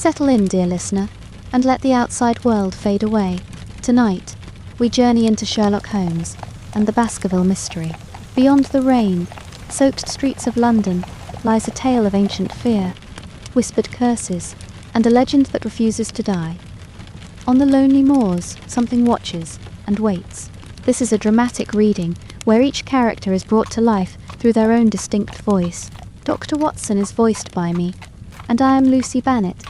Settle in, dear listener, and let the outside world fade away. Tonight, we journey into Sherlock Holmes and the Baskerville Mystery. Beyond the rain-soaked streets of London lies a tale of ancient fear, whispered curses, and a legend that refuses to die. On the lonely moors, something watches and waits. This is a dramatic reading where each character is brought to life through their own distinct voice. Dr. Watson is voiced by me, and I am Lucy Bannett,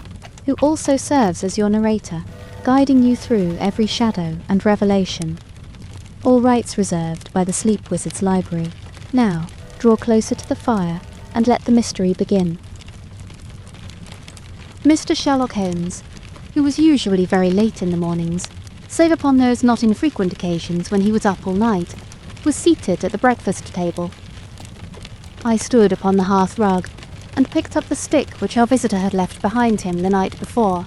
who also serves as your narrator, guiding you through every shadow and revelation. All rights reserved by the Sleep Wizard's library. Now, draw closer to the fire and let the mystery begin. Mr. Sherlock Holmes, who was usually very late in the mornings, save upon those not infrequent occasions when he was up all night, was seated at the breakfast table. I stood upon the hearth rug and picked up the stick which our visitor had left behind him the night before.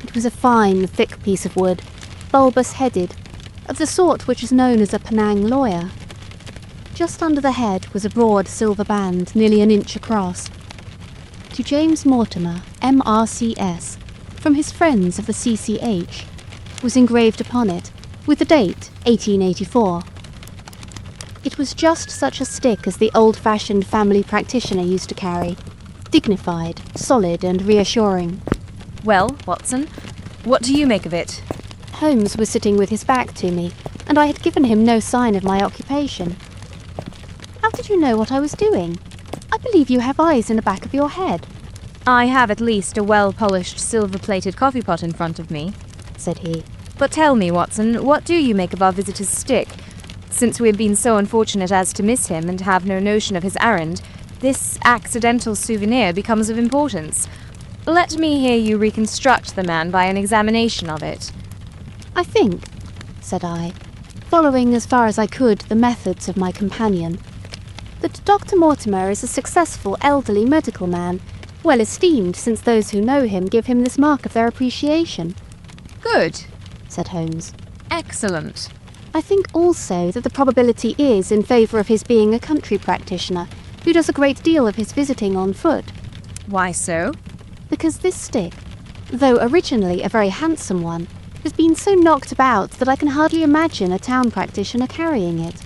It was a fine, thick piece of wood, bulbous-headed, of the sort which is known as a Penang lawyer. Just under the head was a broad silver band nearly an inch across. To James Mortimer, M.R.C.S., from his friends of the C.C.H., was engraved upon it, with the date 1884. It was just such a stick as the old-fashioned family practitioner used to carry, dignified, solid and reassuring. Well, Watson, what do you make of it? Holmes was sitting with his back to me, and I had given him no sign of my occupation. How did you know what I was doing? I believe you have eyes in the back of your head. I have at least a well-polished silver-plated coffee pot in front of me, said he. But tell me, Watson, what do you make of our visitor's stick? Since we have been so unfortunate as to miss him and have no notion of his errand, this accidental souvenir becomes of importance. Let me hear you reconstruct the man by an examination of it. I think, said I, following as far as I could the methods of my companion, that Dr. Mortimer is a successful elderly medical man, well esteemed since those who know him give him this mark of their appreciation. Good, said Holmes. Excellent. I think also that the probability is in favour of his being a country practitioner who does a great deal of his visiting on foot. Why so? Because this stick, though originally a very handsome one, has been so knocked about that I can hardly imagine a town practitioner carrying it.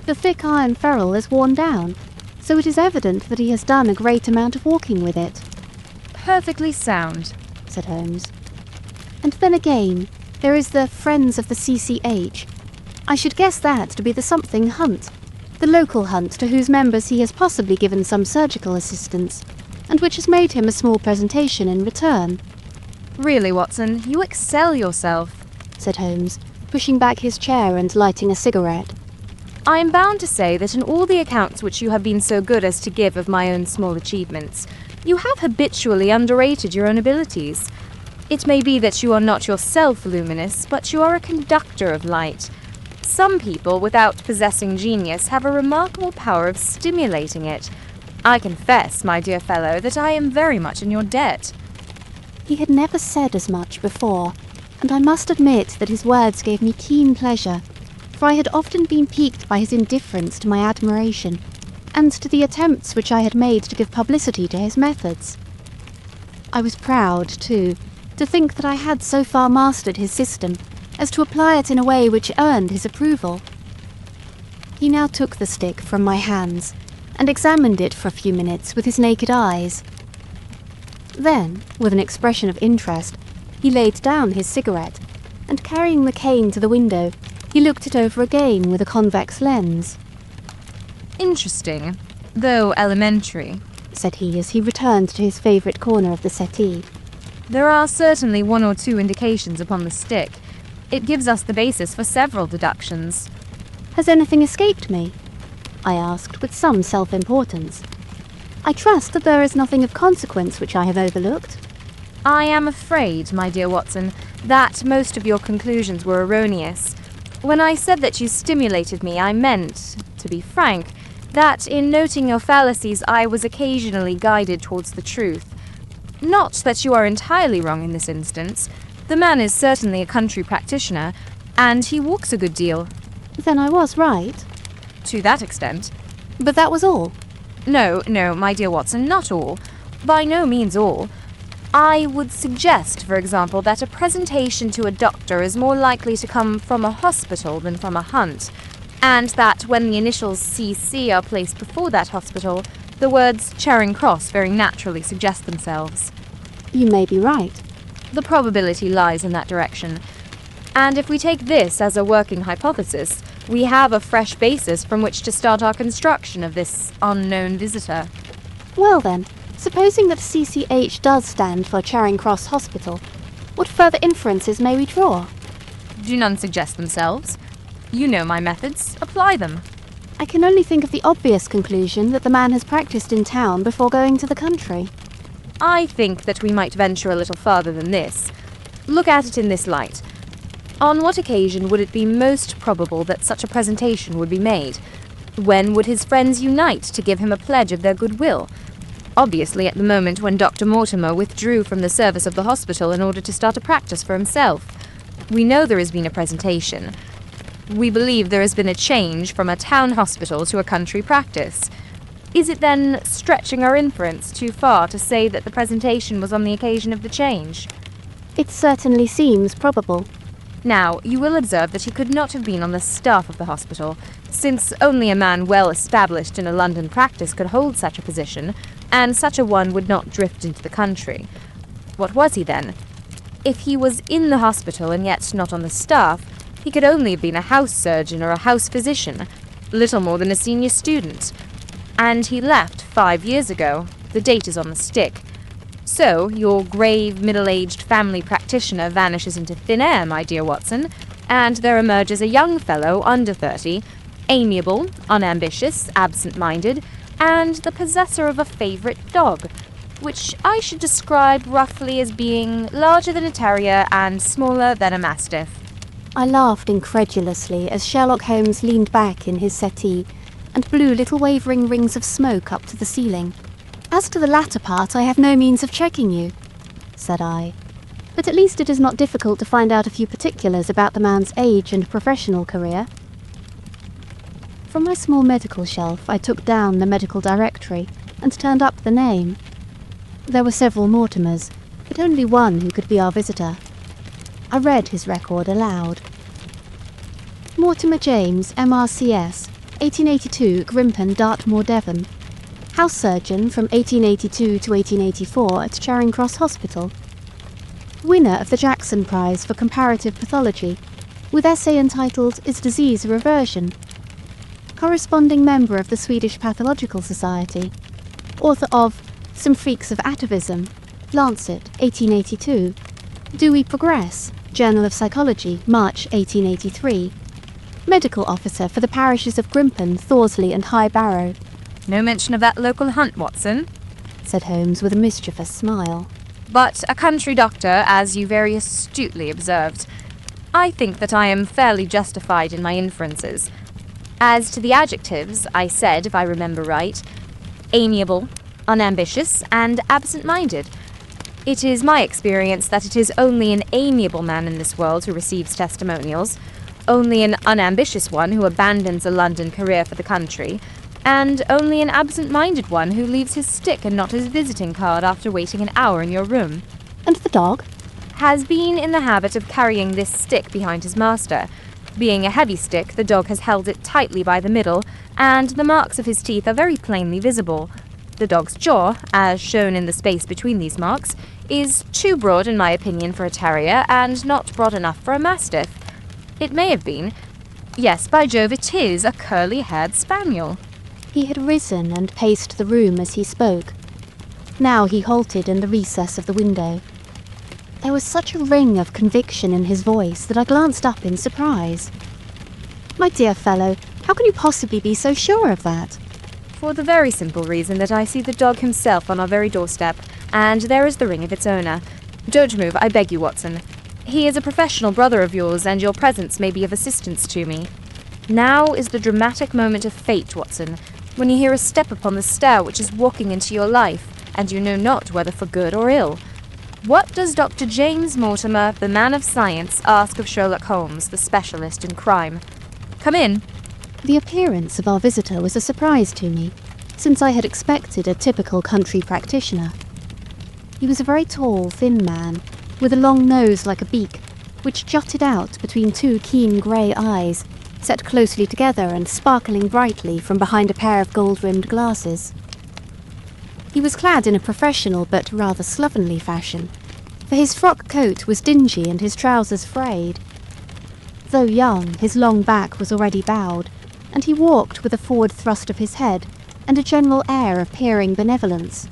The thick iron ferrule is worn down, so it is evident that he has done a great amount of walking with it. Perfectly sound, said Holmes. And then again, there is the Friends of the C.C.H. I should guess that to be the something hunt, the local hunt to whose members he has possibly given some surgical assistance, and which has made him a small presentation in return. Really, Watson, you excel yourself, said Holmes, pushing back his chair and lighting a cigarette. I am bound to say that in all the accounts which you have been so good as to give of my own small achievements, you have habitually underrated your own abilities. It may be that you are not yourself luminous, but you are a conductor of light. Some people, without possessing genius, have a remarkable power of stimulating it. I confess, my dear fellow, that I am very much in your debt. He had never said as much before, and I must admit that his words gave me keen pleasure, for I had often been piqued by his indifference to my admiration, and to the attempts which I had made to give publicity to his methods. I was proud, too, to think that I had so far mastered his system as to apply it in a way which earned his approval. He now took the stick from my hands and examined it for a few minutes with his naked eyes. Then, with an expression of interest, he laid down his cigarette, and carrying the cane to the window, he looked it over again with a convex lens. Interesting, though elementary, said he as he returned to his favourite corner of the settee. There are certainly one or two indications upon the stick. It gives us the basis for several deductions. Has anything escaped me? I asked with some self-importance. I trust that there is nothing of consequence which I have overlooked. I am afraid, my dear Watson, that most of your conclusions were erroneous. When I said that you stimulated me, I meant, to be frank, that in noting your fallacies I was occasionally guided towards the truth. Not that you are entirely wrong in this instance. The man is certainly a country practitioner, and he walks a good deal. Then I was right. To that extent. But that was all. No, my dear Watson, not all. By no means all. I would suggest, for example, that a presentation to a doctor is more likely to come from a hospital than from a hunt, and that when the initials CC are placed before that hospital, the words Charing Cross very naturally suggest themselves. You may be right. The probability lies in that direction. And if we take this as a working hypothesis, we have a fresh basis from which to start our construction of this unknown visitor. Well then, supposing that CCH does stand for Charing Cross Hospital, what further inferences may we draw? Do none suggest themselves? You know my methods. Apply them. I can only think of the obvious conclusion that the man has practiced in town before going to the country. I think that we might venture a little farther than this. Look at it in this light. On what occasion would it be most probable that such a presentation would be made? When would his friends unite to give him a pledge of their goodwill? Obviously at the moment when Dr. Mortimer withdrew from the service of the hospital in order to start a practice for himself. We know there has been a presentation. We believe there has been a change from a town hospital to a country practice. Is it then stretching our inference too far to say that the presentation was on the occasion of the change? It certainly seems probable. Now, you will observe that he could not have been on the staff of the hospital, since only a man well established in a London practice could hold such a position, and such a one would not drift into the country. What was he then? If he was in the hospital and yet not on the staff, he could only have been a house surgeon or a house physician, little more than a senior student. And he left 5 years ago. The date is on the stick. So, your grave, middle-aged family practitioner vanishes into thin air, my dear Watson, and there emerges a young fellow under 30, amiable, unambitious, absent-minded, and the possessor of a favourite dog, which I should describe roughly as being larger than a terrier and smaller than a mastiff. I laughed incredulously as Sherlock Holmes leaned back in his settee and blew little wavering rings of smoke up to the ceiling. As to the latter part, I have no means of checking you, said I, but at least it is not difficult to find out a few particulars about the man's age and professional career. From my small medical shelf I took down the medical directory and turned up the name. There were several Mortimers, but only one who could be our visitor. I read his record aloud. Mortimer James, MRCS, 1882, Grimpen, Dartmoor, Devon. House surgeon from 1882 to 1884 at Charing Cross Hospital. Winner of the Jackson Prize for Comparative Pathology, with essay entitled Is Disease a Reversion? Corresponding member of the Swedish Pathological Society. Author of Some Freaks of Atavism, Lancet, 1882. Do We Progress? Journal of Psychology, March 1883. Medical officer for the parishes of Grimpen, Thorsley and High Barrow. No mention of that local hunt, Watson, said Holmes with a mischievous smile. But a country doctor, as you very astutely observed. I think that I am fairly justified in my inferences. As to the adjectives, I said, if I remember right, amiable, unambitious, and absent-minded. It is my experience that it is only an amiable man in this world who receives testimonials, only an unambitious one who abandons a London career for the country, and only an absent-minded one who leaves his stick and not his visiting card after waiting an hour in your room. And the dog? Has been in the habit of carrying this stick behind his master. Being a heavy stick, the dog has held it tightly by the middle, and the marks of his teeth are very plainly visible. The dog's jaw, as shown in the space between these marks, is too broad in my opinion for a terrier, and not broad enough for a mastiff. It may have been. Yes, by Jove, it is a curly-haired spaniel. He had risen and paced the room as he spoke. Now he halted in the recess of the window. There was such a ring of conviction in his voice that I glanced up in surprise. My dear fellow, how can you possibly be so sure of that? For the very simple reason that I see the dog himself on our very doorstep, and there is the ring of its owner. Don't move, I beg you, Watson. He is a professional brother of yours, and your presence may be of assistance to me. Now is the dramatic moment of fate, Watson, when you hear a step upon the stair which is walking into your life, and you know not whether for good or ill. What does Dr. James Mortimer, the man of science, ask of Sherlock Holmes, the specialist in crime? Come in. The appearance of our visitor was a surprise to me, since I had expected a typical country practitioner. He was a very tall, thin man, with a long nose like a beak, which jutted out between two keen grey eyes, set closely together and sparkling brightly from behind a pair of gold-rimmed glasses. He was clad in a professional but rather slovenly fashion, for his frock coat was dingy and his trousers frayed. Though young, his long back was already bowed, and he walked with a forward thrust of his head and a general air of peering benevolence.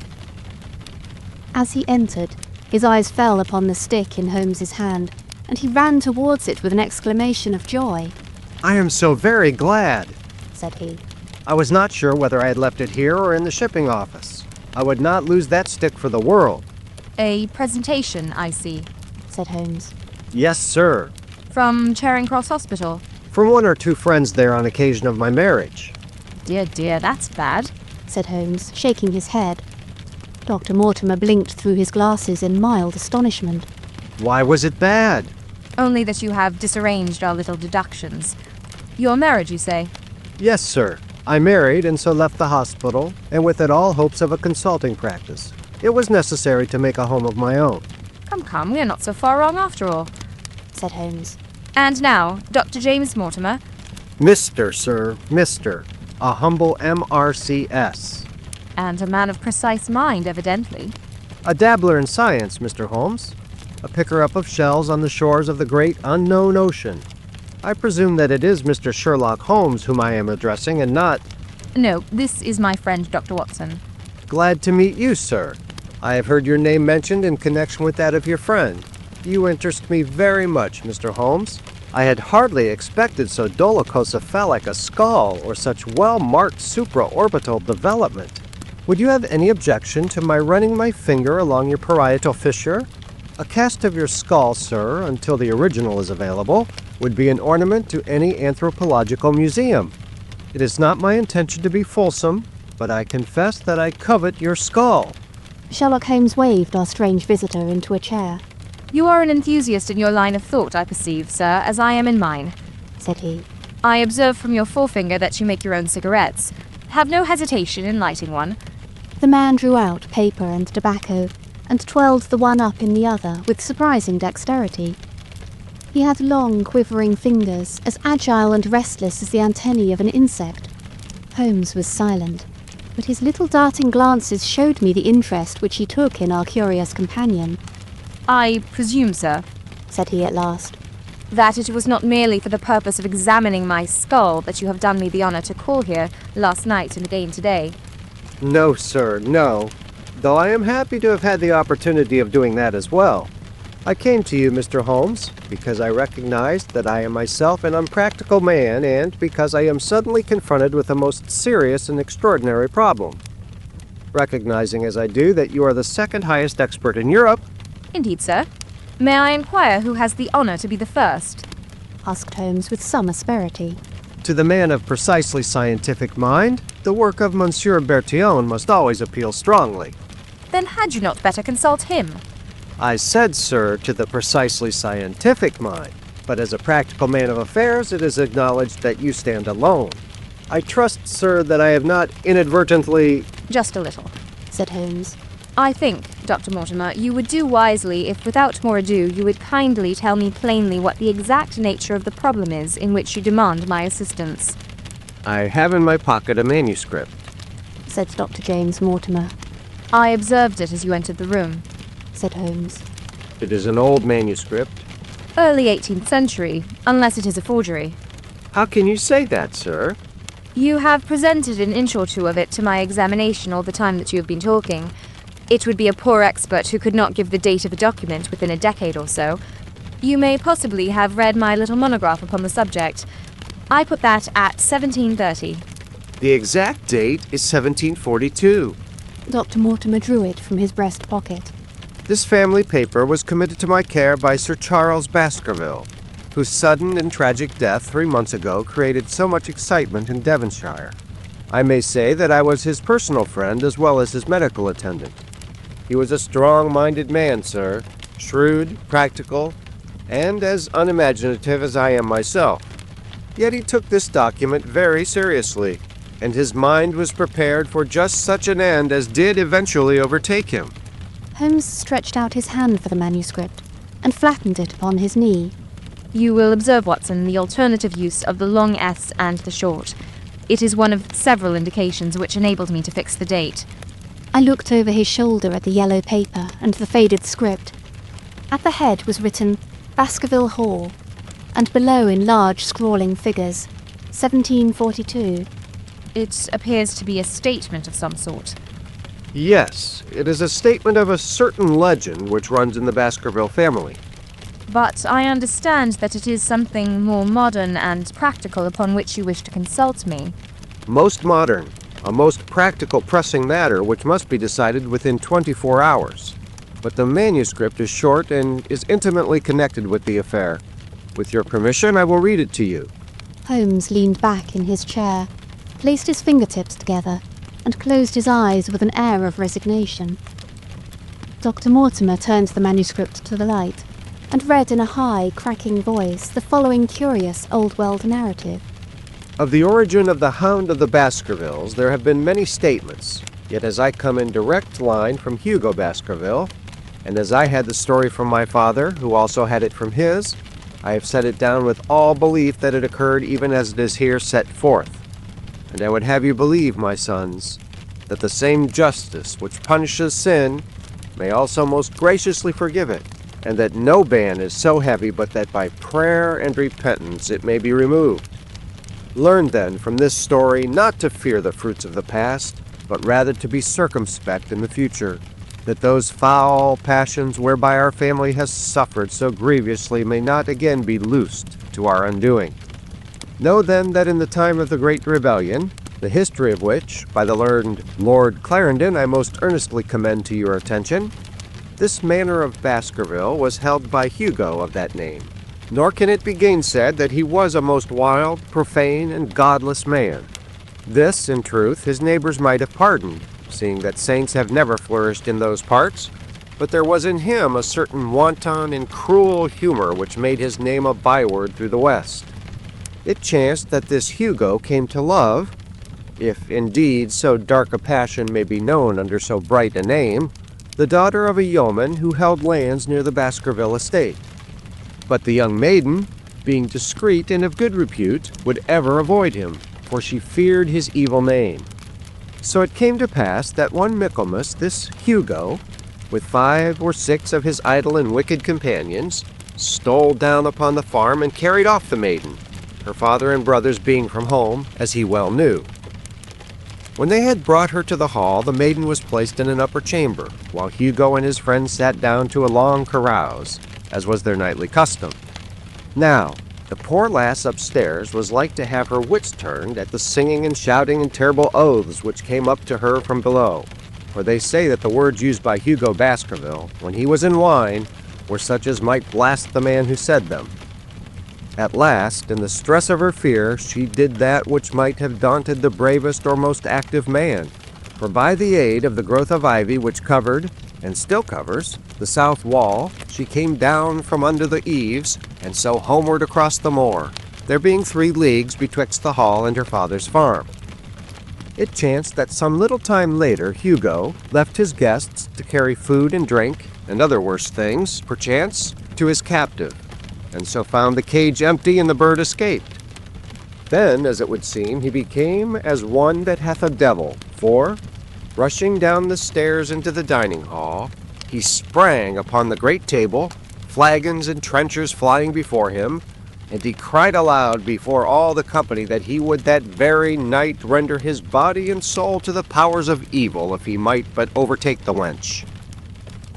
As he entered, his eyes fell upon the stick in Holmes's hand, and he ran towards it with an exclamation of joy. "I am so very glad," said he. "I was not sure whether I had left it here or in the shipping office. I would not lose that stick for the world." A presentation, I see. Said Holmes. "Yes, sir. From Charing Cross Hospital. From one or two friends there on occasion of my marriage." Dear, dear, that's bad. Said Holmes, shaking his head. Dr. Mortimer blinked through his glasses in mild astonishment. "Why was it bad?" Only that you have disarranged our little deductions. You're married, you say? "Yes, sir. I married and so left the hospital, and with it all hopes of a consulting practice. It was necessary to make a home of my own." Come, we're not so far wrong after all. Said Holmes. And now, Dr. James Mortimer. "Mr., sir, Mr. A humble MRCS. And a man of precise mind, evidently. A dabbler in science, Mr. Holmes. A picker-up of shells on the shores of the great unknown ocean. I presume that it is Mr. Sherlock Holmes whom I am addressing, and not—" No, this is my friend, Dr. Watson. "Glad to meet you, sir. I have heard your name mentioned in connection with that of your friend. You interest me very much, Mr. Holmes. I had hardly expected so dolichocephalic a skull or such well-marked supraorbital development. Would you have any objection to my running my finger along your parietal fissure? A cast of your skull, sir, until the original is available, would be an ornament to any anthropological museum. It is not my intention to be fulsome, but I confess that I covet your skull." Sherlock Holmes waved our strange visitor into a chair. You are an enthusiast in your line of thought, I perceive, sir, as I am in mine. Said he. I observe from your forefinger that you make your own cigarettes. Have no hesitation in lighting one. The man drew out paper and tobacco, and twirled the one up in the other with surprising dexterity. He had long, quivering fingers, as agile and restless as the antennae of an insect. Holmes was silent, but his little darting glances showed me the interest which he took in our curious companion. I presume, sir, said he at last, that it was not merely for the purpose of examining my skull that you have done me the honor to call here last night and again today. "No, sir, no. Though I am happy to have had the opportunity of doing that as well. I came to you, Mr. Holmes, because I recognized that I am myself an unpractical man, and because I am suddenly confronted with a most serious and extraordinary problem. Recognizing as I do that you are the second highest expert in Europe—" Indeed, sir. May I inquire who has the honor to be the first? Asked Holmes with some asperity. "To the man of precisely scientific mind, the work of Monsieur Bertillon must always appeal strongly." Then had you not better consult him? "I said, sir, to the precisely scientific mind, but as a practical man of affairs, it is acknowledged that you stand alone. I trust, sir, that I have not inadvertently—" Just a little, said Holmes. I think, Dr. Mortimer, you would do wisely if without more ado you would kindly tell me plainly what the exact nature of the problem is in which you demand my assistance. "I have in my pocket a manuscript," said Dr. James Mortimer. I observed it as you entered the room, said Holmes. "It is an old manuscript." Early 18th century, unless it is a forgery. "How can you say that, sir?" You have presented an inch or two of it to my examination all the time that you have been talking. It would be a poor expert who could not give the date of a document within a decade or so. You may possibly have read my little monograph upon the subject. I put that at 1730. "The exact date is 1742. Dr. Mortimer drew it from his breast pocket. "This family paper was committed to my care by Sir Charles Baskerville, whose sudden and tragic death 3 months ago created so much excitement in Devonshire. I may say that I was his personal friend as well as his medical attendant. He was a strong-minded man, sir, shrewd, practical, and as unimaginative as I am myself. Yet he took this document very seriously, and his mind was prepared for just such an end as did eventually overtake him." Holmes stretched out his hand for the manuscript and flattened it upon his knee. You will observe, Watson, the alternative use of the long S and the short. It is one of several indications which enabled me to fix the date. I looked over his shoulder at the yellow paper and the faded script. At the head was written Baskerville Hall, and below in large scrawling figures, 1742. It appears to be a statement of some sort. Yes, it is a statement of a certain legend which runs in the Baskerville family. But I understand that it is something more modern and practical upon which you wish to consult me. Most modern, a most practical pressing matter which must be decided within 24 hours. But the manuscript is short and is intimately connected with the affair. With your permission, I will read it to you. Holmes leaned back in his chair, placed his fingertips together, and closed his eyes with an air of resignation. Dr. Mortimer turned the manuscript to the light and read in a high, cracking voice the following curious old-world narrative. Of the origin of the Hound of the Baskervilles, there have been many statements, yet as I come in direct line from Hugo Baskerville, and as I had the story from my father, who also had it from his, I have set it down with all belief that it occurred even as it is here set forth. And I would have you believe, my sons, that the same justice which punishes sin may also most graciously forgive it, and that no ban is so heavy but that by prayer and repentance it may be removed. Learn then from this story not to fear the fruits of the past, but rather to be circumspect in the future, that those foul passions whereby our family has suffered so grievously may not again be loosed to our undoing. Know then that in the time of the Great Rebellion, the history of which, by the learned Lord Clarendon, I most earnestly commend to your attention, this manor of Baskerville was held by Hugo of that name. Nor can it be gainsaid that he was a most wild, profane, and godless man. This, in truth, his neighbors might have pardoned, seeing that saints have never flourished in those parts, but there was in him a certain wanton and cruel humor which made his name a byword through the West. It chanced that this Hugo came to love, if indeed so dark a passion may be known under so bright a name, the daughter of a yeoman who held lands near the Baskerville estate. But the young maiden, being discreet and of good repute, would ever avoid him, for she feared his evil name. So it came to pass that one Michaelmas this Hugo, with 5 or 6 of his idle and wicked companions, stole down upon the farm and carried off the maiden, her father and brothers being from home, as he well knew. When they had brought her to the hall, the maiden was placed in an upper chamber, while Hugo and his friends sat down to a long carouse, as was their nightly custom. Now, the poor lass upstairs was like to have her wits turned at the singing and shouting and terrible oaths which came up to her from below, for they say that the words used by Hugo Baskerville, when he was in wine, were such as might blast the man who said them. At last, in the stress of her fear, she did that which might have daunted the bravest or most active man, for by the aid of the growth of ivy which covered, and still covers, the south wall, she came down from under the eaves, and so homeward across the moor, there being 3 leagues betwixt the hall and her father's farm. It chanced that some little time later Hugo left his guests to carry food and drink, and other worse things, perchance, to his captive, and so found the cage empty and the bird escaped. Then, as it would seem, he became as one that hath a devil, for, rushing down the stairs into the dining hall, he sprang upon the great table, flagons and trenchers flying before him, and he cried aloud before all the company that he would that very night render his body and soul to the powers of evil if he might but overtake the wench.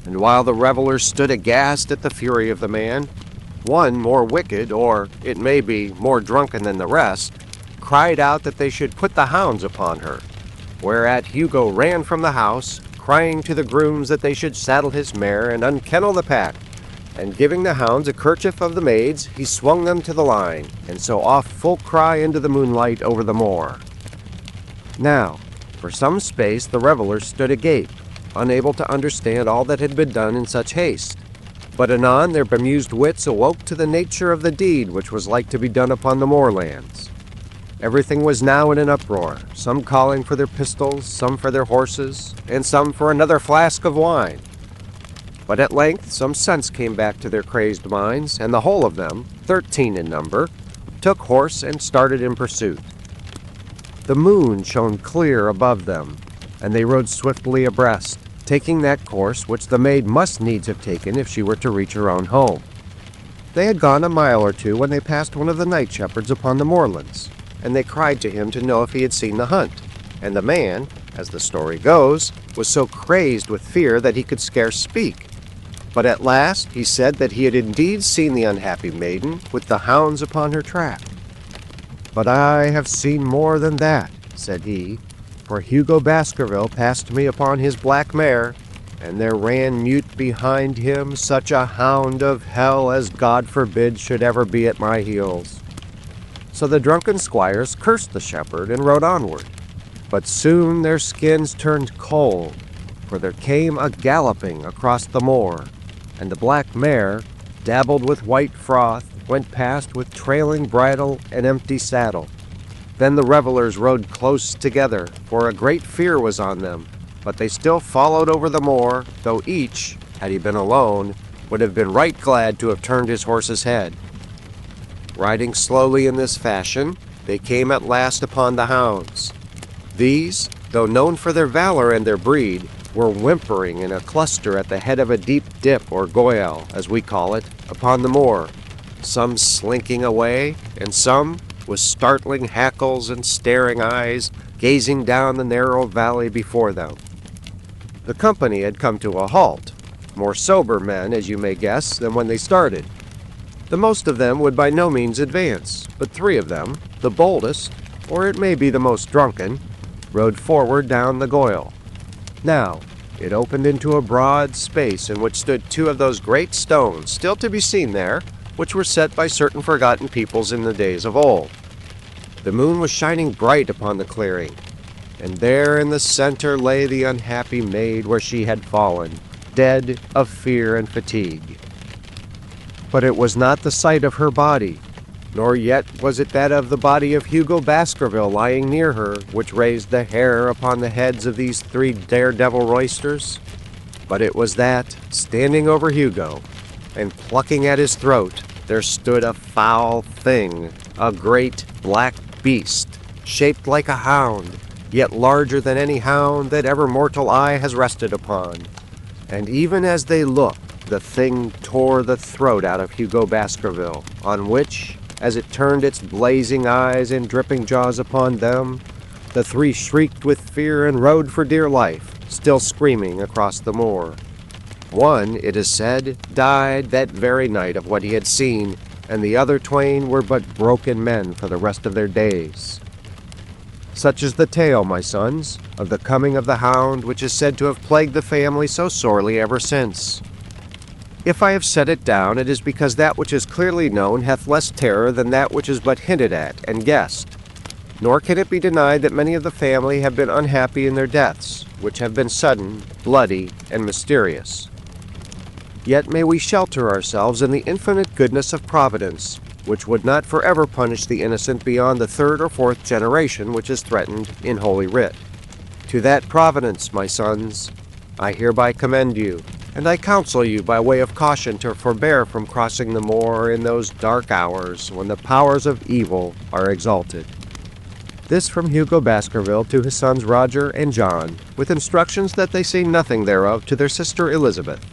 And while the revellers stood aghast at the fury of the man, one more wicked, or, it may be, more drunken than the rest, cried out that they should put the hounds upon her, whereat Hugo ran from the house, crying to the grooms that they should saddle his mare and unkennel the pack, and giving the hounds a kerchief of the maids, he swung them to the line, and so off full cry into the moonlight over the moor. Now, for some space the revellers stood agape, unable to understand all that had been done in such haste. But anon their bemused wits awoke to the nature of the deed which was like to be done upon the moorlands. Everything was now in an uproar, some calling for their pistols, some for their horses, and some for another flask of wine. But at length some sense came back to their crazed minds, and the whole of them, 13 in number, took horse and started in pursuit. The moon shone clear above them, and they rode swiftly abreast, taking that course which the maid must needs have taken if she were to reach her own home. They had gone a mile or two when they passed one of the night shepherds upon the moorlands, and they cried to him to know if he had seen the hunt. And the man, as the story goes, was so crazed with fear that he could scarce speak. But at last he said that he had indeed seen the unhappy maiden with the hounds upon her track. "But I have seen more than that," said he, "for Hugo Baskerville passed me upon his black mare, and there ran mute behind him such a hound of hell as God forbid should ever be at my heels." So the drunken squires cursed the shepherd and rode onward. But soon their skins turned cold, for there came a galloping across the moor, and the black mare, dabbled with white froth, went past with trailing bridle and empty saddle. Then the revelers rode close together, for a great fear was on them, but they still followed over the moor, though each, had he been alone, would have been right glad to have turned his horse's head. Riding slowly in this fashion, they came at last upon the hounds. These, though known for their valor and their breed, were whimpering in a cluster at the head of a deep dip, or goyal, as we call it, upon the moor, some slinking away, and some, with startling hackles and staring eyes, gazing down the narrow valley before them. The company had come to a halt, more sober men, as you may guess, than when they started. The most of them would by no means advance, but 3 of them, the boldest, or it may be the most drunken, rode forward down the goyal. Now, it opened into a broad space in which stood 2 of those great stones, still to be seen there, which were set by certain forgotten peoples in the days of old. The moon was shining bright upon the clearing, and there in the center lay the unhappy maid where she had fallen, dead of fear and fatigue. But it was not the sight of her body, nor yet was it that of the body of Hugo Baskerville lying near her, which raised the hair upon the heads of these 3 daredevil roysters, but it was that, standing over Hugo, and plucking at his throat, there stood a foul thing, a great black beast, shaped like a hound, yet larger than any hound that ever mortal eye has rested upon. And even as they looked, the thing tore the throat out of Hugo Baskerville, on which, as it turned its blazing eyes and dripping jaws upon them, the 3 shrieked with fear and rode for dear life, still screaming across the moor. One, it is said, died that very night of what he had seen, and the other twain were but broken men for the rest of their days. Such is the tale, my sons, of the coming of the hound, which is said to have plagued the family so sorely ever since. If I have set it down, it is because that which is clearly known hath less terror than that which is but hinted at and guessed. Nor can it be denied that many of the family have been unhappy in their deaths, which have been sudden, bloody, and mysterious. Yet may we shelter ourselves in the infinite goodness of Providence, which would not forever punish the innocent beyond the 3rd or 4th generation which is threatened in Holy Writ. To that Providence, my sons, I hereby commend you, and I counsel you by way of caution to forbear from crossing the moor in those dark hours when the powers of evil are exalted. This from Hugo Baskerville to his sons Roger and John, with instructions that they say nothing thereof to their sister Elizabeth.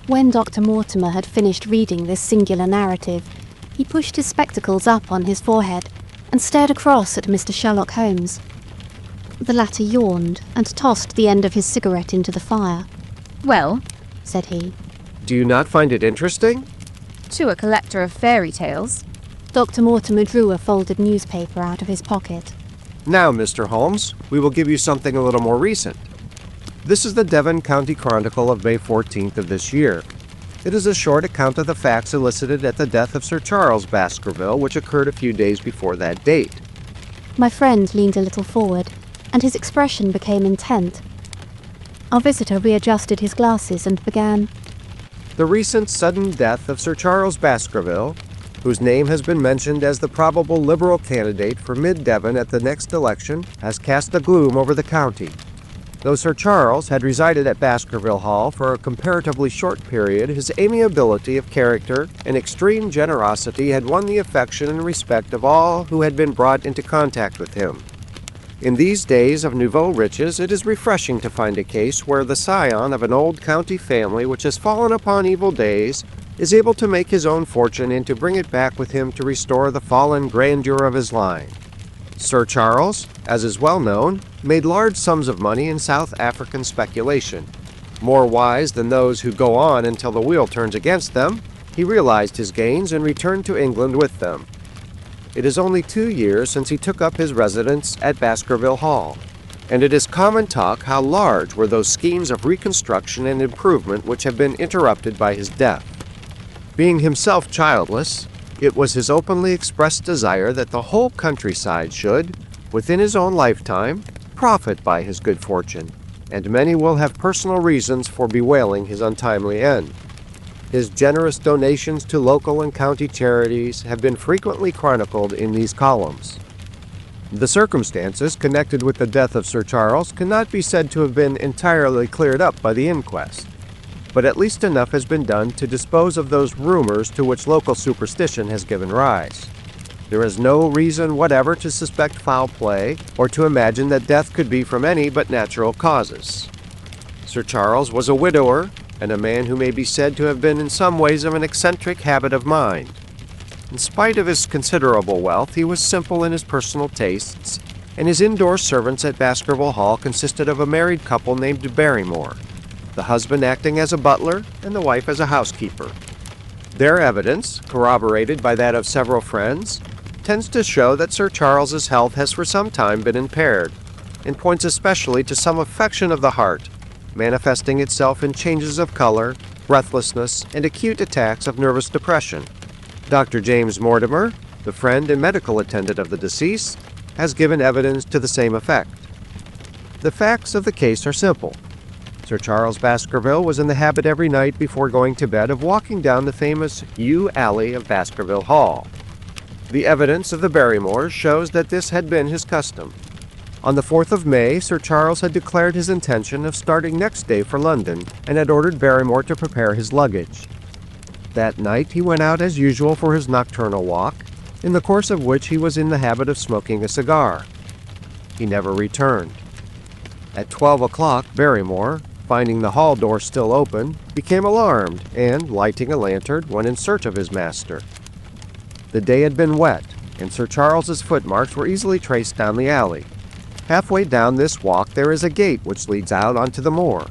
When Dr. Mortimer had finished reading this singular narrative, he pushed his spectacles up on his forehead and stared across at Mr. Sherlock Holmes. The latter yawned and tossed the end of his cigarette into the fire. Well, said he. Do you not find it interesting? To a collector of fairy tales. Dr. Mortimer drew a folded newspaper out of his pocket. Now, Mr. Holmes, we will give you something a little more recent. This is the Devon County Chronicle of May 14th of this year. It is a short account of the facts elicited at the death of Sir Charles Baskerville, which occurred a few days before that date. My friend leaned a little forward, and his expression became intent. Our visitor readjusted his glasses and began. The recent sudden death of Sir Charles Baskerville, whose name has been mentioned as the probable Liberal candidate for Mid-Devon at the next election, has cast a gloom over the county. Though Sir Charles had resided at Baskerville Hall for a comparatively short period, his amiability of character and extreme generosity had won the affection and respect of all who had been brought into contact with him. In these days of nouveau riches, it is refreshing to find a case where the scion of an old county family which has fallen upon evil days is able to make his own fortune and to bring it back with him to restore the fallen grandeur of his line. Sir Charles, as is well known, made large sums of money in South African speculation. More wise than those who go on until the wheel turns against them, he realized his gains and returned to England with them. It is only 2 years since he took up his residence at Baskerville Hall, and it is common talk how large were those schemes of reconstruction and improvement which have been interrupted by his death. Being himself childless, it was his openly expressed desire that the whole countryside should, within his own lifetime, profit by his good fortune, and many will have personal reasons for bewailing his untimely end. His generous donations to local and county charities have been frequently chronicled in these columns. The circumstances connected with the death of Sir Charles cannot be said to have been entirely cleared up by the inquest, but at least enough has been done to dispose of those rumors to which local superstition has given rise. There is no reason whatever to suspect foul play or to imagine that death could be from any but natural causes. Sir Charles was a widower and a man who may be said to have been in some ways of an eccentric habit of mind. In spite of his considerable wealth, he was simple in his personal tastes, and his indoor servants at Baskerville Hall consisted of a married couple named Barrymore, the husband acting as a butler and the wife as a housekeeper. Their evidence, corroborated by that of several friends, tends to show that Sir Charles's health has for some time been impaired, and points especially to some affection of the heart, manifesting itself in changes of color, breathlessness, and acute attacks of nervous depression. Dr. James Mortimer, the friend and medical attendant of the deceased, has given evidence to the same effect. The facts of the case are simple. Sir Charles Baskerville was in the habit every night before going to bed of walking down the famous yew alley of Baskerville Hall. The evidence of the Barrymores shows that this had been his custom. On the 4th of May, Sir Charles had declared his intention of starting next day for London and had ordered Barrymore to prepare his luggage. That night he went out as usual for his nocturnal walk, in the course of which he was in the habit of smoking a cigar. He never returned. At 12 o'clock, Barrymore, finding the hall door still open, became alarmed and, lighting a lantern, went in search of his master. The day had been wet, and Sir Charles's footmarks were easily traced down the alley. Halfway down this walk there is a gate which leads out onto the moor.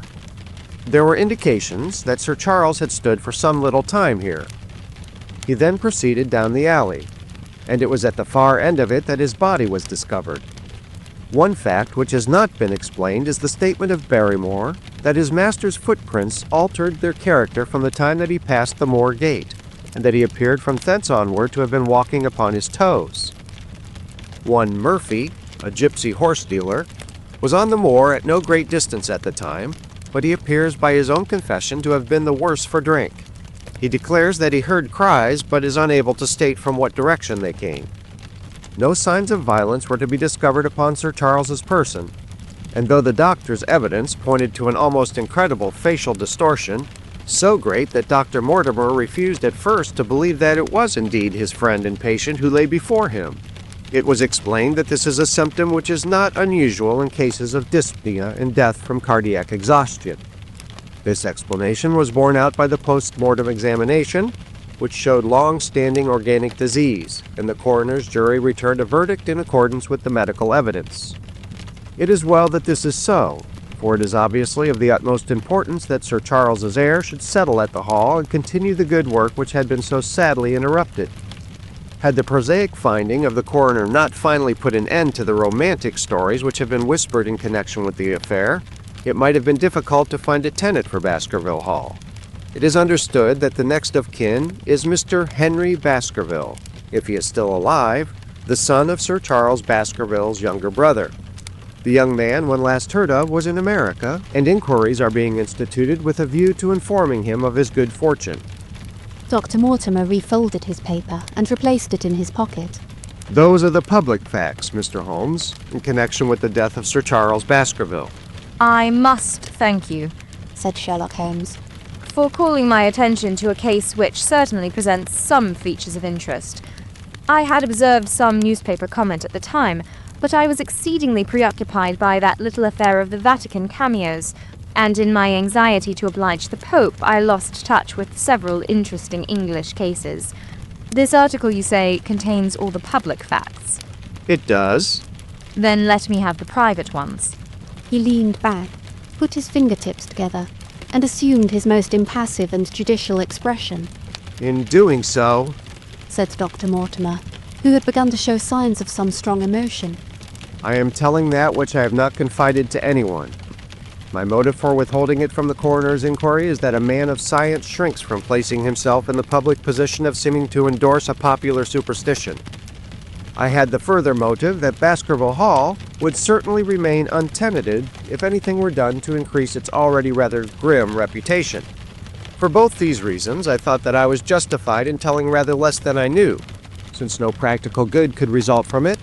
There were indications that Sir Charles had stood for some little time here. He then proceeded down the alley, and it was at the far end of it that his body was discovered. One fact which has not been explained is the statement of Barrymore that his master's footprints altered their character from the time that he passed the moor gate, and that he appeared from thence onward to have been walking upon his toes. One Murphy, a gypsy horse dealer, was on the moor at no great distance at the time, but he appears by his own confession to have been the worse for drink. He declares that he heard cries, but is unable to state from what direction they came. No signs of violence were to be discovered upon Sir Charles's person, and though the doctor's evidence pointed to an almost incredible facial distortion, so great that Dr. Mortimer refused at first to believe that it was indeed his friend and patient who lay before him, it was explained that this is a symptom which is not unusual in cases of dyspnea and death from cardiac exhaustion. This explanation was borne out by the post-mortem examination, which showed long-standing organic disease, and the coroner's jury returned a verdict in accordance with the medical evidence. It is well that this is so, for it is obviously of the utmost importance that Sir Charles's heir should settle at the Hall and continue the good work which had been so sadly interrupted. Had the prosaic finding of the coroner not finally put an end to the romantic stories which have been whispered in connection with the affair, it might have been difficult to find a tenant for Baskerville Hall. It is understood that the next of kin is Mr. Henry Baskerville, if he is still alive, the son of Sir Charles Baskerville's younger brother. The young man, when last heard of, was in America, and inquiries are being instituted with a view to informing him of his good fortune. Dr. Mortimer refolded his paper and replaced it in his pocket. Those are the public facts, Mr. Holmes, in connection with the death of Sir Charles Baskerville. I must thank you, said Sherlock Holmes. for calling my attention to a case which certainly presents some features of interest. I had observed some newspaper comment at the time, but I was exceedingly preoccupied by that little affair of the Vatican cameos, and in my anxiety to oblige the Pope, I lost touch with several interesting English cases. This article, you say, contains all the public facts. It does. Then let me have the private ones. He leaned back, put his fingertips together, and assumed his most impassive and judicial expression. In doing so, said Dr. Mortimer, who had begun to show signs of some strong emotion, I am telling that which I have not confided to anyone. My motive for withholding it from the coroner's inquiry is that a man of science shrinks from placing himself in the public position of seeming to endorse a popular superstition. I had the further motive that Baskerville Hall would certainly remain untenanted if anything were done to increase its already rather grim reputation. For both these reasons, I thought that I was justified in telling rather less than I knew, since no practical good could result from it,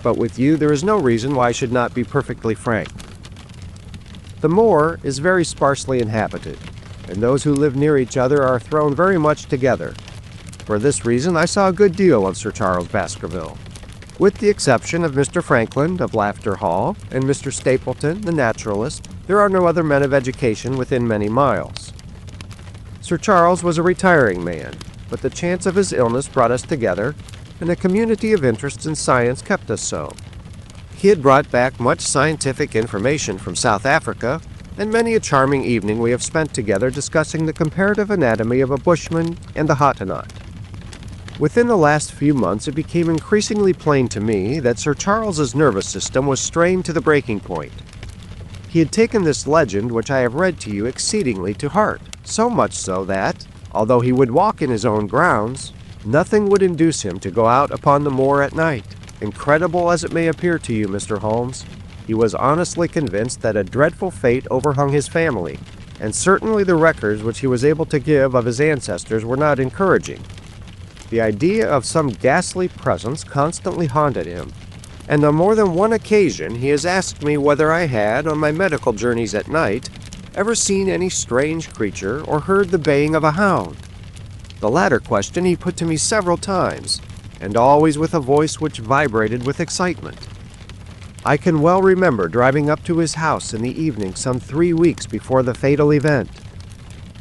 but with you there is no reason why I should not be perfectly frank. The Moor is very sparsely inhabited, and those who live near each other are thrown very much together. For this reason, I saw a good deal of Sir Charles Baskerville. With the exception of Mr. Franklin of Laughter Hall and Mr. Stapleton, the naturalist, there are no other men of education within many miles. Sir Charles was a retiring man, but the chance of his illness brought us together, and a community of interest in science kept us so. He had brought back much scientific information from South Africa, and many a charming evening we have spent together discussing the comparative anatomy of a bushman and the Hottentot. Within the last few months, it became increasingly plain to me that Sir Charles's nervous system was strained to the breaking point. He had taken this legend, which I have read to you, exceedingly to heart, so much so that, although he would walk in his own grounds, nothing would induce him to go out upon the moor at night. Incredible as it may appear to you, Mr. Holmes, he was honestly convinced that a dreadful fate overhung his family, and certainly the records which he was able to give of his ancestors were not encouraging. The idea of some ghastly presence constantly haunted him, and on more than one occasion he has asked me whether I had, on my medical journeys at night, ever seen any strange creature or heard the baying of a hound. The latter question he put to me several times, and always with a voice which vibrated with excitement. I can well remember driving up to his house in the evening some 3 weeks before the fatal event.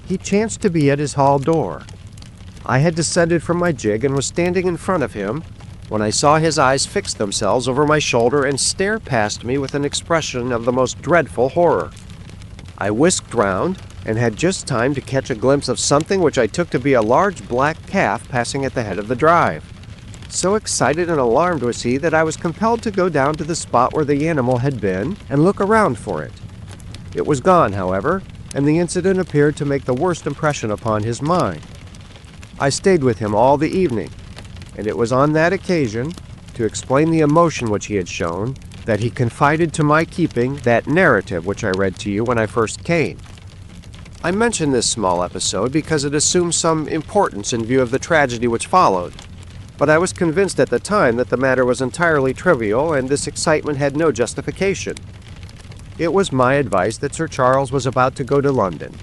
He chanced to be at his hall door. I had descended from my gig and was standing in front of him when I saw his eyes fix themselves over my shoulder and stare past me with an expression of the most dreadful horror. I whisked round and had just time to catch a glimpse of something which I took to be a large black calf passing at the head of the drive. So excited and alarmed was he that I was compelled to go down to the spot where the animal had been and look around for it. It was gone, however, and the incident appeared to make the worst impression upon his mind. I stayed with him all the evening, and it was on that occasion, to explain the emotion which he had shown, that he confided to my keeping that narrative which I read to you when I first came. I mention this small episode because it assumes some importance in view of the tragedy which followed, but I was convinced at the time that the matter was entirely trivial and this excitement had no justification. It was my advice that Sir Charles was about to go to London.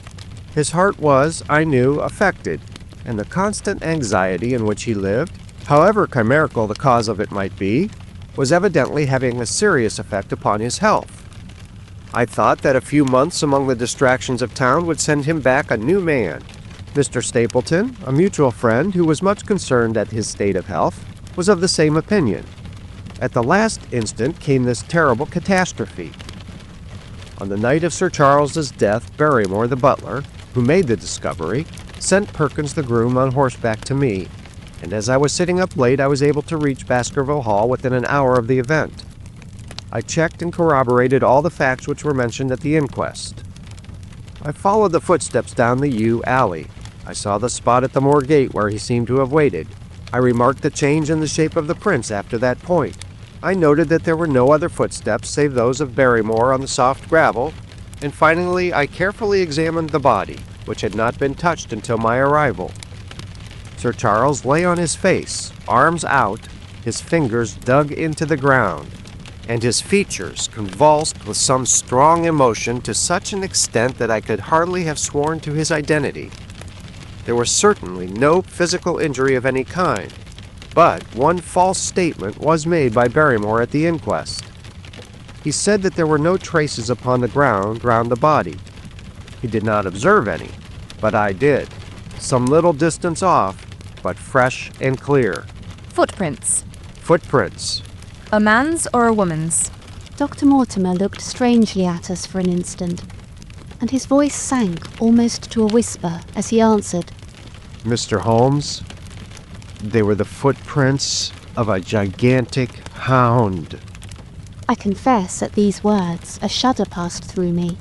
His heart was, I knew, affected, and the constant anxiety in which he lived, however chimerical the cause of it might be, was evidently having a serious effect upon his health. I thought that a few months among the distractions of town would send him back a new man. Mr. Stapleton, a mutual friend who was much concerned at his state of health, was of the same opinion. At the last instant came this terrible catastrophe. On the night of Sir Charles's death, Barrymore, the butler, who made the discovery, sent Perkins the groom on horseback to me, and as I was sitting up late I was able to reach Baskerville Hall within an hour of the event. I checked and corroborated all the facts which were mentioned at the inquest. I followed the footsteps down the yew alley. I saw the spot at the Moor gate where he seemed to have waited. I remarked the change in the shape of the prints after that point. I noted that there were no other footsteps save those of Barrymore on the soft gravel, and finally I carefully examined the body, which had not been touched until my arrival. Sir Charles lay on his face, arms out, his fingers dug into the ground. and his features convulsed with some strong emotion to such an extent that I could hardly have sworn to his identity. There was certainly no physical injury of any kind, but one false statement was made by Barrymore at the inquest. He said that there were no traces upon the ground round the body. He did not observe any, but I did, some little distance off, but fresh and clear. Footprints. Footprints. A man's or a woman's? Dr. Mortimer looked strangely at us for an instant, and his voice sank almost to a whisper as he answered. Mr. Holmes, they were the footprints of a gigantic hound. I confess at these words a shudder passed through me.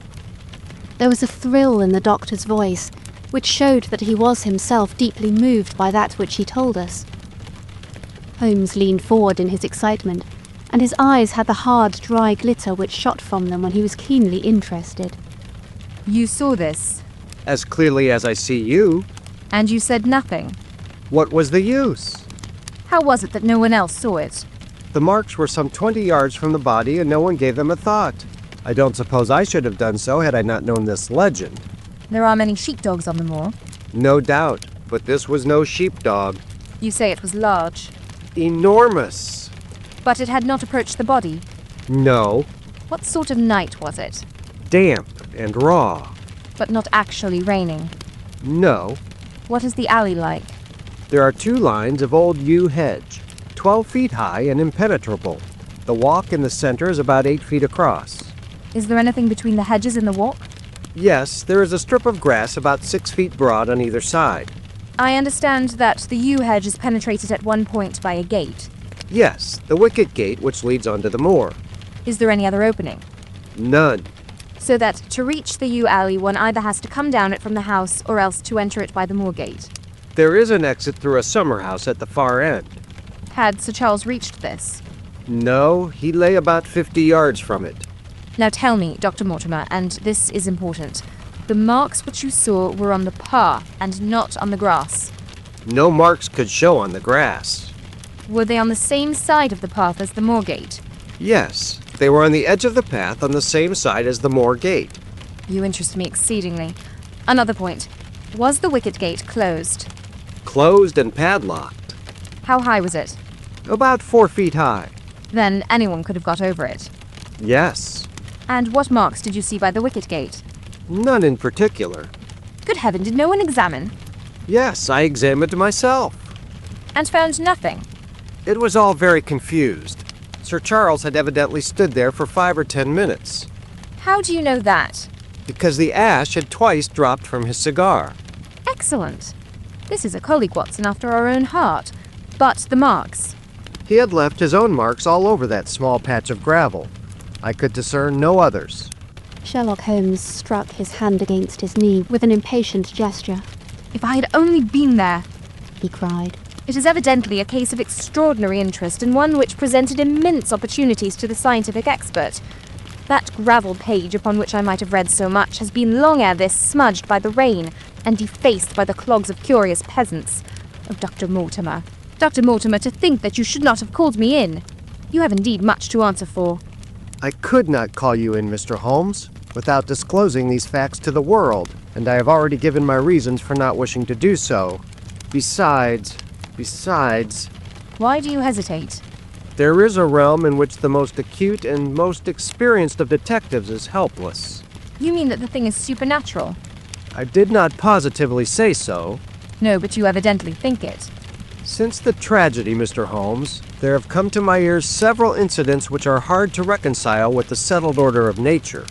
There was a thrill in the doctor's voice, which showed that he was himself deeply moved by that which he told us. Holmes leaned forward in his excitement, and his eyes had the hard, dry glitter which shot from them when he was keenly interested. You saw this, As clearly as I see you. and you said nothing. What was the use? How was it that no one else saw it? The marks were some 20 yards from the body and no one gave them a thought. I don't suppose I should have done so had I not known this legend. There are many sheepdogs on the moor. No doubt, but this was no sheepdog. You say it was large, Enormous. but it had not approached the body. No. What sort of night was it? Damp and raw. But not actually raining. No. What is the alley like? There are 2 lines of old yew hedge, 12 feet high and impenetrable. The walk in the center is about 8 feet across. Is there anything between the hedges and the walk? Yes, there is a strip of grass about 6 feet broad on either side. I understand that the yew hedge is penetrated at one point by a gate. Yes, the wicket gate which leads onto the moor. Is there any other opening? None. So that to reach the yew alley one either has to come down it from the house or else to enter it by the moor gate. There is an exit through a summer house at the far end. Had Sir Charles reached this? No, he lay about 50 yards from it. Now tell me, Dr. Mortimer, and this is important, the marks which you saw were on the path and not on the grass. No marks could show on the grass. Were they on the same side of the path as the moor gate? Yes, they were on the edge of the path on the same side as the moor gate. You interest me exceedingly. Another point. Was the wicket gate closed? Closed and padlocked. How high was it? About 4 feet high. Then anyone could have got over it. Yes. And what marks did you see by the wicket gate? None in particular. Good heaven, did no one examine? Yes, I examined myself. And found nothing? It was all very confused. Sir Charles had evidently stood there for 5 or 10 minutes, How do you know that? because the ash had twice dropped from his cigar. Excellent. This is a colleague, Watson, after our own heart. But the marks? He had left his own marks all over that small patch of gravel. I could discern no others. Sherlock Holmes struck his hand against his knee with an impatient gesture. If I had only been there! He cried. It is evidently a case of extraordinary interest and one which presented immense opportunities to the scientific expert. That gravel page upon which I might have read so much has been long ere this smudged by the rain and defaced by the clogs of curious peasants. Oh, Dr. Mortimer. Dr. Mortimer, to think that you should not have called me in. You have indeed much to answer for. I could not call you in, Mr. Holmes, without disclosing these facts to the world, and I have already given my reasons for not wishing to do so. Besides, Why do you hesitate? there is a realm in which the most acute and most experienced of detectives is helpless. You mean that the thing is supernatural? I did not positively say so. No, but you evidently think it. Since the tragedy, Mr. Holmes, there have come to my ears several incidents which are hard to reconcile with the settled order of nature.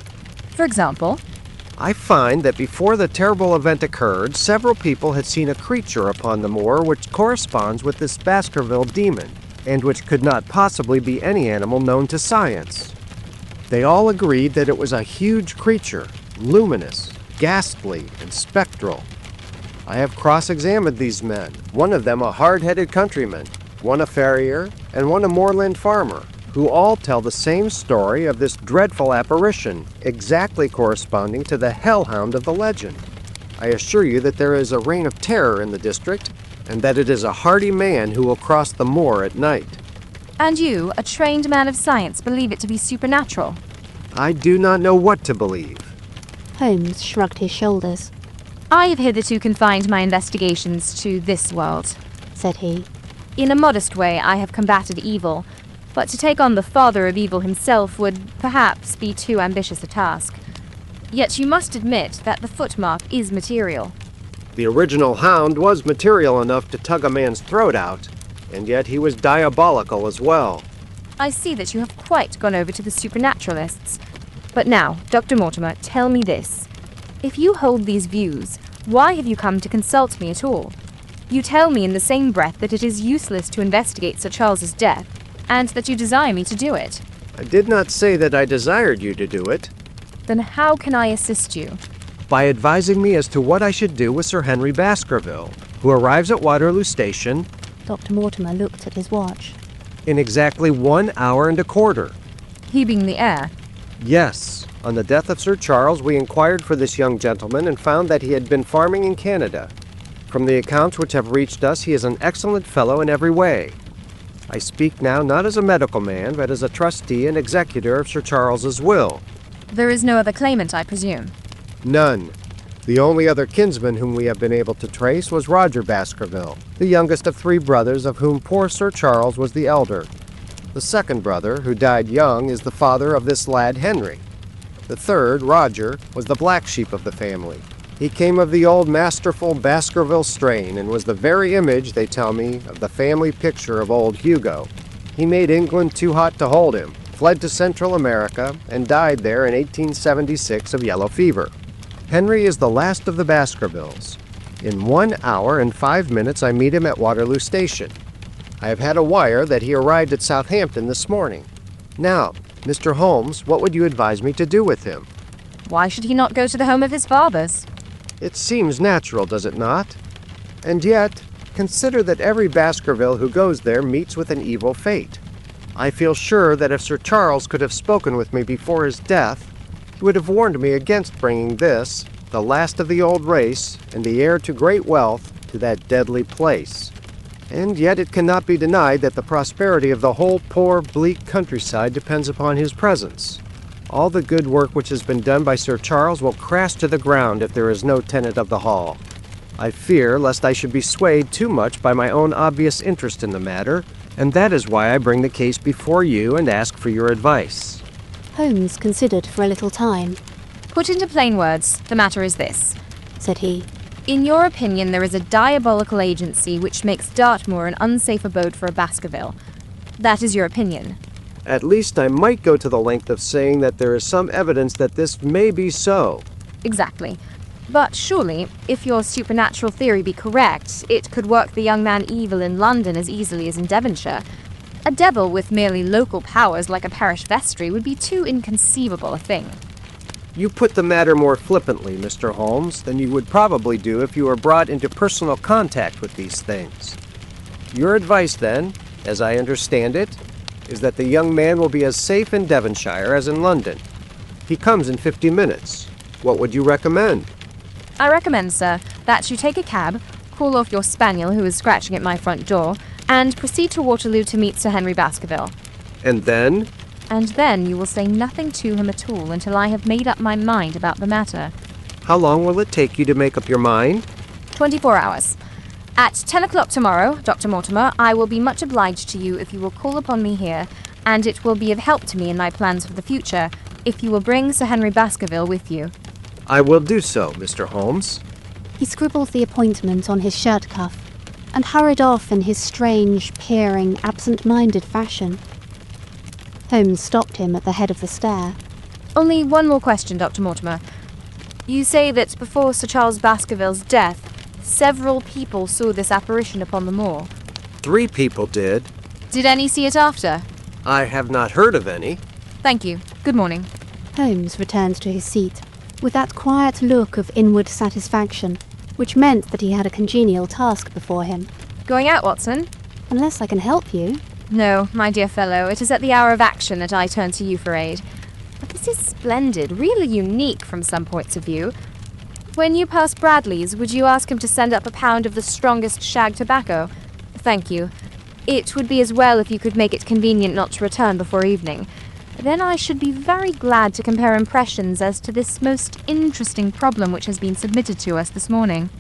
For example? I find that before the terrible event occurred, several people had seen a creature upon the moor which corresponds with this Baskerville demon, and which could not possibly be any animal known to science. They all agreed that it was a huge creature, luminous, ghastly, and spectral. I have cross-examined these men, one of them a hard-headed countryman, one a farrier, and one a moorland farmer, who all tell the same story of this dreadful apparition, exactly corresponding to the hellhound of the legend. I assure you that there is a reign of terror in the district, and that it is a hardy man who will cross the moor at night. And you, a trained man of science, believe it to be supernatural? I do not know what to believe. Holmes shrugged his shoulders. I have hitherto confined my investigations to this world, said he. In a modest way, I have combated evil, but to take on the father of evil himself would perhaps be too ambitious a task. Yet you must admit that the footmark is material. The original Hound was material enough to tug a man's throat out, and yet he was diabolical as well. I see that you have quite gone over to the supernaturalists. But now, Dr. Mortimer, tell me this. If you hold these views, why have you come to consult me at all? You tell me in the same breath that it is useless to investigate Sir Charles's death, and that you desire me to do it. I did not say that I desired you to do it. Then how can I assist you? By advising me as to what I should do with Sir Henry Baskerville, who arrives at Waterloo Station Dr. Mortimer looked at his watch. in exactly 1 hour and a quarter. He being the heir. Yes, on the death of Sir Charles, we inquired for this young gentleman and found that he had been farming in Canada. From the accounts which have reached us, he is an excellent fellow in every way. I speak now not as a medical man, but as a trustee and executor of Sir Charles's will. There is no other claimant, I presume. None. The only other kinsman whom we have been able to trace was Roger Baskerville, the youngest of 3 brothers, of whom poor Sir Charles was the elder. The second brother, who died young, is the father of this lad Henry. The third, Roger, was the black sheep of the family. He came of the old masterful Baskerville strain and was the very image, they tell me, of the family picture of old Hugo. He made England too hot to hold him, fled to Central America, and died there in 1876 of yellow fever. Henry is the last of the Baskervilles. In 1 hour and 5 minutes I meet him at Waterloo Station. I have had a wire that he arrived at Southampton this morning. Now, Mr. Holmes, what would you advise me to do with him? Why should he not go to the home of his fathers? It seems natural, does it not? And yet, consider that every Baskerville who goes there meets with an evil fate. I feel sure that if Sir Charles could have spoken with me before his death, he would have warned me against bringing this, the last of the old race, and the heir to great wealth, to that deadly place. And yet it cannot be denied that the prosperity of the whole poor, bleak countryside depends upon his presence. All the good work which has been done by Sir Charles will crash to the ground if there is no tenant of the hall. I fear lest I should be swayed too much by my own obvious interest in the matter, and that is why I bring the case before you and ask for your advice. Holmes considered for a little time. Put into plain words, the matter is this, said he. In your opinion, there is a diabolical agency which makes Dartmoor an unsafe abode for a Baskerville. That is your opinion. At least I might go to the length of saying that there is some evidence that this may be so. Exactly. But surely, if your supernatural theory be correct, it could work the young man evil in London as easily as in Devonshire. A devil with merely local powers like a parish vestry would be too inconceivable a thing. You put the matter more flippantly, Mr. Holmes, than you would probably do if you were brought into personal contact with these things. Your advice, then, as I understand it, is that the young man will be as safe in Devonshire as in London. He comes in 50 minutes. What would you recommend? I recommend, sir, that you take a cab, call off your spaniel who is scratching at my front door, and proceed to Waterloo to meet Sir Henry Baskerville. And then? And then you will say nothing to him at all until I have made up my mind about the matter. How long will it take you to make up your mind? 24 hours. At 10 o'clock tomorrow, Dr. Mortimer, I will be much obliged to you if you will call upon me here, and it will be of help to me in my plans for the future if you will bring Sir Henry Baskerville with you. I will do so, Mr. Holmes. He scribbled the appointment on his shirt cuff and hurried off in his strange, peering, absent-minded fashion. Holmes stopped him at the head of the stair. Only one more question, Dr. Mortimer. You say that before Sir Charles Baskerville's death, several people saw this apparition upon the moor. 3 people did. Did any see it after? I have not heard of any. Thank you. Good morning. Holmes returned to his seat, with that quiet look of inward satisfaction, which meant that he had a congenial task before him. Going out, Watson? Unless I can help you. No, my dear fellow, it is at the hour of action that I turn to you for aid. But this is splendid, really unique from some points of view. When you pass Bradley's, would you ask him to send up a pound of the strongest shag tobacco? Thank you. It would be as well if you could make it convenient not to return before evening. Then I should be very glad to compare impressions as to this most interesting problem which has been submitted to us this morning.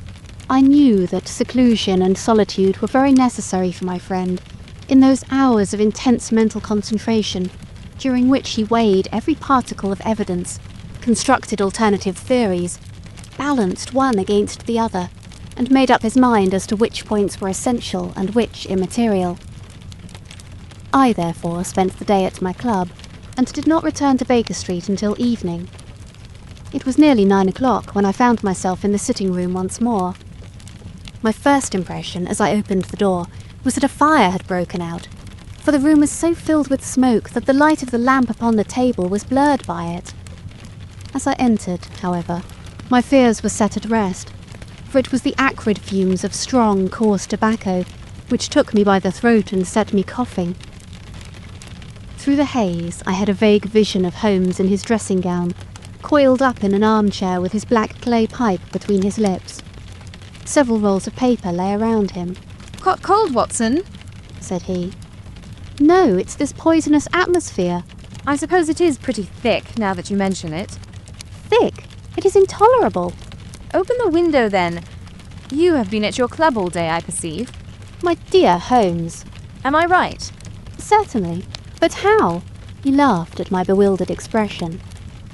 I knew that seclusion and solitude were very necessary for my friend in those hours of intense mental concentration, during which he weighed every particle of evidence, constructed alternative theories, balanced one against the other, and made up his mind as to which points were essential and which immaterial. I therefore spent the day at my club, and did not return to Baker Street until evening. It was nearly 9 o'clock when I found myself in the sitting room once more. My first impression as I opened the door was that a fire had broken out, for the room was so filled with smoke that the light of the lamp upon the table was blurred by it. As I entered, however, my fears were set at rest, for it was the acrid fumes of strong, coarse tobacco which took me by the throat and set me coughing. Through the haze I had a vague vision of Holmes in his dressing gown, coiled up in an armchair with his black clay pipe between his lips. Several rolls of paper lay around him. "Caught cold, Watson?" said he. "No, it's this poisonous atmosphere." "I suppose it is pretty thick, now that you mention it." "Thick? It is intolerable." "Open the window, then. You have been at your club all day, I perceive." "My dear Holmes." "Am I right?" "Certainly. But how?" He laughed at my bewildered expression.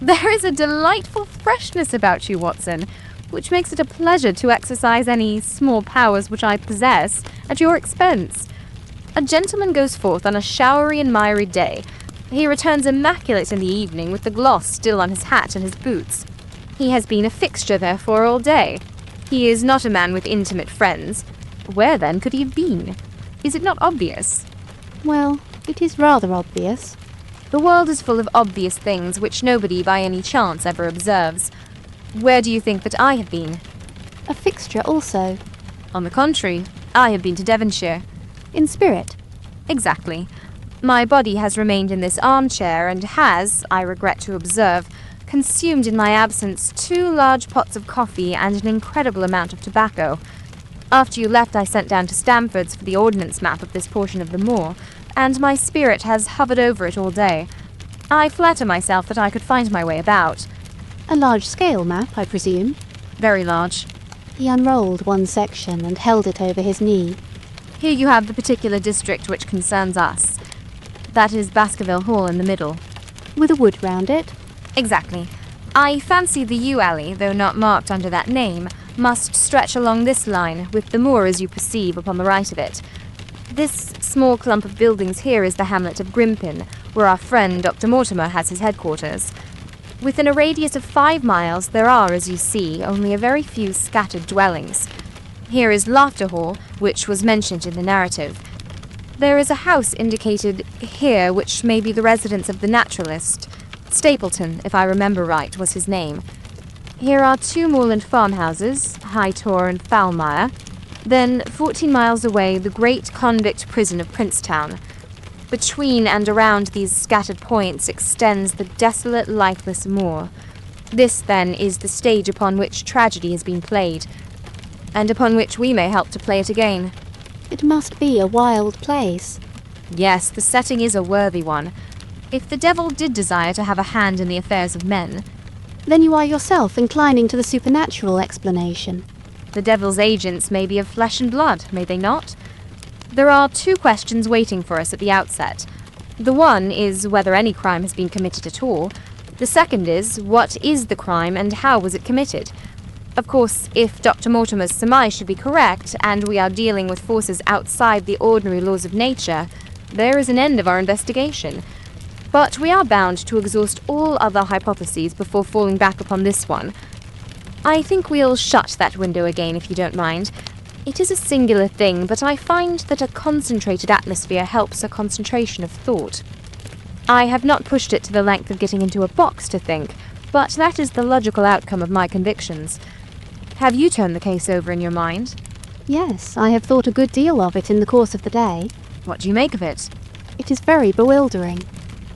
"There is a delightful freshness about you, Watson, which makes it a pleasure to exercise any small powers which I possess at your expense. A gentleman goes forth on a showery and miry day. He returns immaculate in the evening with the gloss still on his hat and his boots. He has been a fixture, therefore, all day. He is not a man with intimate friends. Where, then, could he have been? Is it not obvious?" "Well, it is rather obvious." "The world is full of obvious things which nobody by any chance ever observes. Where do you think that I have been?" "A fixture also." "On the contrary, I have been to Devonshire." "In spirit." "Exactly. My body has remained in this armchair and has, I regret to observe, consumed in my absence 2 large pots of coffee and an incredible amount of tobacco. After you left, I sent down to Stamford's for the ordnance map of this portion of the moor, and my spirit has hovered over it all day. I flatter myself that I could find my way about." "A large-scale map, I presume?" "Very large." He unrolled one section and held it over his knee. "Here you have the particular district which concerns us. That is Baskerville Hall in the middle." "With a wood round it?" "Exactly. I fancy the yew alley, though not marked under that name, must stretch along this line, with the moor as you perceive upon the right of it. This small clump of buildings here is the hamlet of Grimpen, where our friend Dr. Mortimer has his headquarters. Within a radius of 5 miles there are, as you see, only a very few scattered dwellings. Here is Laughter Hall, which was mentioned in the narrative. There is a house indicated here which may be the residence of the naturalist. Stapleton, if I remember right, was his name. Here are 2 moorland farmhouses, High Tor and Foulmire. Then, 14 miles away, the great convict prison of Princetown. Between and around these scattered points extends the desolate, lifeless moor. This, then, is the stage upon which tragedy has been played, and upon which we may help to play it again." "It must be a wild place." "Yes, the setting is a worthy one. If the devil did desire to have a hand in the affairs of men—" "Then you are yourself inclining to the supernatural explanation." "The devil's agents may be of flesh and blood, may they not? There are 2 questions waiting for us at the outset. The one is whether any crime has been committed at all. The second is, what is the crime and how was it committed? Of course, if Dr. Mortimer's surmise should be correct, and we are dealing with forces outside the ordinary laws of nature, there is an end of our investigation. But we are bound to exhaust all other hypotheses before falling back upon this one. I think we'll shut that window again, if you don't mind. It is a singular thing, but I find that a concentrated atmosphere helps a concentration of thought. I have not pushed it to the length of getting into a box to think, but that is the logical outcome of my convictions. Have you turned the case over in your mind?" "Yes, I have thought a good deal of it in the course of the day." "What do you make of it?" "It is very bewildering."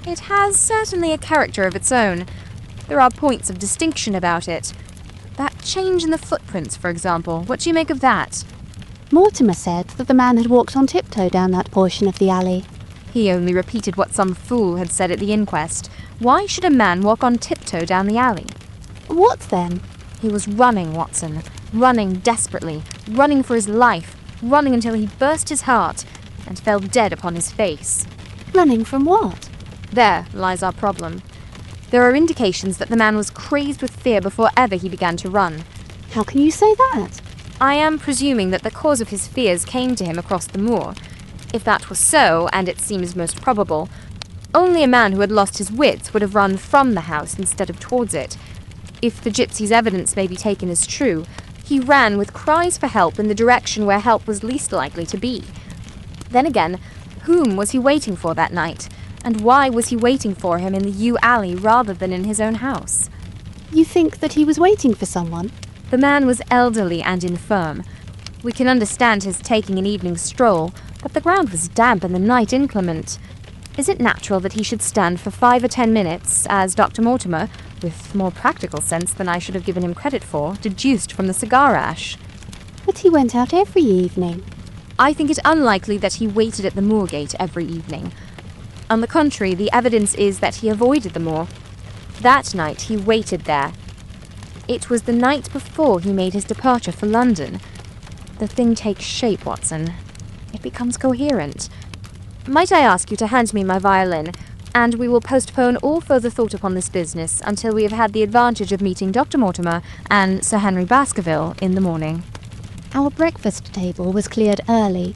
"It has certainly a character of its own. There are points of distinction about it. That change in the footprints, for example, what do you make of that?" Mortimer said that the man had walked on tiptoe down that portion of the alley. He only repeated what some fool had said at the inquest. Why should a man walk on tiptoe down the alley? What then? He was running, Watson. Running desperately. Running for his life. Running until he burst his heart and fell dead upon his face. Running from what? There lies our problem. There are indications that the man was crazed with fear before ever he began to run. How can you say that? I am presuming that the cause of his fears came to him across the moor. If that was so, and it seems most probable, only a man who had lost his wits would have run from the house instead of towards it. If the gypsy's evidence may be taken as true, he ran with cries for help in the direction where help was least likely to be. Then again, whom was he waiting for that night? And why was he waiting for him in the yew alley rather than in his own house? You think that he was waiting for someone? The man was elderly and infirm. We can understand his taking an evening stroll, but the ground was damp and the night inclement. Is it natural that he should stand for 5 or 10 minutes, as Dr. Mortimer, with more practical sense than I should have given him credit for, deduced from the cigar ash? But he went out every evening. I think it unlikely that he waited at the moor gate every evening. On the contrary, the evidence is that he avoided the moor. That night he waited there. It was the night before he made his departure for London. The thing takes shape, Watson. It becomes coherent. Might I ask you to hand me my violin, and we will postpone all further thought upon this business until we have had the advantage of meeting Dr. Mortimer and Sir Henry Baskerville in the morning. Our breakfast table was cleared early,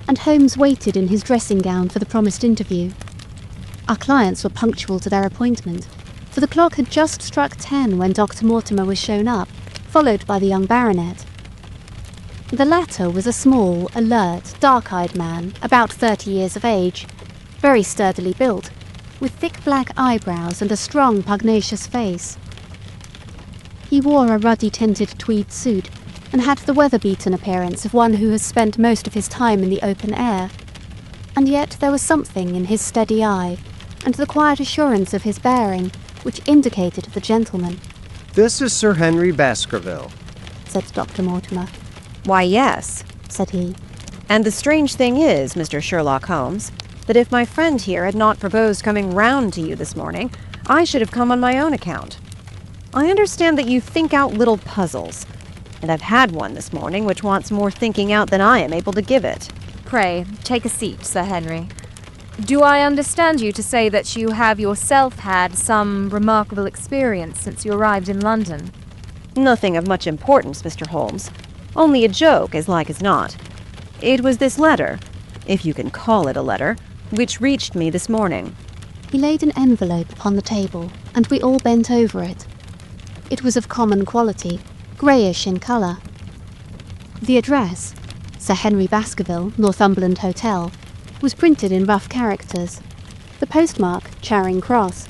and Holmes waited in his dressing gown for the promised interview. Our clients were punctual to their appointment, for the clock had just struck 10 when Dr. Mortimer was shown up, followed by the young baronet. The latter was a small, alert, dark-eyed man, about 30 years of age, very sturdily built, with thick black eyebrows and a strong, pugnacious face. He wore a ruddy-tinted tweed suit and had the weather-beaten appearance of one who has spent most of his time in the open air. And yet there was something in his steady eye, and the quiet assurance of his bearing, which indicated the gentleman. This is Sir Henry Baskerville, said Dr. Mortimer. Why, yes, said he. and the strange thing is, Mr. Sherlock Holmes, that if my friend here had not proposed coming round to you this morning, I should have come on my own account. I understand that you think out little puzzles, and I've had one this morning which wants more thinking out than I am able to give it. Pray, take a seat, Sir Henry. Do I understand you to say that you have yourself had some remarkable experience since you arrived in London? Nothing of much importance, Mr. Holmes. Only a joke, as like as not. It was this letter, if you can call it a letter, which reached me this morning. He laid an envelope upon the table, and we all bent over it. It was of common quality, greyish in colour. The address, Sir Henry Baskerville, Northumberland Hotel, was printed in rough characters, the postmark Charing Cross,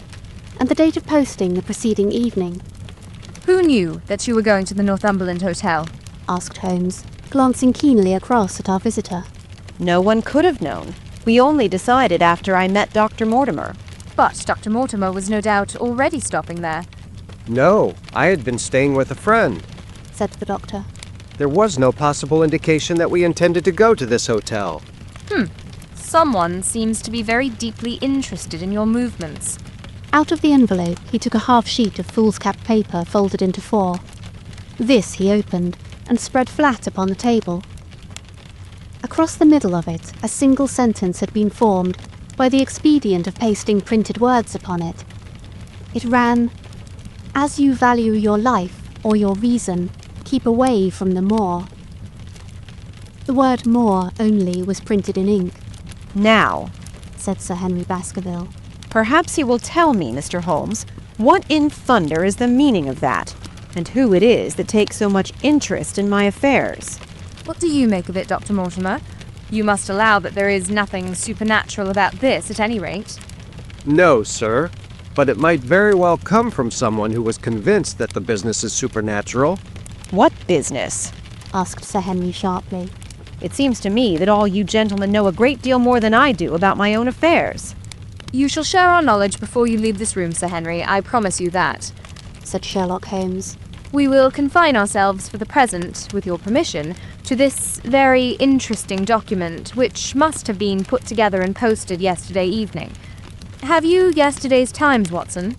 and the date of posting the preceding evening. Who knew that you were going to the Northumberland Hotel? Asked Holmes, glancing keenly across at our visitor. No one could have known. We only decided after I met Dr. Mortimer. But Dr. Mortimer was no doubt already stopping there. No, I had been staying with a friend. Said the doctor. There was no possible indication that we intended to go to this hotel. Someone seems to be very deeply interested in your movements. Out of the envelope he took a half sheet of foolscap paper folded into 4. This he opened and spread flat upon the table. Across the middle of it a single sentence had been formed by the expedient of pasting printed words upon it. It ran, "As you value your life or your reason, keep away from the moor." The word moor only was printed in ink. Now, Said Sir Henry Baskerville. perhaps you will tell me, Mr. Holmes, what in thunder is the meaning of that, and who it is that takes so much interest in my affairs. What do you make of it, Dr. Mortimer? You must allow that there is nothing supernatural about this, at any rate. No, sir, but it might very well come from someone who was convinced that the business is supernatural. What business? Asked Sir Henry sharply. It seems to me that all you gentlemen know a great deal more than I do about my own affairs. You shall share our knowledge before you leave this room, Sir Henry. I promise you that. Said Sherlock Holmes. We will confine ourselves for the present, with your permission, to this very interesting document, which must have been put together and posted yesterday evening. Have you yesterday's Times, Watson?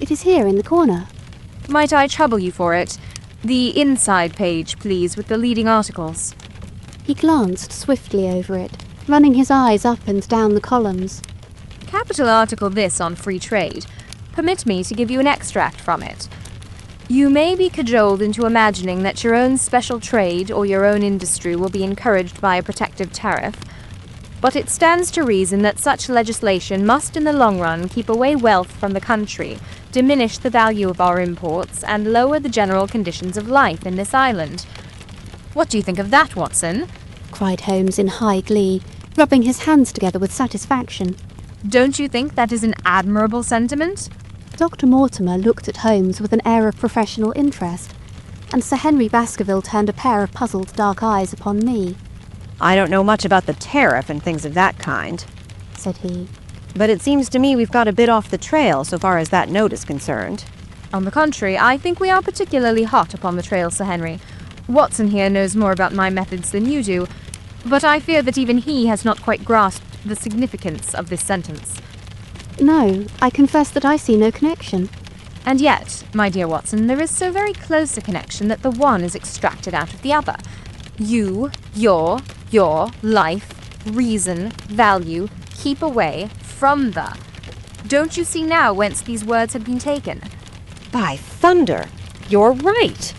It is here in the corner. Might I trouble you for it? The inside page, please, with the leading articles. He glanced swiftly over it, running his eyes up and down the columns. Capital article this on free trade. Permit me to give you an extract from it. You may be cajoled into imagining that your own special trade or your own industry will be encouraged by a protective tariff, but it stands to reason that such legislation must in the long run keep away wealth from the country, diminish the value of our imports, and lower the general conditions of life in this island. What do you think of that, Watson? Cried Holmes in high glee, rubbing his hands together with satisfaction. Don't you think that is an admirable sentiment? Dr. Mortimer looked at Holmes with an air of professional interest, and Sir Henry Baskerville turned a pair of puzzled dark eyes upon me. I don't know much about the tariff and things of that kind, said he. but it seems to me we've got a bit off the trail so far as that note is concerned. On the contrary, I think we are particularly hot upon the trail, Sir Henry. Watson here knows more about my methods than you do, but I fear that even he has not quite grasped the significance of this sentence. No, I confess that I see no connection. And yet, my dear Watson, there is so very close a connection that the one is extracted out of the other. You, your, life, reason, value, keep away from the. Don't you see now whence these words had been taken? By thunder, you're right.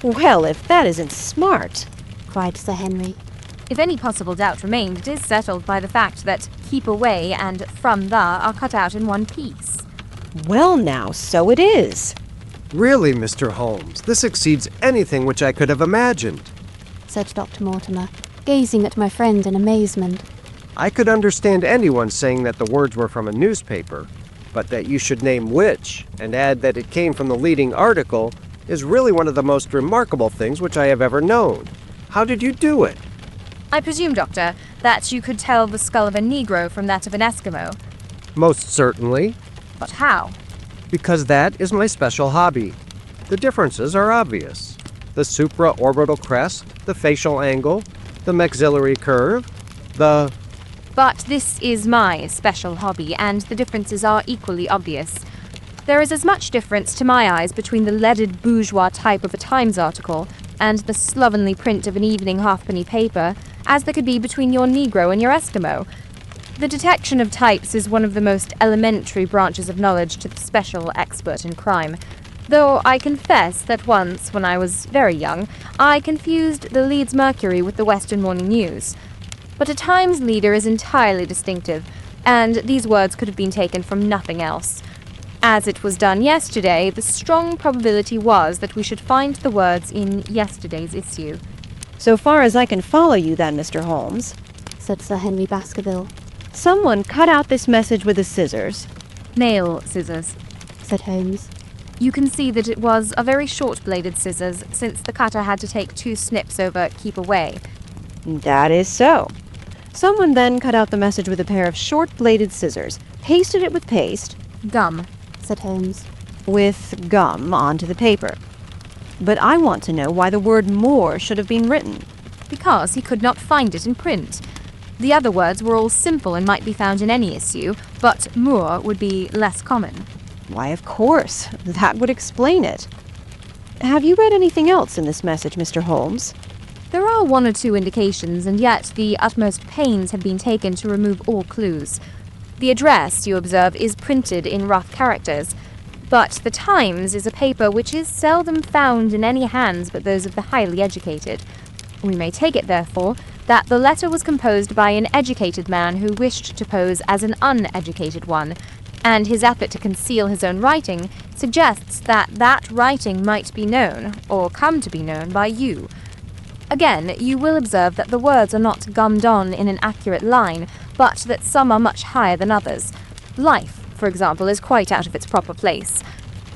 Well, if that isn't smart, cried Sir Henry. If any possible doubt remained, it is settled by the fact that keep away and from the are cut out in one piece. Well now, so it is. Really, Mr. Holmes, this exceeds anything which I could have imagined. Said Dr. Mortimer, gazing at my friend in amazement. I could understand anyone saying that the words were from a newspaper, but that you should name which, and add that it came from the leading article, is really one of the most remarkable things which I have ever known. How did you do it? I presume, Doctor, that you could tell the skull of a Negro from that of an Eskimo. Most certainly, But how? because that is my special hobby. The differences are obvious. The supraorbital crest, the facial angle, the maxillary curve, the... But this is my special hobby, and the differences are equally obvious. There is as much difference to my eyes between the leaded bourgeois type of a Times article and the slovenly print of an evening halfpenny paper as there could be between your Negro and your Eskimo. The detection of types is one of the most elementary branches of knowledge to the special expert in crime, though I confess that once, when I was very young, I confused the Leeds Mercury with the Western Morning News. But a Times leader is entirely distinctive, and these words could have been taken from nothing else. As it was done yesterday, the strong probability was that we should find the words in yesterday's issue. So far as I can follow you then, Mr. Holmes, Said Sir Henry Baskerville. someone cut out this message with the scissors. Nail scissors. Said Holmes. You can see that it was a very short-bladed scissors, since the cutter had to take 2 snips over keep away. That is so. Someone then cut out the message with a pair of short-bladed scissors, pasted it with paste, Gum. Said Holmes. with gum onto the paper. But I want to know why the word Moor should have been written. Because he could not find it in print. The other words were all simple and might be found in any issue, but Moor would be less common. Why, of course, that would explain it. Have you read anything else in this message, Mr. Holmes? There are 1 or 2 indications, and yet the utmost pains have been taken to remove all clues. The address, you observe, is printed in rough characters, but the Times is a paper which is seldom found in any hands but those of the highly educated. We may take it, therefore, that the letter was composed by an educated man who wished to pose as an uneducated one, and his effort to conceal his own writing suggests that that writing might be known, or come to be known, by you. Again, you will observe that the words are not gummed on in an accurate line, but that some are much higher than others. Life, for example, is quite out of its proper place.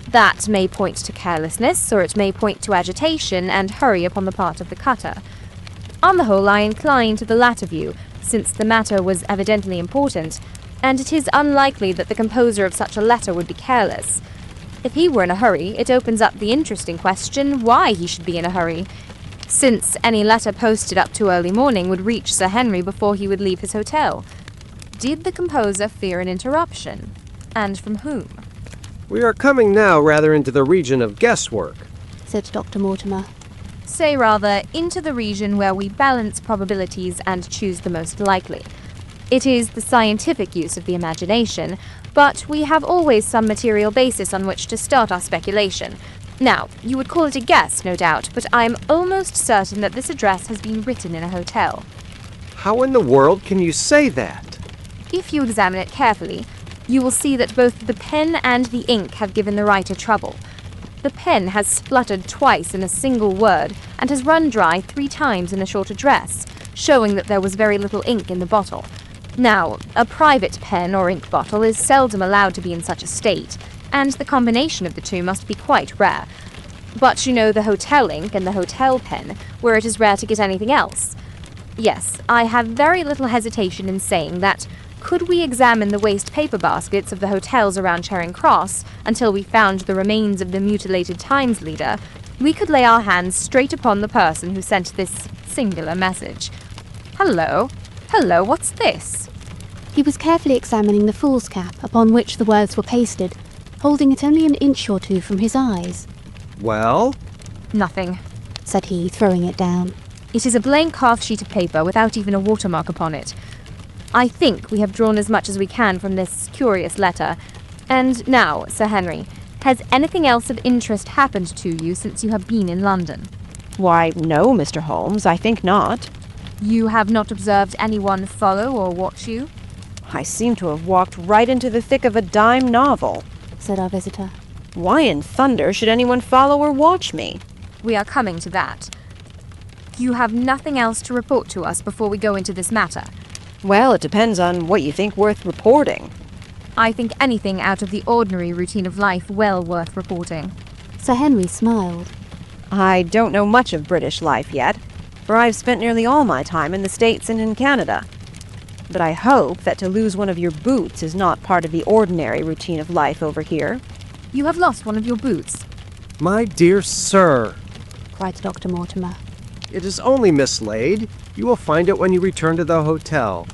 That may point to carelessness, or it may point to agitation and hurry upon the part of the cutter. On the whole, I incline to the latter view, since the matter was evidently important, and it is unlikely that the composer of such a letter would be careless. If he were in a hurry, it opens up the interesting question why he should be in a hurry, since any letter posted up to early morning would reach Sir Henry before he would leave his hotel. Did the composer fear an interruption? And from whom? We are coming now rather into the region of guesswork, said Dr. Mortimer. Say rather, into the region where we balance probabilities and choose the most likely. It is the scientific use of the imagination, but we have always some material basis on which to start our speculation. Now, you would call it a guess, no doubt, but I am almost certain that this address has been written in a hotel. How in the world can you say that? If you examine it carefully, you will see that both the pen and the ink have given the writer trouble. The pen has spluttered twice in a single word and has run dry 3 times in a short address, showing that there was very little ink in the bottle. Now, a private pen or ink bottle is seldom allowed to be in such a state, and the combination of the two must be quite rare. But you know the hotel ink and the hotel pen, where it is rare to get anything else. Yes, I have very little hesitation in saying that could we examine the waste paper baskets of the hotels around Charing Cross until we found the remains of the mutilated Times leader, we could lay our hands straight upon the person who sent this singular message. Hello, what's this? He was carefully examining the fool's cap upon which the words were pasted, holding it only an inch or 2 from his eyes. Well? Nothing, said he, throwing it down. It is a blank half sheet of paper without even a watermark upon it. I think we have drawn as much as we can from this curious letter. And now, Sir Henry, has anything else of interest happened to you since you have been in London? Why, no, Mr. Holmes, I think not. You have not observed anyone follow or watch you? I seem to have walked right into the thick of a dime novel, said our visitor. Why in thunder should anyone follow or watch me? We are coming to that. You have nothing else to report to us before we go into this matter? Well, it depends on what you think worth reporting. I think anything out of the ordinary routine of life well worth reporting. Sir Henry smiled. I don't know much of British life yet, for I've spent nearly all my time in the States and in Canada. But I hope that to lose one of your boots is not part of the ordinary routine of life over here. You have lost one of your boots. My dear sir, cried Dr. Mortimer. it is only mislaid. You will find it when you return to the hotel.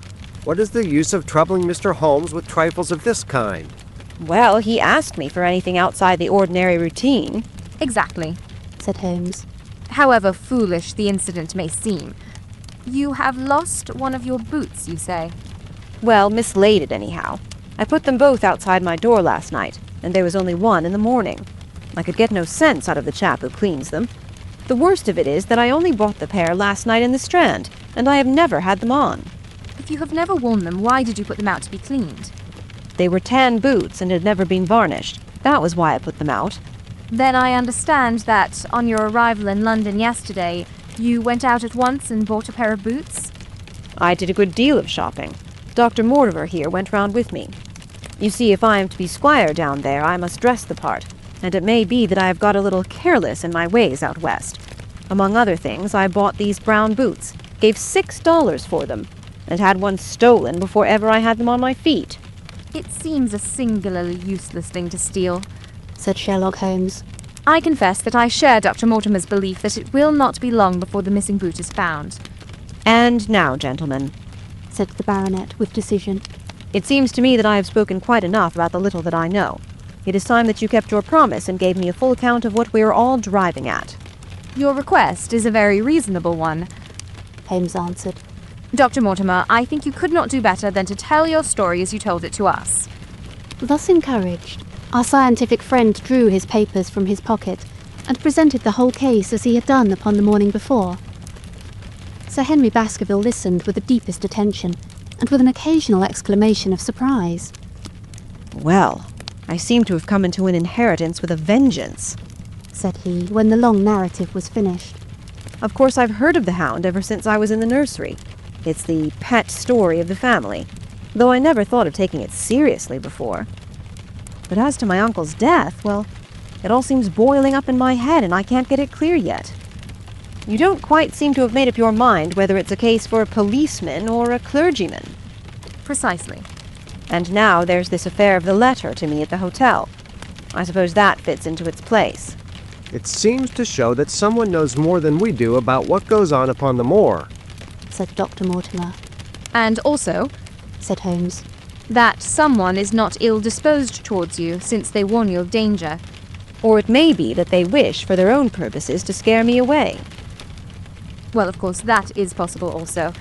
What is the use of troubling Mr. Holmes with trifles of this kind? Well, he asked me for anything outside the ordinary routine. Exactly, said Holmes. However foolish the incident may seem. You have lost one of your boots, you say? Well, mislaid it anyhow. I put them both outside my door last night, and there was only one in the morning. I could get no sense out of the chap who cleans them. The worst of it is that I only bought the pair last night in the Strand, and I have never had them on. If you have never worn them, why did you put them out to be cleaned? They were tan boots and had never been varnished. That was why I put them out. Then I understand that, on your arrival in London yesterday, you went out at once and bought a pair of boots? I did a good deal of shopping. Dr. Mortimer here went round with me. You see, if I am to be squire down there, I must dress the part, and it may be that I have got a little careless in my ways out west. Among other things, I bought these brown boots, gave $6 for them, and had one stolen before ever I had them on my feet. It seems a singularly useless thing to steal, said Sherlock Holmes. I confess that I share Dr. Mortimer's belief that it will not be long before the missing boot is found. And now, gentlemen, said the baronet with decision, it seems to me that I have spoken quite enough about the little that I know. It is time that you kept your promise and gave me a full account of what we are all driving at. Your request is a very reasonable one, Holmes answered. Dr. Mortimer, I think you could not do better than to tell your story as you told it to us. Thus encouraged, our scientific friend drew his papers from his pocket and presented the whole case as he had done upon the morning before. Sir Henry Baskerville listened with the deepest attention and with an occasional exclamation of surprise. Well, I seem to have come into an inheritance with a vengeance, said he, when the long narrative was finished. Of course, I've heard of the Hound ever since I was in the nursery. It's the pet story of the family, though I never thought of taking it seriously before. But as to my uncle's death, well, it all seems boiling up in my head and I can't get it clear yet. You don't quite seem to have made up your mind whether it's a case for a policeman or a clergyman. Precisely. And now there's this affair of the letter to me at the hotel. I suppose that fits into its place. It seems to show that someone knows more than we do about what goes on upon the moor, said Dr. Mortimer. And also, said Holmes, that someone is not ill-disposed towards you, since they warn you of danger. Or it may be that they wish, for their own purposes, to scare me away. Well, of course, that is possible also.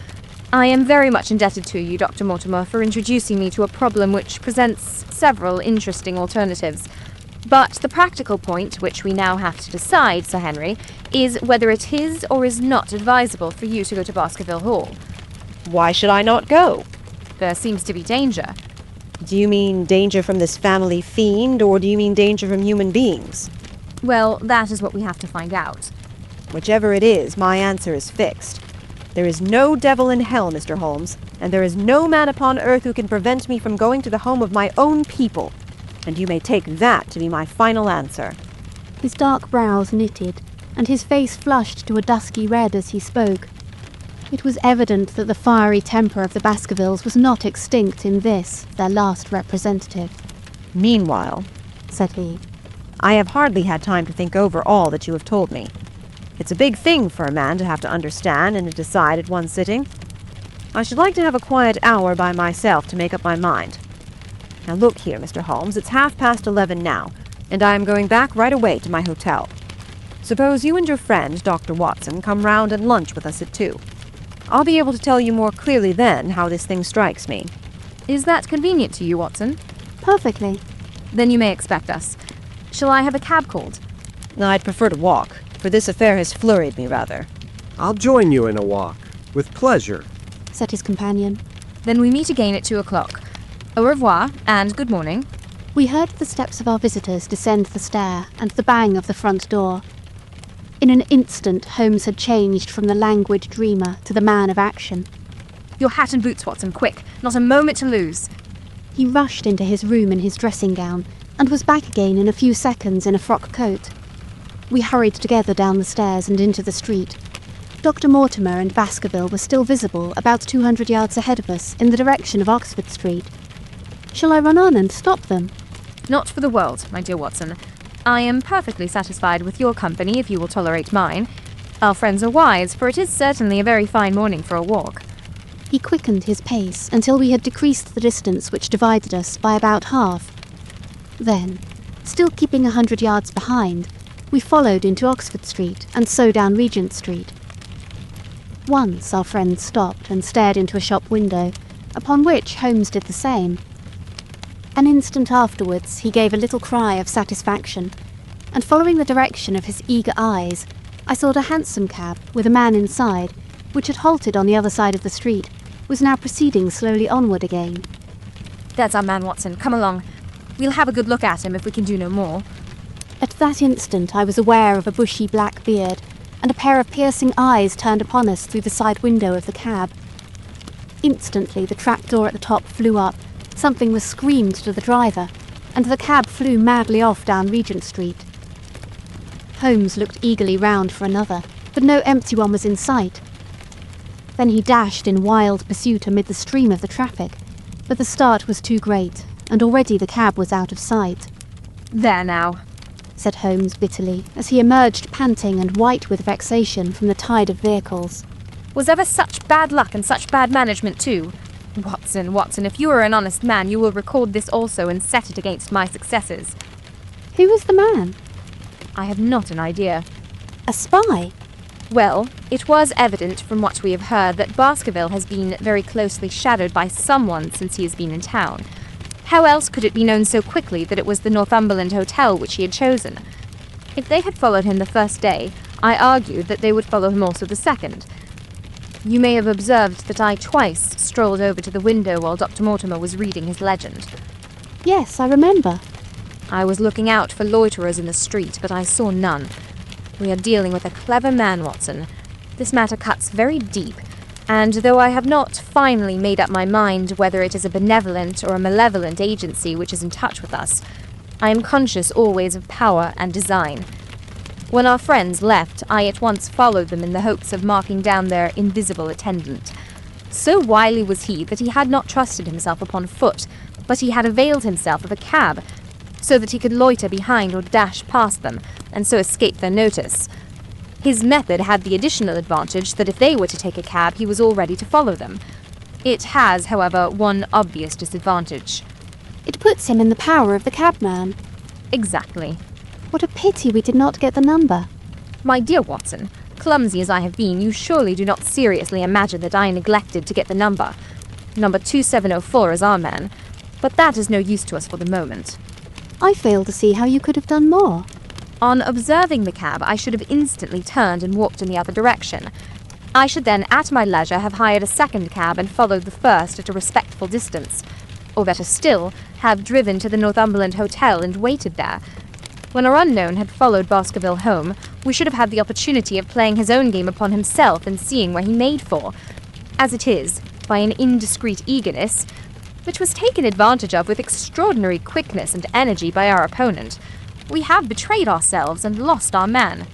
I am very much indebted to you, Dr. Mortimer, for introducing me to a problem which presents several interesting alternatives. But the practical point, which we now have to decide, Sir Henry, is whether it is or is not advisable for you to go to Baskerville Hall. Why should I not go? There seems to be danger. Do you mean danger from this family fiend, or do you mean danger from human beings? Well, that is what we have to find out. Whichever it is, my answer is fixed. There is no devil in hell, Mr. Holmes, and there is no man upon earth who can prevent me from going to the home of my own people. And you may take that to be my final answer. His dark brows knitted, and his face flushed to a dusky red as he spoke. It was evident that the fiery temper of the Baskervilles was not extinct in this, their last representative. Meanwhile, said he, I have hardly had time to think over all that you have told me. It's a big thing for a man to have to understand and to decide at one sitting. I should like to have a quiet hour by myself to make up my mind. Now look here, Mr. Holmes, it's 11:30 now, and I am going back right away to my hotel. Suppose you and your friend, Dr. Watson, come round and lunch with us at 2. I'll be able to tell you more clearly then how this thing strikes me. Is that convenient to you, Watson? perfectly. Then you may expect us. Shall I have a cab called? I'd prefer to walk, for this affair has flurried me rather. I'll join you in a walk, with pleasure, said his companion. Then we meet again at 2 o'clock. Au revoir, and good morning. We heard the steps of our visitors descend the stair and the bang of the front door. In an instant, Holmes had changed from the languid dreamer to the man of action. Your hat and boots, Watson, quick. Not a moment to lose. He rushed into his room in his dressing gown and was back again in a few seconds in a frock coat. We hurried together down the stairs and into the street. Dr. Mortimer and Baskerville were still visible about 200 yards ahead of us in the direction of Oxford Street. Shall I run on and stop them? Not for the world, my dear Watson. I am perfectly satisfied with your company if you will tolerate mine. Our friends are wise, for it is certainly a very fine morning for a walk. He quickened his pace until we had decreased the distance which divided us by about half. Then, still keeping 100 yards behind, we followed into Oxford Street and so down Regent Street. Once our friend stopped and stared into a shop window, upon which Holmes did the same. An instant afterwards he gave a little cry of satisfaction, and following the direction of his eager eyes, I saw a hansom cab with a man inside, which had halted on the other side of the street, was now proceeding slowly onward again. There's our man, Watson. Come along. We'll have a good look at him if we can do no more. At that instant I was aware of a bushy black beard, and a pair of piercing eyes turned upon us through the side window of the cab. Instantly the trapdoor at the top flew up, something was screamed to the driver, and the cab flew madly off down Regent Street. Holmes looked eagerly round for another, but no empty one was in sight. Then he dashed in wild pursuit amid the stream of the traffic, but the start was too great, and already the cab was out of sight. There now, said Holmes bitterly, as he emerged panting and white with vexation from the tide of vehicles. Was ever such bad luck and such bad management too? Watson, Watson, if you are an honest man, you will record this also and set it against my successes. Who was the man? I have not an idea. A spy? Well, it was evident from what we have heard that Baskerville has been very closely shadowed by someone since he has been in town. How else could it be known so quickly that it was the Northumberland Hotel which he had chosen? If they had followed him the first day, I argued that they would follow him also the second. You may have observed that I twice strolled over to the window while Dr. Mortimer was reading his legend. Yes, I remember. I was looking out for loiterers in the street, but I saw none. We are dealing with a clever man, Watson. This matter cuts very deep, and though I have not finally made up my mind whether it is a benevolent or a malevolent agency which is in touch with us, I am conscious always of power and design. When our friends left, I at once followed them in the hopes of marking down their invisible attendant. So wily was he that he had not trusted himself upon foot, but he had availed himself of a cab. so that he could loiter behind or dash past them, and so escape their notice. His method had the additional advantage that if they were to take a cab, he was all ready to follow them. It has, however, one obvious disadvantage. It puts him in the power of the cabman. Exactly. What a pity we did not get the number. My dear Watson, clumsy as I have been, you surely do not seriously imagine that I neglected to get the number. Number 2704 is our man, but that is no use to us for the moment. I fail to see how you could have done more. On observing the cab, I should have instantly turned and walked in the other direction. I should then, at my leisure, have hired a second cab and followed the first at a respectful distance. Or better still, have driven to the Northumberland Hotel and waited there. When our unknown had followed Baskerville home, we should have had the opportunity of playing his own game upon himself and seeing where he made for. As it is, by an indiscreet eagerness, which was taken advantage of with extraordinary quickness and energy by our opponent, we have betrayed ourselves and lost our man.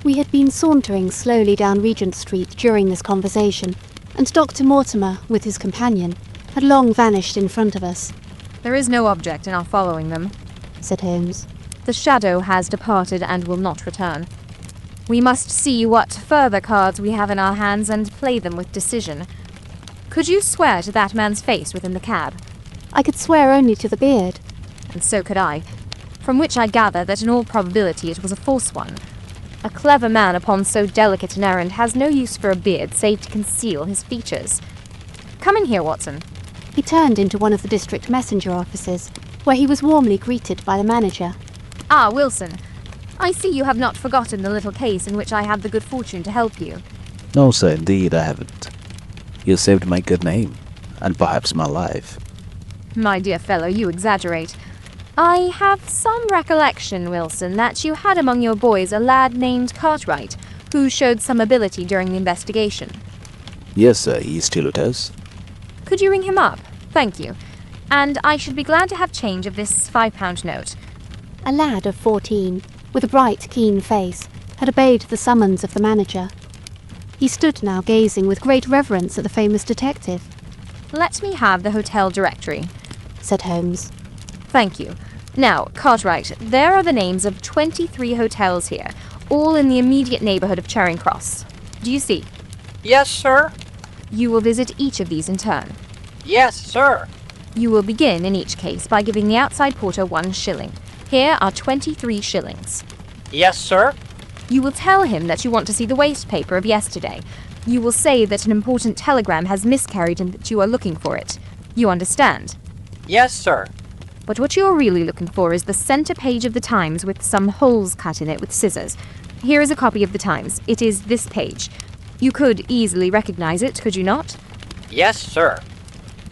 We had been sauntering slowly down Regent Street during this conversation, and Dr. Mortimer, with his companion, had long vanished in front of us. There is no object in our following them, said Holmes. The shadow has departed and will not return. We must see what further cards we have in our hands and play them with decision. Could you swear to that man's face within the cab? I could swear only to the beard. And so could I, from which I gather that in all probability it was a false one. A clever man upon so delicate an errand has no use for a beard save to conceal his features. Come in here, Watson. He turned into one of the district messenger offices, where he was warmly greeted by the manager. Ah, Wilson. I see you have not forgotten the little case in which I had the good fortune to help you. No, sir, indeed I haven't. You saved my good name, and perhaps my life. My dear fellow, you exaggerate. I have some recollection, Wilson, that you had among your boys a lad named Cartwright, who showed some ability during the investigation. Yes, sir, he still with us. Could you ring him up? Thank you. And I should be glad to have change of this £5 note. A lad of 14, with a bright, keen face, had obeyed the summons of the manager. He stood now gazing with great reverence at the famous detective. Let me have the hotel directory, said Holmes. Thank you. Now, Cartwright, there are the names of 23 hotels here, all in the immediate neighbourhood of Charing Cross. Do you see? Yes, sir. You will visit each of these in turn. Yes, sir. You will begin, in each case, by giving the outside porter 1 shilling. Here are 23 shillings. Yes, sir. You will tell him that you want to see the waste paper of yesterday. You will say that an important telegram has miscarried and that you are looking for it. You understand? Yes, sir. But what you are really looking for is the centre page of the Times with some holes cut in it with scissors. Here is a copy of the Times. It is this page. You could easily recognize it, could you not? Yes, sir.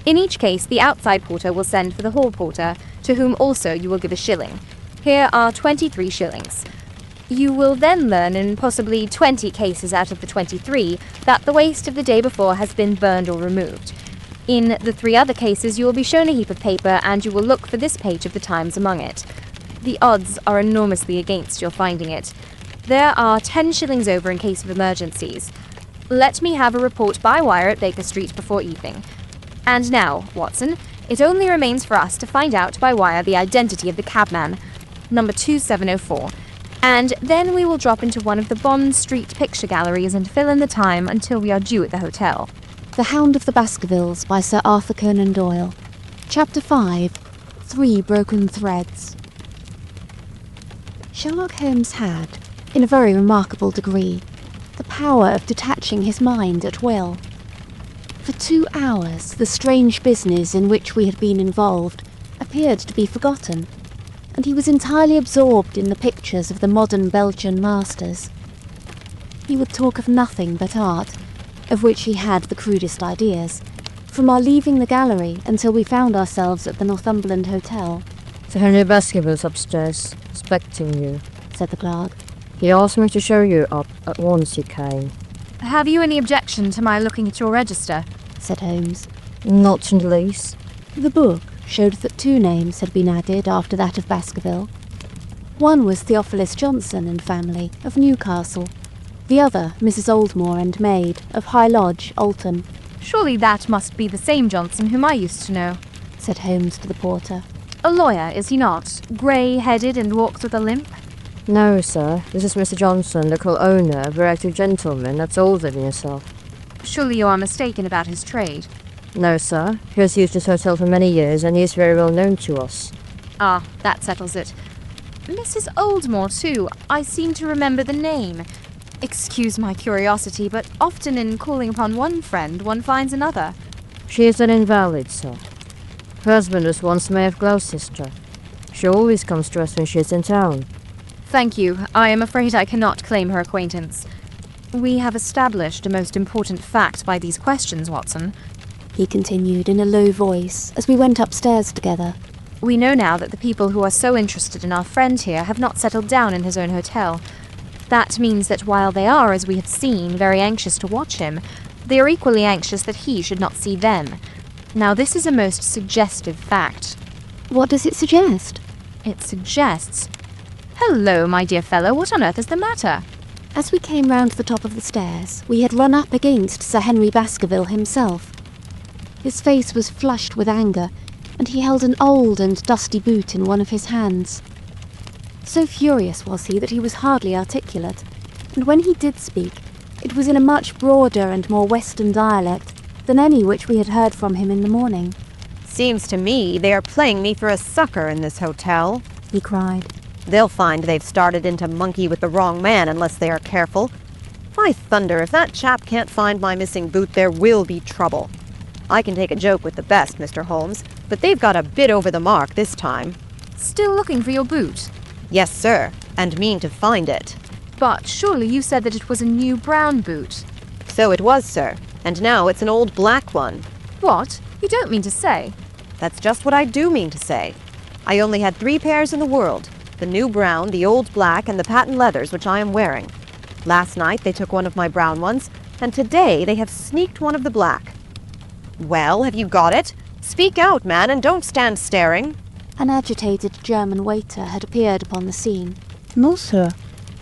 In each case, the outside porter will send for the hall porter, to whom also you will give a shilling. Here are 23 shillings. You will then learn in possibly 20 cases out of the 23 that the waste of the day before has been burned or removed. In the 3 other cases, you will be shown a heap of paper and you will look for this page of the Times among it. The odds are enormously against your finding it. There are 10 shillings over in case of emergencies. Let me have a report by wire at Baker Street before evening. And now, Watson, it only remains for us to find out by wire the identity of the cabman, number 2704, and then we will drop into one of the Bond Street picture galleries and fill in the time until we are due at the hotel. The Hound of the Baskervilles by Sir Arthur Conan Doyle. Chapter 5. 3 Broken Threads. Sherlock Holmes had, in a very remarkable degree, the power of detaching his mind at will. For 2 hours, the strange business in which we had been involved appeared to be forgotten, and he was entirely absorbed in the pictures of the modern Belgian masters. He would talk of nothing but art, of which he had the crudest ideas, from our leaving the gallery until we found ourselves at the Northumberland Hotel. Sir Henry Baskerville's upstairs, expecting you, said the clerk. He asked me to show you up at once he came. Have you any objection to my looking at your register? Said Holmes. Not in the least. The book showed that 2 names had been added after that of Baskerville. One was Theophilus Johnson and family, of Newcastle. The other, Mrs. Oldmore and maid, of High Lodge, Alton. Surely that must be the same Johnson whom I used to know, said Holmes to the porter. a lawyer, is he not? Grey-headed and walks with a limp? No, sir. This is Mr. Johnson, the co-owner, a very active gentleman that's older than yourself. Surely you are mistaken about his trade. No, sir. He has used this hotel for many years, and he is very well known to us. Ah, that settles it. Mrs. Oldmore, too. I seem to remember the name. Excuse my curiosity, but often in calling upon one friend, one finds another. She is an invalid, sir. Her husband was once Mayor of Gloucester. She always comes to us when she is in town. Thank you. I am afraid I cannot claim her acquaintance. We have established a most important fact by these questions, Watson. He continued in a low voice as we went upstairs together. We know now that the people who are so interested in our friend here have not settled down in his own hotel. That means that while they are, as we have seen, very anxious to watch him, they are equally anxious that he should not see them. Now this is a most suggestive fact. What does it suggest? It suggests... Hello, my dear fellow, what on earth is the matter? As we came round the top of the stairs, we had run up against Sir Henry Baskerville himself. His face was flushed with anger, and he held an old and dusty boot in one of his hands. So furious was he that he was hardly articulate, and when he did speak, it was in a much broader and more western dialect than any which we had heard from him in the morning. Seems to me they are playing me for a sucker in this hotel, he cried. They'll find they've started in to monkey with the wrong man unless they are careful. By thunder, if that chap can't find my missing boot, there will be trouble. I can take a joke with the best, Mr. Holmes, but they've got a bit over the mark this time. Still looking for your boot? Yes, sir, and mean to find it. But surely you said that it was a new brown boot. So it was, sir, and now it's an old black one. What? You don't mean to say? That's just what I do mean to say. I only had 3 pairs in the world. The new brown, the old black, and the patent leathers which I am wearing. Last night they took one of my brown ones, and today they have sneaked one of the black. Well, have you got it? Speak out, man, and don't stand staring. An agitated German waiter had appeared upon the scene. No, sir.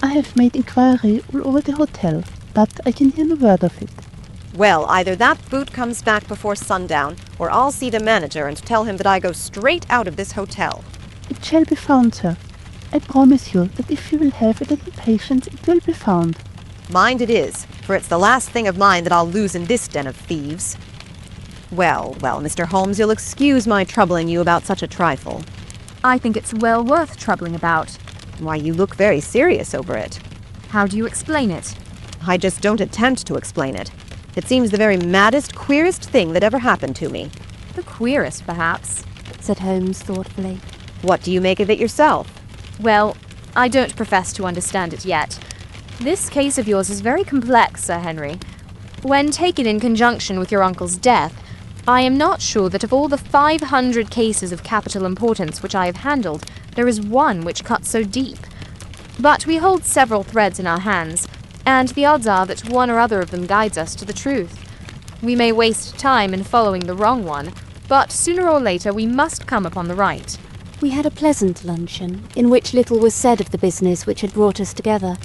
I have made inquiry all over the hotel, but I can hear no word of it. Well, either that boot comes back before sundown, or I'll see the manager and tell him that I go straight out of this hotel. It shall be found, sir. I promise you that if you will have a little patience, it will be found. Mind it is, for it's the last thing of mine that I'll lose in this den of thieves. Well, Mr. Holmes, you'll excuse my troubling you about such a trifle. I think it's well worth troubling about. Why, you look very serious over it. How do you explain it? I just don't attempt to explain it. It seems the very maddest, queerest thing that ever happened to me. The queerest, perhaps, said Holmes thoughtfully. What do you make of it yourself? Well, I don't profess to understand it yet. This case of yours is very complex, Sir Henry. When taken in conjunction with your uncle's death, I am not sure that of all the 500 cases of capital importance which I have handled, there is one which cuts so deep. But we hold several threads in our hands, and the odds are that one or other of them guides us to the truth. We may waste time in following the wrong one, but sooner or later we must come upon the right. We had a pleasant luncheon, in which little was said of the business which had brought us together.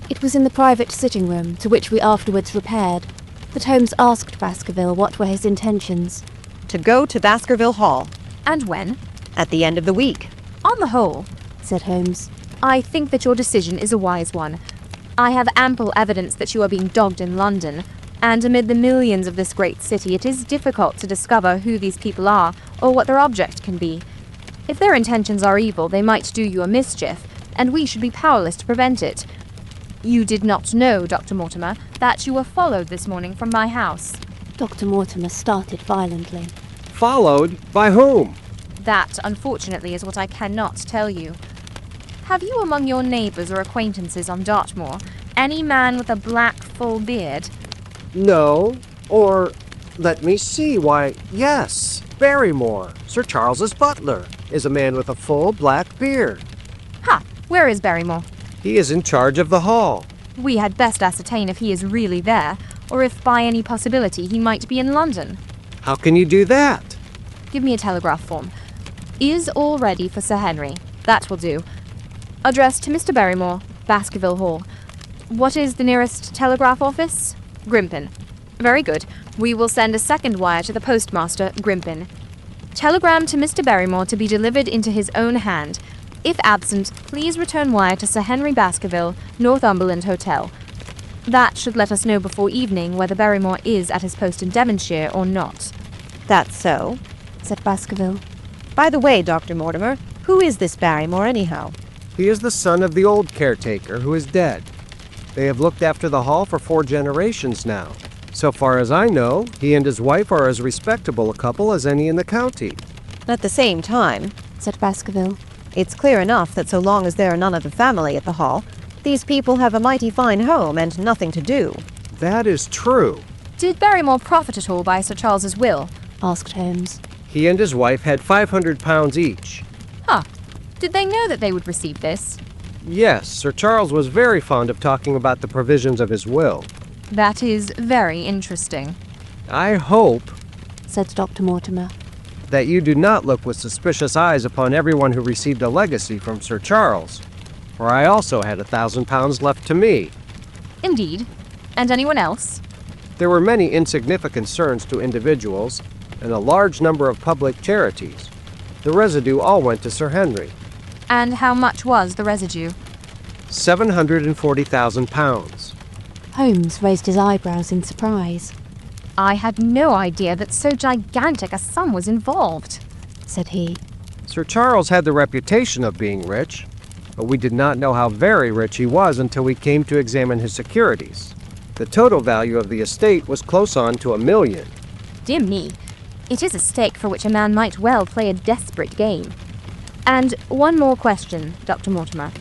It was in the private sitting room, to which we afterwards repaired, that Holmes asked Baskerville what were his intentions. To go to Baskerville Hall. And when? At the end of the week. On the whole, said Holmes, I think that your decision is a wise one. I have ample evidence that you are being dogged in London, and amid the millions of this great city it is difficult to discover who these people are or what their object can be. If their intentions are evil, they might do you a mischief, and we should be powerless to prevent it. You did not know, Dr. Mortimer, that you were followed this morning from my house. Dr. Mortimer started violently. Followed? By whom? That, unfortunately, is what I cannot tell you. Have you among your neighbours or acquaintances on Dartmoor any man with a black full beard? No. Or, let me see, why, yes. Barrymore, Sir Charles's butler, is a man with a full black beard. Ha! Where is Barrymore? He is in charge of the hall. We had best ascertain if he is really there, or if by any possibility he might be in London. How can you do that? Give me a telegraph form. Is all ready for Sir Henry. That will do. Addressed to Mr. Barrymore, Baskerville Hall. What is the nearest telegraph office? Grimpen. Very good. We will send a second wire to the postmaster, Grimpen. Telegram to Mr. Barrymore to be delivered into his own hand. If absent, please return wire to Sir Henry Baskerville, Northumberland Hotel. That should let us know before evening whether Barrymore is at his post in Devonshire or not." That's so, said Baskerville. By the way, Dr. Mortimer, who is this Barrymore anyhow? He is the son of the old caretaker who is dead. They have looked after the hall for 4 generations now. So far as I know, he and his wife are as respectable a couple as any in the county. At the same time, Said Baskerville. it's clear enough that so long as there are none of the family at the hall, these people have a mighty fine home and nothing to do. That is true. Did Barrymore profit at all by Sir Charles's will? Asked Holmes. He and his wife had £500 each. Huh. Did they know that they would receive this? Yes, Sir Charles was very fond of talking about the provisions of his will. That is very interesting. I hope Said Dr. Mortimer. that you do not look with suspicious eyes upon everyone who received a legacy from Sir Charles, for I also had £1,000 left to me. Indeed. And anyone else? There were many insignificant concerns to individuals, and a large number of public charities. The residue all went to Sir Henry. And how much was the residue? £740,000. Holmes raised his eyebrows in surprise. I had no idea that so gigantic a sum was involved, said he. Sir Charles had the reputation of being rich, but we did not know how very rich he was until we came to examine his securities. The total value of the estate was close on to £1 million. Dear me, it is a stake for which a man might well play a desperate game. And one more question, Dr. Mortimer.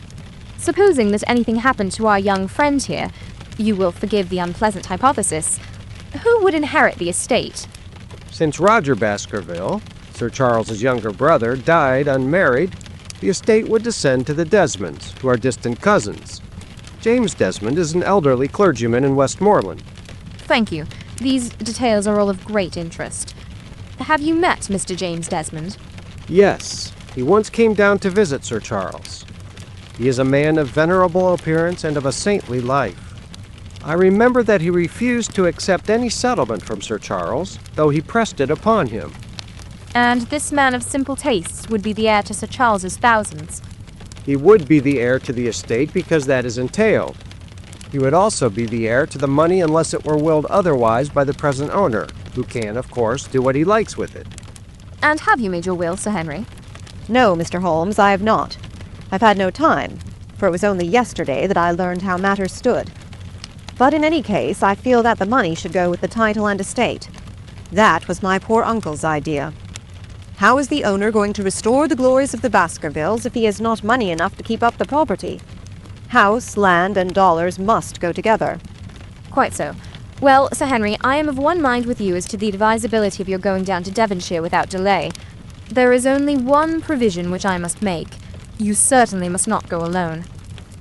Supposing that anything happened to our young friend here, you will forgive the unpleasant hypothesis, who would inherit the estate? Since Roger Baskerville, Sir Charles's younger brother, died unmarried, the estate would descend to the Desmonds, who are distant cousins. James Desmond is an elderly clergyman in Westmoreland. Thank you. These details are all of great interest. Have you met Mr. James Desmond? Yes, he once came down to visit Sir Charles. He is a man of venerable appearance and of a saintly life. I remember that he refused to accept any settlement from Sir Charles, though he pressed it upon him. And this man of simple tastes would be the heir to Sir Charles's thousands. He would be the heir to the estate because that is entailed. He would also be the heir to the money unless it were willed otherwise by the present owner, who can, of course, do what he likes with it. And have you made your will, Sir Henry? No, Mr. Holmes, I have not. I've had no time, for it was only yesterday that I learned how matters stood. But in any case, I feel that the money should go with the title and estate. That was my poor uncle's idea. How is the owner going to restore the glories of the Baskervilles if he has not money enough to keep up the property? House, land, and dollars must go together. Quite so. Well, Sir Henry, I am of one mind with you as to the advisability of your going down to Devonshire without delay. There is only one provision which I must make. You certainly must not go alone.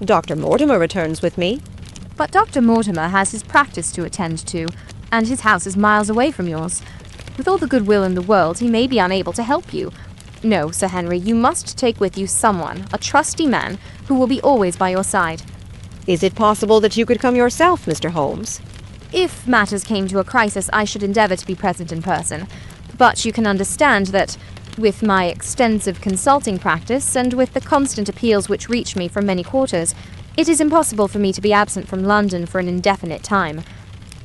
Dr. Mortimer returns with me. But Dr. Mortimer has his practice to attend to, and his house is miles away from yours. With all the goodwill in the world, he may be unable to help you. No, Sir Henry, you must take with you someone, a trusty man, who will be always by your side. Is it possible that you could come yourself, Mr. Holmes? If matters came to a crisis, I should endeavour to be present in person. But you can understand that, with my extensive consulting practice, and with the constant appeals which reach me from many quarters, it is impossible for me to be absent from London for an indefinite time.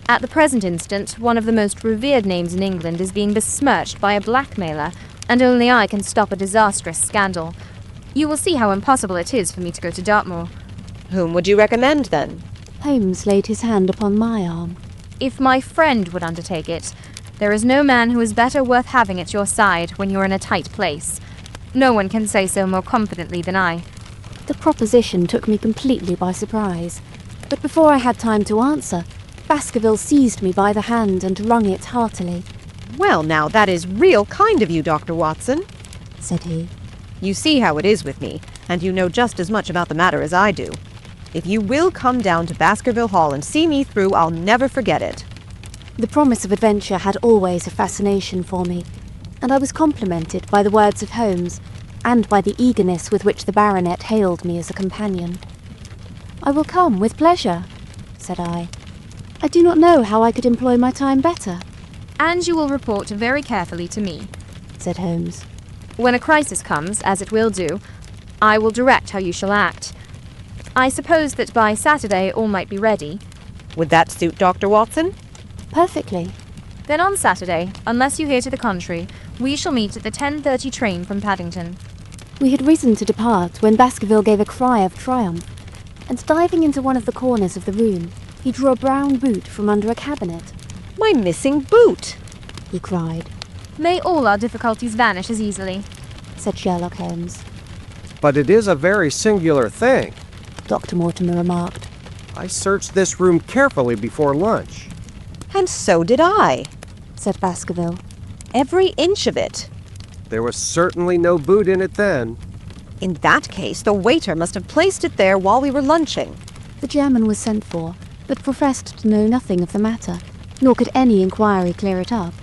At the present instant, one of the most revered names in England is being besmirched by a blackmailer, and only I can stop a disastrous scandal. You will see how impossible it is for me to go to Dartmoor. Whom would you recommend, then? Holmes laid his hand upon my arm. If my friend would undertake it, there is no man who is better worth having at your side when you're in a tight place. No one can say so more confidently than I. The proposition took me completely by surprise, but before I had time to answer, Baskerville seized me by the hand and wrung it heartily. Well, now, that is real kind of you, Dr. Watson, said he. You see how it is with me, and you know just as much about the matter as I do. If you will come down to Baskerville Hall and see me through, I'll never forget it. The promise of adventure had always a fascination for me, and I was complimented by the words of Holmes, and by the eagerness with which the baronet hailed me as a companion. "I will come with pleasure," said I. "I do not know how I could employ my time better." And you will report very carefully to me. said Holmes. When a crisis comes, as it will do, I will direct how you shall act. I suppose that by Saturday all might be ready. Would that suit Dr. Watson? Perfectly. Then on Saturday, unless you hear to the contrary, we shall meet at the 10:30 train from Paddington. We had risen to depart when Baskerville gave a cry of triumph, and diving into one of the corners of the room, he drew a brown boot from under a cabinet. My missing boot! He cried, May all our difficulties vanish as easily. said Sherlock Holmes. But it is a very singular thing. Dr. Mortimer remarked. I searched this room carefully before lunch. And so did I. Said Baskerville. Every inch of it. There was certainly no boot in it then. In that case, the waiter must have placed it there while we were lunching. The German was sent for, but professed to know nothing of the matter, nor could any inquiry clear it up.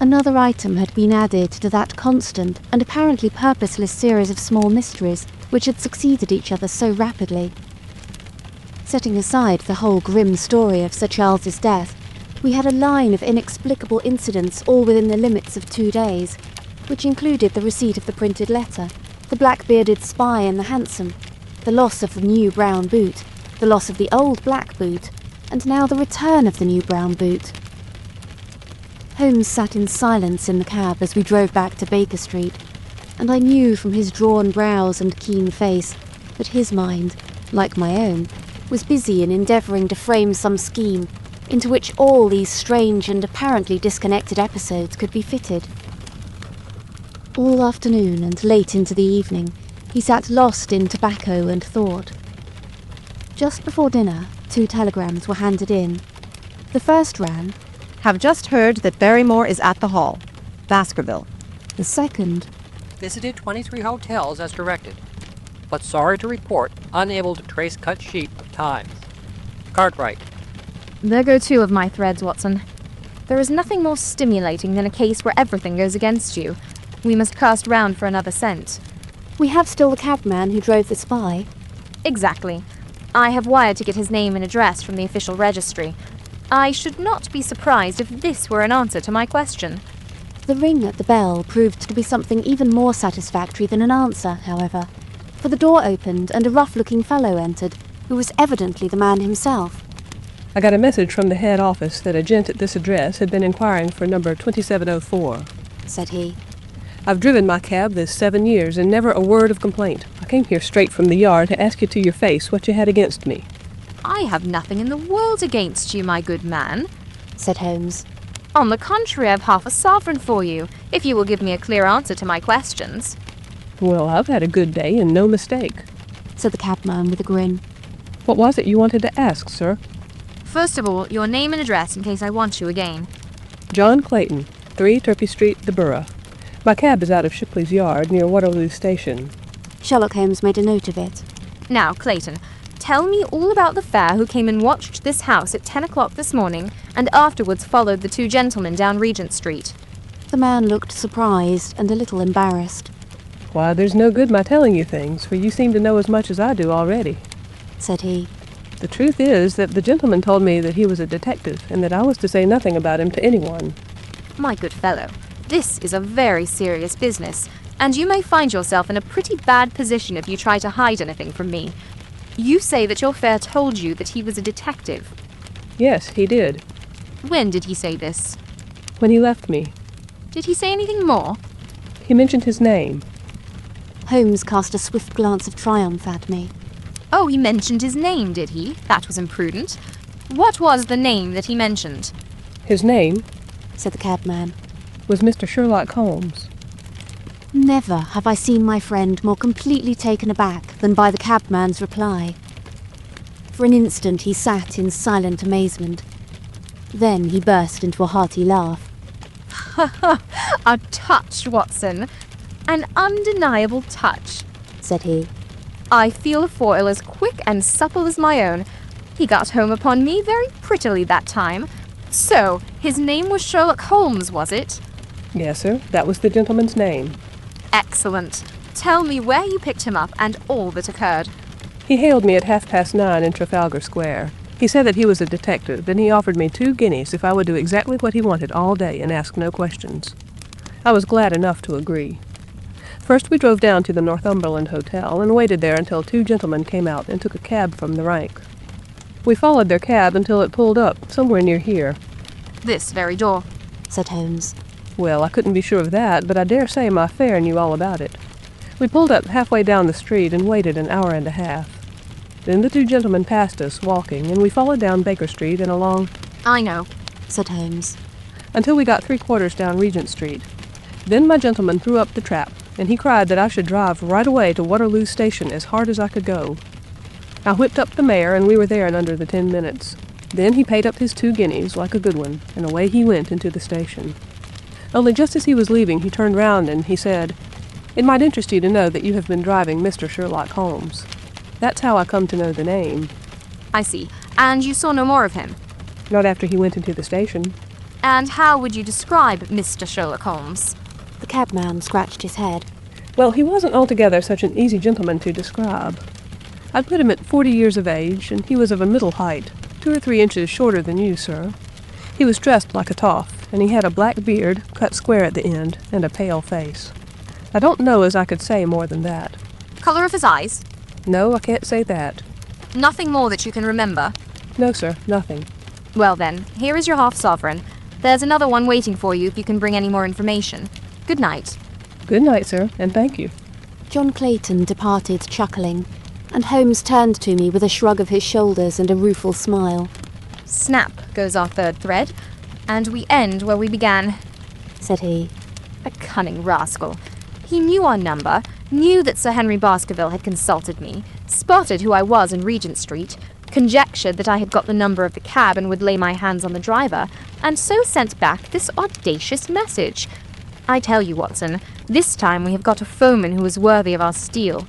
Another item had been added to that constant and apparently purposeless series of small mysteries which had succeeded each other so rapidly. Setting aside the whole grim story of Sir Charles's death, we had a line of inexplicable incidents all within the limits of 2 days, which included the receipt of the printed letter, the black-bearded spy in the hansom, the loss of the new brown boot, the loss of the old black boot, and now the return of the new brown boot. Holmes sat in silence in the cab as we drove back to Baker Street, and I knew from his drawn brows and keen face that his mind, like my own, was busy in endeavouring to frame some scheme into which all these strange and apparently disconnected episodes could be fitted. All afternoon and late into the evening, he sat lost in tobacco and thought. Just before dinner, 2 telegrams were handed in. The first ran, Have just heard that Barrymore is at the Hall. Baskerville. the second, Visited 23 hotels as directed, but sorry to report unable to trace cut sheet of times. Cartwright. There go 2 of my threads, Watson. There is nothing more stimulating than a case where everything goes against you. We must cast round for another scent. We have still the cabman who drove the spy. Exactly. I have wired to get his name and address from the official registry. I should not be surprised if this were an answer to my question. The ring at the bell proved to be something even more satisfactory than an answer, however, for the door opened and a rough-looking fellow entered, who was evidently the man himself. I got a message from the head office that a gent at this address had been inquiring for number 2704. Said he. I've driven my cab this 7 years and never a word of complaint. I came here straight from the yard to ask you to your face what you had against me. I have nothing in the world against you, my good man, said Holmes. On the contrary, I've half a sovereign for you, if you will give me a clear answer to my questions. Well, I've had a good day and no mistake. Said the cabman with a grin. What was it you wanted to ask, sir? First of all, your name and address in case I want you again. John Clayton, 3 Turpey Street, the Borough. My cab is out of Shipley's Yard near Waterloo Station. Sherlock Holmes made a note of it. Now, Clayton, tell me all about the fare who came and watched this house at 10 o'clock this morning and afterwards followed the 2 gentlemen down Regent Street. The man looked surprised and a little embarrassed. Why, there's no good my telling you things, for you seem to know as much as I do already. Said he. The truth is that the gentleman told me that he was a detective and that I was to say nothing about him to anyone. My good fellow, this is a very serious business, and you may find yourself in a pretty bad position if you try to hide anything from me. You say that your fare told you that he was a detective. Yes, he did. When did he say this? When he left me. Did he say anything more? He mentioned his name. Holmes cast a swift glance of triumph at me. Oh, he mentioned his name, did he? That was imprudent. What was the name that he mentioned? His name, said the cabman, was Mr. Sherlock Holmes. Never have I seen my friend more completely taken aback than by the cabman's reply. For an instant he sat in silent amazement. Then he burst into a hearty laugh. A touch, Watson. An undeniable touch, said he. I feel a foil as quick and supple as my own. He got home upon me very prettily that time. So, his name was Sherlock Holmes, was it? Yes, sir. That was the gentleman's name. Excellent. Tell me where you picked him up and all that occurred. He hailed me at 9:30 in Trafalgar Square. He said that he was a detective, and he offered me 2 guineas if I would do exactly what he wanted all day and ask no questions. I was glad enough to agree. First we drove down to the Northumberland Hotel and waited there until two gentlemen came out and took a cab from the rank. We followed their cab until it pulled up somewhere near here. This very door, said Holmes. Well, I couldn't be sure of that, but I dare say my fare knew all about it. We pulled up halfway down the street and waited an hour and a half. Then the two gentlemen passed us, walking, and we followed down Baker Street and along... I know, said Holmes. Until we got 3/4 down Regent Street. Then my gentleman threw up the trap, and he cried that I should drive right away to Waterloo Station as hard as I could go. I whipped up the mare, and we were there in under the 10 minutes. Then he paid up his 2 guineas, like a good one, and away he went into the station. Only just as he was leaving, he turned round and he said, "It might interest you to know that you have been driving Mr. Sherlock Holmes. That's how I come to know the name." I see. And you saw no more of him? Not after he went into the station. And how would you describe Mr. Sherlock Holmes? The cabman scratched his head. Well, he wasn't altogether such an easy gentleman to describe. I'd put him at 40 years of age, and he was of a middle height, 2 or 3 inches shorter than you, sir. He was dressed like a toff, and he had a black beard, cut square at the end, and a pale face. I don't know as I could say more than that. Color of his eyes? No, I can't say that. Nothing more that you can remember? No, sir, nothing. Well then, here is your half-sovereign. There's another one waiting for you if you can bring any more information. Good night. Good night, sir, and thank you. John Clayton departed chuckling, and Holmes turned to me with a shrug of his shoulders and a rueful smile. Snap goes our third thread, and we end where we began, said he. A cunning rascal. He knew our number, knew that Sir Henry Baskerville had consulted me, spotted who I was in Regent Street, conjectured that I had got the number of the cab and would lay my hands on the driver, and so sent back this audacious message. I tell you, Watson, this time we have got a foeman who is worthy of our steel.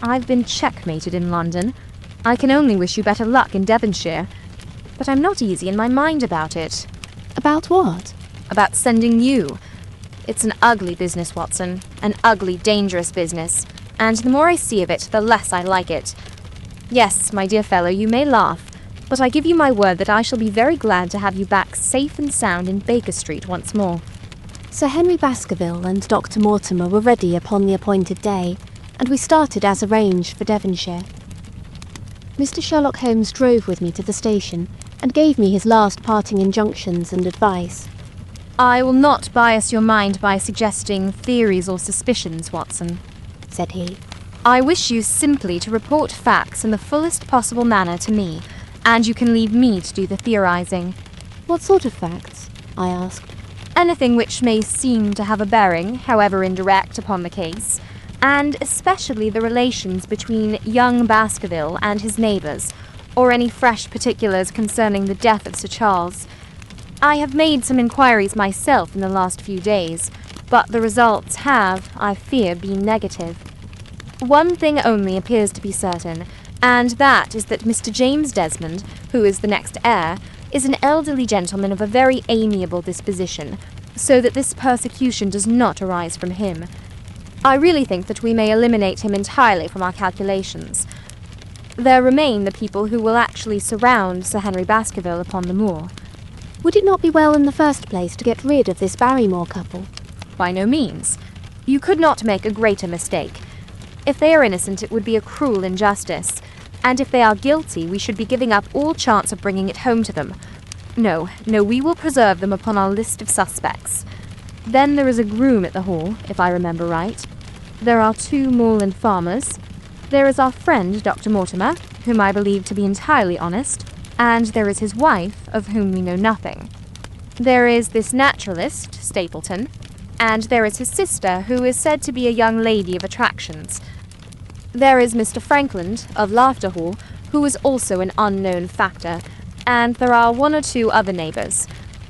I've been checkmated in London. I can only wish you better luck in Devonshire. But I'm not easy in my mind about it. About what? About sending you. It's an ugly business, Watson. An ugly, dangerous business. And the more I see of it, the less I like it. Yes, my dear fellow, you may laugh, but I give you my word that I shall be very glad to have you back safe and sound in Baker Street once more. Sir Henry Baskerville and Dr. Mortimer were ready upon the appointed day, and we started as arranged for Devonshire. Mr. Sherlock Holmes drove with me to the station and gave me his last parting injunctions and advice. I will not bias your mind by suggesting theories or suspicions, Watson, said he. I wish you simply to report facts in the fullest possible manner to me, and you can leave me to do the theorizing. What sort of facts? I asked. Anything which may seem to have a bearing, however indirect, upon the case, and especially the relations between young Baskerville and his neighbours, or any fresh particulars concerning the death of Sir Charles. I have made some inquiries myself in the last few days, but the results have, I fear, been negative. One thing only appears to be certain, and that is that Mr. James Desmond, who is the next heir, is an elderly gentleman of a very amiable disposition, so that this persecution does not arise from him. I really think that we may eliminate him entirely from our calculations. There remain the people who will actually surround Sir Henry Baskerville upon the moor. Would it not be well in the first place to get rid of this Barrymore couple? By no means. You could not make a greater mistake. If they are innocent, it would be a cruel injustice, and if they are guilty, we should be giving up all chance of bringing it home to them. No, we will preserve them upon our list of suspects. Then there is a groom at the Hall, if I remember right. There are 2 moorland farmers. There is our friend, Dr. Mortimer, whom I believe to be entirely honest, and there is his wife, of whom we know nothing. There is this naturalist, Stapleton, and there is his sister, who is said to be a young lady of attractions. There is Mr. Frankland, of Laughter Hall, who is also an unknown factor, and there are 1 or 2 other neighbours.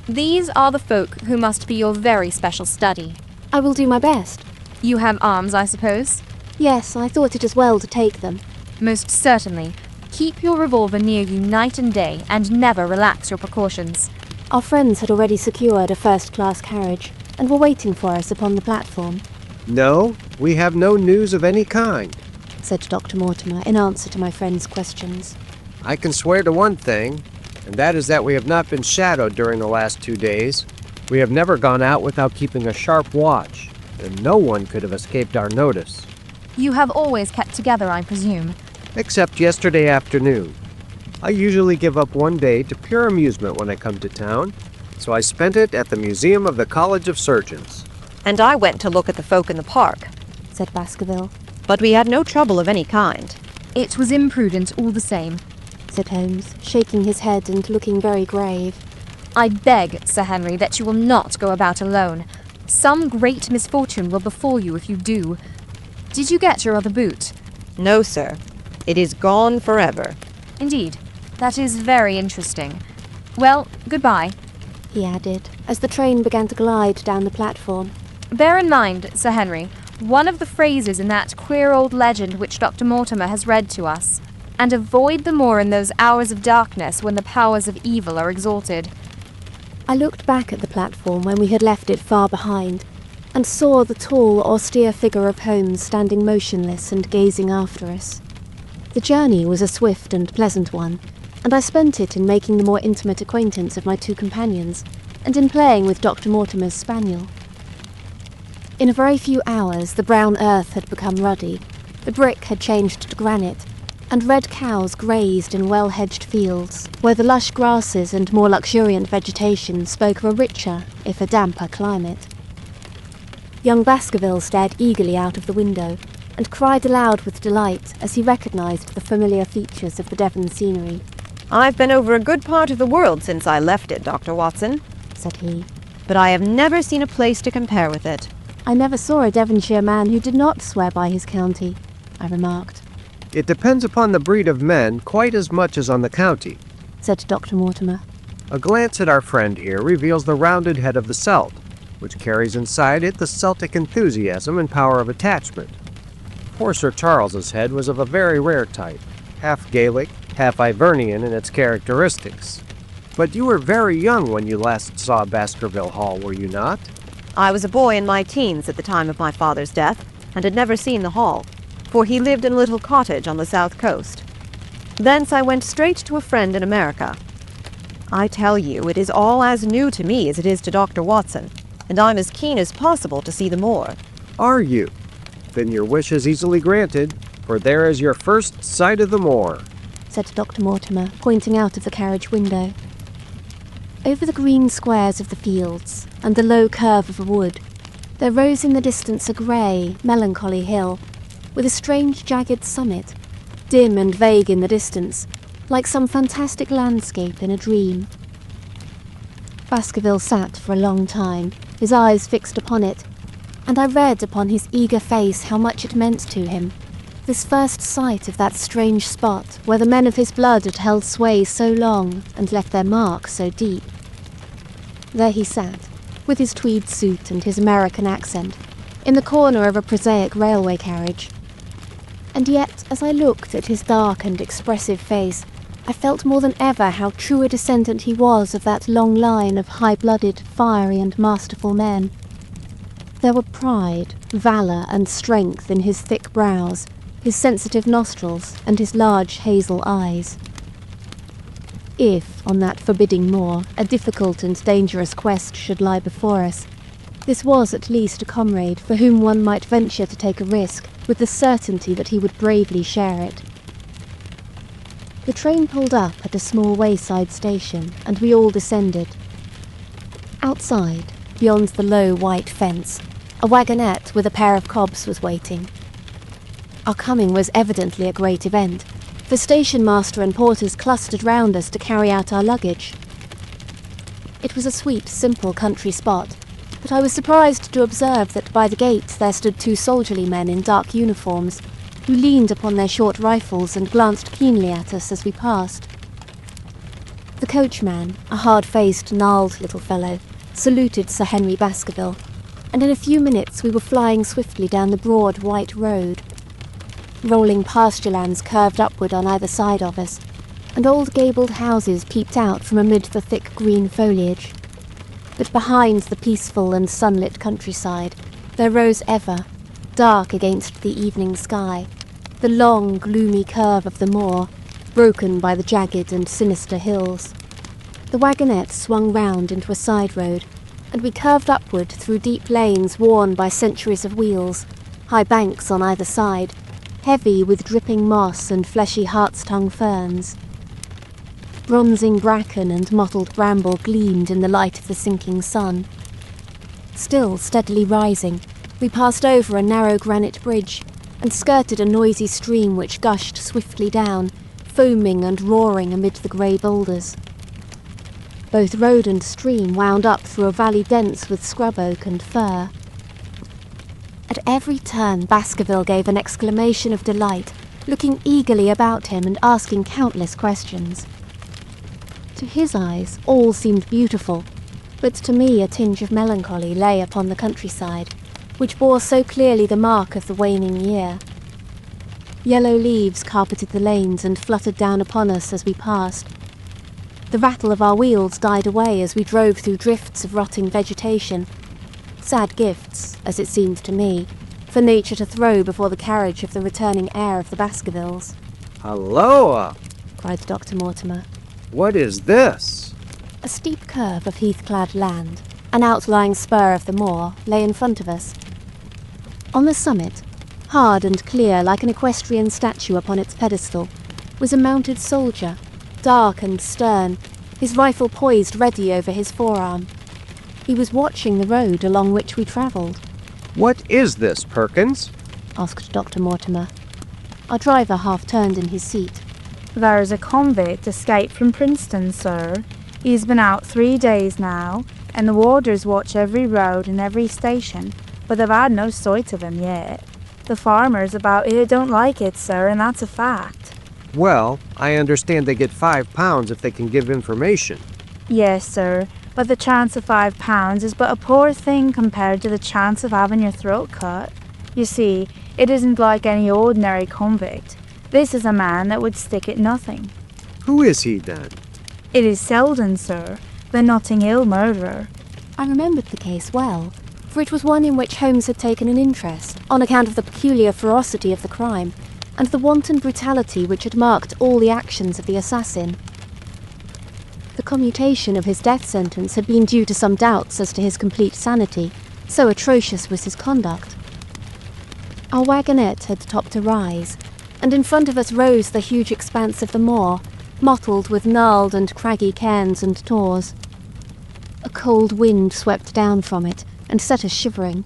These are the folk who must be your very special study. I will do my best. You have arms, I suppose? Yes, I thought it as well to take them. Most certainly. Keep your revolver near you night and day, and never relax your precautions. Our friends had already secured a first-class carriage, and were waiting for us upon the platform. No, we have no news of any kind, said Dr. Mortimer in answer to my friend's questions. I can swear to one thing, and that is that we have not been shadowed during the last 2 days. We have never gone out without keeping a sharp watch, and no one could have escaped our notice. You have always kept together, I presume. Except yesterday afternoon. I usually give up one day to pure amusement when I come to town, so I spent it at the Museum of the College of Surgeons. And I went to look at the folk in the park, said Baskerville. but we had no trouble of any kind. It was imprudent all the same. Said Holmes, shaking his head and looking very grave. I beg, Sir Henry, that you will not go about alone. Some great misfortune will befall you if you do. Did you get your other boot? No, sir. It is gone forever. Indeed. That is very interesting. Well, goodbye. He added, as the train began to glide down the platform. Bear in mind, Sir Henry, one of the phrases in that queer old legend which Dr. Mortimer has read to us, and avoid the moor in those hours of darkness when the powers of evil are exalted. I looked back at the platform when we had left it far behind, and saw the tall, austere figure of Holmes standing motionless and gazing after us. The journey was a swift and pleasant one, and I spent it in making the more intimate acquaintance of my two companions, and in playing with Dr. Mortimer's spaniel. In a very few hours the brown earth had become ruddy, the brick had changed to granite, and red cows grazed in well-hedged fields, where the lush grasses and more luxuriant vegetation spoke of a richer, if a damper, climate. Young Baskerville stared eagerly out of the window, and cried aloud with delight as he recognised the familiar features of the Devon scenery. I've been over a good part of the world since I left it, Dr. Watson, said he, but I have never seen a place to compare with it. I never saw a Devonshire man who did not swear by his county, I remarked. It depends upon the breed of men quite as much as on the county, said Dr. Mortimer. A glance at our friend here reveals the rounded head of the Celt, which carries inside it the Celtic enthusiasm and power of attachment. Poor Sir Charles's head was of a very rare type, half Gaelic, half Ivernian in its characteristics. But you were very young when you last saw Baskerville Hall, were you not? I was a boy in my teens at the time of my father's death, and had never seen the hall, for he lived in a little cottage on the south coast. Thence I went straight to a friend in America. I tell you, it is all as new to me as it is to Dr. Watson, and I'm as keen as possible to see the moor. Are you? Then your wish is easily granted, for there is your first sight of the moor, said Dr. Mortimer, pointing out of the carriage window. Over the green squares of the fields, and the low curve of a wood, there rose in the distance a grey, melancholy hill, with a strange jagged summit, dim and vague in the distance, like some fantastic landscape in a dream. Baskerville sat for a long time, his eyes fixed upon it, and I read upon his eager face how much it meant to him, this first sight of that strange spot where the men of his blood had held sway so long and left their mark so deep. There he sat, with his tweed suit and his American accent, in the corner of a prosaic railway carriage. And yet, as I looked at his dark and expressive face, I felt more than ever how true a descendant he was of that long line of high-blooded, fiery and masterful men. There were pride, valour and strength in his thick brows, his sensitive nostrils, and his large hazel eyes. If, on that forbidding moor, a difficult and dangerous quest should lie before us, this was at least a comrade for whom one might venture to take a risk, with the certainty that he would bravely share it. The train pulled up at a small wayside station, and we all descended. Outside, beyond the low white fence, a wagonette with a pair of cobs was waiting. Our coming was evidently a great event, for station master and porters clustered round us to carry out our luggage. It was a sweet, simple country spot, but I was surprised to observe that by the gate there stood two soldierly men in dark uniforms, who leaned upon their short rifles and glanced keenly at us as we passed. The coachman, a hard-faced, gnarled little fellow, saluted Sir Henry Baskerville, and in a few minutes we were flying swiftly down the broad white road. Rolling pasture lands curved upward on either side of us, and old gabled houses peeped out from amid the thick green foliage. But behind the peaceful and sunlit countryside, there rose ever, dark against the evening sky, the long, gloomy curve of the moor, broken by the jagged and sinister hills. The wagonette swung round into a side road, and we curved upward through deep lanes worn by centuries of wheels, high banks on either side, heavy with dripping moss and fleshy hart's-tongue ferns. Bronzing bracken and mottled bramble gleamed in the light of the sinking sun. Still steadily rising, we passed over a narrow granite bridge and skirted a noisy stream which gushed swiftly down, foaming and roaring amid the grey boulders. Both road and stream wound up through a valley dense with scrub oak and fir. At every turn Baskerville gave an exclamation of delight, looking eagerly about him and asking countless questions. To his eyes all seemed beautiful, but to me a tinge of melancholy lay upon the countryside, which bore so clearly the mark of the waning year. Yellow leaves carpeted the lanes and fluttered down upon us as we passed. The rattle of our wheels died away as we drove through drifts of rotting vegetation. Sad gifts, as it seemed to me, for nature to throw before the carriage of the returning heir of the Baskervilles. Halloa! Cried Dr. Mortimer. What is this? A steep curve of heath-clad land, an outlying spur of the moor, lay in front of us. On the summit, hard and clear like an equestrian statue upon its pedestal, was a mounted soldier, dark and stern, his rifle poised ready over his forearm. He was watching the road along which we travelled. What is this, Perkins? Asked Dr. Mortimer. Our driver half-turned in his seat. There's a convict escaped from Princeton, sir. He's been out 3 days now, and the warders watch every road and every station, but they've had no sight of him yet. The farmers about here don't like it, sir, and that's a fact. Well, I understand they get £5 if they can give information. Yes, sir, but the chance of £5 is but a poor thing compared to the chance of having your throat cut. You see, it isn't like any ordinary convict. This is a man that would stick at nothing. Who is he, then? It is Selden, sir, the Notting Hill murderer. I remembered the case well, for it was one in which Holmes had taken an interest, on account of the peculiar ferocity of the crime, and the wanton brutality which had marked all the actions of the assassin. The commutation of his death sentence had been due to some doubts as to his complete sanity, so atrocious was his conduct. Our wagonette had topped a rise, and in front of us rose the huge expanse of the moor, mottled with gnarled and craggy cairns and tors. A cold wind swept down from it and set us shivering.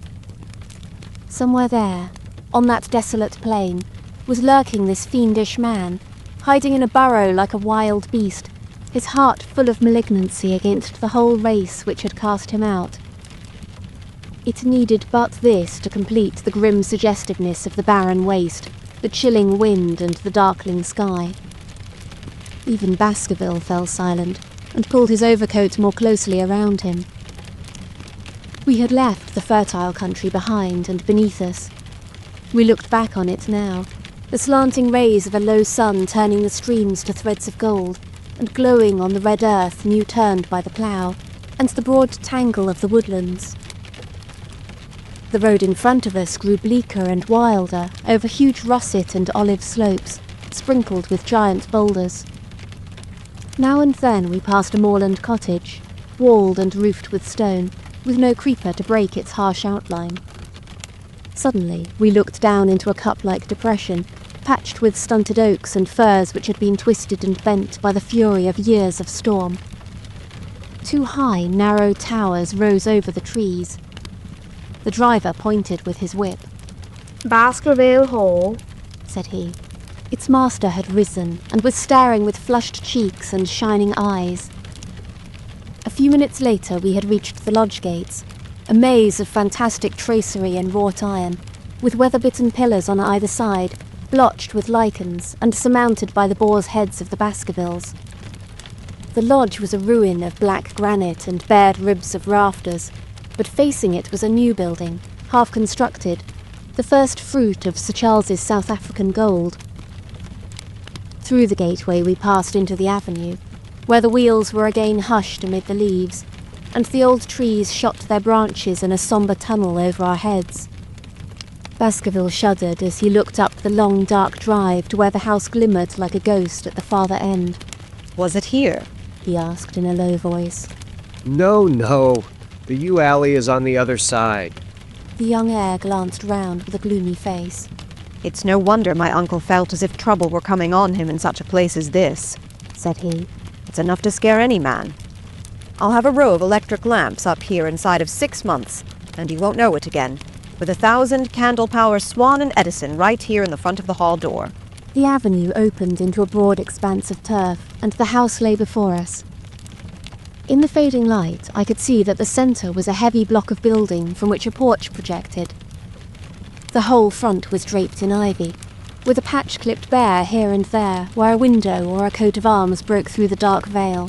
Somewhere there, on that desolate plain, was lurking this fiendish man, hiding in a burrow like a wild beast, his heart full of malignancy against the whole race which had cast him out. It needed but this to complete the grim suggestiveness of the barren waste, the chilling wind and the darkling sky. Even Baskerville fell silent and pulled his overcoat more closely around him. We had left the fertile country behind and beneath us. We looked back on it now, the slanting rays of a low sun turning the streams to threads of gold, and glowing on the red earth new turned by the plough, and the broad tangle of the woodlands. The road in front of us grew bleaker and wilder over huge russet and olive slopes, sprinkled with giant boulders. Now and then we passed a moorland cottage, walled and roofed with stone, with no creeper to break its harsh outline. Suddenly we looked down into a cup-like depression, patched with stunted oaks and firs which had been twisted and bent by the fury of years of storm. 2 high, narrow towers rose over the trees. The driver pointed with his whip. Baskerville Hall, said he. Its master had risen and was staring with flushed cheeks and shining eyes. A few minutes later we had reached the lodge gates, a maze of fantastic tracery in wrought iron, with weather-bitten pillars on either side, blotched with lichens and surmounted by the boar's heads of the Baskervilles. The lodge was a ruin of black granite and bared ribs of rafters, but facing it was a new building, half constructed, the first fruit of Sir Charles's South African gold. Through the gateway we passed into the avenue, where the wheels were again hushed amid the leaves, and the old trees shot their branches in a sombre tunnel over our heads. Baskerville shuddered as he looked up the long dark drive to where the house glimmered like a ghost at the farther end. Was it here? He asked in a low voice. No, The yew alley is on the other side. The young heir glanced round with a gloomy face. It's no wonder my uncle felt as if trouble were coming on him in such a place as this, said he. It's enough to scare any man. I'll have a row of electric lamps up here inside of 6 months, and you won't know it again, with 1,000 candle-power Swan and Edison right here in the front of the hall door. The avenue opened into a broad expanse of turf, and the house lay before us. In the fading light, I could see that the centre was a heavy block of building from which a porch projected. The whole front was draped in ivy, with a patch clipped bare here and there where a window or a coat of arms broke through the dark veil.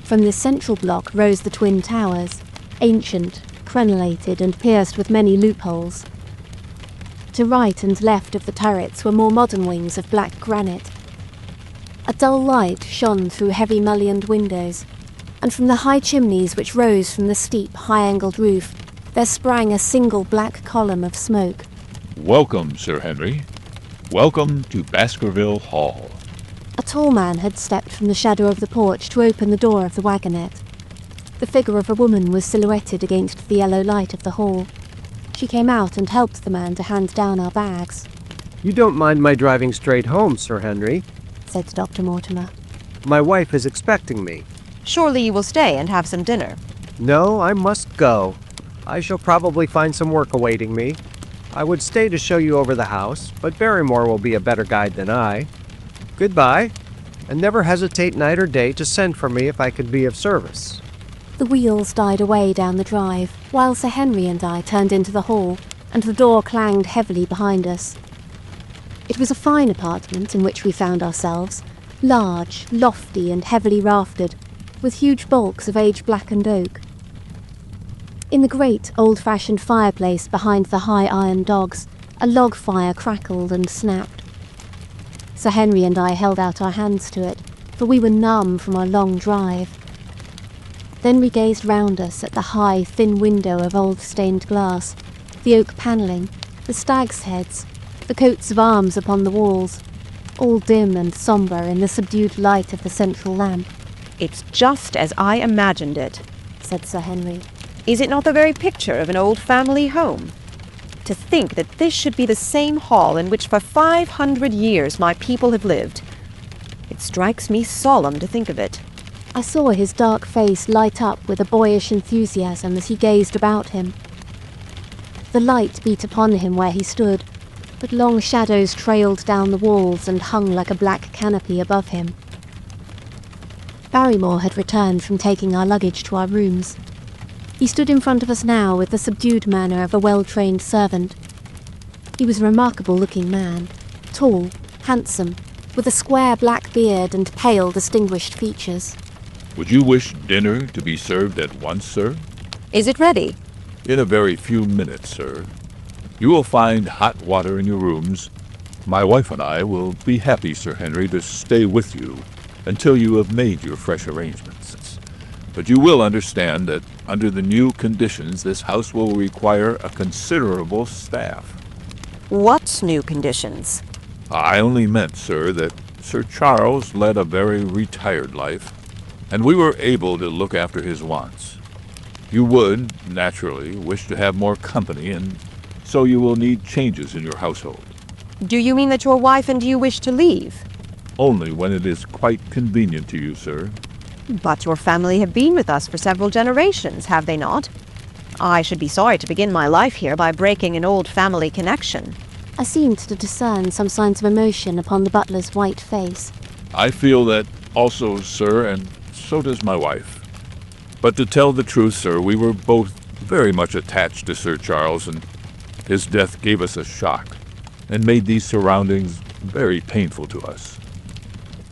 From this central block rose the twin towers, ancient, crenellated and pierced with many loopholes. To right and left of the turrets were more modern wings of black granite. A dull light shone through heavy mullioned windows, and from the high chimneys which rose from the steep, high-angled roof, there sprang a single black column of smoke. Welcome, Sir Henry. Welcome to Baskerville Hall. A tall man had stepped from the shadow of the porch to open the door of the wagonette. The figure of a woman was silhouetted against the yellow light of the hall. She came out and helped the man to hand down our bags. You don't mind my driving straight home, Sir Henry, said Dr. Mortimer. My wife is expecting me. Surely you will stay and have some dinner. No, I must go. I shall probably find some work awaiting me. I would stay to show you over the house, but Barrymore will be a better guide than I. Goodbye, and never hesitate night or day to send for me if I could be of service. The wheels died away down the drive, while Sir Henry and I turned into the hall, and the door clanged heavily behind us. It was a fine apartment in which we found ourselves, large, lofty, and heavily raftered, with huge bulks of age-blackened oak. In the great, old-fashioned fireplace behind the high iron dogs, a log fire crackled and snapped. Sir Henry and I held out our hands to it, for we were numb from our long drive. Then we gazed round us at the high, thin window of old stained glass, the oak panelling, the stags' heads, the coats of arms upon the walls, all dim and sombre in the subdued light of the central lamp. It's just as I imagined it, said Sir Henry. Is it not the very picture of an old family home? To think that this should be the same hall in which for 500 years my people have lived. It strikes me solemn to think of it. I saw his dark face light up with a boyish enthusiasm as he gazed about him. The light beat upon him where he stood, but long shadows trailed down the walls and hung like a black canopy above him. Barrymore had returned from taking our luggage to our rooms. He stood in front of us now with the subdued manner of a well-trained servant. He was a remarkable-looking man, tall, handsome, with a square black beard and pale, distinguished features. Would you wish dinner to be served at once, sir? Is it ready? In a very few minutes, sir. You will find hot water in your rooms. My wife and I will be happy, Sir Henry, to stay with you until you have made your fresh arrangements. But you will understand that under the new conditions, this house will require a considerable staff. What new conditions? I only meant, sir, that Sir Charles led a very retired life, and we were able to look after his wants. You would, naturally, wish to have more company, and so you will need changes in your household. Do you mean that your wife and you wish to leave? Only when it is quite convenient to you, sir. But your family have been with us for several generations, have they not? I should be sorry to begin my life here by breaking an old family connection. I seemed to discern some signs of emotion upon the butler's white face. I feel that also, sir, and so does my wife. But to tell the truth, sir, we were both very much attached to Sir Charles, and his death gave us a shock and made these surroundings very painful to us.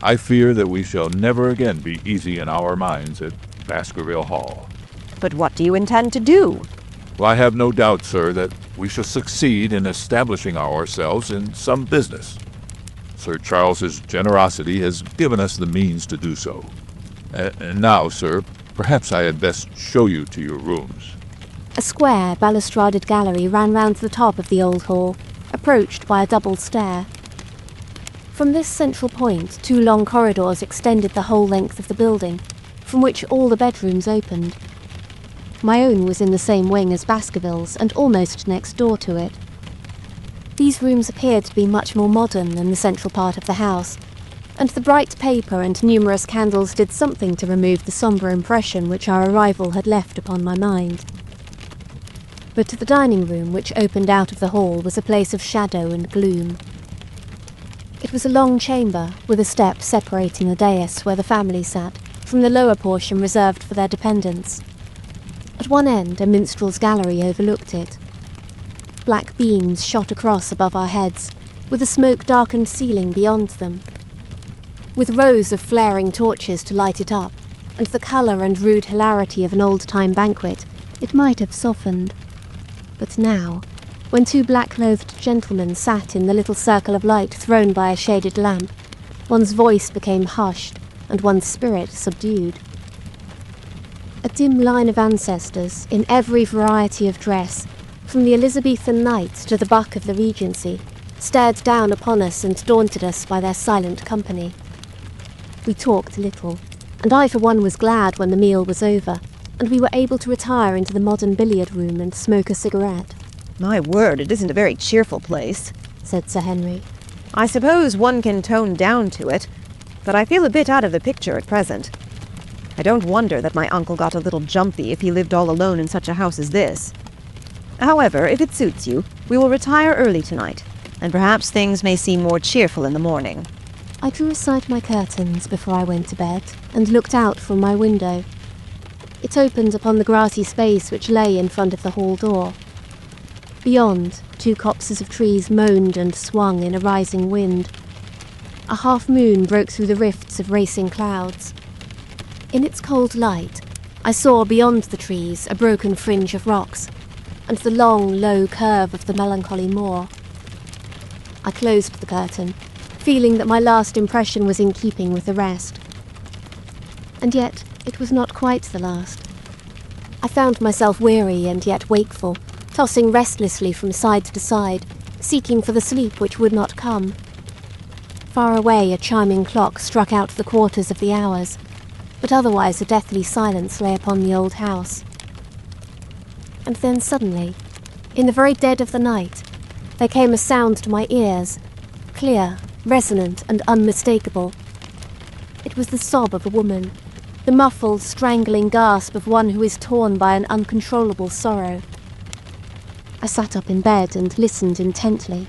I fear that we shall never again be easy in our minds at Baskerville Hall. But what do you intend to do? Well, I have no doubt, sir, that we shall succeed in establishing ourselves in some business. Sir Charles's generosity has given us the means to do so. And now, sir, perhaps I had best show you to your rooms. A square, balustraded gallery ran round the top of the old hall, approached by a double stair. From this central point, 2 long corridors extended the whole length of the building, from which all the bedrooms opened. my own was in the same wing as Baskervilles and almost next door to it. These rooms appeared to be much more modern than the central part of the house, and the bright paper and numerous candles did something to remove the sombre impression which our arrival had left upon my mind. But the dining room, which opened out of the hall, was a place of shadow and gloom. It was a long chamber, with a step separating the dais where the family sat from the lower portion reserved for their dependents. At one end, a minstrel's gallery overlooked it. Black beams shot across above our heads, with a smoke-darkened ceiling beyond them. With rows of flaring torches to light it up, and the colour and rude hilarity of an old-time banquet, it might have softened. But now, when two black-clothed gentlemen sat in the little circle of light thrown by a shaded lamp, one's voice became hushed, and one's spirit subdued. A dim line of ancestors, in every variety of dress, from the Elizabethan knights to the buck of the Regency, stared down upon us and daunted us by their silent company. We talked little, and I for one was glad when the meal was over, and we were able to retire into the modern billiard room and smoke a cigarette. My word, it isn't a very cheerful place, said Sir Henry. I suppose one can tone down to it, but I feel a bit out of the picture at present. I don't wonder that my uncle got a little jumpy if he lived all alone in such a house as this. However, if it suits you, we will retire early tonight, and perhaps things may seem more cheerful in the morning. I drew aside my curtains before I went to bed, and looked out from my window. It opened upon the grassy space which lay in front of the hall door. Beyond, two copses of trees moaned and swung in a rising wind. A half-moon broke through the rifts of racing clouds. In its cold light, I saw beyond the trees a broken fringe of rocks, and the long, low curve of the melancholy moor. I closed the curtain, feeling that my last impression was in keeping with the rest. And yet, it was not quite the last. I found myself weary and yet wakeful, tossing restlessly from side to side, seeking for the sleep which would not come. Far away, a chiming clock struck out the quarters of the hours, but otherwise a deathly silence lay upon the old house. And then suddenly, in the very dead of the night, there came a sound to my ears, clear, resonant, and unmistakable. It was the sob of a woman, the muffled, strangling gasp of one who is torn by an uncontrollable sorrow. I sat up in bed and listened intently.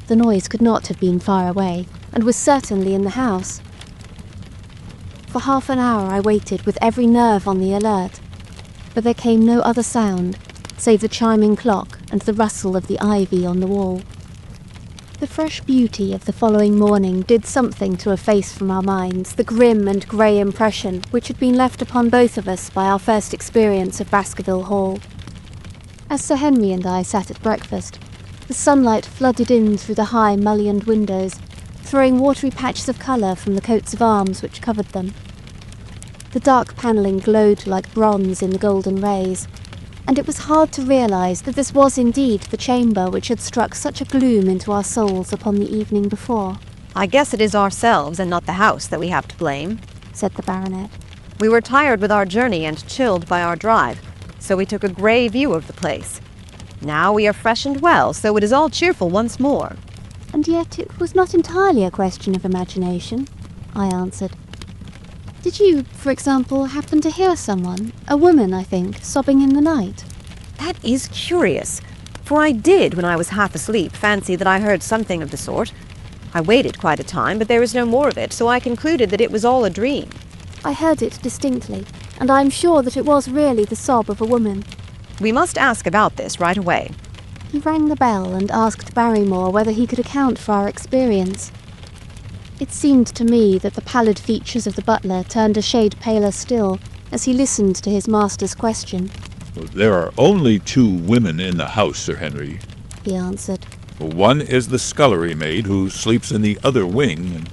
The noise could not have been far away, and was certainly in the house. For half an hour I waited with every nerve on the alert, but there came no other sound, save the chiming clock and the rustle of the ivy on the wall. The fresh beauty of the following morning did something to efface from our minds the grim and grey impression which had been left upon both of us by our first experience of Baskerville Hall. As Sir Henry and I sat at breakfast, the sunlight flooded in through the high mullioned windows, throwing watery patches of colour from the coats of arms which covered them. The dark panelling glowed like bronze in the golden rays, and it was hard to realise that this was indeed the chamber which had struck such a gloom into our souls upon the evening before. I guess it is ourselves and not the house that we have to blame, said the baronet. We were tired with our journey and chilled by our drive, so we took a grey view of the place. Now we are fresh and well, so it is all cheerful once more. And yet it was not entirely a question of imagination, I answered. Did you, for example, happen to hear someone, a woman, I think, sobbing in the night? That is curious, for I did, when I was half asleep, fancy that I heard something of the sort. I waited quite a time, but there was no more of it, so I concluded that it was all a dream. I heard it distinctly, and I am sure that it was really the sob of a woman. We must ask about this right away. He rang the bell and asked Barrymore whether he could account for our experience. It seemed to me that the pallid features of the butler turned a shade paler still as he listened to his master's question. There are only 2 women in the house, Sir Henry, he answered. One is the scullery maid who sleeps in the other wing, and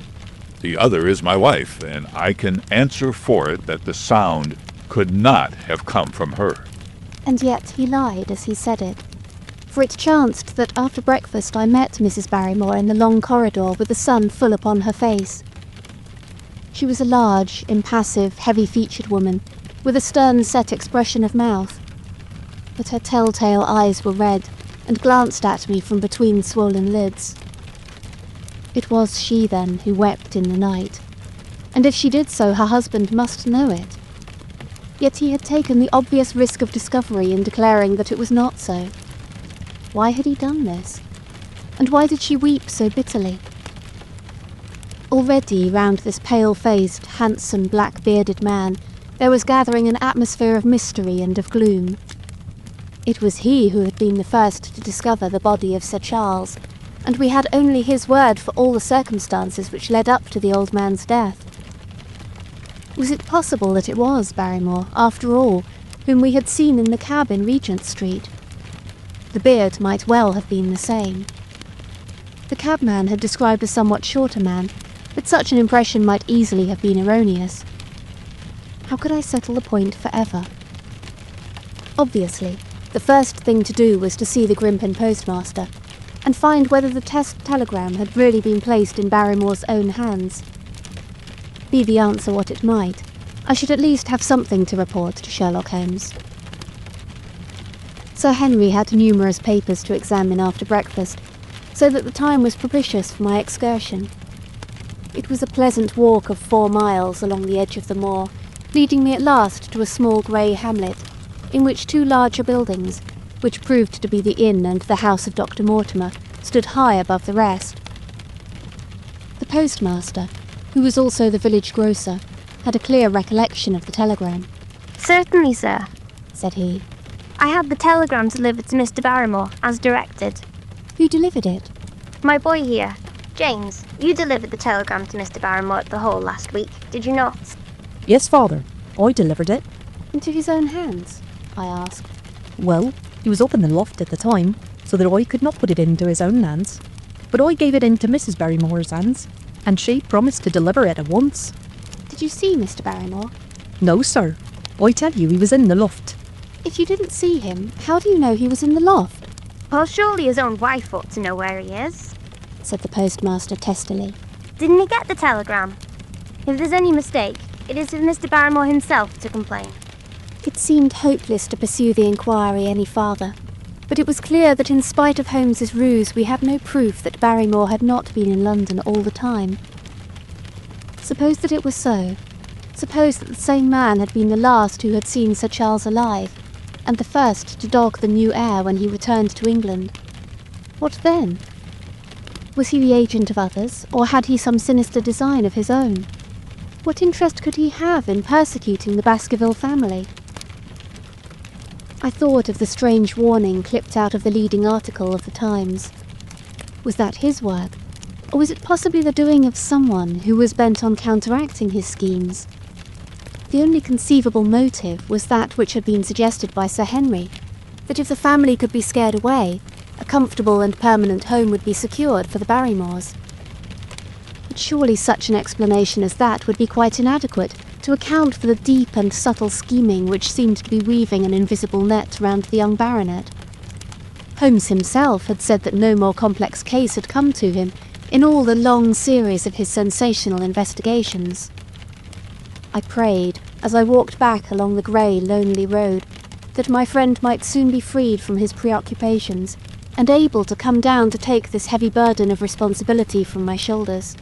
the other is my wife, and I can answer for it that the sound could not have come from her. And yet he lied as he said it. For it chanced that after breakfast I met Mrs. Barrymore in the long corridor with the sun full upon her face. She was a large, impassive, heavy-featured woman, with a stern set expression of mouth. But her telltale eyes were red and glanced at me from between swollen lids. It was she, then, who wept in the night, and if she did so, her husband must know it. Yet he had taken the obvious risk of discovery in declaring that it was not so. Why had he done this? And why did she weep so bitterly? Already round this pale-faced, handsome, black-bearded man there was gathering an atmosphere of mystery and of gloom. It was he who had been the first to discover the body of Sir Charles, and we had only his word for all the circumstances which led up to the old man's death. Was it possible that it was Barrymore, after all, whom we had seen in the cab in Regent Street? The beard might well have been the same. The cabman had described a somewhat shorter man, but such an impression might easily have been erroneous. How could I settle the point forever? Obviously, the first thing to do was to see the Grimpen postmaster, and find whether the test telegram had really been placed in Barrymore's own hands. Be the answer what it might, I should at least have something to report to Sherlock Holmes. Sir Henry had numerous papers to examine after breakfast, so that the time was propitious for my excursion. It was a pleasant walk of 4 miles along the edge of the moor, leading me at last to a small grey hamlet, in which 2 larger buildings, which proved to be the inn and the house of Dr. Mortimer, stood high above the rest. The postmaster, who was also the village grocer, had a clear recollection of the telegram. "Certainly, sir," said he. "I had the telegram delivered to Mr. Barrymore, as directed." "Who delivered it?" "My boy here. James, you delivered the telegram to Mr. Barrymore at the Hall last week, did you not?" "Yes, father. I delivered it." "Into his own hands?" I asked. "Well, he was up in the loft at the time, so that I could not put it into his own hands. But I gave it into Mrs. Barrymore's hands, and she promised to deliver it at once." "Did you see Mr. Barrymore?" "No, sir. I tell you, he was in the loft." "If you didn't see him, how do you know he was in the loft?" "Well, surely his own wife ought to know where he is," said the postmaster testily. "Didn't he get the telegram? If there's any mistake, it is of Mr. Barrymore himself to complain." It seemed hopeless to pursue the inquiry any farther, but it was clear that in spite of Holmes's ruse we had no proof that Barrymore had not been in London all the time. Suppose that it was so. Suppose that the same man had been the last who had seen Sir Charles alive, and the first to dog the new heir when he returned to England. What then? Was he the agent of others, or had he some sinister design of his own? What interest could he have in persecuting the Baskerville family? I thought of the strange warning clipped out of the leading article of the Times. Was that his work, or was it possibly the doing of someone who was bent on counteracting his schemes? The only conceivable motive was that which had been suggested by Sir Henry, that if the family could be scared away, a comfortable and permanent home would be secured for the Barrymores. But surely such an explanation as that would be quite inadequate to account for the deep and subtle scheming which seemed to be weaving an invisible net round the young baronet. Holmes himself had said that no more complex case had come to him in all the long series of his sensational investigations. I prayed, as I walked back along the grey, lonely road, that my friend might soon be freed from his preoccupations and able to come down to take this heavy burden of responsibility from my shoulders.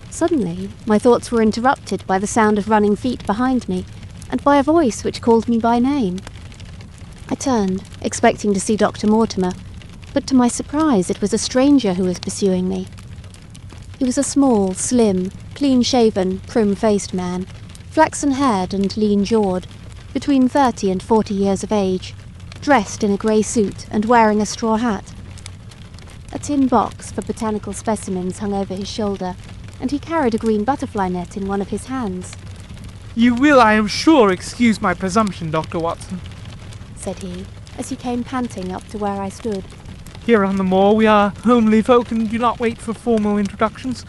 Suddenly, my thoughts were interrupted by the sound of running feet behind me, and by a voice which called me by name. I turned, expecting to see Dr. Mortimer, but to my surprise it was a stranger who was pursuing me. He was a small, slim, clean-shaven, prim-faced man, flaxen-haired and lean-jawed, between 30 and 40 years of age, dressed in a grey suit and wearing a straw hat. A tin box for botanical specimens hung over his shoulder, and he carried a green butterfly net in one of his hands. "You will, I am sure, excuse my presumption, Dr. Watson," said he, as he came panting up to where I stood. "Here on the moor we are homely folk and do not wait for formal introductions.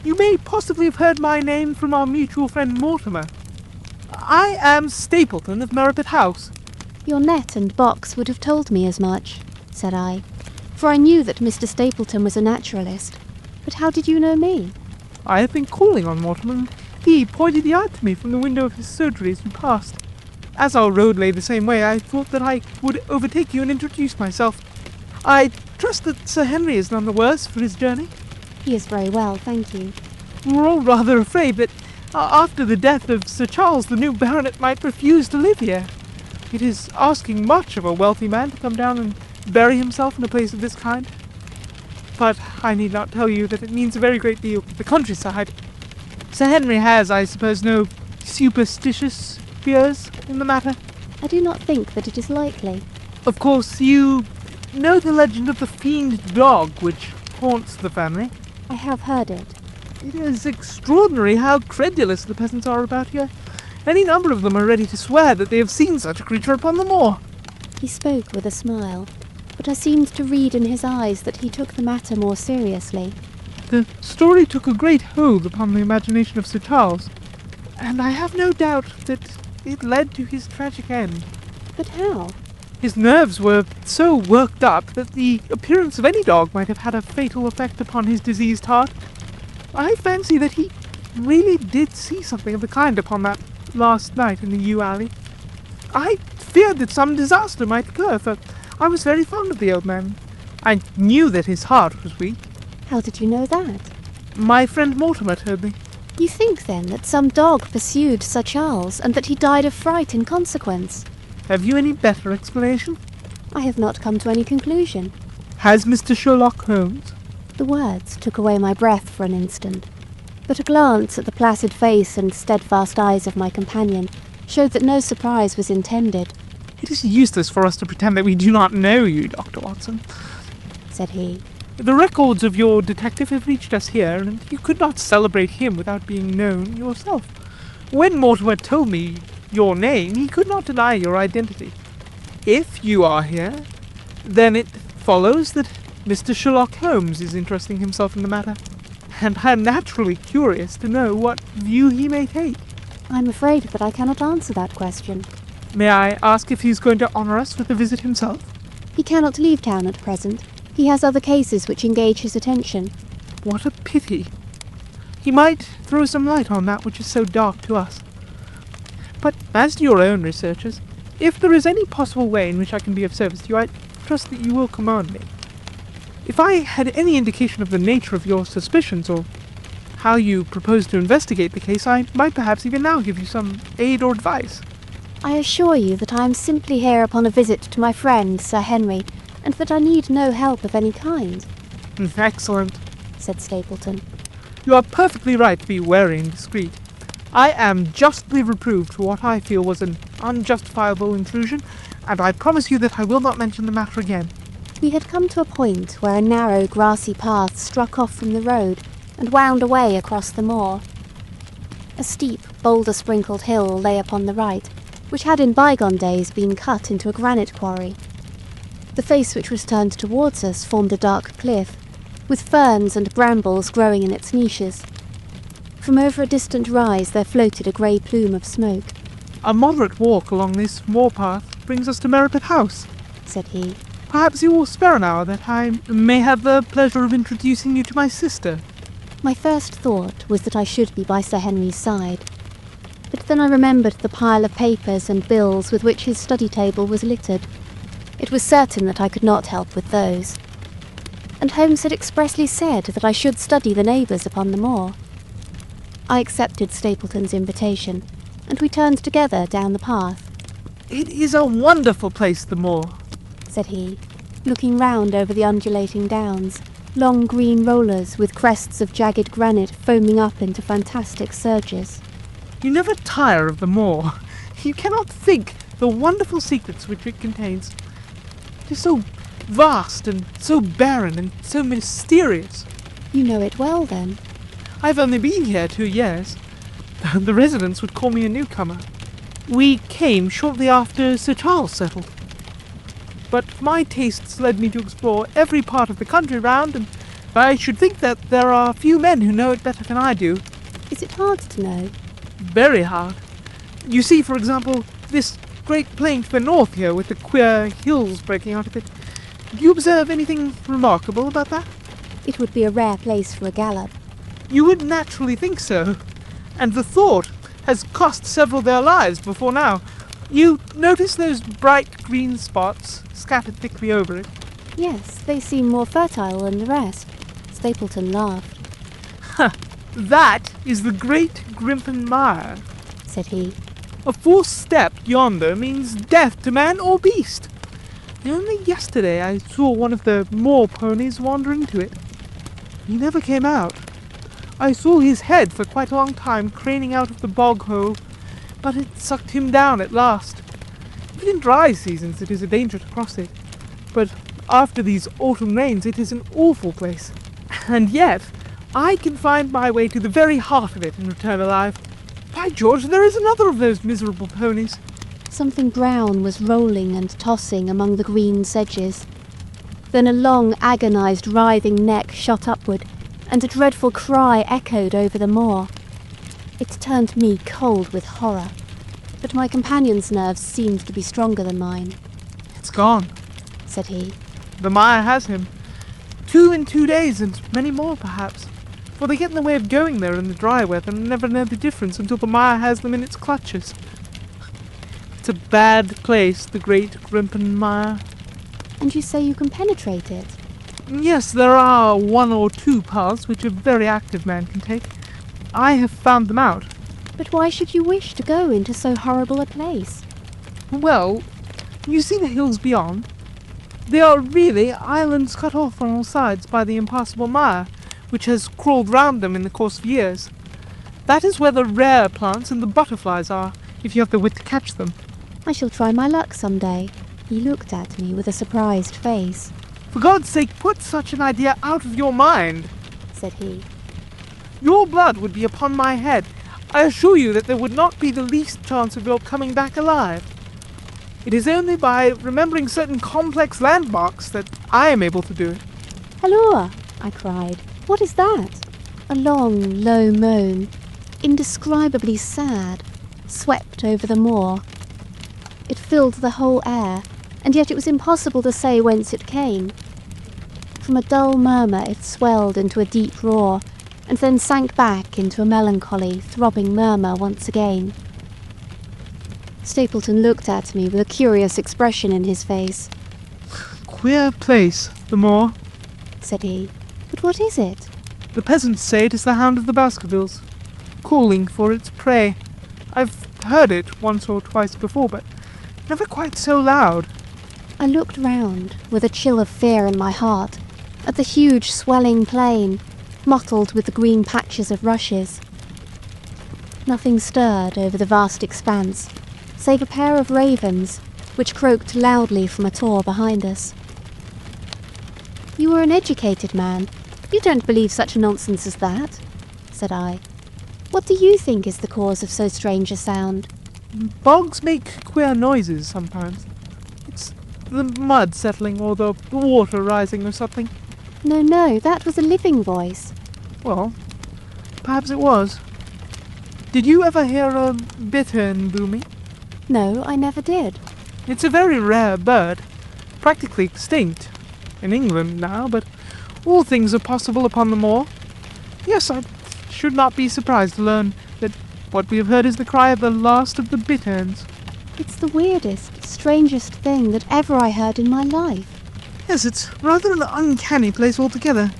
You may possibly have heard my name from our mutual friend Mortimer. I am Stapleton of Merripit House." "Your net and box would have told me as much," said I, for I knew that Mr. Stapleton was a naturalist. "But how did you know me?" "I have been calling on Mortimer. he pointed you out to me from the window of his surgery as you passed. As our road lay the same way, I thought that I would overtake you and introduce myself. I trust that Sir Henry is none the worse for his journey. He is very well, thank you. We're all rather afraid that after the death of Sir Charles, the new baronet might refuse to live here. It is asking much of a wealthy man to come down and bury himself in a place of this kind. But I need not tell you that it means a very great deal to the countryside. Sir Henry has, I suppose, no superstitious fears in the matter? I do not think that it is likely. Of course, you know the legend of the fiend dog which haunts the family? I have heard it. It is extraordinary how credulous the peasants are about here. Any number of them are ready to swear that they have seen such a creature upon the moor. He spoke with a smile, but I seemed to read in his eyes that he took the matter more seriously. The story took a great hold upon the imagination of Sir Charles, and I have no doubt that it led to his tragic end. But how? His nerves were so worked up that the appearance of any dog might have had a fatal effect upon his diseased heart. I fancy that he really did see something of the kind upon that last night in the yew alley. I feared that some disaster might occur, for I was very fond of the old man. I knew that his heart was weak. How did you know that? My friend Mortimer told me. You think, then, that some dog pursued Sir Charles, and that he died of fright in consequence? Have you any better explanation? I have not come to any conclusion. Has Mr. Sherlock Holmes? The words took away my breath for an instant, but a glance at the placid face and steadfast eyes of my companion showed that no surprise was intended. It is useless for us to pretend that we do not know you, Dr. Watson, said he. The records of your detective have reached us here, and you could not celebrate him without being known yourself. When Mortimer told me your name, he could not deny your identity. If you are here, then it follows that Mr. Sherlock Holmes is interesting himself in the matter, and I am naturally curious to know what view he may take. I'm afraid that I cannot answer that question. May I ask if he's going to honour us with a visit himself? He cannot leave town at present. He has other cases which engage his attention. What a pity. He might throw some light on that which is so dark to us. But as to your own researches, if there is any possible way in which I can be of service to you, I trust that you will command me. If I had any indication of the nature of your suspicions, or how you propose to investigate the case, I might perhaps even now give you some aid or advice. I assure you that I am simply here upon a visit to my friend, Sir Henry, and that I need no help of any kind. Excellent, said Stapleton. You are perfectly right to be wary and discreet. I am justly reproved for what I feel was an unjustifiable intrusion, and I promise you that I will not mention the matter again. We had come to a point where a narrow, grassy path struck off from the road and wound away across the moor. A steep, boulder-sprinkled hill lay upon the right, which had in bygone days been cut into a granite quarry. The face which was turned towards us formed a dark cliff, with ferns and brambles growing in its niches. From over a distant rise there floated a grey plume of smoke. A moderate walk along this moor path brings us to Merripit House, said he. Perhaps you will spare an hour that I may have the pleasure of introducing you to my sister. My first thought was that I should be by Sir Henry's side, but then I remembered the pile of papers and bills with which his study table was littered. It was certain that I could not help with those. And Holmes had expressly said that I should study the neighbours upon the moor. I accepted Stapleton's invitation, and we turned together down the path. It is a wonderful place, the moor, said he, looking round over the undulating downs, long green rollers with crests of jagged granite foaming up into fantastic surges. You never tire of the moor. You cannot think the wonderful secrets which it contains. It is so vast and so barren and so mysterious. You know it well, then? I've only been here 2 years. The residents would call me a newcomer. We came shortly after Sir Charles settled. But my tastes led me to explore every part of the country round, and I should think that there are few men who know it better than I do. Is it hard to know? Very hard. You see, for example, this great plain to the north here with the queer hills breaking out of it. Do you observe anything remarkable about that? It would be a rare place for a gallop. You would naturally think so. and the thought has cost several their lives before now. You notice those bright green spots scattered thickly over it? Yes, they seem more fertile than the rest. Stapleton laughed. That is the Great Grimpen Mire, said he. A false step yonder means death to man or beast. Only yesterday I saw one of the Moor ponies wander into it. He never came out. I saw his head for quite a long time craning out of the bog hole, but it sucked him down at last. Even in dry seasons it is a danger to cross it, but after these autumn rains it is an awful place. And yet I can find my way to the very heart of it and return alive. By George, there is another of those miserable ponies. Something brown was rolling and tossing among the green sedges. Then a long, agonized, writhing neck shot upward, and a dreadful cry echoed over the moor. It turned me cold with horror, but my companion's nerves seemed to be stronger than mine. It's gone, said he. The mire has him. 2 in 2 days, and many more, perhaps. For they get in the way of going there in the dry weather and never know the difference until the mire has them in its clutches. It's a bad place, the Great Grimpen Mire. And you say you can penetrate it? Yes, there are 1 or 2 paths which a very active man can take. I have found them out. But why should you wish to go into so horrible a place? Well, you see the hills beyond? They are really islands cut off on all sides by the impassable mire, which has crawled round them in the course of years. That is where the rare plants and the butterflies are, if you have the wit to catch them. I shall try my luck some day. He looked at me with a surprised face. For God's sake, put such an idea out of your mind, said he. Your blood would be upon my head. I assure you that there would not be the least chance of your coming back alive. It is only by remembering certain complex landmarks that I am able to do it. Halloa! I cried. What is that? A long, low moan, indescribably sad, swept over the moor. It filled the whole air, and yet it was impossible to say whence it came. From a dull murmur it swelled into a deep roar, and then sank back into a melancholy, throbbing murmur once again. Stapleton looked at me with a curious expression in his face. Queer place, the moor, said he. But what is it? The peasants say it is the hound of the Baskervilles, calling for its prey. I've heard it once or twice before, but never quite so loud. I looked round, with a chill of fear in my heart, at the huge swelling plain, mottled with the green patches of rushes. Nothing stirred over the vast expanse, save a pair of ravens, which croaked loudly from a tor behind us. You are an educated man. You don't believe such nonsense as that, said I. What do you think is the cause of so strange a sound? Bogs make queer noises sometimes. It's the mud settling or the water rising or something. No, that was a living voice. Well, perhaps it was. Did you ever hear a bittern booming? No, I never did. It's a very rare bird, practically extinct in England now, but all things are possible upon the moor. Yes, I should not be surprised to learn that what we have heard is the cry of the last of the bitterns. It's the weirdest, strangest thing that ever I heard in my life. Yes, it's rather an uncanny place altogether.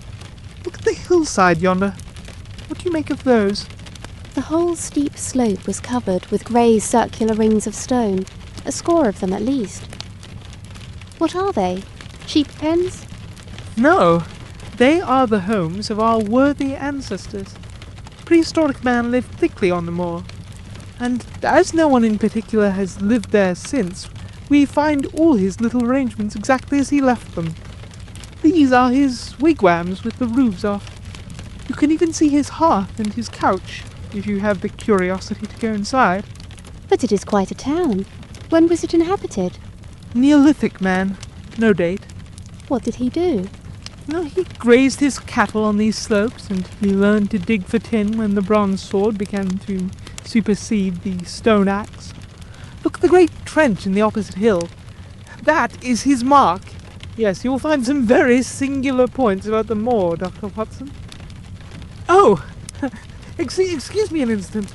Look at the hillside yonder. What do you make of those? The whole steep slope was covered with grey circular rings of stone, a score of them at least. What are they? Sheep pens? No, they are the homes of our worthy ancestors. Prehistoric man lived thickly on the moor, and as no one in particular has lived there since, we find all his little arrangements exactly as he left them. These are his wigwams with the roofs off. You can even see his hearth and his couch, if you have the curiosity to go inside. But it is quite a town. When was it inhabited? Neolithic man. No date. What did he do? No, he grazed his cattle on these slopes, and he learned to dig for tin when the bronze sword began to supersede the stone axe. Look at the great trench in the opposite hill. That is his mark. Yes, you will find some very singular points about the moor, Dr. Watson. Oh, Excuse me an instant.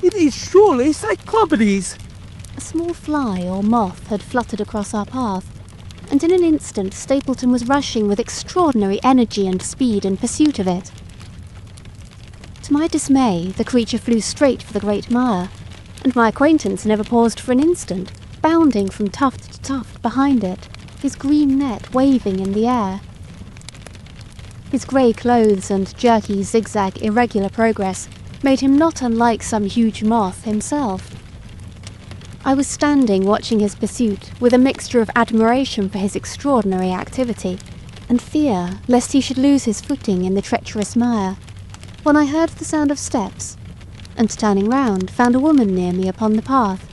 It is surely Cyclopedes! A small fly or moth had fluttered across our path, and in an instant Stapleton was rushing with extraordinary energy and speed in pursuit of it. To my dismay, the creature flew straight for the great mire, and my acquaintance never paused for an instant, bounding from tuft to tuft behind it, his green net waving in the air. His grey clothes and jerky, zigzag, irregular progress made him not unlike some huge moth himself. I was standing watching his pursuit with a mixture of admiration for his extraordinary activity and fear lest he should lose his footing in the treacherous mire, when I heard the sound of steps, and turning round found a woman near me upon the path.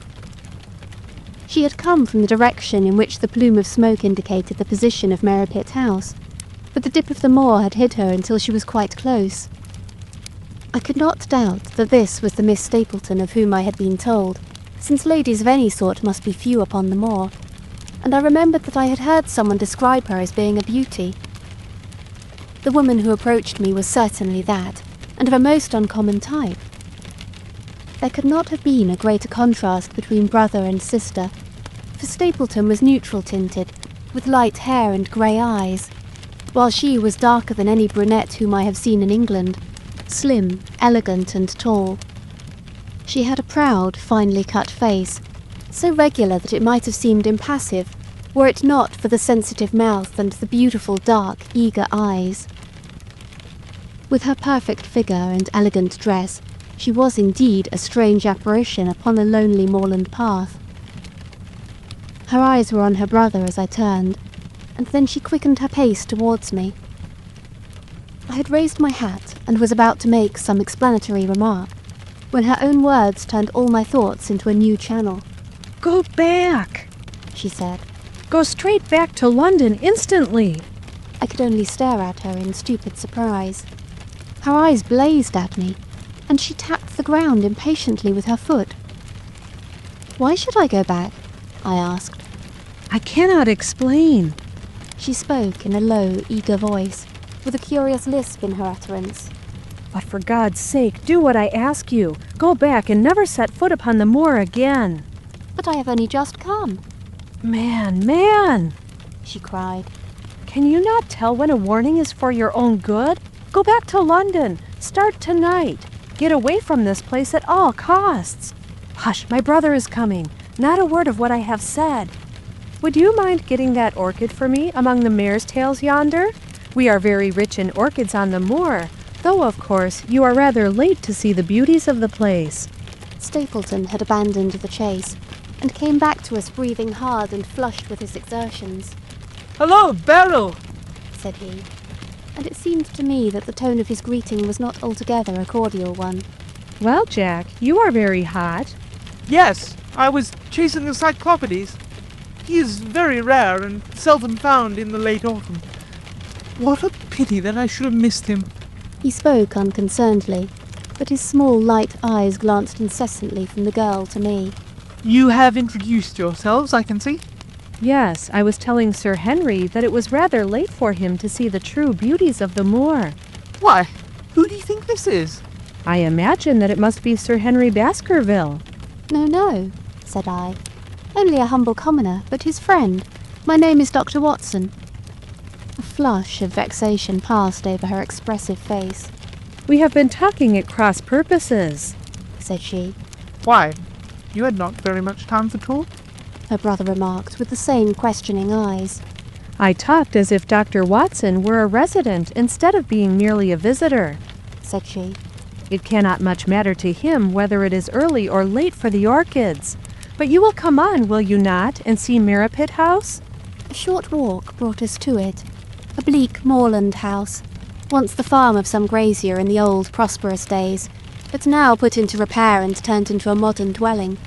She had come from the direction in which the plume of smoke indicated the position of Merripit House, but the dip of the moor had hid her until she was quite close. I could not doubt that this was the Miss Stapleton of whom I had been told, since ladies of any sort must be few upon the moor, and I remembered that I had heard someone describe her as being a beauty. The woman who approached me was certainly that, and of a most uncommon type. There could not have been a greater contrast between brother and sister, for Stapleton was neutral-tinted, with light hair and grey eyes, while she was darker than any brunette whom I have seen in England, slim, elegant and tall. She had a proud, finely cut face, so regular that it might have seemed impassive, were it not for the sensitive mouth and the beautiful, dark, eager eyes. With her perfect figure and elegant dress, she was indeed a strange apparition upon the lonely moorland path. Her eyes were on her brother as I turned, and then she quickened her pace towards me. I had raised my hat and was about to make some explanatory remark, when her own words turned all my thoughts into a new channel. "Go back," she said. "Go straight back to London instantly." I could only stare at her in stupid surprise. Her eyes blazed at me, and she tapped the ground impatiently with her foot. "Why should I go back?" I asked. "I cannot explain." She spoke in a low, eager voice, with a curious lisp in her utterance. "But for God's sake, do what I ask you. Go back and never set foot upon the moor again." "But I have only just come." Man, she cried. "Can you not tell when a warning is for your own good? Go back to London. Start tonight. Get away from this place at all costs. Hush, my brother is coming. Not a word of what I have said. Would you mind getting that orchid for me among the mare's tails yonder? We are very rich in orchids on the moor, though of course you are rather late to see the beauties of the place." Stapleton had abandoned the chase, and came back to us breathing hard and flushed with his exertions. "Hello, Beryl!" said he, and it seemed to me that the tone of his greeting was not altogether a cordial one. "Well, Jack, you are very hot." "Yes, I was chasing the Cyclopedes. He is very rare and seldom found in the late autumn. What a pity that I should have missed him." He spoke unconcernedly, but his small light eyes glanced incessantly from the girl to me. "You have introduced yourselves, I can see." "Yes, I was telling Sir Henry that it was rather late for him to see the true beauties of the moor." "Why, who do you think this is?" "I imagine that it must be Sir Henry Baskerville." No, said I. "Only a humble commoner, but his friend. My name is Dr. Watson." A flush of vexation passed over her expressive face. "We have been talking at cross purposes," said she. "Why, you had not very much time for talk?" her brother remarked with the same questioning eyes. "I talked as if Dr. Watson were a resident instead of being merely a visitor," said she. "It cannot much matter to him whether it is early or late for the orchids. But you will come on, will you not, and see Merripit House?" A short walk brought us to it. A bleak moorland house, once the farm of some grazier in the old prosperous days, but now put into repair and turned into a modern dwelling.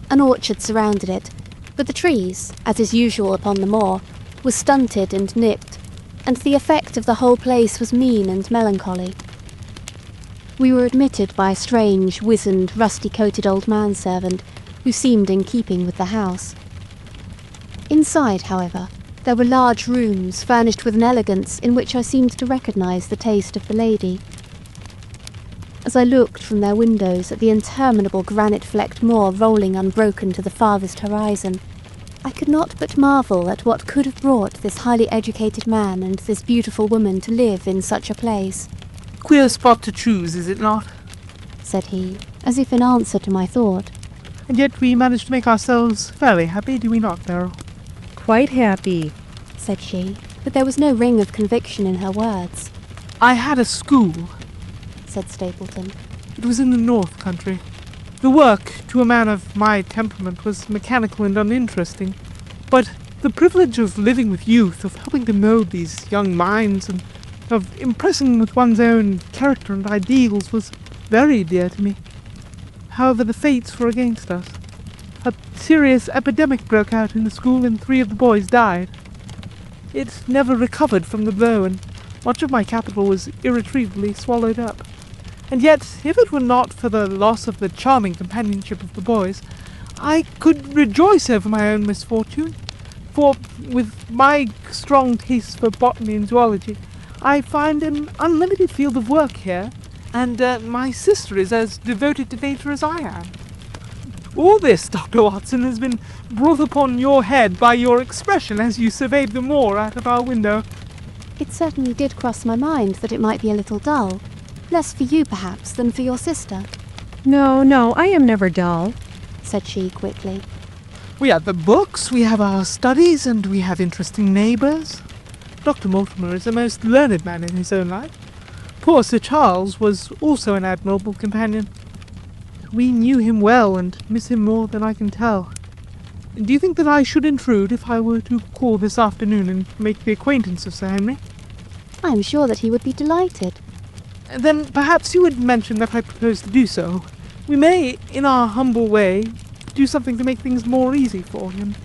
An orchard surrounded it, but the trees, as is usual upon the moor, were stunted and nipped, and the effect of the whole place was mean and melancholy. We were admitted by a strange, wizened, rusty-coated old manservant, who seemed in keeping with the house. Inside, however, there were large rooms furnished with an elegance in which I seemed to recognise the taste of the lady. as I looked from their windows at the interminable granite-flecked moor rolling unbroken to the farthest horizon. I could not but marvel at what could have brought this highly educated man and this beautiful woman to live in such a place. Queer spot to choose, is it not? Said he, as if in answer to my thought. And yet we managed to make ourselves fairly happy, do we not, Beryl? Quite happy, said she, but there was no ring of conviction in her words. I had a school, said Stapleton. It was in the North Country. The work, to a man of my temperament, was mechanical and uninteresting. But the privilege of living with youth, of helping to mould these young minds, and of impressing with one's own character and ideals was very dear to me. However, the fates were against us. A serious epidemic broke out in the school and 3 of the boys died. It never recovered from the blow, and much of my capital was irretrievably swallowed up. And yet, if it were not for the loss of the charming companionship of the boys, I could rejoice over my own misfortune. For, with my strong taste for botany and zoology, I find an unlimited field of work here, and my sister is as devoted to nature as I am. All this, Dr. Watson, has been brought upon your head by your expression as you surveyed the moor out of our window. It certainly did cross my mind that it might be a little dull. Less for you, perhaps, than for your sister. No, I am never dull, said she quickly. We have the books, we have our studies, and we have interesting neighbours. Dr. Mortimer is a most learned man in his own right. Poor Sir Charles was also an admirable companion. We knew him well and miss him more than I can tell. Do you think that I should intrude if I were to call this afternoon and make the acquaintance of Sir Henry? I am sure that he would be delighted. Then perhaps you would mention that I propose to do so. We may, in our humble way, do something to make things more easy for him,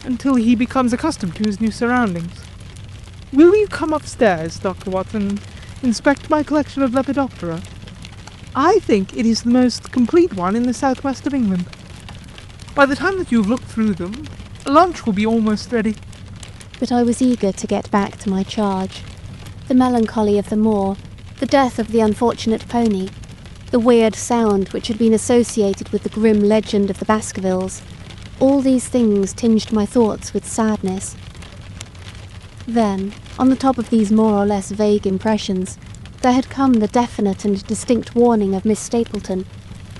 until he becomes accustomed to his new surroundings. Will you come upstairs, Dr. Watson, and inspect my collection of Lepidoptera? I think it is the most complete one in the southwest of England. By the time that you've looked through them, lunch will be almost ready. But I was eager to get back to my charge. The melancholy of the moor, the death of the unfortunate pony, the weird sound which had been associated with the grim legend of the Baskervilles, all these things tinged my thoughts with sadness. Then, on the top of these more or less vague impressions, there had come the definite and distinct warning of Miss Stapleton,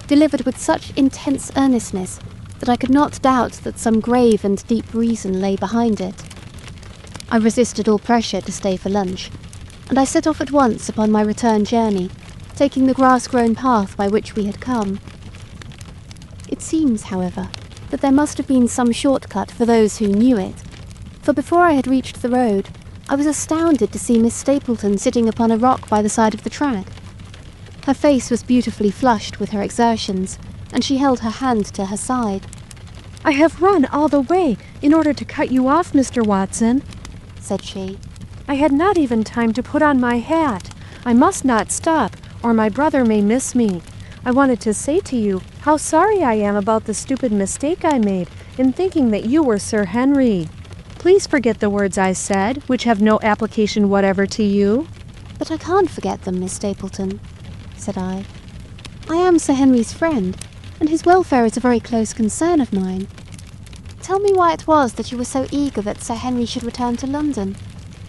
delivered with such intense earnestness that I could not doubt that some grave and deep reason lay behind it. I resisted all pressure to stay for lunch, and I set off at once upon my return journey, taking the grass-grown path by which we had come. It seems, however, that there must have been some shortcut for those who knew it, for before I had reached the road, I was astounded to see Miss Stapleton sitting upon a rock by the side of the track. Her face was beautifully flushed with her exertions, and she held her hand to her side. "I have run all the way in order to cut you off, Mr. Watson," said she. "I had not even time to put on my hat. I must not stop, or my brother may miss me. I wanted to say to you how sorry I am about the stupid mistake I made in thinking that you were Sir Henry. Please forget the words I said, which have no application whatever to you." "But I can't forget them, Miss Stapleton," said I. "I am Sir Henry's friend, and his welfare is a very close concern of mine. Tell me why it was that you were so eager that Sir Henry should return to London."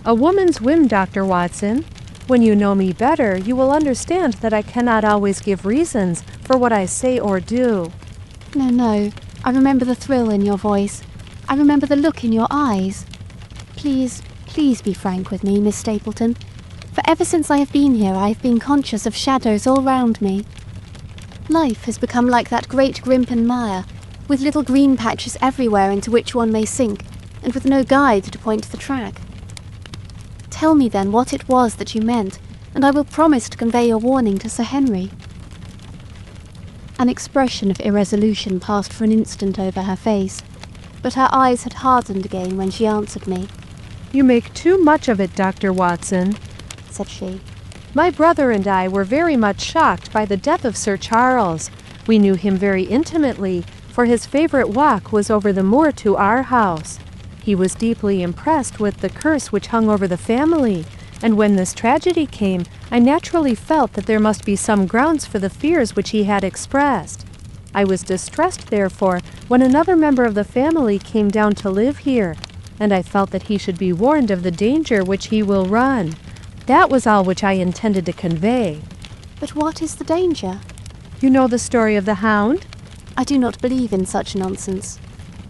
"A woman's whim, Dr. Watson. When you know me better, you will understand that I cannot always give reasons for what I say or do." No, I remember the thrill in your voice. I remember the look in your eyes. Please be frank with me, Miss Stapleton, for ever since I have been here I have been conscious of shadows all round me. Life has become like that great Grimpen mire, with little green patches everywhere into which one may sink, and with no guide to point the track. Tell me then what it was that you meant, and I will promise to convey your warning to Sir Henry." An expression of irresolution passed for an instant over her face, but her eyes had hardened again when she answered me. "You make too much of it, Dr. Watson," said she. "My brother and I were very much shocked by the death of Sir Charles. We knew him very intimately, for his favorite walk was over the moor to our house. He was deeply impressed with the curse which hung over the family, and when this tragedy came, I naturally felt that there must be some grounds for the fears which he had expressed. I was distressed, therefore, when another member of the family came down to live here, and I felt that he should be warned of the danger which he will run. That was all which I intended to convey. But what is the danger? You know the story of the Hound? I do not believe in such nonsense.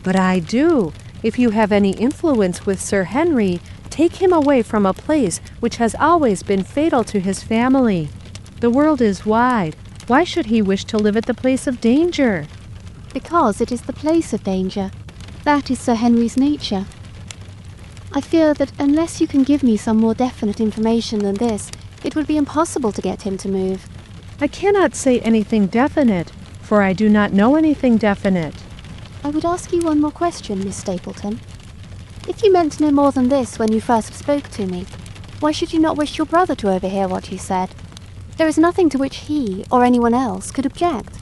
But I do. If you have any influence with Sir Henry, take him away from a place which has always been fatal to his family. The world is wide. Why should he wish to live at the place of danger? Because it is the place of danger. That is Sir Henry's nature. I fear that unless you can give me some more definite information than this, it would be impossible to get him to move. I cannot say anything definite, for I do not know anything definite. I would ask you one more question, Miss Stapleton. If you meant no more than this when you first spoke to me, why should you not wish your brother to overhear what you said? There is nothing to which he, or anyone else, could object.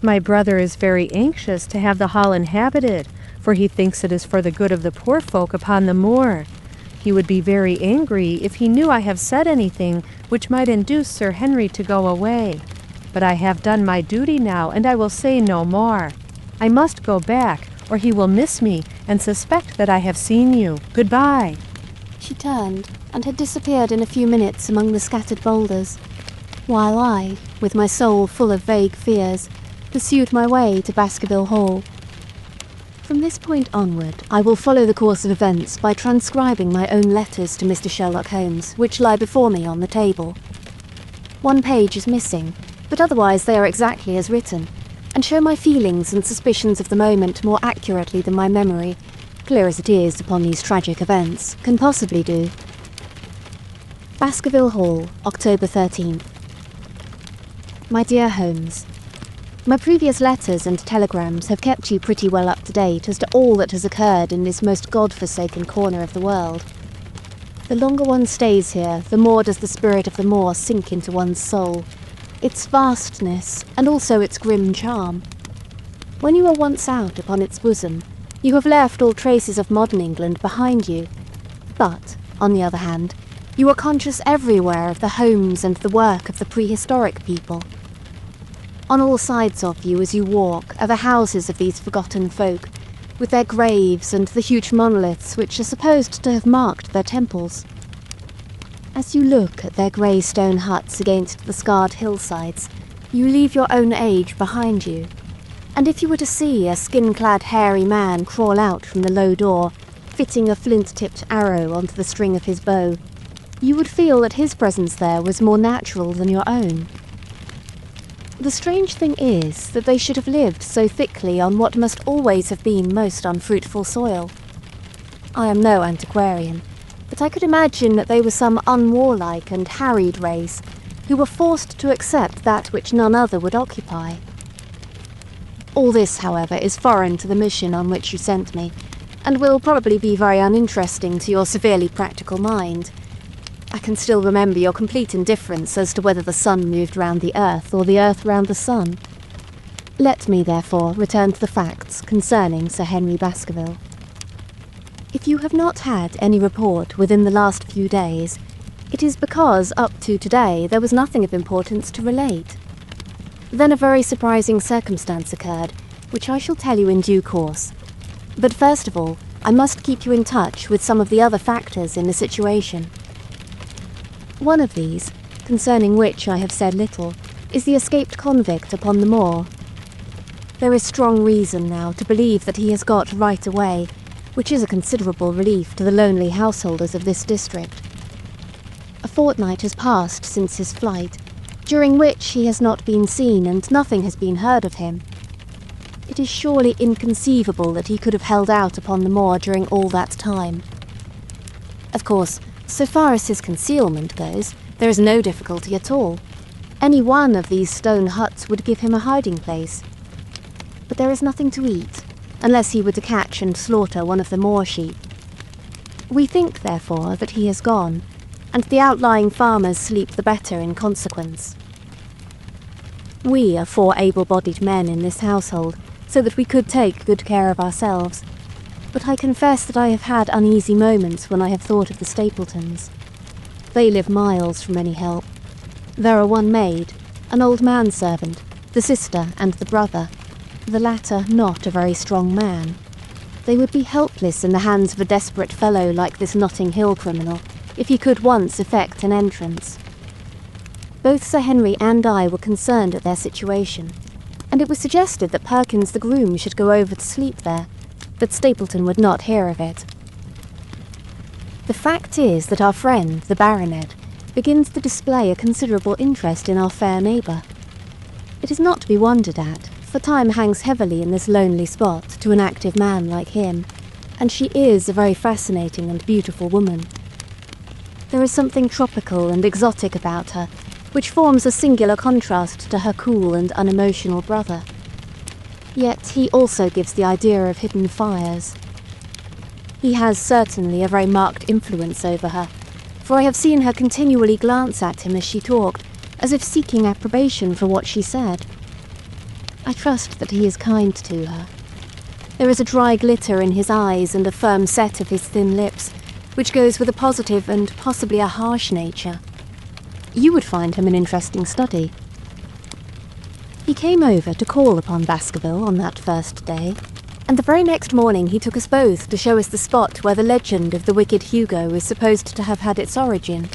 My brother is very anxious to have the hall inhabited, for he thinks it is for the good of the poor folk upon the moor. He would be very angry if he knew I have said anything which might induce Sir Henry to go away. But I have done my duty now, and I will say no more. I must go back, or he will miss me and suspect that I have seen you. Goodbye. She turned and had disappeared in a few minutes among the scattered boulders, while I, with my soul full of vague fears, pursued my way to Baskerville Hall. From this point onward, I will follow the course of events by transcribing my own letters to Mr. Sherlock Holmes, which lie before me on the table. One page is missing, but otherwise they are exactly as written, and show my feelings and suspicions of the moment more accurately than my memory, clear as it is upon these tragic events, can possibly do. Baskerville Hall, October 13th. My dear Holmes, my previous letters and telegrams have kept you pretty well up to date as to all that has occurred in this most God-forsaken corner of the world. The longer one stays here, the more does the spirit of the moor sink into one's soul, its vastness, and also its grim charm. When you are once out upon its bosom, you have left all traces of modern England behind you. But, on the other hand, you are conscious everywhere of the homes and the work of the prehistoric people. On all sides of you as you walk are the houses of these forgotten folk, with their graves and the huge monoliths which are supposed to have marked their temples. As you look at their grey stone huts against the scarred hillsides, you leave your own age behind you, and if you were to see a skin-clad hairy man crawl out from the low door, fitting a flint-tipped arrow onto the string of his bow, you would feel that his presence there was more natural than your own. The strange thing is that they should have lived so thickly on what must always have been most unfruitful soil. I am no antiquarian, but I could imagine that they were some unwarlike and harried race, who were forced to accept that which none other would occupy. All this, however, is foreign to the mission on which you sent me, and will probably be very uninteresting to your severely practical mind. I can still remember your complete indifference as to whether the sun moved round the earth or the earth round the sun. Let me, therefore, return to the facts concerning Sir Henry Baskerville. If you have not had any report within the last few days, it is because up to today there was nothing of importance to relate. Then a very surprising circumstance occurred, which I shall tell you in due course. But first of all, I must keep you in touch with some of the other factors in the situation. One of these, concerning which I have said little, is the escaped convict upon the moor. There is strong reason now to believe that he has got right away, which is a considerable relief to the lonely householders of this district. A fortnight has passed since his flight, during which he has not been seen and nothing has been heard of him. It is surely inconceivable that he could have held out upon the moor during all that time. Of course, so far as his concealment goes, there is no difficulty at all. Any one of these stone huts would give him a hiding place. But there is nothing to eat, unless he were to catch and slaughter one of the moor sheep. We think, therefore, that he has gone, and the outlying farmers sleep the better in consequence. We are 4 able-bodied men in this household, so that we could take good care of ourselves, but I confess that I have had uneasy moments when I have thought of the Stapletons. they live miles from any help. There are one maid, an old manservant, the sister and the brother, the latter not a very strong man. They would be helpless in the hands of a desperate fellow like this Notting Hill criminal, if he could once effect an entrance. Both Sir Henry and I were concerned at their situation, and it was suggested that Perkins the groom should go over to sleep there, but Stapleton would not hear of it. The fact is that our friend, the baronet, begins to display a considerable interest in our fair neighbour. It is not to be wondered at, for time hangs heavily in this lonely spot to an active man like him, and she is a very fascinating and beautiful woman. There is something tropical and exotic about her, which forms a singular contrast to her cool and unemotional brother. Yet he also gives the idea of hidden fires. He has certainly a very marked influence over her, for I have seen her continually glance at him as she talked, as if seeking approbation for what she said. I trust that he is kind to her. There is a dry glitter in his eyes and a firm set of his thin lips, which goes with a positive and possibly a harsh nature. You would find him an interesting study. He came over to call upon Baskerville on that first day, and the very next morning he took us both to show us the spot where the legend of the wicked Hugo is supposed to have had its origin.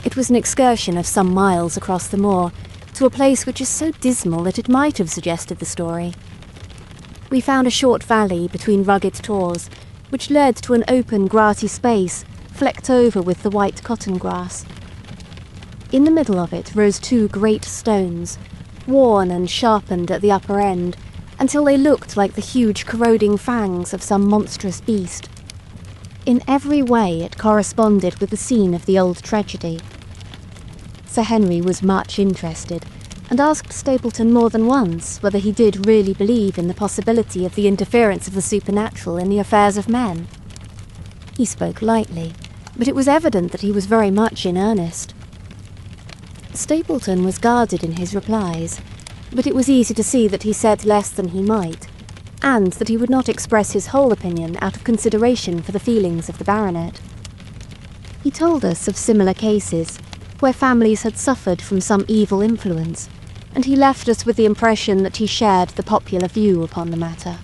It was an excursion of some miles across the moor, to a place which is so dismal that it might have suggested the story. We found a short valley between rugged tors, which led to an open grassy space, flecked over with the white cotton grass. In the middle of it rose two great stones, worn and sharpened at the upper end, until they looked like the huge corroding fangs of some monstrous beast. In every way it corresponded with the scene of the old tragedy. Sir Henry was much interested, and asked Stapleton more than once whether he did really believe in the possibility of the interference of the supernatural in the affairs of men. He spoke lightly, but it was evident that he was very much in earnest. Stapleton was guarded in his replies, but it was easy to see that he said less than he might, and that he would not express his whole opinion out of consideration for the feelings of the baronet. He told us of similar cases, where families had suffered from some evil influence, and he left us with the impression that he shared the popular view upon the matter.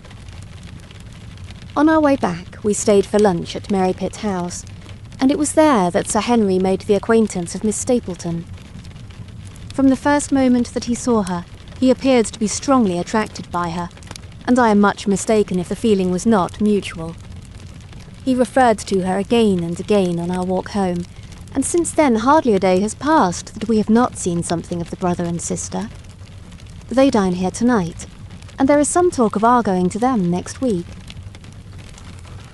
On our way back, we stayed for lunch at Merrypit House, and it was there that Sir Henry made the acquaintance of Miss Stapleton. From the first moment that he saw her, he appeared to be strongly attracted by her, and I am much mistaken if the feeling was not mutual. He referred to her again and again on our walk home, and since then hardly a day has passed that we have not seen something of the brother and sister. They dine here tonight, and there is some talk of our going to them next week.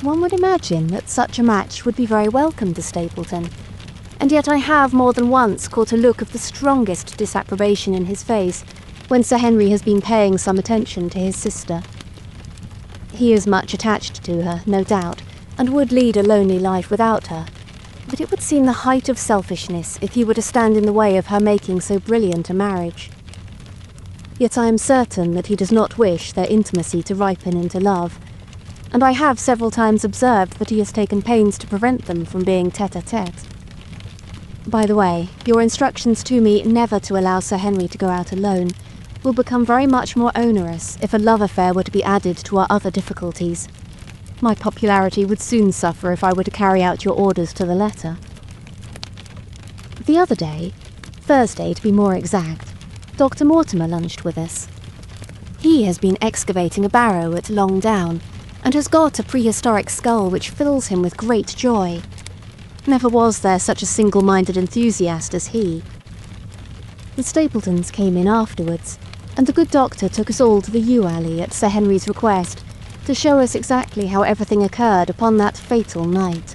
One would imagine that such a match would be very welcome to Stapleton, and yet I have more than once caught a look of the strongest disapprobation in his face when Sir Henry has been paying some attention to his sister. He is much attached to her, no doubt, and would lead a lonely life without her, but it would seem the height of selfishness if he were to stand in the way of her making so brilliant a marriage. Yet I am certain that he does not wish their intimacy to ripen into love, and I have several times observed that he has taken pains to prevent them from being tête-à-tête. By the way, your instructions to me never to allow Sir Henry to go out alone will become very much more onerous if a love affair were to be added to our other difficulties. My popularity would soon suffer if I were to carry out your orders to the letter. The other day, Thursday to be more exact, Dr. Mortimer lunched with us. He has been excavating a barrow at Long Down, and has got a prehistoric skull which fills him with great joy. Never was there such a single-minded enthusiast as he. The Stapletons came in afterwards, and the good doctor took us all to the yew alley at Sir Henry's request, to show us exactly how everything occurred upon that fatal night.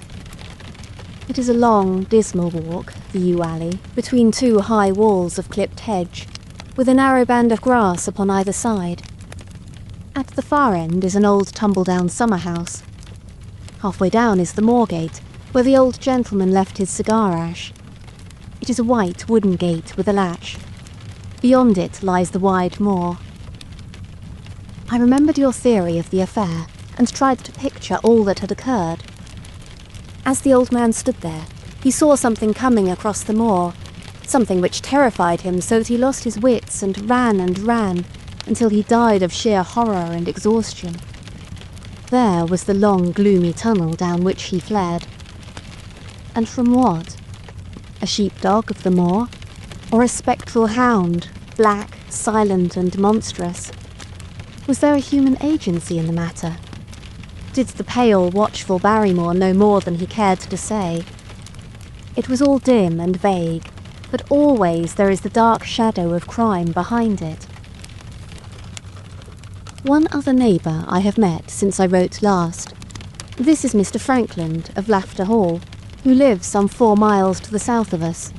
It is a long, dismal walk, the yew alley, between two high walls of clipped hedge, with a narrow band of grass upon either side. At the far end is an old tumble-down summer-house. Halfway down is the Moorgate, where the old gentleman left his cigar ash. It is a white wooden gate with a latch. Beyond it lies the wide moor. I remembered your theory of the affair, and tried to picture all that had occurred. As the old man stood there, he he saw something coming across the moor, something which terrified him so that he lost his wits and ran until he died of sheer horror and exhaustion. There was the long, gloomy tunnel down which he fled. And from what? A sheepdog of the moor? Or a spectral hound, black, silent and monstrous? Was there a human agency in the matter? Did the pale, watchful Barrymore know more than he cared to say? It was all dim and vague, but always there is the dark shadow of crime behind it. One other neighbour I have met since I wrote last. This is Mr. Frankland of Laughter Hall, who lives some 4 miles to the south of us.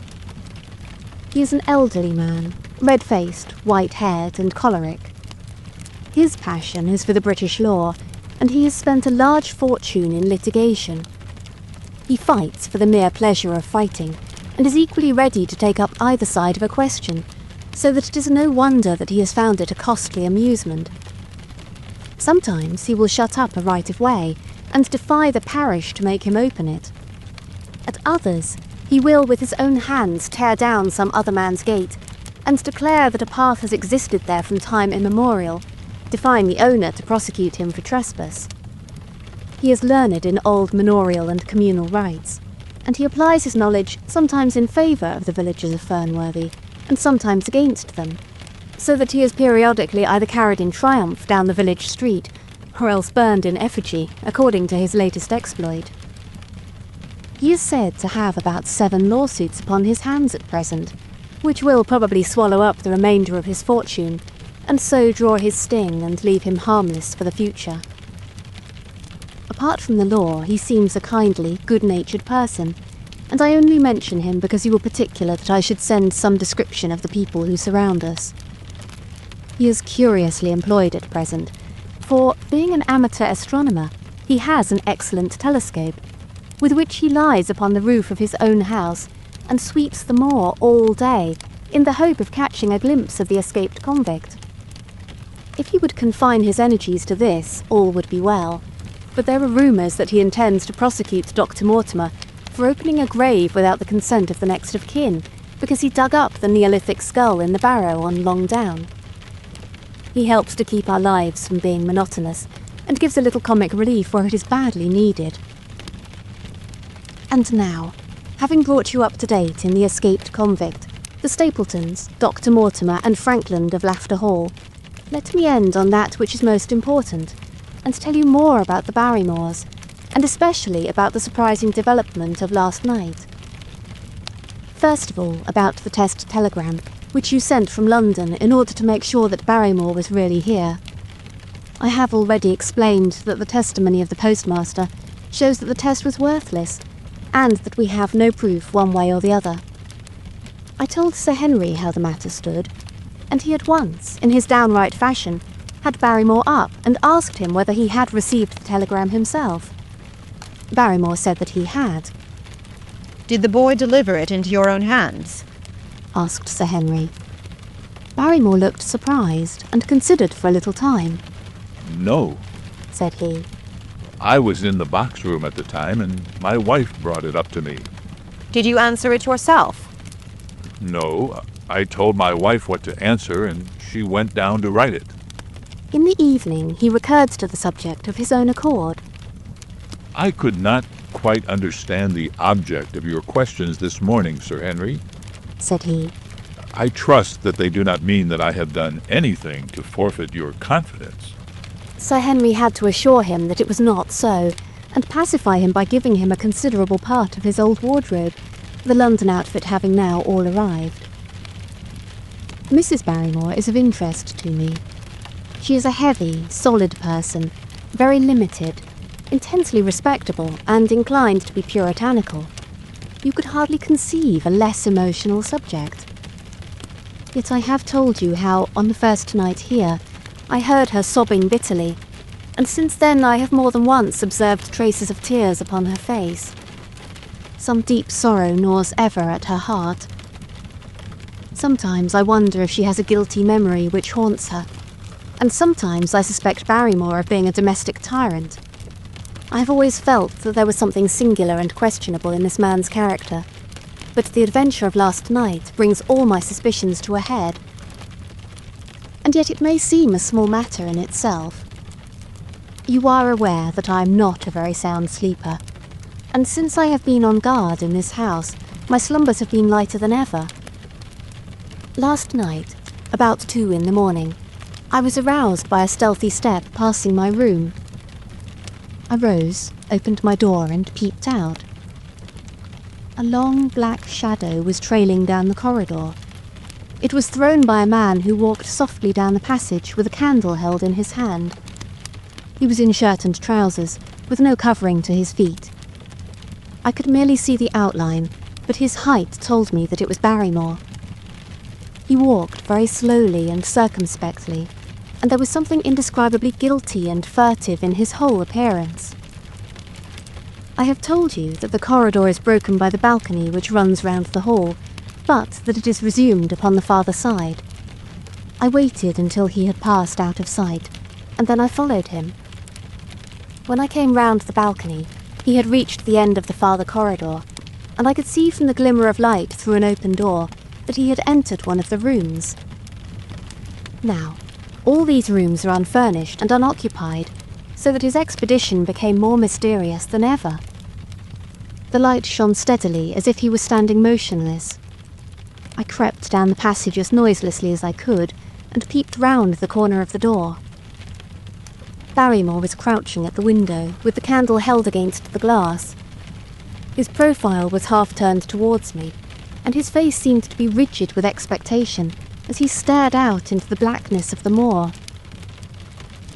He is an elderly man, red-faced, white-haired and choleric. His passion is for the British law, and he has spent a large fortune in litigation. He fights for the mere pleasure of fighting, and is equally ready to take up either side of a question, so that it is no wonder that he has found it a costly amusement. Sometimes he will shut up a right-of-way, and defy the parish to make him open it. At others, he will with his own hands tear down some other man's gate, and declare that a path has existed there from time immemorial, defying the owner to prosecute him for trespass. He is learned in old manorial and communal rights, and he applies his knowledge sometimes in favour of the villagers of Fernworthy, and sometimes against them, so that he is periodically either carried in triumph down the village street, or else burned in effigy, according to his latest exploit. He is said to have about 7 lawsuits upon his hands at present, which will probably swallow up the remainder of his fortune, and so draw his sting and leave him harmless for the future. Apart from the law, he seems a kindly, good-natured person, and I only mention him because you were particular that I should send some description of the people who surround us. He is curiously employed at present, for, being an amateur astronomer, he has an excellent telescope, with which he lies upon the roof of his own house and sweeps the moor all day, in the hope of catching a glimpse of the escaped convict. If he would confine his energies to this, all would be well, but there are rumours that he intends to prosecute Dr. Mortimer for opening a grave without the consent of the next of kin, because he dug up the Neolithic skull in the barrow on Long Down. He helps to keep our lives from being monotonous, and gives a little comic relief where it is badly needed. And now, having brought you up to date in the escaped convict, the Stapletons, Dr. Mortimer and Frankland of Laughter Hall, let me end on that which is most important, and tell you more about the Barrymores, and especially about the surprising development of last night. First of all, about the test telegram, which you sent from London in order to make sure that Barrymore was really here. I have already explained that the testimony of the postmaster shows that the test was worthless, and that we have no proof one way or the other. I told Sir Henry how the matter stood, and he at once, in his downright fashion, had Barrymore up and asked him whether he had received the telegram himself. Barrymore said that he had. "Did the boy deliver it into your own hands?" asked Sir Henry. Barrymore looked surprised and considered for a little time. No, said he. I was in the box room at the time, and my wife brought it up to me. Did you answer it yourself? No, I told my wife what to answer, and she went down to write it. In the evening, he recurred to the subject of his own accord. I could not quite understand the object of your questions this morning, Sir Henry, said he. I trust that they do not mean that I have done anything to forfeit your confidence. Sir Henry had to assure him that it was not so, and pacify him by giving him a considerable part of his old wardrobe, the London outfit having now all arrived. Mrs. Barrymore is of interest to me. She is a heavy, solid person, very limited, intensely respectable, and inclined to be puritanical. You could hardly conceive a less emotional subject. Yet I have told you how, on the first night here, I heard her sobbing bitterly, and since then I have more than once observed traces of tears upon her face. Some deep sorrow gnaws ever at her heart. Sometimes I wonder if she has a guilty memory which haunts her, and sometimes I suspect Barrymore of being a domestic tyrant. I have always felt that there was something singular and questionable in this man's character, but the adventure of last night brings all my suspicions to a head. And yet it may seem a small matter in itself. You are aware that I am not a very sound sleeper, and since I have been on guard in this house, my slumbers have been lighter than ever. Last night, about 2 in the morning, I was aroused by a stealthy step passing my room. I rose, opened my door and peeped out. A long black shadow was trailing down the corridor. It was thrown by a man who walked softly down the passage with a candle held in his hand. He was in shirt and trousers, with no covering to his feet. I could merely see the outline, but his height told me that it was Barrymore. He walked very slowly and circumspectly, and there was something indescribably guilty and furtive in his whole appearance. I have told you that the corridor is broken by the balcony which runs round the hall, but that it is resumed upon the farther side. I waited until he had passed out of sight, and then I followed him. When I came round the balcony, he had reached the end of the farther corridor, and I could see from the glimmer of light through an open door that he had entered one of the rooms. Now, all these rooms are unfurnished and unoccupied, so that his expedition became more mysterious than ever. The light shone steadily as if he was standing motionless. I crept down the passage as noiselessly as I could and peeped round the corner of the door. Barrymore was crouching at the window with the candle held against the glass. His profile was half turned towards me, and his face seemed to be rigid with expectation as he stared out into the blackness of the moor.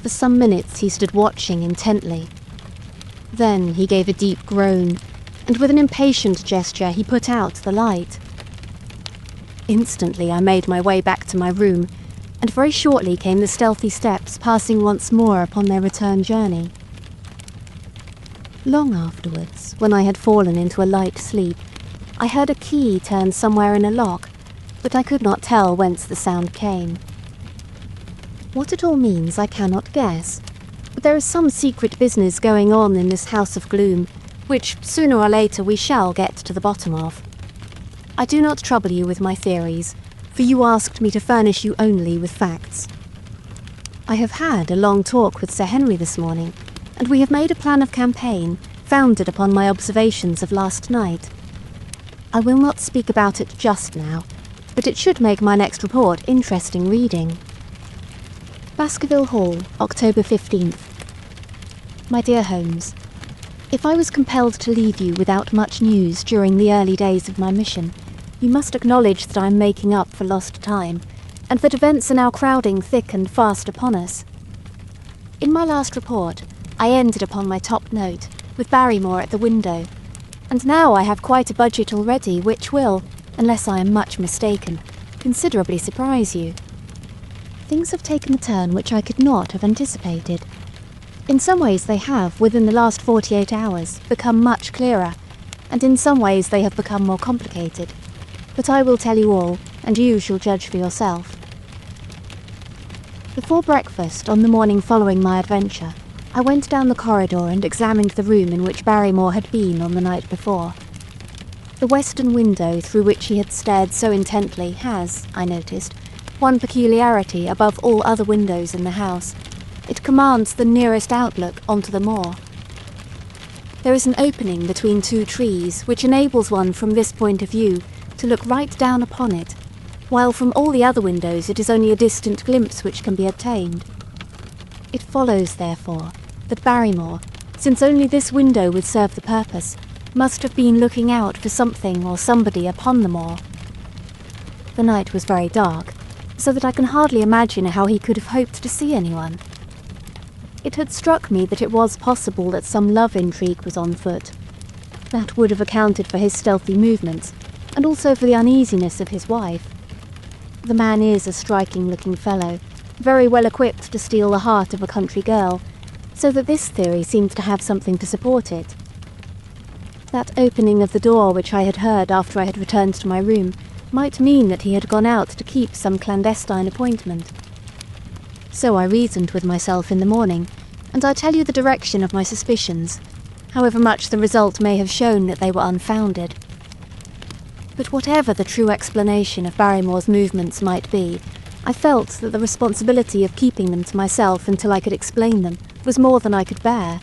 For some minutes he stood watching intently. Then he gave a deep groan, and with an impatient gesture he put out the light. Instantly I made my way back to my room, and very shortly came the stealthy steps passing once more upon their return journey. Long afterwards, when I had fallen into a light sleep, I heard a key turn somewhere in a lock, but I could not tell whence the sound came. What it all means I cannot guess, but there is some secret business going on in this house of gloom, which sooner or later we shall get to the bottom of. I do not trouble you with my theories, for you asked me to furnish you only with facts. I have had a long talk with Sir Henry this morning, and we have made a plan of campaign founded upon my observations of last night. I will not speak about it just now, but it should make my next report interesting reading. Baskerville Hall, October 15th. My dear Holmes, if I was compelled to leave you without much news during the early days of my mission, you must acknowledge that I am making up for lost time, and that events are now crowding thick and fast upon us. In my last report, I ended upon my top note, with Barrymore at the window, and now I have quite a budget already which will, unless I am much mistaken, considerably surprise you. Things have taken a turn which I could not have anticipated. In some ways they have, within the last 48 hours, become much clearer, and in some ways they have become more complicated. But I will tell you all, and you shall judge for yourself. Before breakfast on the morning following my adventure, I went down the corridor and examined the room in which Barrymore had been on the night before. The western window through which he had stared so intently has, I noticed, one peculiarity above all other windows in the house. It commands the nearest outlook onto the moor. There is an opening between 2 trees which enables one from this point of view to look right down upon it, while from all the other windows it is only a distant glimpse which can be obtained. It follows, therefore, that Barrymore, since only this window would serve the purpose, must have been looking out for something or somebody upon the moor. The night was very dark, so that I can hardly imagine how he could have hoped to see anyone. It had struck me that it was possible that some love intrigue was on foot. That would have accounted for his stealthy movements, and also for the uneasiness of his wife. The man is a striking-looking fellow, very well equipped to steal the heart of a country girl, so that this theory seems to have something to support it. That opening of the door which I had heard after I had returned to my room might mean that he had gone out to keep some clandestine appointment. So I reasoned with myself in the morning, and I tell you the direction of my suspicions, however much the result may have shown that they were unfounded. But whatever the true explanation of Barrymore's movements might be, I felt that the responsibility of keeping them to myself until I could explain them was more than I could bear.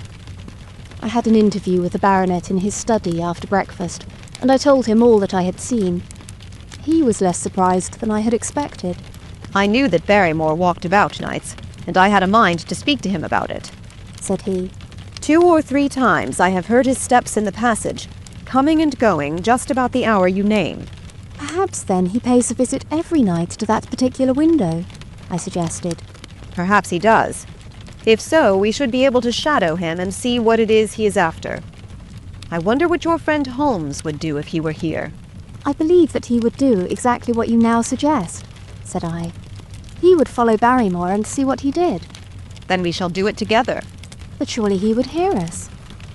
I had an interview with the baronet in his study after breakfast, and I told him all that I had seen. He was less surprised than I had expected. I knew that Barrymore walked about nights, and I had a mind to speak to him about it, said he. 2 or 3 times I have heard his steps in the passage, coming and going just about the hour you named. Perhaps then he pays a visit every night to that particular window, I suggested. Perhaps he does. If so, we should be able to shadow him and see what it is he is after. I wonder what your friend Holmes would do if he were here. I believe that he would do exactly what you now suggest, said I. He would follow Barrymore and see what he did. Then we shall do it together. But surely he would hear us.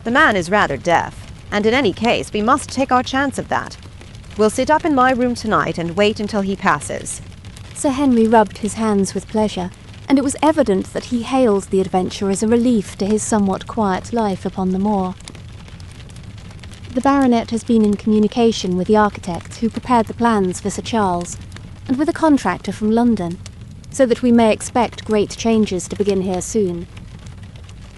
The man is rather deaf, and in any case we must take our chance of that. We'll sit up in my room tonight and wait until he passes. Sir Henry rubbed his hands with pleasure, and it was evident that he hailed the adventure as a relief to his somewhat quiet life upon the moor. The baronet has been in communication with the architect who prepared the plans for Sir Charles, and with a contractor from London, so that we may expect great changes to begin here soon.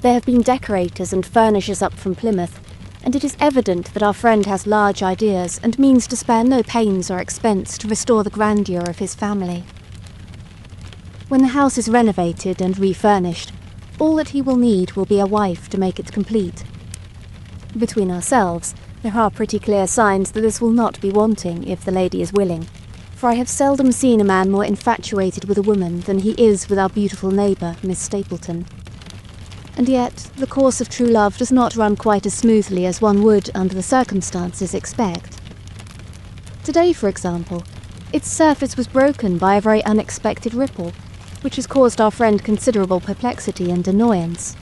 There have been decorators and furnishers up from Plymouth, and it is evident that our friend has large ideas and means to spare no pains or expense to restore the grandeur of his family. When the house is renovated and refurnished, all that he will need will be a wife to make it complete. Between ourselves, there are pretty clear signs that this will not be wanting if the lady is willing, for I have seldom seen a man more infatuated with a woman than he is with our beautiful neighbour, Miss Stapleton. And yet, the course of true love does not run quite as smoothly as one would, under the circumstances, expect. Today, for example, its surface was broken by a very unexpected ripple, which has caused our friend considerable perplexity and annoyance.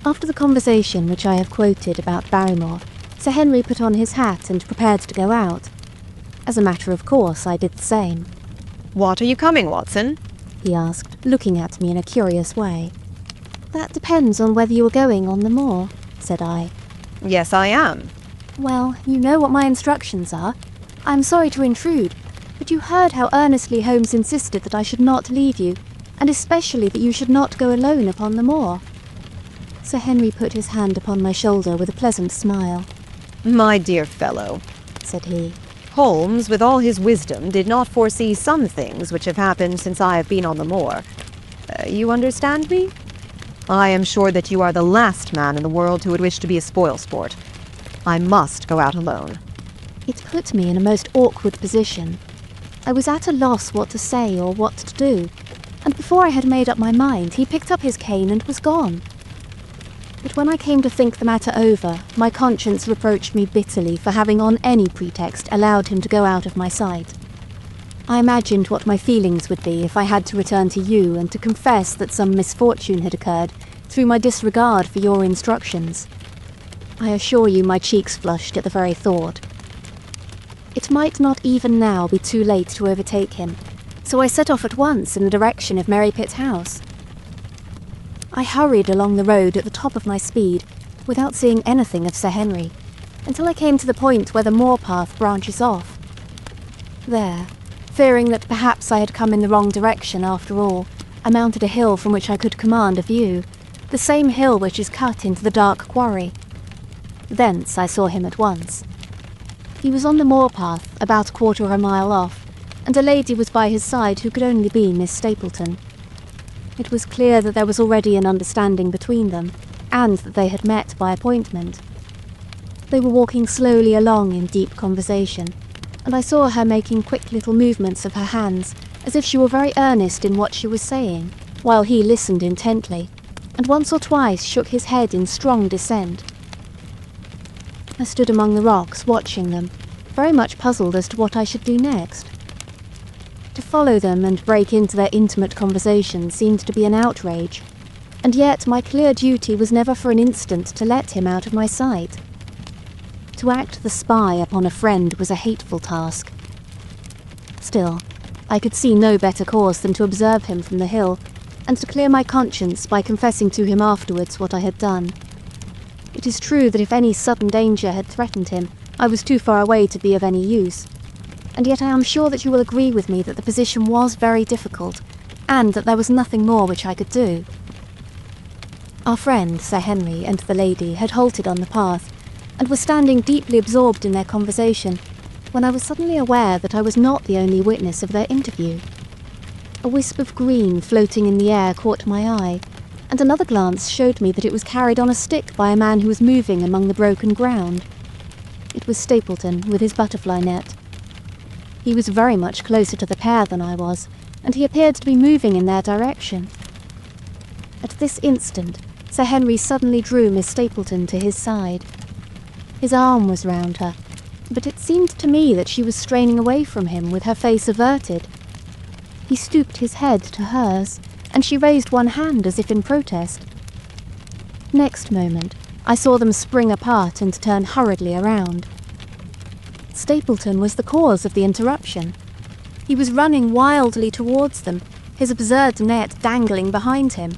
After the conversation which I have quoted about Barrymore, Sir Henry put on his hat and prepared to go out. As a matter of course, I did the same. "What are you coming, Watson?" he asked, looking at me in a curious way. "That depends on whether you are going on the moor," said I. "Yes, I am." "Well, you know what my instructions are. I am sorry to intrude, but you heard how earnestly Holmes insisted that I should not leave you, and especially that you should not go alone upon the moor." Sir Henry put his hand upon my shoulder with a pleasant smile. "My dear fellow," said he, "Holmes, with all his wisdom, did not foresee some things which have happened since I have been on the moor. You understand me? I am sure that you are the last man in the world who would wish to be a spoilsport. I must go out alone." It put me in a most awkward position. I was at a loss what to say or what to do, and before I had made up my mind, he picked up his cane and was gone. But when I came to think the matter over, my conscience reproached me bitterly for having on any pretext allowed him to go out of my sight. I imagined what my feelings would be if I had to return to you and to confess that some misfortune had occurred through my disregard for your instructions. I assure you my cheeks flushed at the very thought. It might not even now be too late to overtake him, so I set off at once in the direction of Merrypit House. I hurried along the road at the top of my speed, without seeing anything of Sir Henry, until I came to the point where the moor path branches off. There, fearing that perhaps I had come in the wrong direction after all, I mounted a hill from which I could command a view, the same hill which is cut into the dark quarry. Thence I saw him at once. He was on the moor path, about a quarter of a mile off, and a lady was by his side who could only be Miss Stapleton. It was clear that there was already an understanding between them, and that they had met by appointment. They were walking slowly along in deep conversation, and I saw her making quick little movements of her hands, as if she were very earnest in what she was saying, while he listened intently, and once or twice shook his head in strong dissent. I stood among the rocks watching them, very much puzzled as to what I should do next. To follow them and break into their intimate conversation seemed to be an outrage, and yet my clear duty was never for an instant to let him out of my sight. To act the spy upon a friend was a hateful task. Still, I could see no better course than to observe him from the hill, and to clear my conscience by confessing to him afterwards what I had done. It is true that if any sudden danger had threatened him, I was too far away to be of any use, and yet I am sure that you will agree with me that the position was very difficult, and that there was nothing more which I could do. Our friend, Sir Henry, and the lady had halted on the path, and were standing deeply absorbed in their conversation, when I was suddenly aware that I was not the only witness of their interview. A wisp of green floating in the air caught my eye, and another glance showed me that it was carried on a stick by a man who was moving among the broken ground. It was Stapleton with his butterfly net. He was very much closer to the pair than I was, and he appeared to be moving in their direction. At this instant, Sir Henry suddenly drew Miss Stapleton to his side. His arm was round her, but it seemed to me that she was straining away from him with her face averted. He stooped his head to hers, and she raised one hand as if in protest. Next moment, I saw them spring apart and turn hurriedly around. Stapleton was the cause of the interruption. He was running wildly towards them, his absurd net dangling behind him.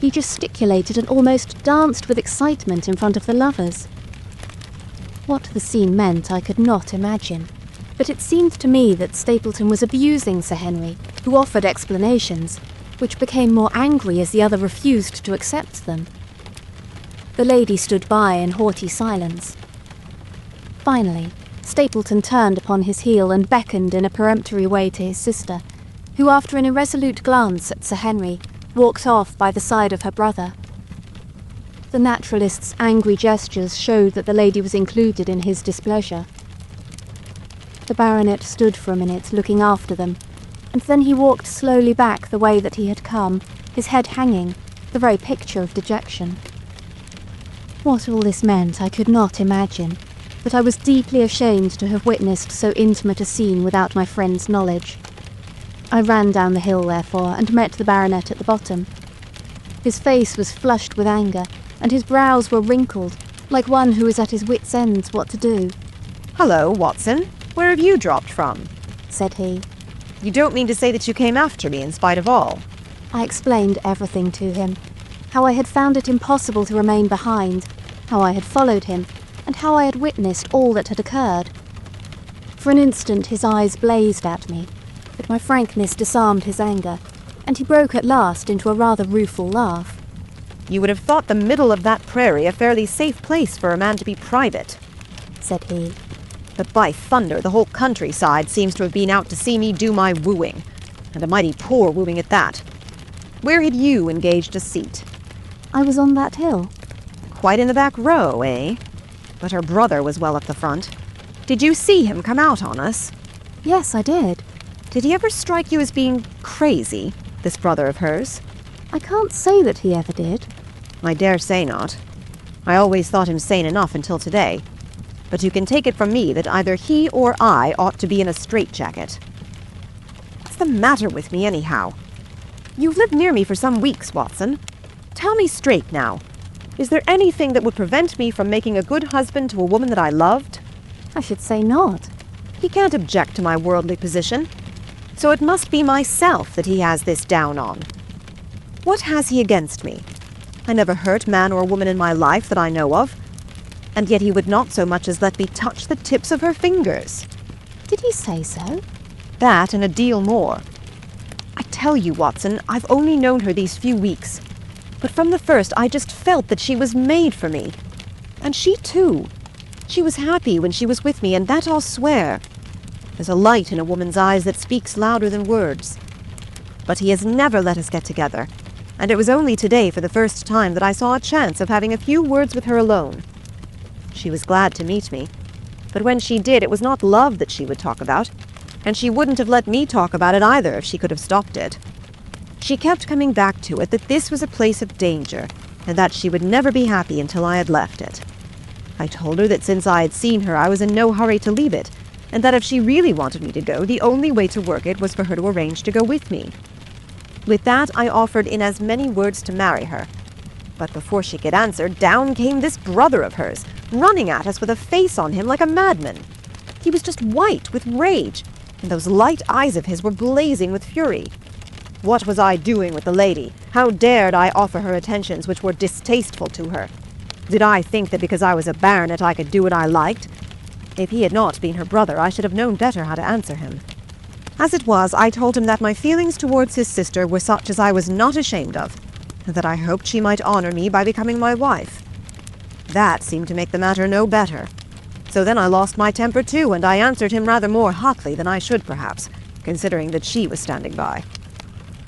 He gesticulated and almost danced with excitement in front of the lovers. What the scene meant I could not imagine, but it seemed to me that Stapleton was abusing Sir Henry, who offered explanations, which became more angry as the other refused to accept them. The lady stood by in haughty silence. Finally, Stapleton turned upon his heel and beckoned in a peremptory way to his sister, who, after an irresolute glance at Sir Henry, walked off by the side of her brother. The naturalist's angry gestures showed that the lady was included in his displeasure. The baronet stood for a minute looking after them, and then he walked slowly back the way that he had come, his head hanging, the very picture of dejection. What all this meant I could not imagine, but I was deeply ashamed to have witnessed so intimate a scene without my friend's knowledge. I ran down the hill, therefore, and met the baronet at the bottom. His face was flushed with anger, and his brows were wrinkled, like one who is at his wits' ends what to do. "Hello, Watson. Where have you dropped from?" said he. "You don't mean to say that you came after me in spite of all?" I explained everything to him, how I had found it impossible to remain behind, how I had followed him, and how I had witnessed all that had occurred. For an instant his eyes blazed at me, but my frankness disarmed his anger, and he broke at last into a rather rueful laugh. "You would have thought the middle of that prairie a fairly safe place for a man to be private," said he. "But by thunder, the whole countryside seems to have been out to see me do my wooing, and a mighty poor wooing at that. Where had you engaged a seat?" "I was on that hill." "Quite in the back row, eh? But her brother was well up the front. Did you see him come out on us?" "Yes, I did." "Did he ever strike you as being crazy, this brother of hers?" "I can't say that he ever did." "I dare say not. I always thought him sane enough until today. But you can take it from me that either he or I ought to be in a straitjacket. What's the matter with me, anyhow? You've lived near me for some weeks, Watson. Tell me straight now. Is there anything that would prevent me from making a good husband to a woman that I loved?" "I should say not." "He can't object to my worldly position. So it must be myself that he has this down on. What has he against me? I never hurt man or woman in my life that I know of. And yet he would not so much as let me touch the tips of her fingers." "Did he say so?" "That and a deal more. I tell you, Watson, I've only known her these few weeks. But from the first I just felt that she was made for me. And she too. She was happy when she was with me, and that I'll swear. There's a light in a woman's eyes that speaks louder than words. But he has never let us get together, and it was only today for the first time that I saw a chance of having a few words with her alone. She was glad to meet me, but when she did, it was not love that she would talk about, and she wouldn't have let me talk about it either if she could have stopped it. She kept coming back to it that this was a place of danger, and that she would never be happy until I had left it. I told her that since I had seen her, I was in no hurry to leave it, and that if she really wanted me to go, the only way to work it was for her to arrange to go with me. With that, I offered in as many words to marry her. But before she could answer, down came this brother of hers, running at us with a face on him like a madman. He was just white with rage, and those light eyes of his were blazing with fury. What was I doing with the lady? How dared I offer her attentions which were distasteful to her? Did I think that because I was a baronet I could do what I liked? If he had not been her brother, I should have known better how to answer him. As it was, I told him that my feelings towards his sister were such as I was not ashamed of, and that I hoped she might honor me by becoming my wife. That seemed to make the matter no better. So then I lost my temper too, and I answered him rather more hotly than I should perhaps, considering that she was standing by.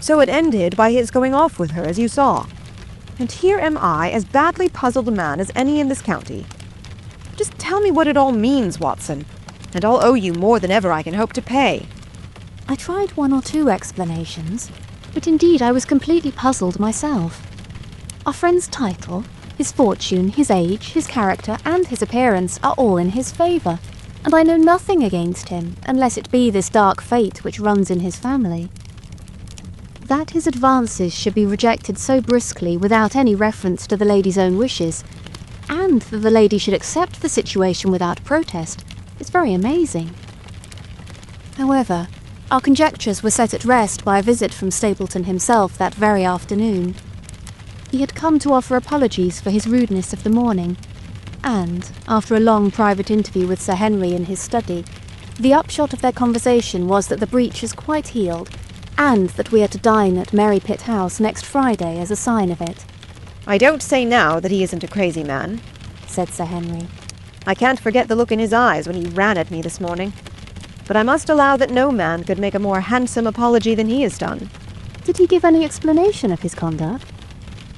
So it ended by his going off with her, as you saw. And here am I, as badly puzzled a man as any in this county. Just tell me what it all means, Watson, and I'll owe you more than ever I can hope to pay. I tried one or two explanations, but indeed I was completely puzzled myself. Our friend's title, his fortune, his age, his character, and his appearance are all in his favour, and I know nothing against him, unless it be this dark fate which runs in his family. That his advances should be rejected so briskly without any reference to the lady's own wishes, and that the lady should accept the situation without protest, is very amazing. However, our conjectures were set at rest by a visit from Stapleton himself that very afternoon. He had come to offer apologies for his rudeness of the morning, and, after a long private interview with Sir Henry in his study, the upshot of their conversation was that the breach is quite healed, and that we are to dine at Merry Pit House next Friday as a sign of it. I don't say now that he isn't a crazy man, said Sir Henry. I can't forget the look in his eyes when he ran at me this morning. But I must allow that no man could make a more handsome apology than he has done. Did he give any explanation of his conduct?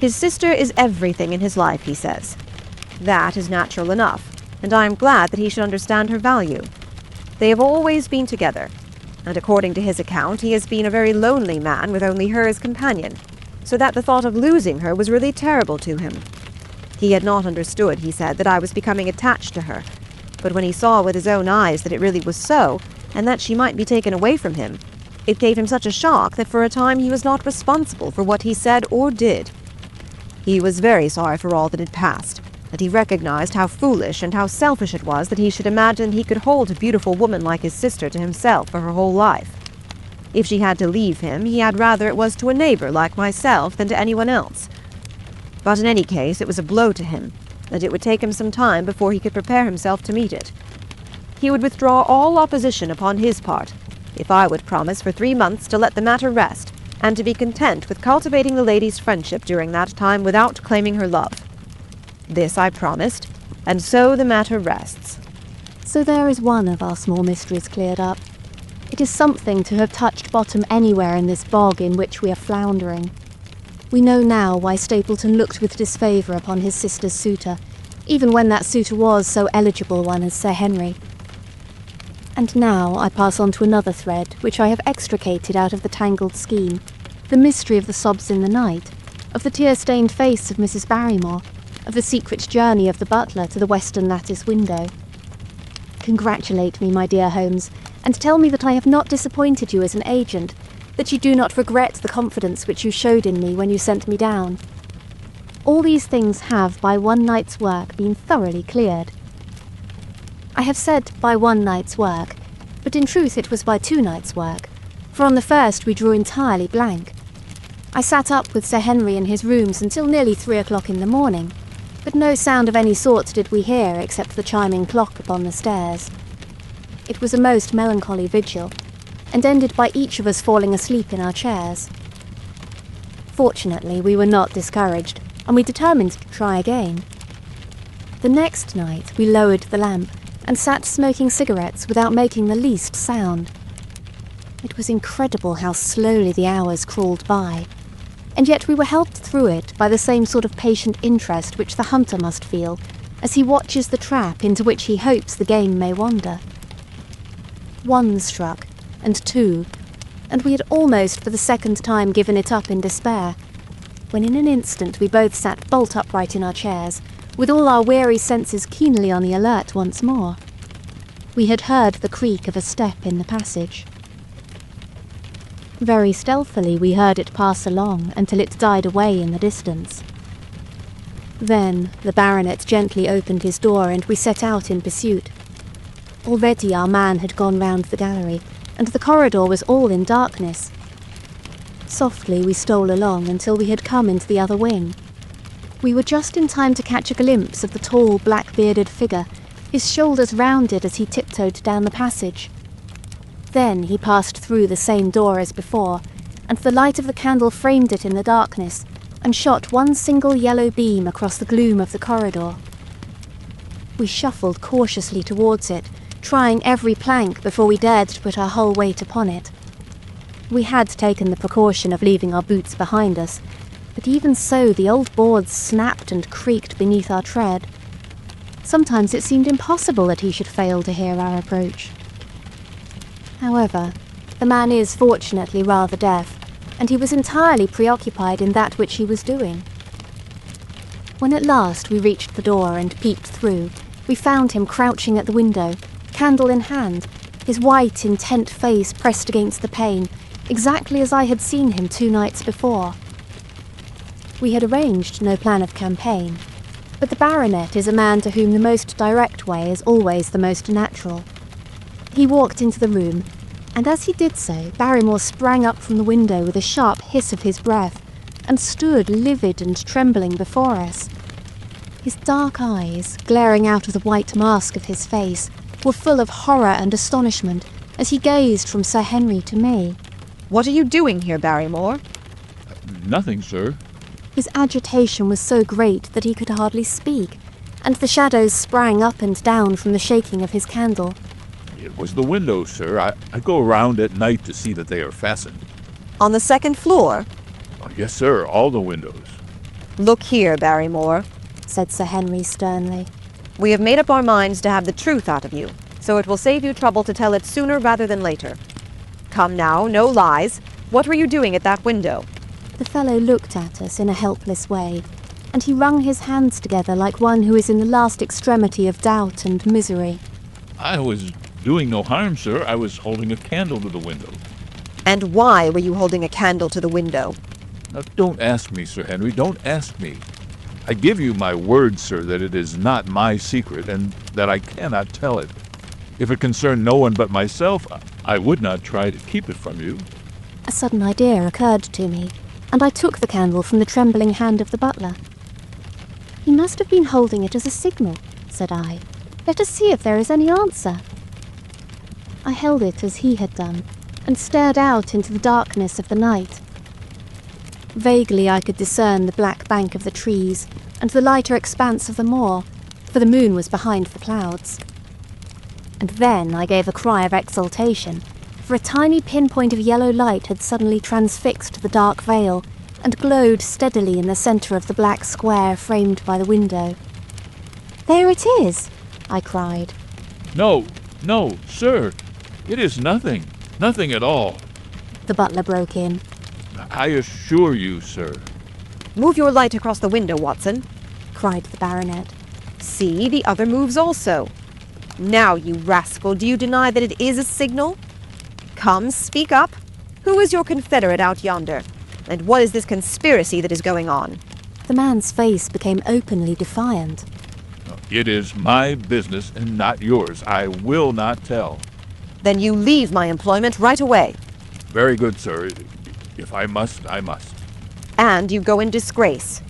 His sister is everything in his life, he says. That is natural enough, and I am glad that he should understand her value. They have always been together, and according to his account, he has been a very lonely man with only her as companion, so that the thought of losing her was really terrible to him. He had not understood, he said, that I was becoming attached to her, but when he saw with his own eyes that it really was so, and that she might be taken away from him, it gave him such a shock that for a time he was not responsible for what he said or did. He was very sorry for all that had passed, and he recognized how foolish and how selfish it was that he should imagine he could hold a beautiful woman like his sister to himself for her whole life. If she had to leave him, he had rather it was to a neighbor like myself than to anyone else. But in any case, it was a blow to him, and it would take him some time before he could prepare himself to meet it. He would withdraw all opposition upon his part, if I would promise for 3 months to let the matter rest, and to be content with cultivating the lady's friendship during that time without claiming her love. This I promised, and so the matter rests. So there is one of our small mysteries cleared up. It is something to have touched bottom anywhere in this bog in which we are floundering. We know now why Stapleton looked with disfavour upon his sister's suitor, even when that suitor was so eligible one as Sir Henry. And now I pass on to another thread which I have extricated out of the tangled skein, the mystery of the sobs in the night, of the tear-stained face of Mrs. Barrymore, of the secret journey of the butler to the western lattice window. Congratulate me, my dear Holmes, and tell me that I have not disappointed you as an agent, that you do not regret the confidence which you showed in me when you sent me down. All these things have, by one night's work, been thoroughly cleared. I have said by one night's work, but in truth it was by 2 nights' work, for on the first we drew entirely blank. I sat up with Sir Henry in his rooms until nearly 3 o'clock in the morning, but no sound of any sort did we hear except the chiming clock upon the stairs. It was a most melancholy vigil, and ended by each of us falling asleep in our chairs. Fortunately, we were not discouraged, and we determined to try again. The next night we lowered the lamp, and sat smoking cigarettes without making the least sound. It was incredible how slowly the hours crawled by, and yet we were helped through it by the same sort of patient interest which the hunter must feel as he watches the trap into which he hopes the game may wander. 1 struck, and 2, and we had almost for the second time given it up in despair, when in an instant we both sat bolt upright in our chairs, with all our weary senses keenly on the alert once more. We had heard the creak of a step in the passage. Very stealthily we heard it pass along until it died away in the distance. Then the baronet gently opened his door and we set out in pursuit. Already our man had gone round the gallery, and the corridor was all in darkness. Softly we stole along until we had come into the other wing. We were just in time to catch a glimpse of the tall, black-bearded figure, his shoulders rounded as he tiptoed down the passage. Then he passed through the same door as before, and the light of the candle framed it in the darkness and shot one single yellow beam across the gloom of the corridor. We shuffled cautiously towards it, trying every plank before we dared to put our whole weight upon it. We had taken the precaution of leaving our boots behind us, but even so the old boards snapped and creaked beneath our tread. Sometimes it seemed impossible that he should fail to hear our approach. However, the man is fortunately rather deaf, and he was entirely preoccupied in that which he was doing. When at last we reached the door and peeped through, we found him crouching at the window, candle in hand, his white, intent face pressed against the pane, exactly as I had seen him 2 nights before. We had arranged no plan of campaign, but the baronet is a man to whom the most direct way is always the most natural. He walked into the room, and as he did so, Barrymore sprang up from the window with a sharp hiss of his breath, and stood livid and trembling before us. His dark eyes, glaring out of the white mask of his face, were full of horror and astonishment as he gazed from Sir Henry to me. "What are you doing here, Barrymore?" Nothing, sir. His agitation was so great that he could hardly speak, and the shadows sprang up and down from the shaking of his candle. It was the windows, sir. I go around at night to see that they are fastened. "On the 2nd floor?" Oh, yes, sir, all the windows. "Look here, Barrymore," said Sir Henry sternly. "We have made up our minds to have the truth out of you, so it will save you trouble to tell it sooner rather than later. Come now, no lies. What were you doing at that window?" The fellow looked at us in a helpless way, and he wrung his hands together like one who is in the last extremity of doubt and misery. I was doing no harm, sir. I was holding a candle to the window. "And why were you holding a candle to the window?" Now, don't ask me, Sir Henry, don't ask me. I give you my word, sir, that it is not my secret, and that I cannot tell it. If it concerned no one but myself, I would not try to keep it from you. A sudden idea occurred to me, and I took the candle from the trembling hand of the butler. "He must have been holding it as a signal," said I. "Let us see if there is any answer." I held it as he had done, and stared out into the darkness of the night. Vaguely I could discern the black bank of the trees and the lighter expanse of the moor, for the moon was behind the clouds. And then I gave a cry of exultation, for a tiny pinpoint of yellow light had suddenly transfixed the dark veil and glowed steadily in the centre of the black square framed by the window. "There it is!" I cried. No, sir. It is nothing. Nothing at all. The butler broke in. I assure you, sir. "Move your light across the window, Watson," cried the baronet. "See, the other moves also. Now, you rascal, do you deny that it is a signal? Come, speak up. Who is your confederate out yonder? And what is this conspiracy that is going on?" The man's face became openly defiant. It is my business and not yours. I will not tell. "Then you leave my employment right away." Very good, sir. If I must, I must. "And you go in disgrace.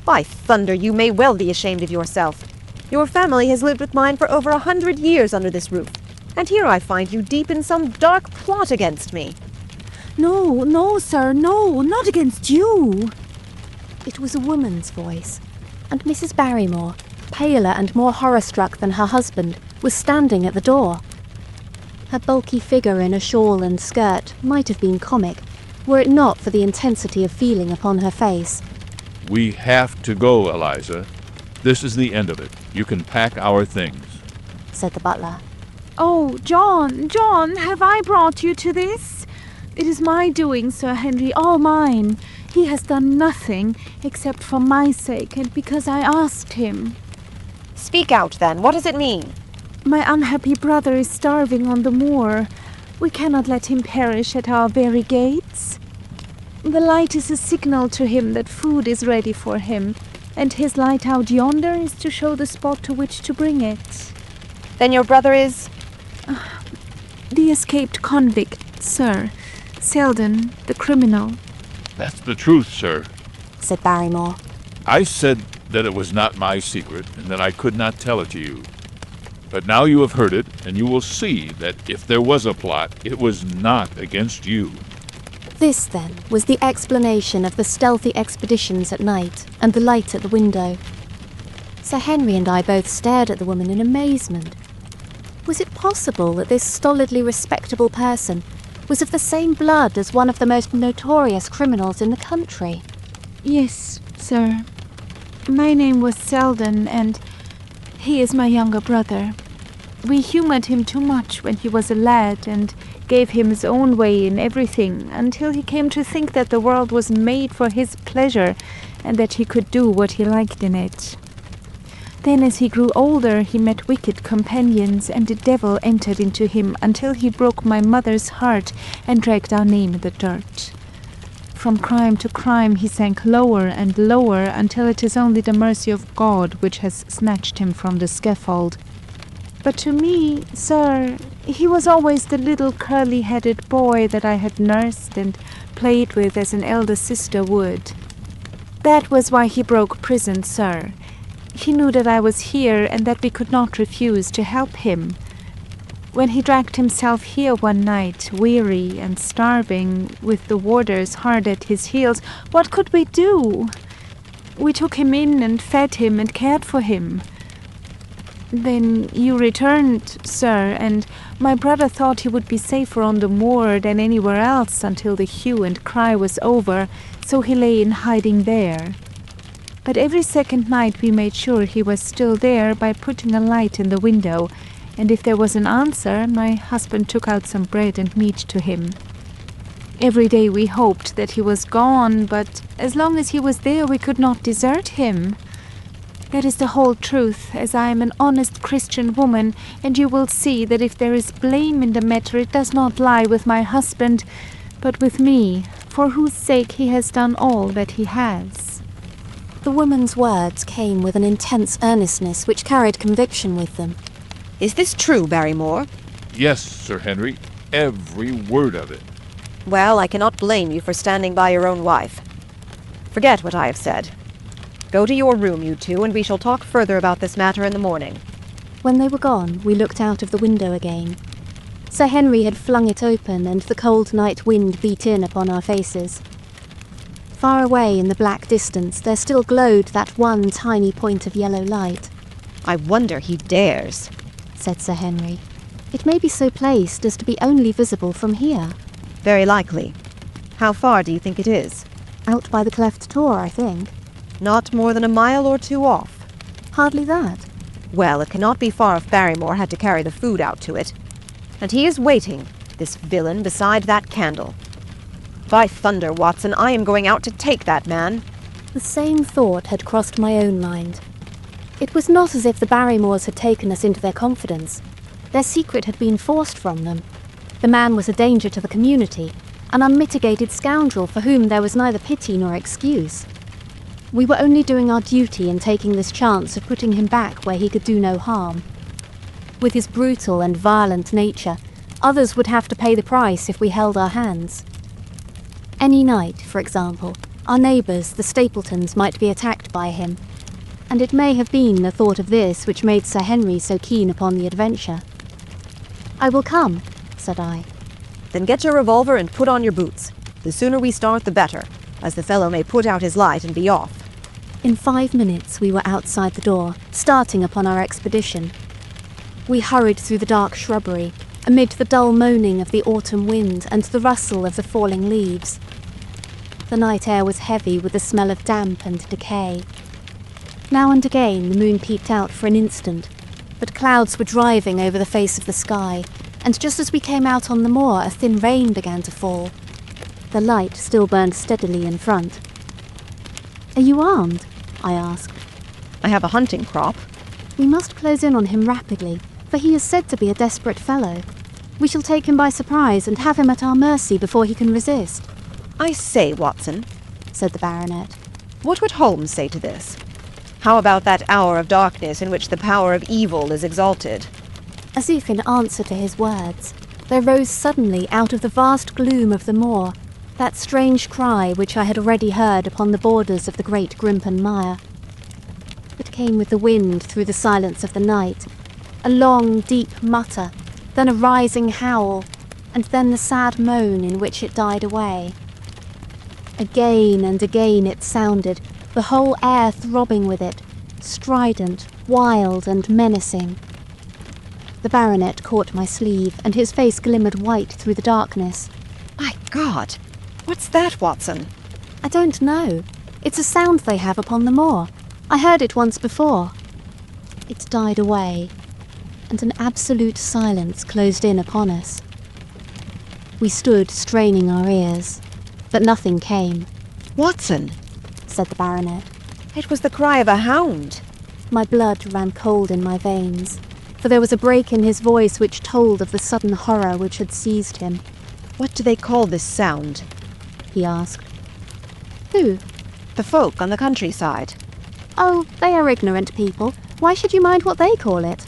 By thunder, you may well be ashamed of yourself. Your family has lived with mine for over 100 years under this roof, and here I find you deep in some dark plot against me." No, sir, no, not against you." It was a woman's voice, and Mrs. Barrymore, paler and more horror-struck than her husband, was standing at the door. Her bulky figure in a shawl and skirt might have been comic, were it not for the intensity of feeling upon her face. We have to go, Eliza. This is the end of it. You can pack our things, said the butler. "Oh, John, have I brought you to this? It is my doing, Sir Henry, all mine. He has done nothing, except for my sake and because I asked him." "Speak out, then. What does it mean?" "My unhappy brother is starving on the moor. We cannot let him perish at our very gates. The light is a signal to him that food is ready for him, and his light out yonder is to show the spot to which to bring it." "Then your brother is—" "The escaped convict, sir. Selden, the criminal." That's the truth, sir, said Barrymore. I said that it was not my secret and that I could not tell it to you. But now you have heard it, and you will see that if there was a plot, it was not against you. This, then, was the explanation of the stealthy expeditions at night and the light at the window. Sir Henry and I both stared at the woman in amazement. Was it possible that this stolidly respectable person was of the same blood as one of the most notorious criminals in the country? Yes, sir. My name was Selden, and he is my younger brother. We humoured him too much when he was a lad, and gave him his own way in everything, until he came to think that the world was made for his pleasure, and that he could do what he liked in it. Then as he grew older, he met wicked companions, and the devil entered into him until he broke my mother's heart and dragged our name in the dirt. From crime to crime he sank lower and lower, until it is only the mercy of God which has snatched him from the scaffold. But to me, sir, he was always the little curly-headed boy that I had nursed and played with as an elder sister would. That was why he broke prison, sir. He knew that I was here and that we could not refuse to help him. When he dragged himself here one night, weary and starving, with the warders hard at his heels, what could we do? We took him in and fed him and cared for him. Then you returned, sir, and my brother thought he would be safer on the moor than anywhere else until the hue and cry was over, so he lay in hiding there. But every second night we made sure he was still there by putting a light in the window, and if there was an answer, my husband took out some bread and meat to him. Every day we hoped that he was gone, but as long as he was there we could not desert him. That is the whole truth, as I am an honest Christian woman, and you will see that if there is blame in the matter, it does not lie with my husband, but with me, for whose sake he has done all that he has. The woman's words came with an intense earnestness which carried conviction with them. Is this true, Barrymore? Yes, Sir Henry, every word of it. Well, I cannot blame you for standing by your own wife. Forget what I have said. Go to your room, you two, and we shall talk further about this matter in the morning. When they were gone, we looked out of the window again. Sir Henry had flung it open, and the cold night wind beat in upon our faces. Far away in the black distance, there still glowed that one tiny point of yellow light. I wonder he dares, said Sir Henry. It may be so placed as to be only visible from here. Very likely. How far do you think it is? Out by the cleft tor, I think. Not more than a mile or two off. Hardly that. Well, it cannot be far if Barrymore had to carry the food out to it. And he is waiting, this villain, beside that candle. By thunder, Watson, I am going out to take that man. The same thought had crossed my own mind. It was not as if the Barrymores had taken us into their confidence. Their secret had been forced from them. The man was a danger to the community, an unmitigated scoundrel for whom there was neither pity nor excuse. We were only doing our duty in taking this chance of putting him back where he could do no harm. With his brutal and violent nature, others would have to pay the price if we held our hands. Any night, for example, our neighbours, the Stapletons, might be attacked by him, and it may have been the thought of this which made Sir Henry so keen upon the adventure. "I will come," said I. "Then get your revolver and put on your boots. The sooner we start, the better, as the fellow may put out his light and be off." In 5 minutes we were outside the door, starting upon our expedition. We hurried through the dark shrubbery, amid the dull moaning of the autumn wind and the rustle of the falling leaves. The night air was heavy with the smell of damp and decay. Now and again the moon peeped out for an instant, but clouds were driving over the face of the sky, and just as we came out on the moor a thin rain began to fall. The light still burned steadily in front. "Are you armed?" I asked. "I have a hunting crop." "We must close in on him rapidly, for he is said to be a desperate fellow. We shall take him by surprise and have him at our mercy before he can resist." "I say, Watson," said the baronet, "what would Holmes say to this? How about that hour of darkness in which the power of evil is exalted?" As if in answer to his words, there rose suddenly out of the vast gloom of the moor That strange cry which I had already heard upon the borders of the great Grimpen Mire. It came with the wind through the silence of the night, a long, deep mutter, then a rising howl, and then the sad moan in which it died away. Again and again it sounded, the whole air throbbing with it, strident, wild, and menacing. The baronet caught my sleeve, and his face glimmered white through the darkness. My God! What's that, Watson? I don't know. It's a sound they have upon the moor. I heard it once before. It died away, and an absolute silence closed in upon us. We stood straining our ears, but nothing came. Watson, said the baronet. It was the cry of a hound. My blood ran cold in my veins, for there was a break in his voice which told of the sudden horror which had seized him. What do they call this sound? He asked. Who? The folk on the countryside. Oh, they are ignorant people. Why should you mind what they call it?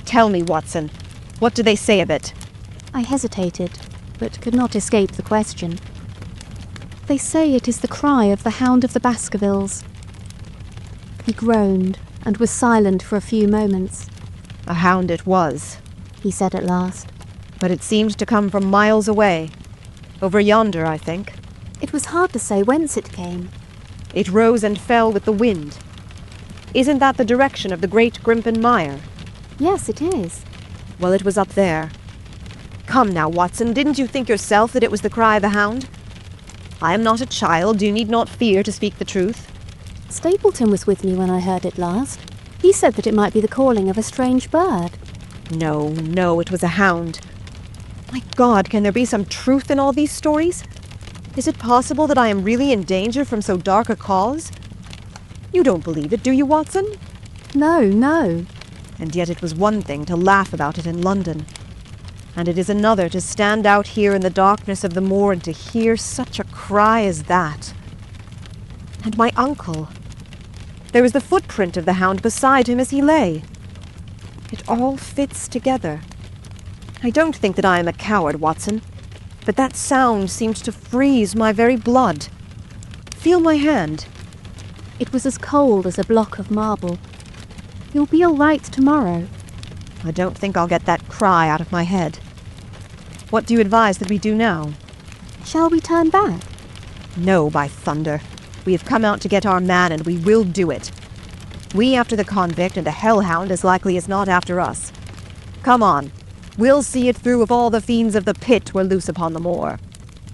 Tell me, Watson. What do they say of it? I hesitated, but could not escape the question. They say it is the cry of the Hound of the Baskervilles. He groaned, and was silent for a few moments. A hound it was, he said at last. But it seemed to come from miles away. Over yonder, I think. It was hard to say whence it came. It rose and fell with the wind. Isn't that the direction of the great Grimpen Mire? Yes, it is. Well, it was up there. Come now, Watson, didn't you think yourself that it was the cry of the hound? I am not a child, you need not fear to speak the truth. Stapleton was with me when I heard it last. He said that it might be the calling of a strange bird. No, it was a hound. My God, can there be some truth in all these stories? Is it possible that I am really in danger from so dark a cause? You don't believe it, do you, Watson? No. And yet it was one thing to laugh about it in London. And it is another to stand out here in the darkness of the moor and to hear such a cry as that. And my uncle. There was the footprint of the hound beside him as he lay. It all fits together. I don't think that I am a coward, Watson, but that sound seems to freeze my very blood. Feel my hand. It was as cold as a block of marble. You'll be all right tomorrow. I don't think I'll get that cry out of my head. What do you advise that we do now? Shall we turn back? No, by thunder. We have come out to get our man, and we will do it. We after the convict, and the hellhound as likely as not after us. Come on. We'll see it through if all the fiends of the pit were loose upon the moor.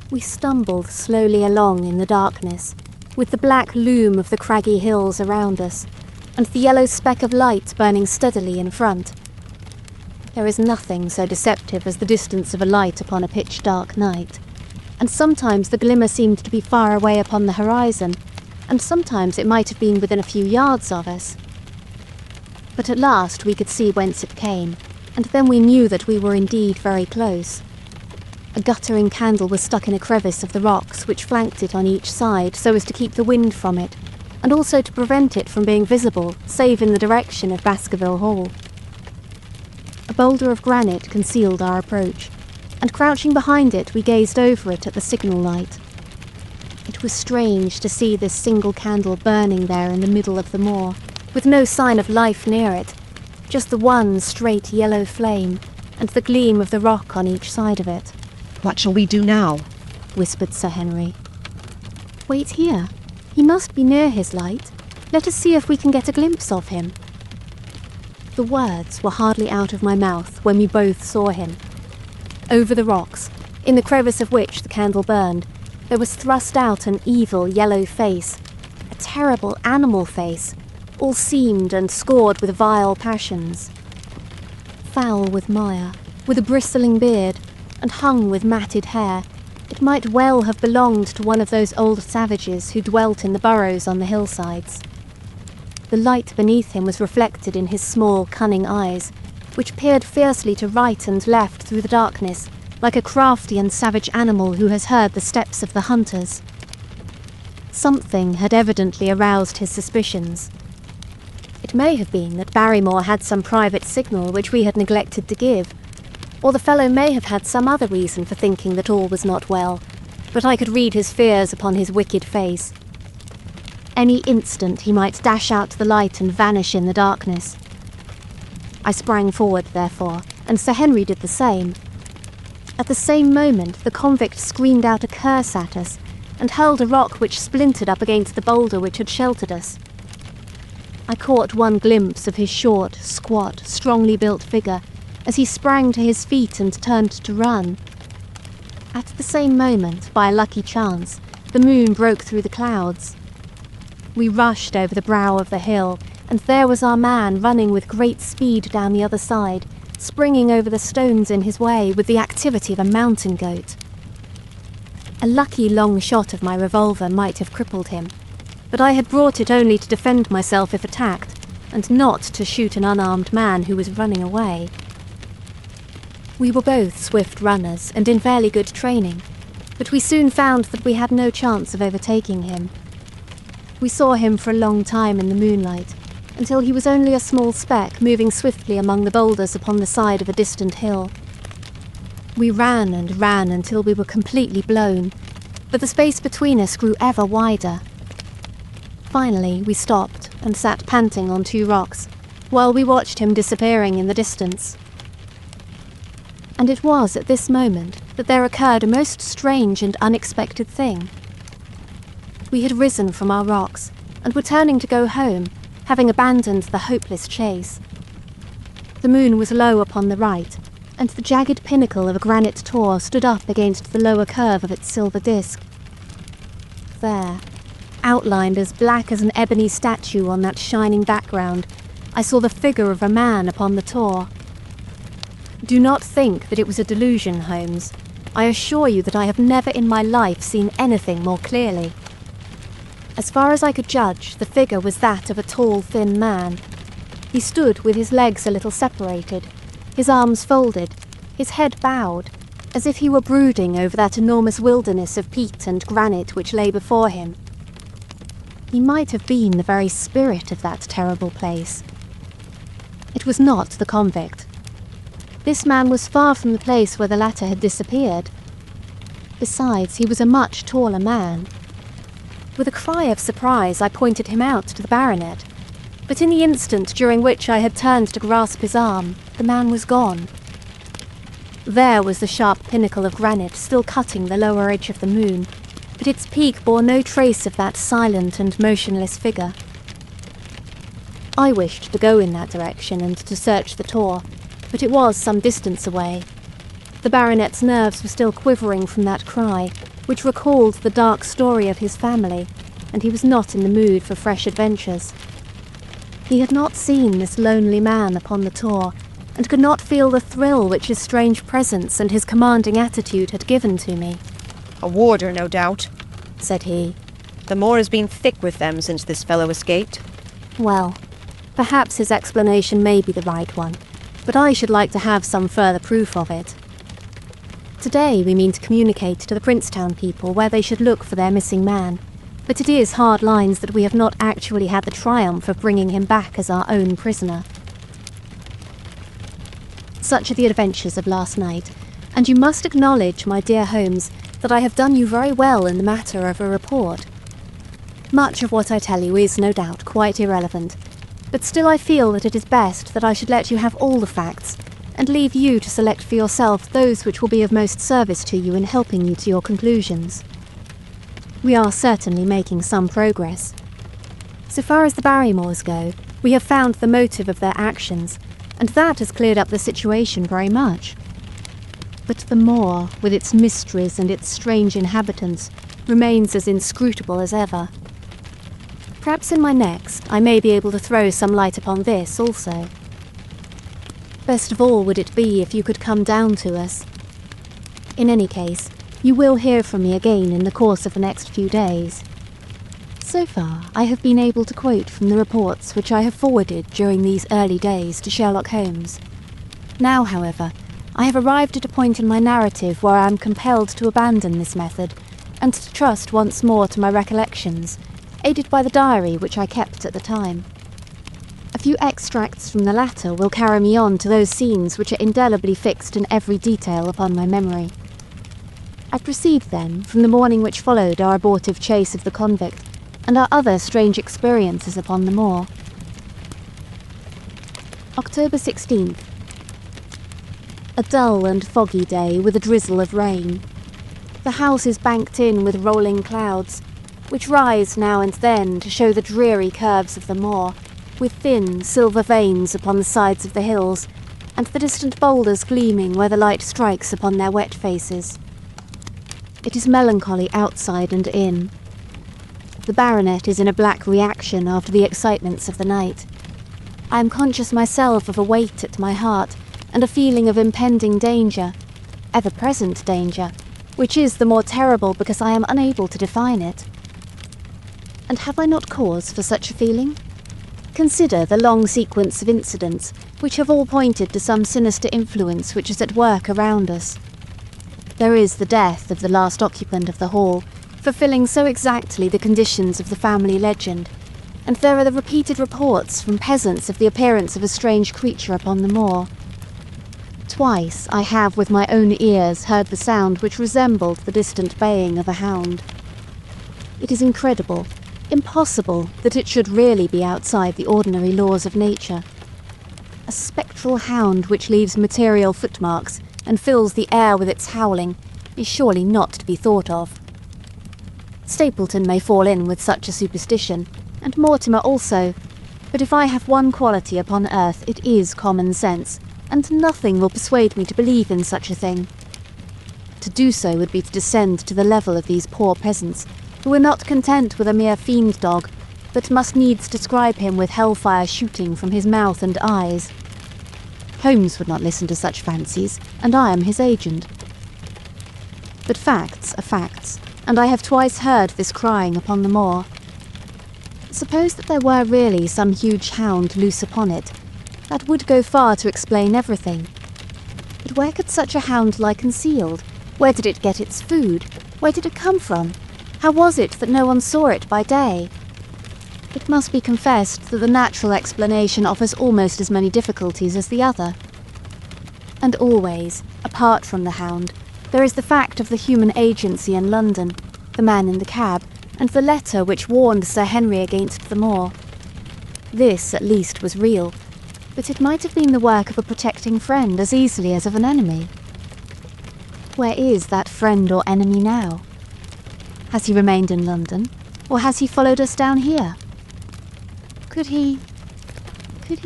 We stumbled slowly along in the darkness, with the black loom of the craggy hills around us, and the yellow speck of light burning steadily in front. There is nothing so deceptive as the distance of a light upon a pitch-dark night, and sometimes the glimmer seemed to be far away upon the horizon, and sometimes it might have been within a few yards of us. But at last we could see whence it came, and then we knew that we were indeed very close. A guttering candle was stuck in a crevice of the rocks which flanked it on each side so as to keep the wind from it, and also to prevent it from being visible, save in the direction of Baskerville Hall. A boulder of granite concealed our approach, and crouching behind it we gazed over it at the signal light. It was strange to see this single candle burning there in the middle of the moor, with no sign of life near it, just the one straight yellow flame, and the gleam of the rock on each side of it. What shall we do now? Whispered Sir Henry. Wait here. He must be near his light. Let us see if we can get a glimpse of him. The words were hardly out of my mouth when we both saw him. Over the rocks, in the crevice of which the candle burned, there was thrust out an evil yellow face, a terrible animal face, all seamed and scored with vile passions. Foul with mire, with a bristling beard, and hung with matted hair, it might well have belonged to one of those old savages who dwelt in the burrows on the hillsides. The light beneath him was reflected in his small, cunning eyes, which peered fiercely to right and left through the darkness, like a crafty and savage animal who has heard the steps of the hunters. Something had evidently aroused his suspicions. It may have been that Barrymore had some private signal which we had neglected to give, or the fellow may have had some other reason for thinking that all was not well, but I could read his fears upon his wicked face. Any instant he might dash out the light and vanish in the darkness. I sprang forward, therefore, and Sir Henry did the same. At the same moment, the convict screamed out a curse at us, and hurled a rock which splintered up against the boulder which had sheltered us. I caught one glimpse of his short, squat, strongly built figure as he sprang to his feet and turned to run. At the same moment, by a lucky chance, the moon broke through the clouds. We rushed over the brow of the hill, and there was our man running with great speed down the other side, springing over the stones in his way with the activity of a mountain goat. A lucky long shot of my revolver might have crippled him, but I had brought it only to defend myself if attacked, and not to shoot an unarmed man who was running away. We were both swift runners and in fairly good training, but we soon found that we had no chance of overtaking him. We saw him for a long time in the moonlight, until he was only a small speck moving swiftly among the boulders upon the side of a distant hill. We ran and ran until we were completely blown, but the space between us grew ever wider. Finally, we stopped and sat panting on 2 rocks, while we watched him disappearing in the distance. And it was at this moment that there occurred a most strange and unexpected thing. We had risen from our rocks, and were turning to go home, having abandoned the hopeless chase. The moon was low upon the right, and the jagged pinnacle of a granite tor stood up against the lower curve of its silver disk. There, outlined as black as an ebony statue on that shining background, I saw the figure of a man upon the tor. Do not think that it was a delusion, Holmes. I assure you that I have never in my life seen anything more clearly. As far as I could judge, the figure was that of a tall, thin man. He stood with his legs a little separated, his arms folded, his head bowed, as if he were brooding over that enormous wilderness of peat and granite which lay before him. He might have been the very spirit of that terrible place. It was not the convict. This man was far from the place where the latter had disappeared. Besides, he was a much taller man. With a cry of surprise, I pointed him out to the baronet, but in the instant during which I had turned to grasp his arm, the man was gone. There was the sharp pinnacle of granite still cutting the lower edge of the moon, but its peak bore no trace of that silent and motionless figure. I wished to go in that direction and to search the tor, but it was some distance away. The baronet's nerves were still quivering from that cry, which recalled the dark story of his family, and he was not in the mood for fresh adventures. He had not seen this lonely man upon the tor, and could not feel the thrill which his strange presence and his commanding attitude had given to me. "A warder, no doubt," said he. "The moor has been thick with them since this fellow escaped." Well, perhaps his explanation may be the right one, but I should like to have some further proof of it. Today we mean to communicate to the Princetown people where they should look for their missing man, but it is hard lines that we have not actually had the triumph of bringing him back as our own prisoner. Such are the adventures of last night, and you must acknowledge, my dear Holmes, that I have done you very well in the matter of a report. Much of what I tell you is, no doubt, quite irrelevant, but still I feel that it is best that I should let you have all the facts, and leave you to select for yourself those which will be of most service to you in helping you to your conclusions. We are certainly making some progress. So far as the Barrymores go, we have found the motive of their actions, and that has cleared up the situation very much. But the moor, with its mysteries and its strange inhabitants, remains as inscrutable as ever. Perhaps in my next I may be able to throw some light upon this also. Best of all would it be if you could come down to us. In any case, you will hear from me again in the course of the next few days. So far, I have been able to quote from the reports which I have forwarded during these early days to Sherlock Holmes. Now, however, I have arrived at a point in my narrative where I am compelled to abandon this method, and to trust once more to my recollections, aided by the diary which I kept at the time. A few extracts from the latter will carry me on to those scenes which are indelibly fixed in every detail upon my memory. I proceed then from the morning which followed our abortive chase of the convict and our other strange experiences upon the moor. October 16th. A dull and foggy day with a drizzle of rain. The house is banked in with rolling clouds, which rise now and then to show the dreary curves of the moor, with thin silver veins upon the sides of the hills, and the distant boulders gleaming where the light strikes upon their wet faces. It is melancholy outside and in. The baronet is in a black reaction after the excitements of the night. I am conscious myself of a weight at my heart and a feeling of impending danger, ever-present danger, which is the more terrible because I am unable to define it. And have I not cause for such a feeling? Consider the long sequence of incidents which have all pointed to some sinister influence which is at work around us. There is the death of the last occupant of the hall, fulfilling so exactly the conditions of the family legend, and there are the repeated reports from peasants of the appearance of a strange creature upon the moor. Twice I have with my own ears heard the sound which resembled the distant baying of a hound. It is incredible, impossible that it should really be outside the ordinary laws of nature. A spectral hound which leaves material footmarks and fills the air with its howling is surely not to be thought of. Stapleton may fall in with such a superstition, and Mortimer also, but if I have one quality upon earth it is common sense, and nothing will persuade me to believe in such a thing. To do so would be to descend to the level of these poor peasants, who are not content with a mere fiend dog, but must needs describe him with hellfire shooting from his mouth and eyes. Holmes would not listen to such fancies, and I am his agent. But facts are facts, and I have twice heard this crying upon the moor. Suppose that there were really some huge hound loose upon it, that would go far to explain everything. But where could such a hound lie concealed? Where did it get its food? Where did it come from? How was it that no one saw it by day? It must be confessed that the natural explanation offers almost as many difficulties as the other. And always, apart from the hound, there is the fact of the human agency in London, the man in the cab, and the letter which warned Sir Henry against the moor. This, at least, was real, but it might have been the work of a protecting friend as easily as of an enemy. Where is that friend or enemy now? Has he remained in London, or has he followed us down here? Could he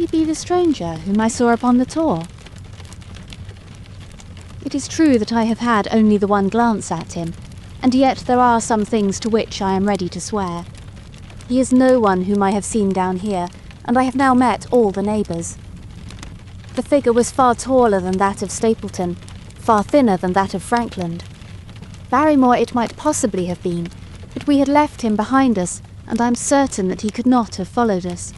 be the stranger whom I saw upon the tour? It is true that I have had only the one glance at him, and yet there are some things to which I am ready to swear. He is no one whom I have seen down here, and I have now met all the neighbours. The figure was far taller than that of Stapleton, far thinner than that of Frankland. Barrymore it might possibly have been, but we had left him behind us, and I am certain that he could not have followed us.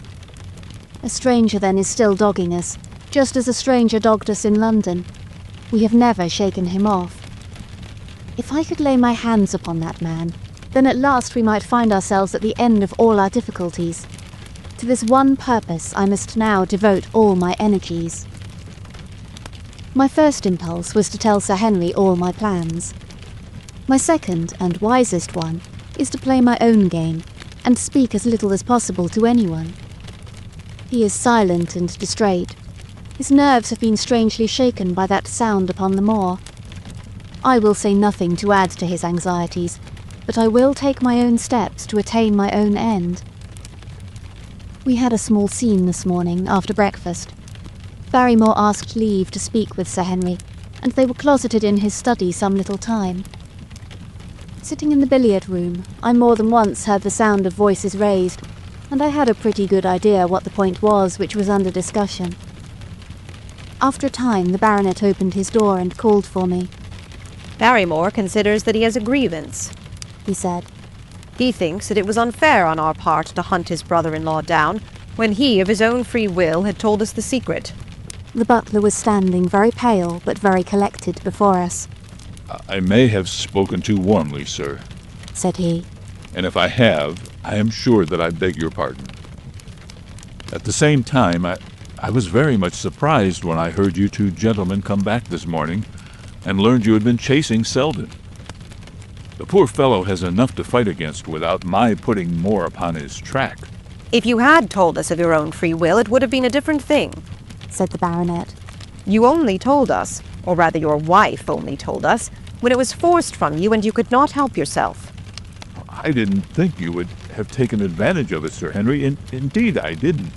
A stranger then is still dogging us, just as a stranger dogged us in London. We have never shaken him off. If I could lay my hands upon that man, then at last we might find ourselves at the end of all our difficulties. To this one purpose I must now devote all my energies. My first impulse was to tell Sir Henry all my plans. My second and wisest one is to play my own game, and speak as little as possible to anyone. He is silent and distrait. His nerves have been strangely shaken by that sound upon the moor. I will say nothing to add to his anxieties, but I will take my own steps to attain my own end. We had a small scene this morning after breakfast. Barrymore asked leave to speak with Sir Henry, and they were closeted in his study some little time. Sitting in the billiard room, I more than once heard the sound of voices raised, and I had a pretty good idea what the point was which was under discussion. After a time the baronet opened his door and called for me. Barrymore considers that he has a grievance, he said. He thinks that it was unfair on our part to hunt his brother-in-law down, when he of his own free will had told us the secret. The butler was standing very pale but very collected before us. I may have spoken too warmly, sir, said he. And if I have, I am sure that I beg your pardon. At the same time, I was very much surprised when I heard you two gentlemen come back this morning and learned you had been chasing Selden. The poor fellow has enough to fight against without my putting more upon his track. If you had told us of your own free will, it would have been a different thing, said the baronet. You only told us, or rather your wife only told us, when it was forced from you and you could not help yourself. I didn't think you would have taken advantage of it, Sir Henry. Indeed, I didn't.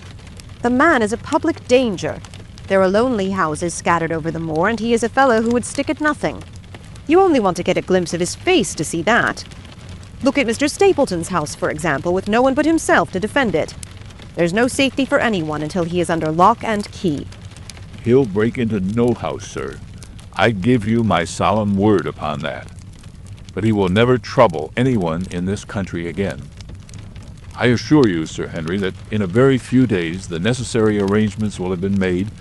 The man is a public danger. There are lonely houses scattered over the moor, and he is a fellow who would stick at nothing. You only want to get a glimpse of his face to see that. Look at Mr. Stapleton's house, for example, with no one but himself to defend it. There's no safety for anyone until he is under lock and key. He'll break into no house, sir. I give you my solemn word upon that. But he will never trouble anyone in this country again. I assure you, Sir Henry, that in a very few days the necessary arrangements will have been made,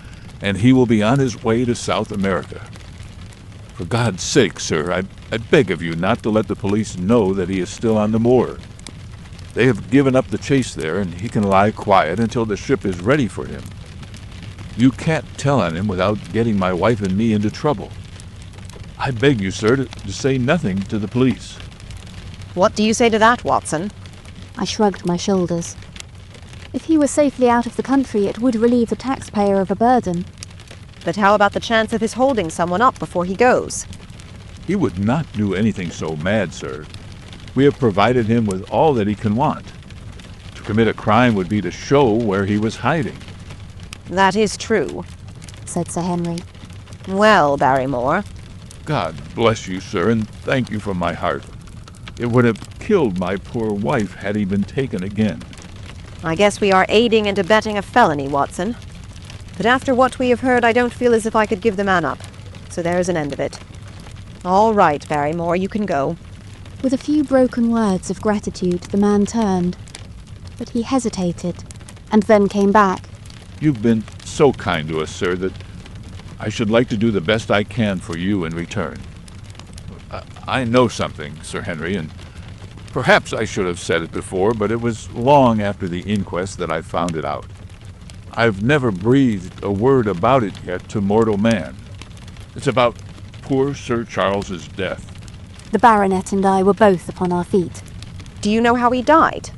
and he will be on his way to South America. For God's sake, sir, I beg of you not to let the police know that he is still on the moor. They have given up the chase there, and he can lie quiet until the ship is ready for him. You can't tell on him without getting my wife and me into trouble. I beg you, sir, to say nothing to the police. What do you say to that, Watson? I shrugged my shoulders. If he were safely out of the country, it would relieve the taxpayer of a burden. But how about the chance of his holding someone up before he goes? He would not do anything so mad, sir. We have provided him with all that he can want. To commit a crime would be to show where he was hiding. That is true, said Sir Henry. Well, Barrymore. God bless you, sir, and thank you from my heart. It would have killed my poor wife had he been taken again. I guess we are aiding and abetting a felony, Watson. But after what we have heard, I don't feel as if I could give the man up. So there's an end of it. All right, Barrymore, you can go. With a few broken words of gratitude, the man turned. But he hesitated, and then came back. You've been so kind to us, sir, that I should like to do the best I can for you in return. I know something, Sir Henry, and perhaps I should have said it before, but it was long after the inquest that I found it out. I've never breathed a word about it yet to mortal man. It's about poor Sir Charles's death. The baronet and I were both upon our feet. Do you know how he died?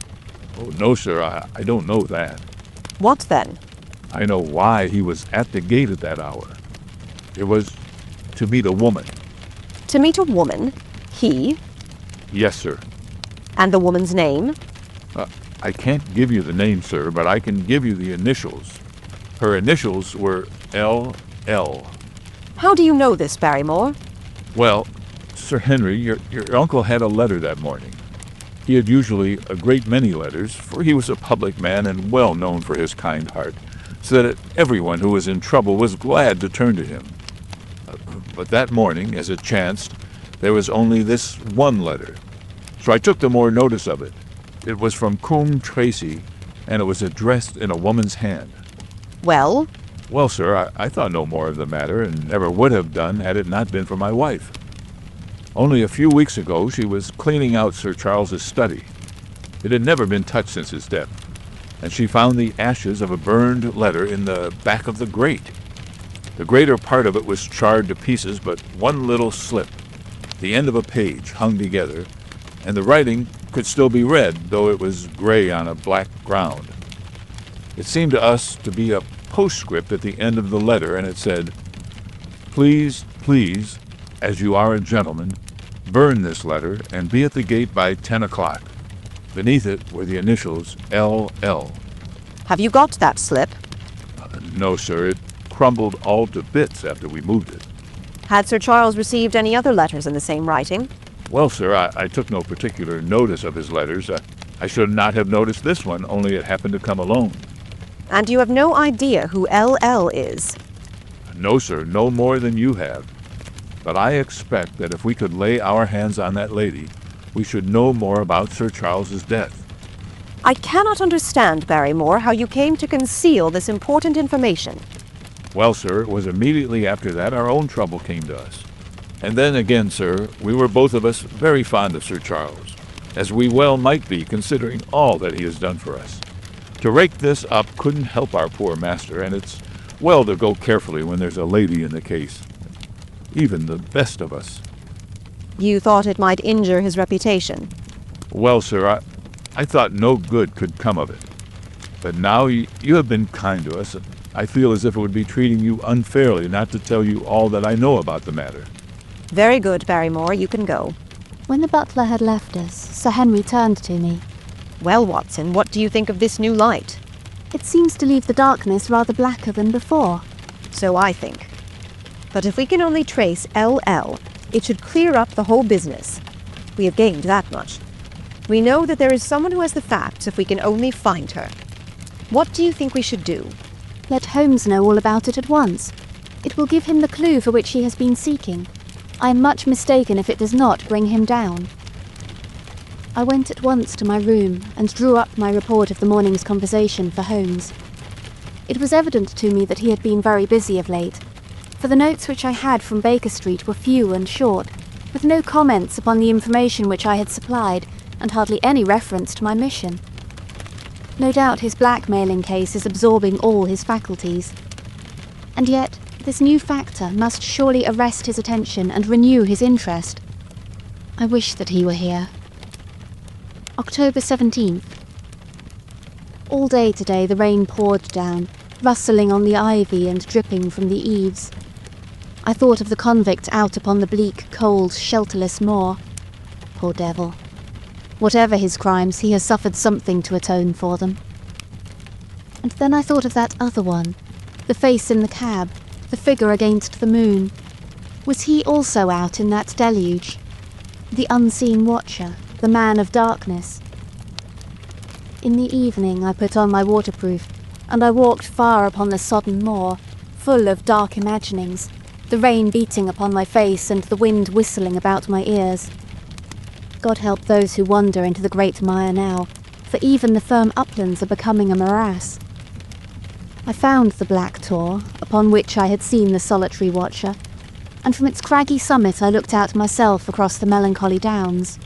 Oh, no, sir, I don't know that. What then? I know why he was at the gate at that hour. It was to meet a woman. To meet a woman? He? Yes, sir. And the woman's name? I can't give you the name, sir, but I can give you the initials. Her initials were L.L. How do you know this, Barrymore? Well, Sir Henry, your uncle had a letter that morning. He had usually a great many letters, for he was a public man and well known for his kind heart, so that everyone who was in trouble was glad to turn to him. But that morning, as it chanced, there was only this one letter, so I took the more notice of it. It was from Coombe Tracy, and it was addressed in a woman's hand. Well? Well, sir, I thought no more of the matter, and never would have done had it not been for my wife. Only a few weeks ago, she was cleaning out Sir Charles's study. It had never been touched since his death, and she found the ashes of a burned letter in the back of the grate. The greater part of it was charred to pieces, but one little slip, the end of a page, hung together, and the writing could still be read, though it was gray on a black ground. It seemed to us to be a postscript at the end of the letter, and it said, "Please, please, as you are a gentleman, burn this letter and be at the gate by 10 o'clock. Beneath it were the initials L.L. Have you got that slip? No, sir. It crumbled all to bits after we moved it. Had Sir Charles received any other letters in the same writing? Well, sir, I took no particular notice of his letters. I should not have noticed this one, only it happened to come alone. And you have no idea who L.L. is? No, sir, no more than you have. But I expect that if we could lay our hands on that lady, we should know more about Sir Charles's death. I cannot understand, Barrymore, how you came to conceal this important information. Well, sir, it was immediately after that our own trouble came to us. And then again, sir, we were both of us very fond of Sir Charles, as we well might be considering all that he has done for us. To rake this up couldn't help our poor master, and it's well to go carefully when there's a lady in the case. Even the best of us. You thought it might injure his reputation? Well, sir, I thought no good could come of it. But now you have been kind to us. I feel as if it would be treating you unfairly not to tell you all that I know about the matter. Very good, Barrymore, you can go. When the butler had left us, Sir Henry turned to me. Well, Watson, what do you think of this new light? It seems to leave the darkness rather blacker than before. So I think. But if we can only trace LL, it should clear up the whole business. We have gained that much. We know that there is someone who has the facts if we can only find her. What do you think we should do? Let Holmes know all about it at once. It will give him the clue for which he has been seeking. I am much mistaken if it does not bring him down. I went at once to my room and drew up my report of the morning's conversation for Holmes. It was evident to me that he had been very busy of late, for the notes which I had from Baker Street were few and short, with no comments upon the information which I had supplied, and hardly any reference to my mission. No doubt his blackmailing case is absorbing all his faculties. And yet, this new factor must surely arrest his attention and renew his interest. I wish that he were here. October 17th. All day today the rain poured down, rustling on the ivy and dripping from the eaves. I thought of the convict out upon the bleak, cold, shelterless moor. Poor devil. Whatever his crimes, he has suffered something to atone for them. And then I thought of that other one, the face in the cab, the figure against the moon. Was he also out in that deluge? The unseen watcher, the man of darkness. In the evening I put on my waterproof, and I walked far upon the sodden moor, full of dark imaginings, the rain beating upon my face and the wind whistling about my ears. God help those who wander into the great mire now, for even the firm uplands are becoming a morass. I found the black tor, upon which I had seen the solitary watcher, and from its craggy summit I looked out myself across the melancholy downs.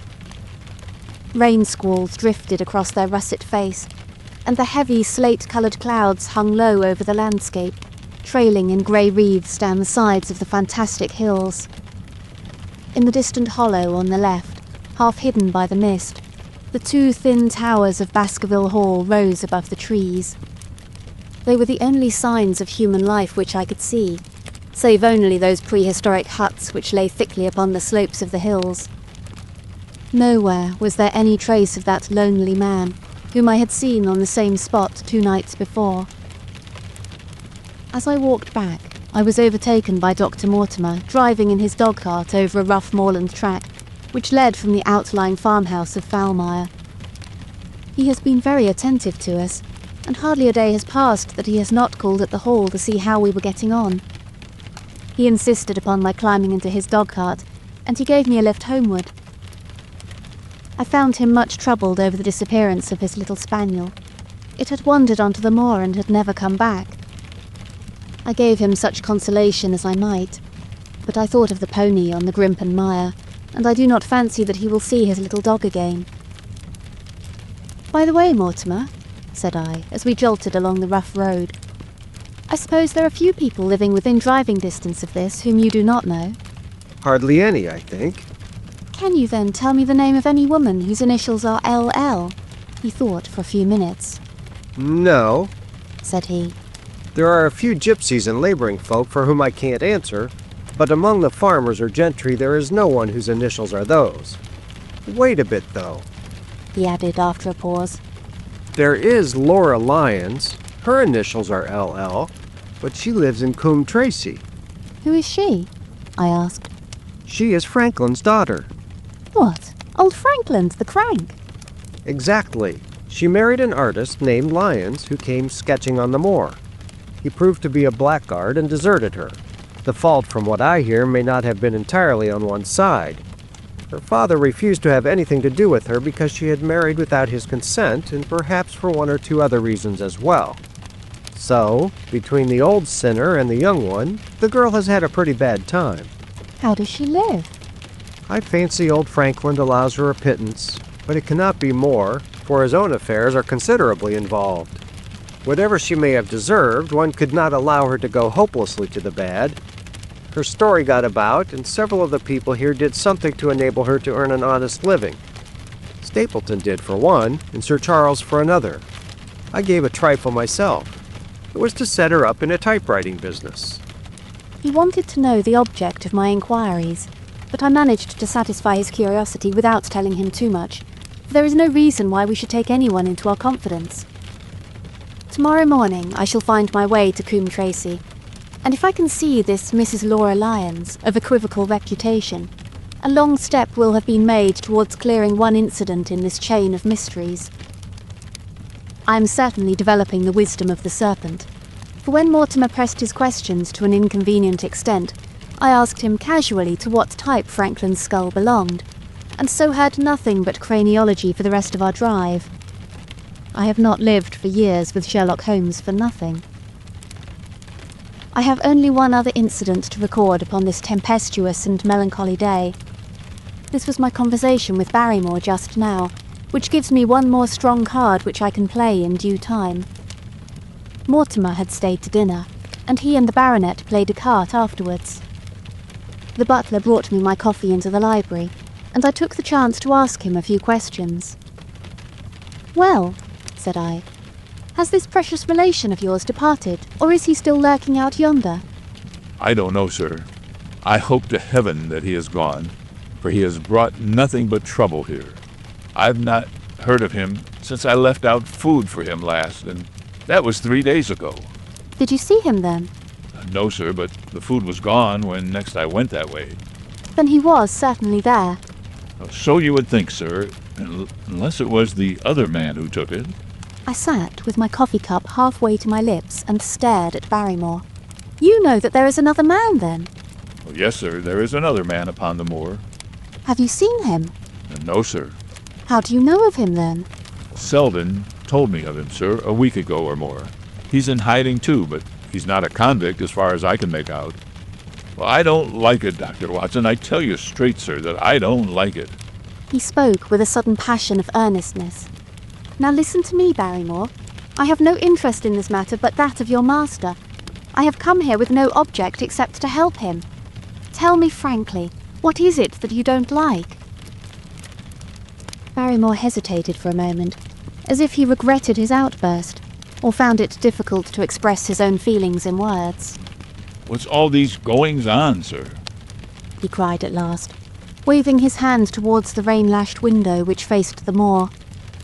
Rain squalls drifted across their russet face, and the heavy slate-coloured clouds hung low over the landscape, trailing in grey wreaths down the sides of the fantastic hills. In the distant hollow on the left, half hidden by the mist, the two thin towers of Baskerville Hall rose above the trees. They were the only signs of human life which I could see, save only those prehistoric huts which lay thickly upon the slopes of the hills. Nowhere was there any trace of that lonely man, whom I had seen on the same spot 2 nights before. As I walked back, I was overtaken by Dr. Mortimer, driving in his dog-cart over a rough moorland track, which led from the outlying farmhouse of Foulmire. He has been very attentive to us, and hardly a day has passed that he has not called at the hall to see how we were getting on. He insisted upon my climbing into his dog-cart, and he gave me a lift homeward. I found him much troubled over the disappearance of his little spaniel. It had wandered onto the moor and had never come back. I gave him such consolation as I might, but I thought of the pony on the Grimpen Mire, and I do not fancy that he will see his little dog again. By the way, Mortimer, said I, as we jolted along the rough road, I suppose there are few people living within driving distance of this whom you do not know? Hardly any, I think. Can you then tell me the name of any woman whose initials are LL? He thought for a few minutes. No, said he. There are a few gypsies and labouring folk for whom I can't answer, but among the farmers or gentry there is no one whose initials are those. Wait a bit, though, he added after a pause. There is Laura Lyons. Her initials are LL, but she lives in Coombe Tracy. Who is she? I asked. She is Franklin's daughter. What? Old Frankland, the crank? Exactly. She married an artist named Lyons who came sketching on the moor. He proved to be a blackguard and deserted her. The fault, from what I hear, may not have been entirely on one side. Her father refused to have anything to do with her because she had married without his consent, and perhaps for 1 or 2 other reasons as well. So, between the old sinner and the young one, the girl has had a pretty bad time. How does she live? I fancy old Frankland allows her a pittance, but it cannot be more, for his own affairs are considerably involved. Whatever she may have deserved, one could not allow her to go hopelessly to the bad. Her story got about, and several of the people here did something to enable her to earn an honest living. Stapleton did for one, and Sir Charles for another. I gave a trifle myself. It was to set her up in a typewriting business. He wanted to know the object of my inquiries, but I managed to satisfy his curiosity without telling him too much, for there is no reason why we should take anyone into our confidence. Tomorrow morning I shall find my way to Coombe Tracy, and if I can see this Mrs. Laura Lyons, of equivocal reputation, a long step will have been made towards clearing one incident in this chain of mysteries. I am certainly developing the wisdom of the serpent, for when Mortimer pressed his questions to an inconvenient extent, I asked him casually to what type Franklin's skull belonged, and so heard nothing but craniology for the rest of our drive. I have not lived for years with Sherlock Holmes for nothing. I have only one other incident to record upon this tempestuous and melancholy day. This was my conversation with Barrymore just now, which gives me one more strong card which I can play in due time. Mortimer had stayed to dinner, and he and the baronet played a cart afterwards. The butler brought me my coffee into the library, and I took the chance to ask him a few questions. "Well," said I, "has this precious relation of yours departed, or is he still lurking out yonder?" I don't know, sir. I hope to heaven that he is gone, for he has brought nothing but trouble here. I've not heard of him since I left out food for him last, and that was 3 days ago. Did you see him then? No, sir, but the food was gone when next I went that way. Then he was certainly there. So you would think, sir, unless it was the other man who took it. I sat with my coffee cup halfway to my lips and stared at Barrymore. "You know that there is another man, then?" Oh, yes, sir, there is another man upon the moor. "Have you seen him?" No, sir. "How do you know of him, then?" Selden told me of him, sir, a week ago or more. He's in hiding, too, but he's not a convict as far as I can make out. Well, I don't like it, Dr. Watson. I tell you straight, sir, that I don't like it. He spoke with a sudden passion of earnestness. "Now listen to me, Barrymore. I have no interest in this matter but that of your master. I have come here with no object except to help him. Tell me frankly, what is it that you don't like?" Barrymore hesitated for a moment, as if he regretted his outburst, or found it difficult to express his own feelings in words. What's all these goings-on, sir? He cried at last, waving his hand towards the rain-lashed window which faced the moor.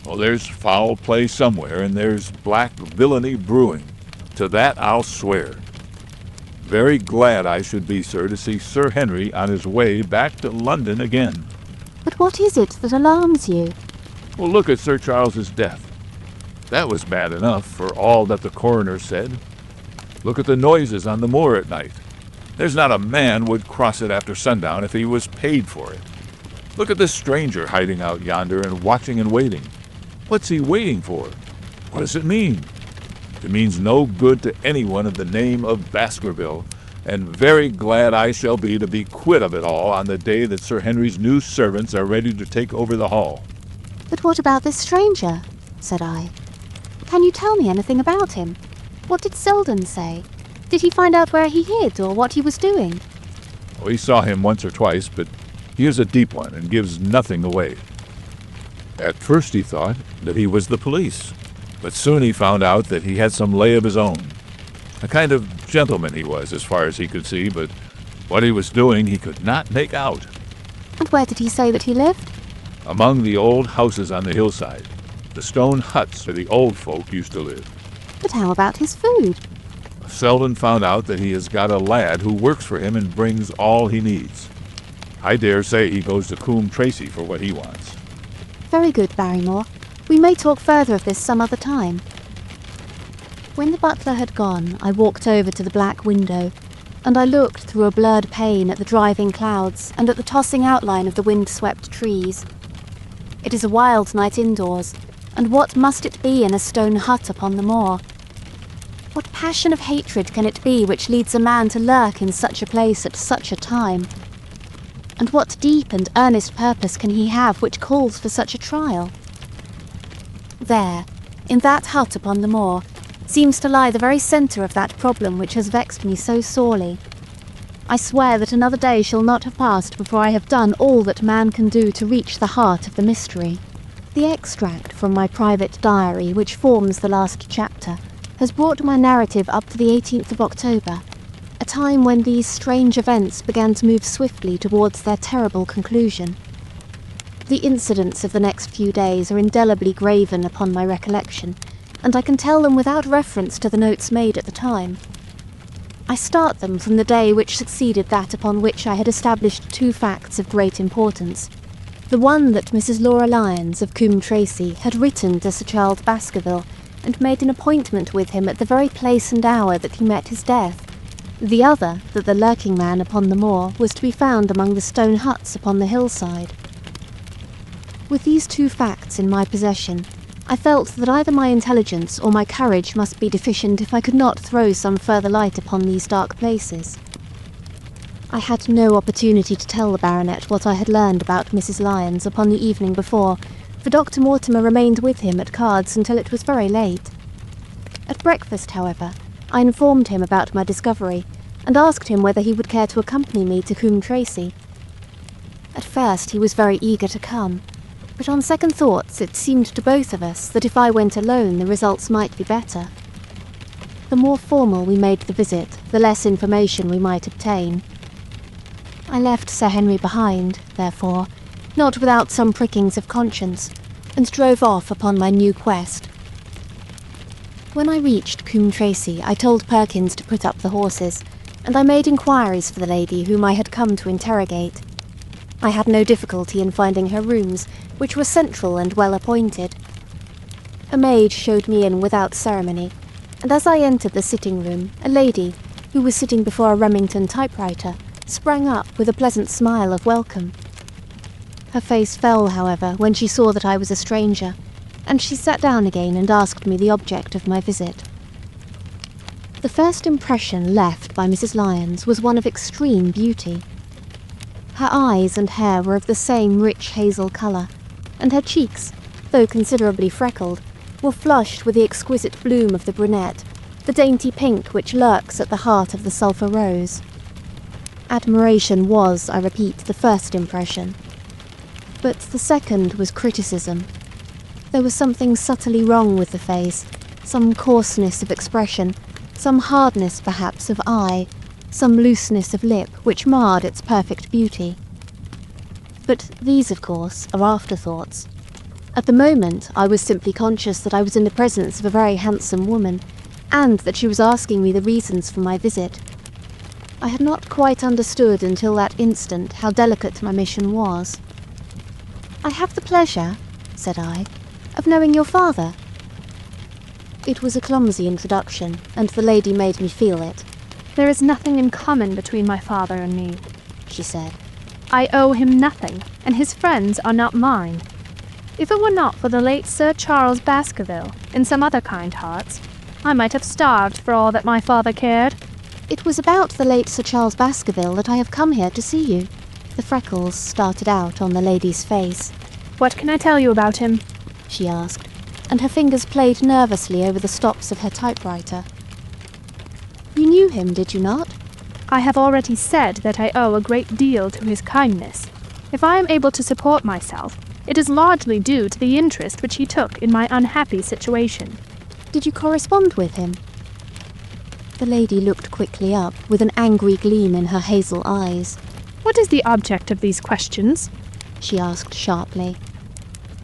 Well, there's foul play somewhere, and there's black villainy brewing. To that I'll swear. Very glad I should be, sir, to see Sir Henry on his way back to London again. But what is it that alarms you? Well, look at Sir Charles's death. That was bad enough for all that the coroner said. Look at the noises on the moor at night. There's not a man would cross it after sundown if he was paid for it. Look at this stranger hiding out yonder and watching and waiting. What's he waiting for? What does it mean? It means no good to anyone of the name of Baskerville, and very glad I shall be to be quit of it all on the day that Sir Henry's new servants are ready to take over the hall. But what about this stranger? Said I. Can you tell me anything about him? What did Selden say? Did he find out where he hid or what he was doing? We saw him once or twice, but he is a deep one and gives nothing away. At first he thought that he was the police, but soon he found out that he had some lay of his own. A kind of gentleman he was, as far as he could see, but what he was doing he could not make out. And where did he say that he lived? Among the old houses on the hillside, the stone huts where the old folk used to live. But how about his food? Selden found out that he has got a lad who works for him and brings all he needs. I dare say he goes to Coombe Tracy for what he wants. Very good, Barrymore. We may talk further of this some other time. When the butler had gone, I walked over to the black window, and I looked through a blurred pane at the driving clouds and at the tossing outline of the wind-swept trees. It is a wild night indoors, and what must it be in a stone hut upon the moor? What passion of hatred can it be which leads a man to lurk in such a place at such a time? And what deep and earnest purpose can he have which calls for such a trial? There, in that hut upon the moor, seems to lie the very centre of that problem which has vexed me so sorely. I swear that another day shall not have passed before I have done all that man can do to reach the heart of the mystery. The extract from my private diary, which forms the last chapter, has brought my narrative up to the 18th of October, a time when these strange events began to move swiftly towards their terrible conclusion. The incidents of the next few days are indelibly graven upon my recollection, and I can tell them without reference to the notes made at the time. I start them from the day which succeeded that upon which I had established two facts of great importance. The one that Mrs. Laura Lyons of Coombe Tracey had written to Sir Charles Baskerville and made an appointment with him at the very place and hour that he met his death. The other, that the lurking man upon the moor was to be found among the stone huts upon the hillside. With these two facts in my possession, I felt that either my intelligence or my courage must be deficient if I could not throw some further light upon these dark places. I had no opportunity to tell the baronet what I had learned about Mrs. Lyons upon the evening before, for Dr. Mortimer remained with him at cards until it was very late. At breakfast, however, I informed him about my discovery, and asked him whether he would care to accompany me to Coombe Tracey. At first he was very eager to come, but on second thoughts it seemed to both of us that if I went alone the results might be better. The more formal we made the visit, the less information we might obtain. I left Sir Henry behind, therefore, not without some prickings of conscience, and drove off upon my new quest. When I reached Coombe Tracey, I told Perkins to put up the horses, and I made inquiries for the lady whom I had come to interrogate. I had no difficulty in finding her rooms, which were central and well appointed. A maid showed me in without ceremony, and as I entered the sitting room, a lady, who was sitting before a Remington typewriter, sprang up with a pleasant smile of welcome. Her face fell, however, when she saw that I was a stranger, and she sat down again and asked me the object of my visit. The first impression left by Mrs. Lyons was one of extreme beauty. Her eyes and hair were of the same rich hazel colour, and her cheeks, though considerably freckled, were flushed with the exquisite bloom of the brunette, the dainty pink which lurks at the heart of the sulphur rose. Admiration was, I repeat, the first impression. But the second was criticism. There was something subtly wrong with the face, some coarseness of expression, some hardness perhaps of eye, some looseness of lip which marred its perfect beauty. But these, of course, are afterthoughts. At the moment I was simply conscious that I was in the presence of a very handsome woman, and that she was asking me the reasons for my visit. I had not quite understood until that instant how delicate my mission was. "I have the pleasure," said I, "of knowing your father." It was a clumsy introduction, and the lady made me feel it. "There is nothing in common between my father and me," she said. "I owe him nothing, and his friends are not mine. If it were not for the late Sir Charles Baskerville and some other kind hearts, I might have starved for all that my father cared." "It was about the late Sir Charles Baskerville that I have come here to see you." The freckles started out on the lady's face. "What can I tell you about him?" she asked, and her fingers played nervously over the stops of her typewriter. "You knew him, did you not?" "I have already said that I owe a great deal to his kindness. If I am able to support myself, it is largely due to the interest which he took in my unhappy situation." "Did you correspond with him?" The lady looked quickly up, with an angry gleam in her hazel eyes. "What is the object of these questions?" she asked sharply.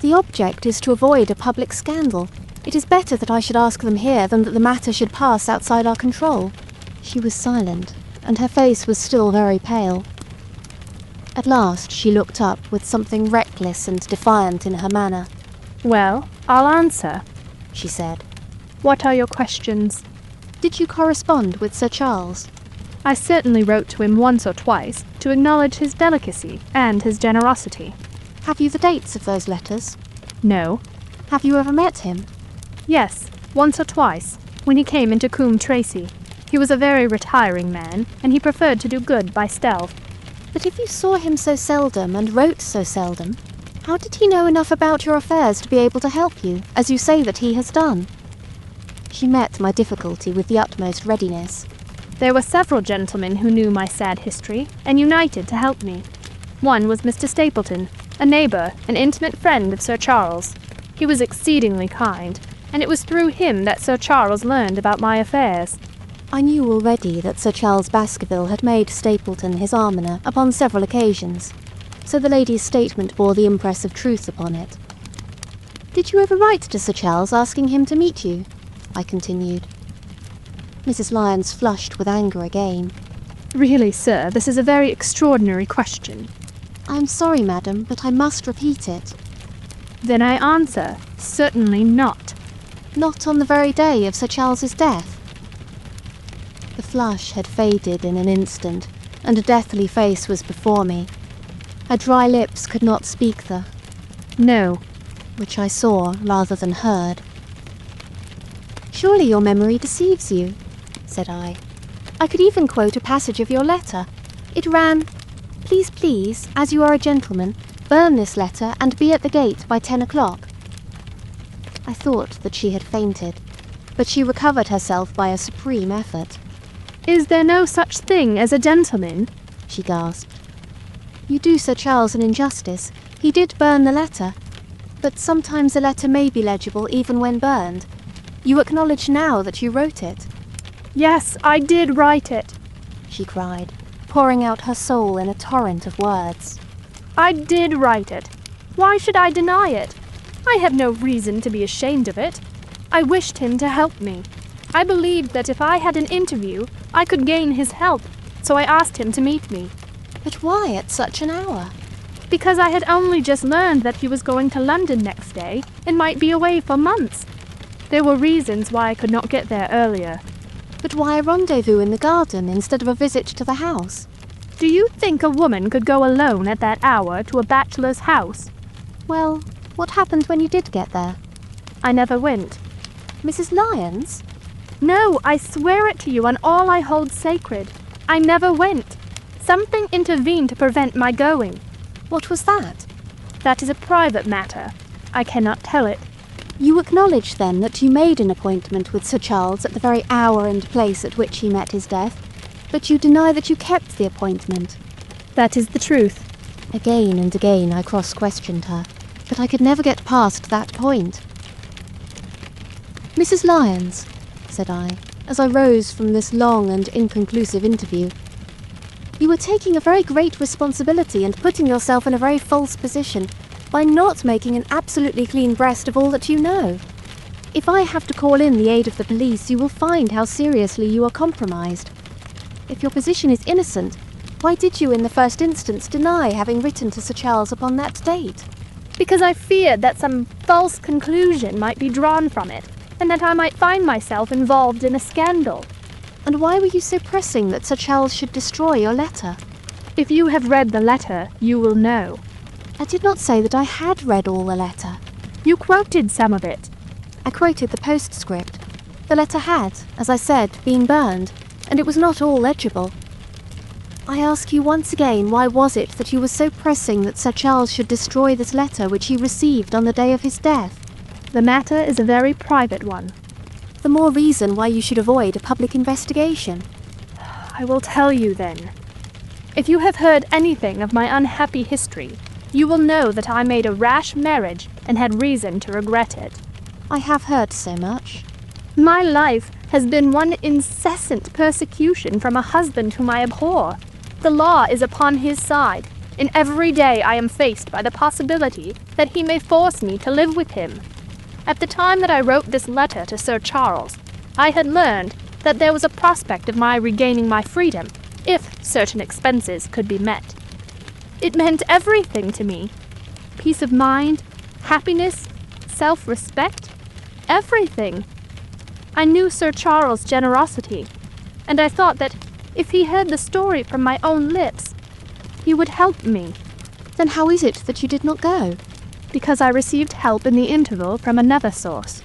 "The object is to avoid a public scandal. It is better that I should ask them here than that the matter should pass outside our control." She was silent, and her face was still very pale. At last she looked up with something reckless and defiant in her manner. "Well, I'll answer," she said. "What are your questions?" "Did you correspond with Sir Charles?" "I certainly wrote to him once or twice to acknowledge his delicacy and his generosity." "Have you the dates of those letters?" "No." "Have you ever met him?" "Yes, once or twice, when he came into Coombe Tracey. He was a very retiring man, and he preferred to do good by stealth." "But if you saw him so seldom and wrote so seldom, how did he know enough about your affairs to be able to help you, as you say that he has done?" She met my difficulty with the utmost readiness. There were several gentlemen who knew my sad history, and united to help me. One was Mr. Stapleton, a neighbour, an intimate friend of Sir Charles. He was exceedingly kind, and it was through him that Sir Charles learned about my affairs. I knew already that Sir Charles Baskerville had made Stapleton his almoner upon several occasions, so the lady's statement bore the impress of truth upon it. "Did you ever write to Sir Charles asking him to meet you?" I continued. Mrs. Lyons flushed with anger again. Really, sir, this is a very extraordinary question. "I am sorry, madam, but I must repeat it." Then I answer, certainly not. "Not on the very day of Sir Charles's death?" The flush had faded in an instant, and a deathly face was before me. Her dry lips could not speak the "No," which I saw rather than heard. "Surely your memory deceives you," said I. "I could even quote a passage of your letter. It ran, 'Please, please, as you are a gentleman, burn this letter and be at the gate by 10 o'clock. I thought that she had fainted, but she recovered herself by a supreme effort. "Is there no such thing as a gentleman?" she gasped. "You do Sir Charles an injustice. He did burn the letter. But sometimes a letter may be legible even when burned. You acknowledge now that you wrote it." "Yes, I did write it," she cried, pouring out her soul in a torrent of words. "I did write it. Why should I deny it? I have no reason to be ashamed of it. I wished him to help me. I believed that if I had an interview, I could gain his help, so I asked him to meet me." "But why at such an hour?" "Because I had only just learned that he was going to London next day, and might be away for months. There were reasons why I could not get there earlier." "But why a rendezvous in the garden instead of a visit to the house?" "Do you think a woman could go alone at that hour to a bachelor's house?" "Well, what happened when you did get there?" "I never went." "Mrs. Lyons?" "No, I swear it to you on all I hold sacred. I never went. Something intervened to prevent my going." "What was that?" "That is a private matter. I cannot tell it." "You acknowledge, then, that you made an appointment with Sir Charles at the very hour and place at which he met his death, but you deny that you kept the appointment?" "That is the truth." Again and again I cross-questioned her, but I could never get past that point. "Mrs. Lyons," said I, as I rose from this long and inconclusive interview, "you are taking a very great responsibility and putting yourself in a very false position by not making an absolutely clean breast of all that you know. If I have to call in the aid of the police, you will find how seriously you are compromised. If your position is innocent, why did you in the first instance deny having written to Sir Charles upon that date?" "Because I feared that some false conclusion might be drawn from it, and that I might find myself involved in a scandal." "And why were you so pressing that Sir Charles should destroy your letter?" "If you have read the letter, you will know." "I did not say that I had read all the letter." "You quoted some of it." "I quoted the postscript. The letter had, as I said, been burned, and it was not all legible. I ask you once again, why was it that you were so pressing that Sir Charles should destroy this letter which he received on the day of his death?" "The matter is a very private one." "The more reason why you should avoid a public investigation." "I will tell you then. If you have heard anything of my unhappy history, you will know that I made a rash marriage and had reason to regret it." "I have heard so much." "My life has been one incessant persecution from a husband whom I abhor. The law is upon his side, and every day I am faced by the possibility that he may force me to live with him. At the time that I wrote this letter to Sir Charles, I had learned that there was a prospect of my regaining my freedom, if certain expenses could be met. It meant everything to me. Peace of mind, happiness, self-respect, everything. I knew Sir Charles' generosity, and I thought that if he heard the story from my own lips, he would help me." "Then how is it that you did not go?" "Because I received help in the interval from another source."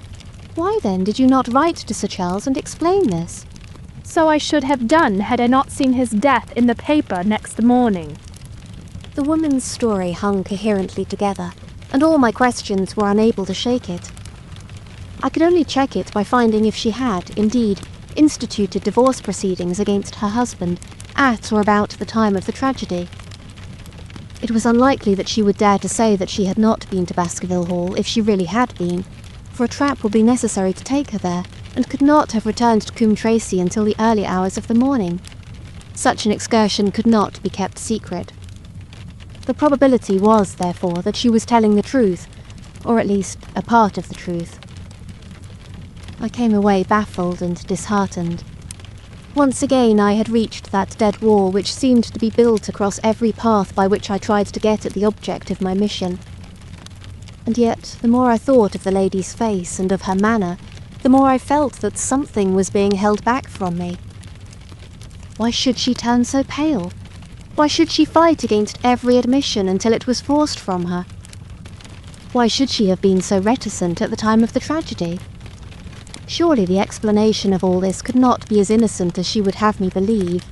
"Why then did you not write to Sir Charles and explain this?" "So I should have done had I not seen his death in the paper next morning." The woman's story hung coherently together, and all my questions were unable to shake it. I could only check it by finding if she had, indeed, instituted divorce proceedings against her husband at or about the time of the tragedy. It was unlikely that she would dare to say that she had not been to Baskerville Hall if she really had been, for a trap would be necessary to take her there, and could not have returned to Coombe Tracy until the early hours of the morning. Such an excursion could not be kept secret. The probability was, therefore, that she was telling the truth, or at least a part of the truth. I came away baffled and disheartened. Once again I had reached that dead wall which seemed to be built across every path by which I tried to get at the object of my mission. And yet, the more I thought of the lady's face and of her manner, the more I felt that something was being held back from me. Why should she turn so pale? Why should she fight against every admission until it was forced from her? Why should she have been so reticent at the time of the tragedy? Surely the explanation of all this could not be as innocent as she would have me believe.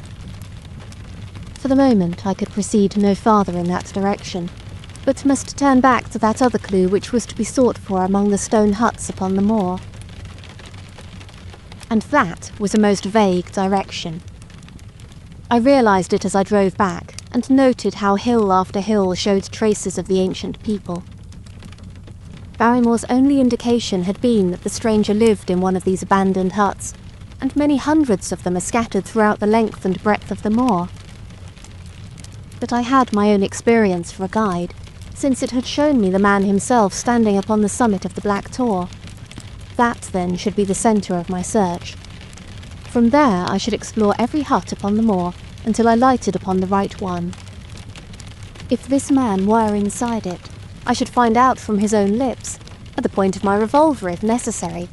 For the moment I could proceed no farther in that direction, but must turn back to that other clue which was to be sought for among the stone huts upon the moor. And that was a most vague direction. I realised it as I drove back, and noted how hill after hill showed traces of the ancient people. Barrymore's only indication had been that the stranger lived in one of these abandoned huts, and many hundreds of them are scattered throughout the length and breadth of the moor. But I had my own experience for a guide, since it had shown me the man himself standing upon the summit of the Black Tor. That, then, should be the centre of my search. From there I should explore every hut upon the moor until I lighted upon the right one. If this man were inside it, I should find out from his own lips, at the point of my revolver if necessary,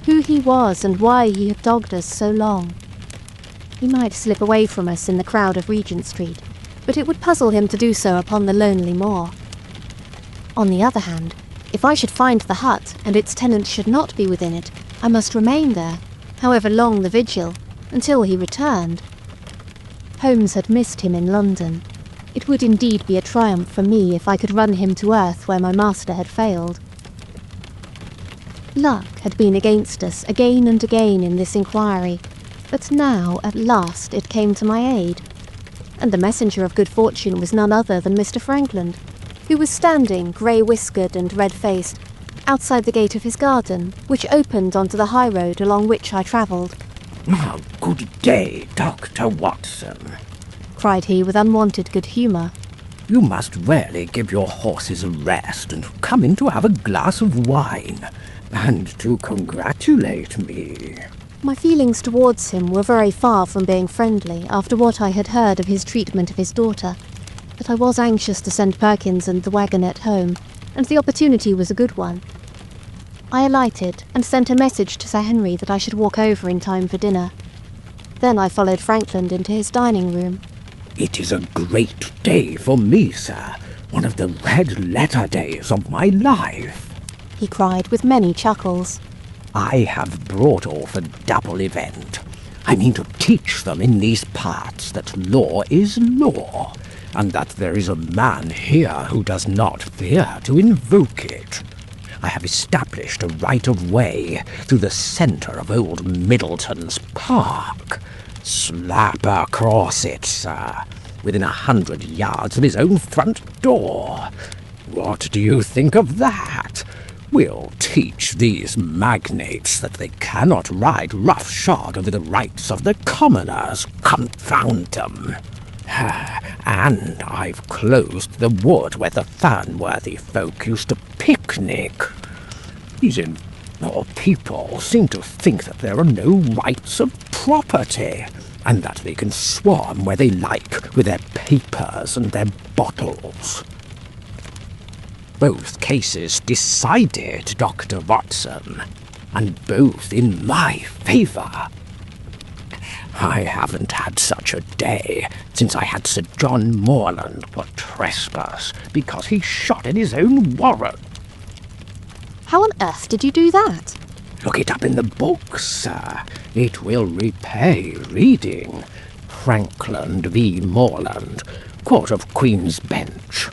who he was and why he had dogged us so long. He might slip away from us in the crowd of Regent Street, but it would puzzle him to do so upon the lonely moor. On the other hand, if I should find the hut and its tenant should not be within it, I must remain there, however long the vigil, until he returned. Holmes had missed him in London. It would indeed be a triumph for me if I could run him to earth where my master had failed. Luck had been against us again and again in this inquiry, but now, at last, it came to my aid. And the messenger of good fortune was none other than Mr. Frankland, who was standing, grey-whiskered and red-faced, outside the gate of his garden, which opened onto the high road along which I travelled. Good day, Dr. Watson, cried he with unwonted good humour. You must really give your horses a rest and come in to have a glass of wine, and to congratulate me. My feelings towards him were very far from being friendly after what I had heard of his treatment of his daughter, but I was anxious to send Perkins and the wagonette home, and the opportunity was a good one. I alighted and sent a message to Sir Henry that I should walk over in time for dinner. Then I followed Frankland into his dining room. It is a great day for me, sir. One of the red-letter days of my life, he cried with many chuckles. I have brought off a double event. I mean to teach them in these parts that law is law, and that there is a man here who does not fear to invoke it. I have established a right-of-way through the centre of old Middleton's park. Slap across it, sir, within 100 yards of his own front door. What do you think of that? We'll teach these magnates that they cannot ride roughshod over the rights of the commoners, confound them. And I've closed the wood where the Fernworthy folk used to picnic. These people seem to think that there are no rights of property, and that they can swarm where they like with their papers and their bottles. Both cases decided, Dr. Watson, and both in my favour. I haven't had such a day since I had Sir John Morland for trespass because he shot in his own warrant. How on earth did you do that? Look it up in the books, sir. It will repay reading. Frankland v. Morland, Court of Queen's Bench.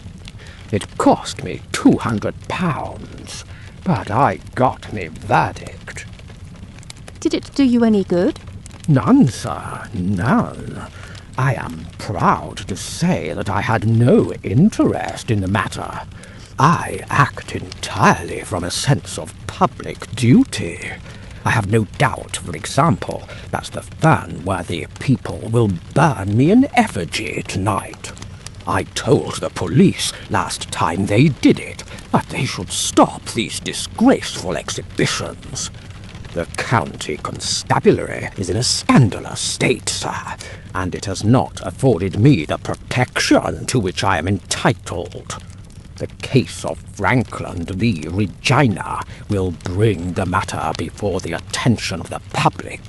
It cost me £200, but I got me verdict. Did it do you any good? None, sir, none. I am proud to say that I had no interest in the matter. I act entirely from a sense of public duty. I have no doubt, for example, that the Fernworthy people will burn me in effigy tonight. I told the police last time they did it that they should stop these disgraceful exhibitions. The county constabulary is in a scandalous state, sir, and it has not afforded me the protection to which I am entitled. The case of Franklin v. Regina will bring the matter before the attention of the public.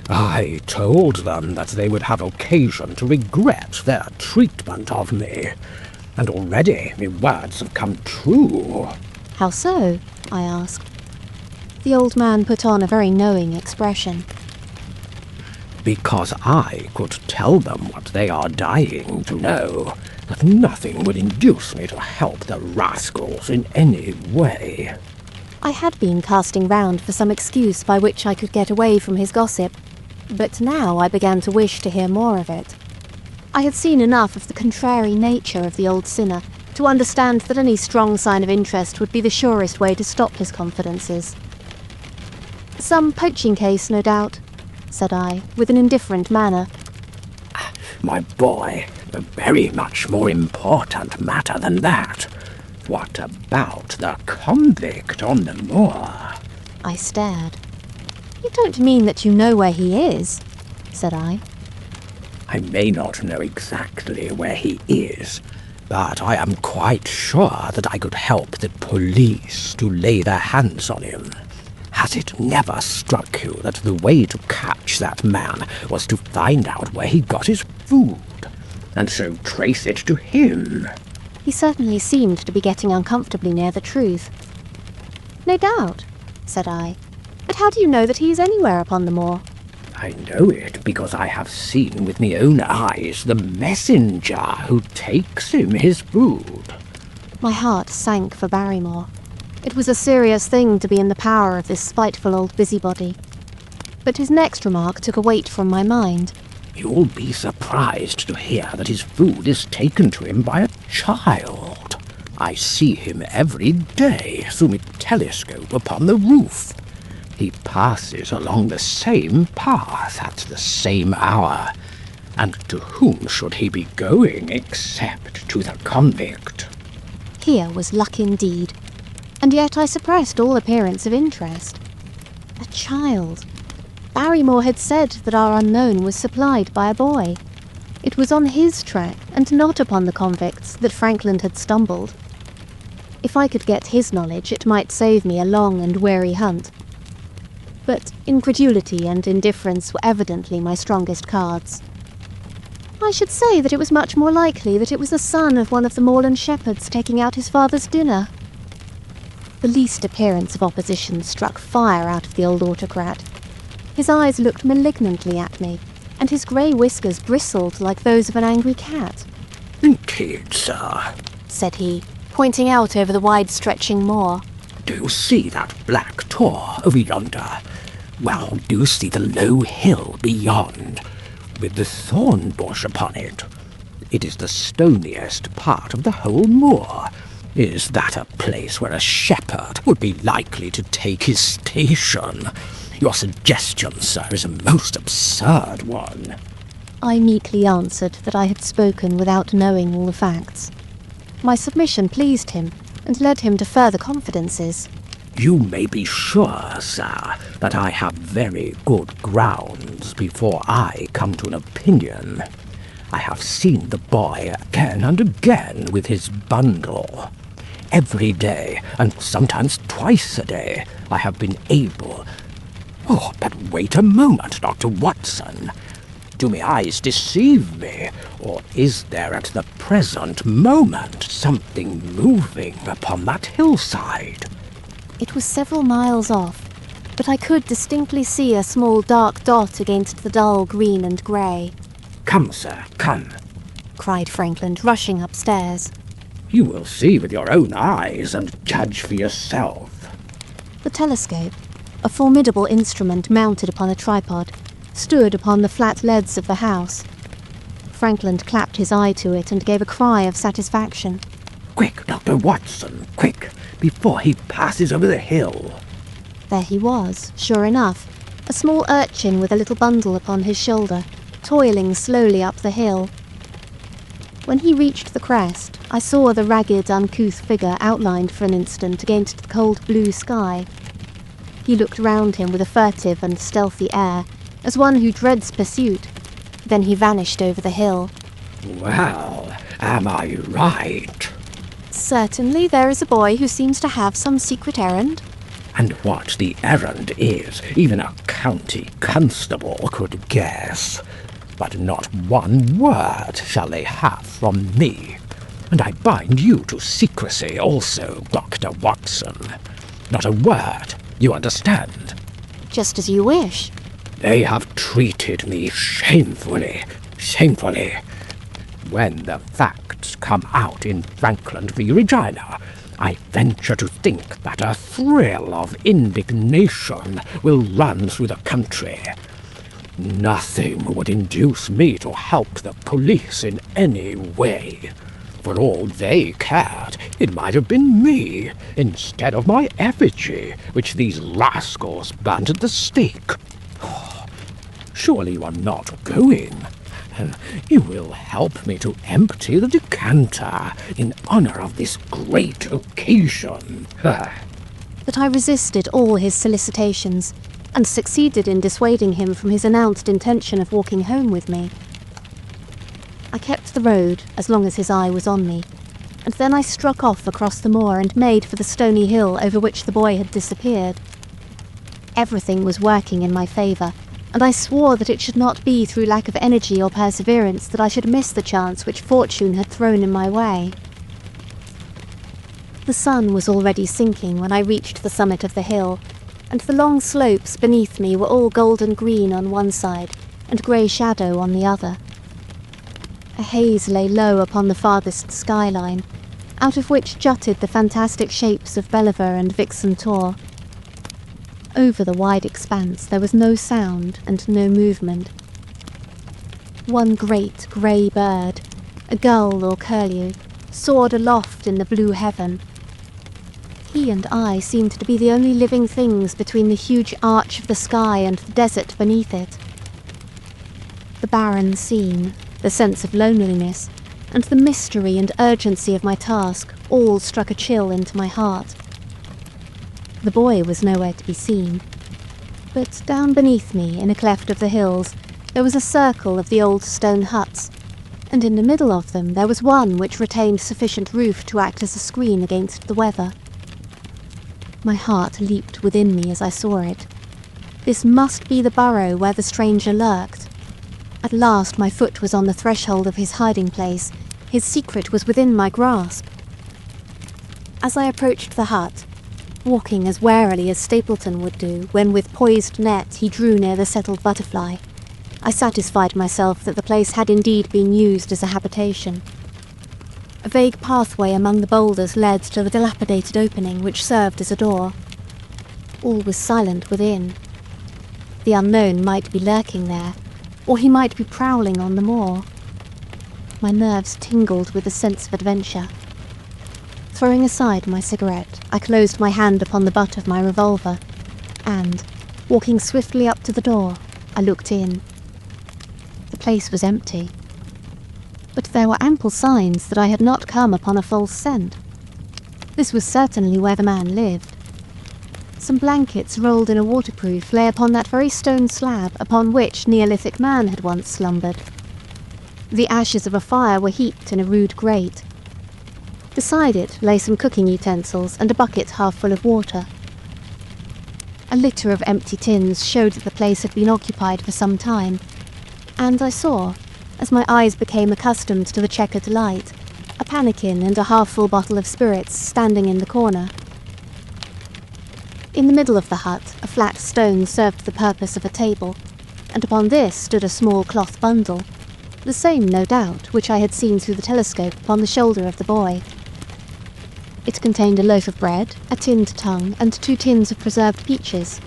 I told them that they would have occasion to regret their treatment of me, and already my words have come true. How so? I asked. The old man put on a very knowing expression. Because I could tell them what they are dying to know, that nothing would induce me to help the rascals in any way. I had been casting round for some excuse by which I could get away from his gossip, but now I began to wish to hear more of it. I had seen enough of the contrary nature of the old sinner to understand that any strong sign of interest would be the surest way to stop his confidences. Some poaching case, no doubt, said I, with an indifferent manner. My boy, a very much more important matter than that. What about the convict on the moor? I stared. You don't mean that you know where he is, said I. I may not know exactly where he is, but I am quite sure that I could help the police to lay their hands on him. Has it never struck you that the way to catch that man was to find out where he got his food, and so trace it to him? He certainly seemed to be getting uncomfortably near the truth. No doubt, said I. But how do you know that he is anywhere upon the moor? I know it because I have seen with my own eyes the messenger who takes him his food. My heart sank for Barrymore. It was a serious thing to be in the power of this spiteful old busybody. But his next remark took a weight from my mind. You'll be surprised to hear that his food is taken to him by a child. I see him every day through my telescope upon the roof. He passes along the same path at the same hour. And to whom should he be going except to the convict? Here was luck indeed. And yet I suppressed all appearance of interest. A child. Barrymore had said that our unknown was supplied by a boy. It was on his track, and not upon the convicts, that Franklin had stumbled. If I could get his knowledge, it might save me a long and weary hunt. But incredulity and indifference were evidently my strongest cards. I should say that it was much more likely that it was the son of one of the moorland shepherds taking out his father's dinner. The least appearance of opposition struck fire out of the old autocrat. His eyes looked malignantly at me, and his grey whiskers bristled like those of an angry cat. Indeed, sir, said he, pointing out over the wide-stretching moor. Do you see that black tor over yonder? Well, do you see the low hill beyond, with the thorn bush upon it? It is the stoniest part of the whole moor. Is that a place where a shepherd would be likely to take his station? Your suggestion, sir, is a most absurd one. I meekly answered that I had spoken without knowing all the facts. My submission pleased him, and led him to further confidences. You may be sure, sir, that I have very good grounds before I come to an opinion. I have seen the boy again and again with his bundle. Every day, and sometimes twice a day, I have been able... Oh, but wait a moment, Dr. Watson. Do my eyes deceive me, or is there at the present moment something moving upon that hillside? It was several miles off, but I could distinctly see a small dark dot against the dull green and grey. Come, sir, come, cried Franklin, rushing upstairs. You will see with your own eyes and judge for yourself. The telescope, a formidable instrument mounted upon a tripod, stood upon the flat leads of the house. Frankland clapped his eye to it and gave a cry of satisfaction. Quick, Dr. Watson, quick, before he passes over the hill. There he was, sure enough, a small urchin with a little bundle upon his shoulder, toiling slowly up the hill. When he reached the crest, I saw the ragged, uncouth figure outlined for an instant against the cold blue sky. He looked round him with a furtive and stealthy air, as one who dreads pursuit. Then he vanished over the hill. Well, am I right? Certainly there is a boy who seems to have some secret errand. And what the errand is, even a county constable could guess. But not one word shall they have from me. And I bind you to secrecy also, Dr. Watson. Not a word, you understand? Just as you wish. They have treated me shamefully, shamefully. When the facts come out in Frankland v. Regina, I venture to think that a thrill of indignation will run through the country. Nothing would induce me to help the police in any way. For all they cared, it might have been me, instead of my effigy, which these rascals burnt at the stake. Surely you are not going. You will help me to empty the decanter in honor of this great occasion. But I resisted all his solicitations, and succeeded in dissuading him from his announced intention of walking home with me. I kept the road as long as his eye was on me, and then I struck off across the moor and made for the stony hill over which the boy had disappeared. Everything was working in my favour, and I swore that it should not be through lack of energy or perseverance that I should miss the chance which fortune had thrown in my way. The sun was already sinking when I reached the summit of the hill, and the long slopes beneath me were all golden green on one side and grey shadow on the other. A haze lay low upon the farthest skyline, out of which jutted the fantastic shapes of Belliver and Vixen Tor. Over the wide expanse there was no sound and no movement. One great grey bird, a gull or curlew, soared aloft in the blue heaven. He and I seemed to be the only living things between the huge arch of the sky and the desert beneath it. The barren scene, the sense of loneliness, and the mystery and urgency of my task all struck a chill into my heart. The boy was nowhere to be seen, but down beneath me, in a cleft of the hills, there was a circle of the old stone huts, and in the middle of them there was one which retained sufficient roof to act as a screen against the weather. My heart leaped within me as I saw it. This must be the burrow where the stranger lurked. At last my foot was on the threshold of his hiding place. His secret was within my grasp. As I approached the hut, walking as warily as Stapleton would do when with poised net he drew near the settled butterfly, I satisfied myself that the place had indeed been used as a habitation. A vague pathway among the boulders led to the dilapidated opening which served as a door. All was silent within. The unknown might be lurking there, or he might be prowling on the moor. My nerves tingled with the sense of adventure. Throwing aside my cigarette, I closed my hand upon the butt of my revolver, and, walking swiftly up to the door, I looked in. The place was empty, but there were ample signs that I had not come upon a false scent. This was certainly where the man lived. Some blankets rolled in a waterproof lay upon that very stone slab upon which Neolithic man had once slumbered. The ashes of a fire were heaped in a rude grate. Beside it lay some cooking utensils and a bucket half full of water. A litter of empty tins showed that the place had been occupied for some time, and I saw, as my eyes became accustomed to the checkered light, a pannikin and a half-full bottle of spirits standing in the corner. In the middle of the hut, a flat stone served the purpose of a table, and upon this stood a small cloth bundle, the same, no doubt, which I had seen through the telescope upon the shoulder of the boy. It contained a loaf of bread, a tinned tongue, and 2 tins of preserved peaches.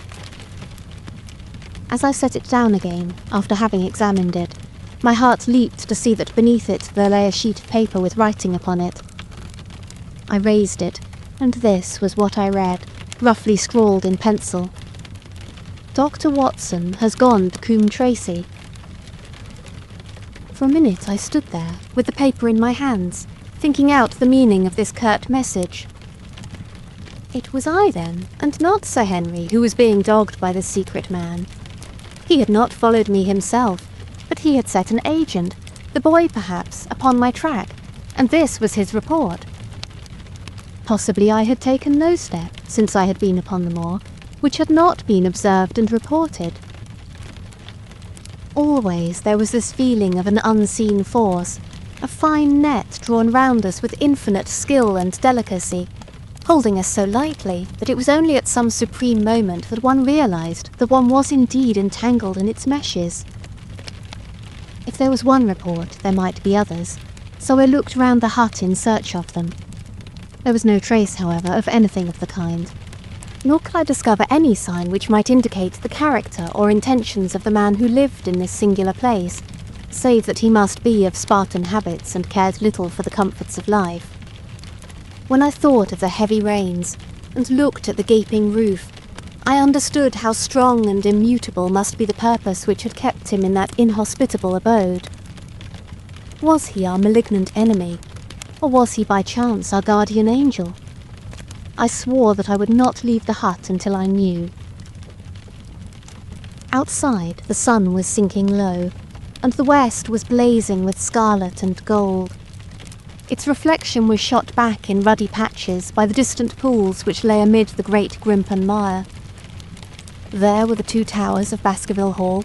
As I set it down again, after having examined it, my heart leaped to see that beneath it there lay a sheet of paper with writing upon it. I raised it, and this was what I read, roughly scrawled in pencil. Dr. Watson has gone to Coombe Tracy. For a minute I stood there, with the paper in my hands, thinking out the meaning of this curt message. It was I, then, and not Sir Henry, who was being dogged by this secret man. He had not followed me himself, but he had set an agent, the boy perhaps, upon my track, and this was his report. Possibly I had taken no step, since I had been upon the moor, which had not been observed and reported. Always there was this feeling of an unseen force, a fine net drawn round us with infinite skill and delicacy, holding us so lightly that it was only at some supreme moment that one realized that one was indeed entangled in its meshes. If there was one report, there might be others, so I looked round the hut in search of them. There was no trace, however, of anything of the kind, nor could I discover any sign which might indicate the character or intentions of the man who lived in this singular place, save that he must be of Spartan habits and cared little for the comforts of life. When I thought of the heavy rains, and looked at the gaping roof, I understood how strong and immutable must be the purpose which had kept him in that inhospitable abode. Was he our malignant enemy, or was he by chance our guardian angel? I swore that I would not leave the hut until I knew. Outside, the sun was sinking low, and the west was blazing with scarlet and gold. Its reflection was shot back in ruddy patches by the distant pools which lay amid the great Grimpen Mire. There were the 2 towers of Baskerville Hall,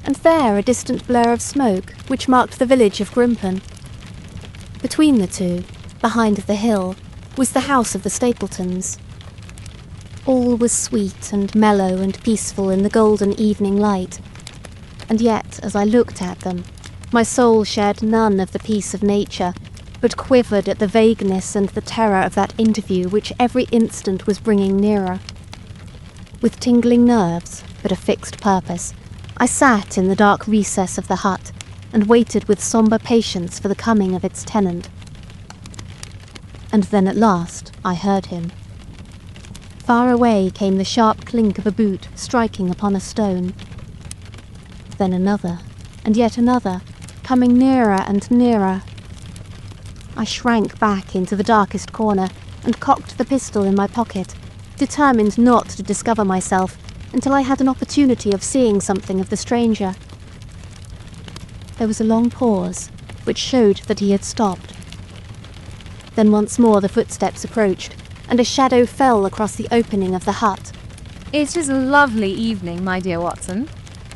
and there a distant blur of smoke which marked the village of Grimpen. Between the two, behind the hill, was the house of the Stapletons. All was sweet and mellow and peaceful in the golden evening light, and yet, as I looked at them, my soul shared none of the peace of nature, but quivered at the vagueness and the terror of that interview which every instant was bringing nearer. With tingling nerves, but a fixed purpose, I sat in the dark recess of the hut, and waited with sombre patience for the coming of its tenant. And then at last I heard him. Far away came the sharp clink of a boot striking upon a stone. Then another, and yet another, coming nearer and nearer. I shrank back into the darkest corner and cocked the pistol in my pocket, determined not to discover myself until I had an opportunity of seeing something of the stranger. There was a long pause, which showed that he had stopped. Then once more the footsteps approached, and a shadow fell across the opening of the hut. "It is a lovely evening, my dear Watson,"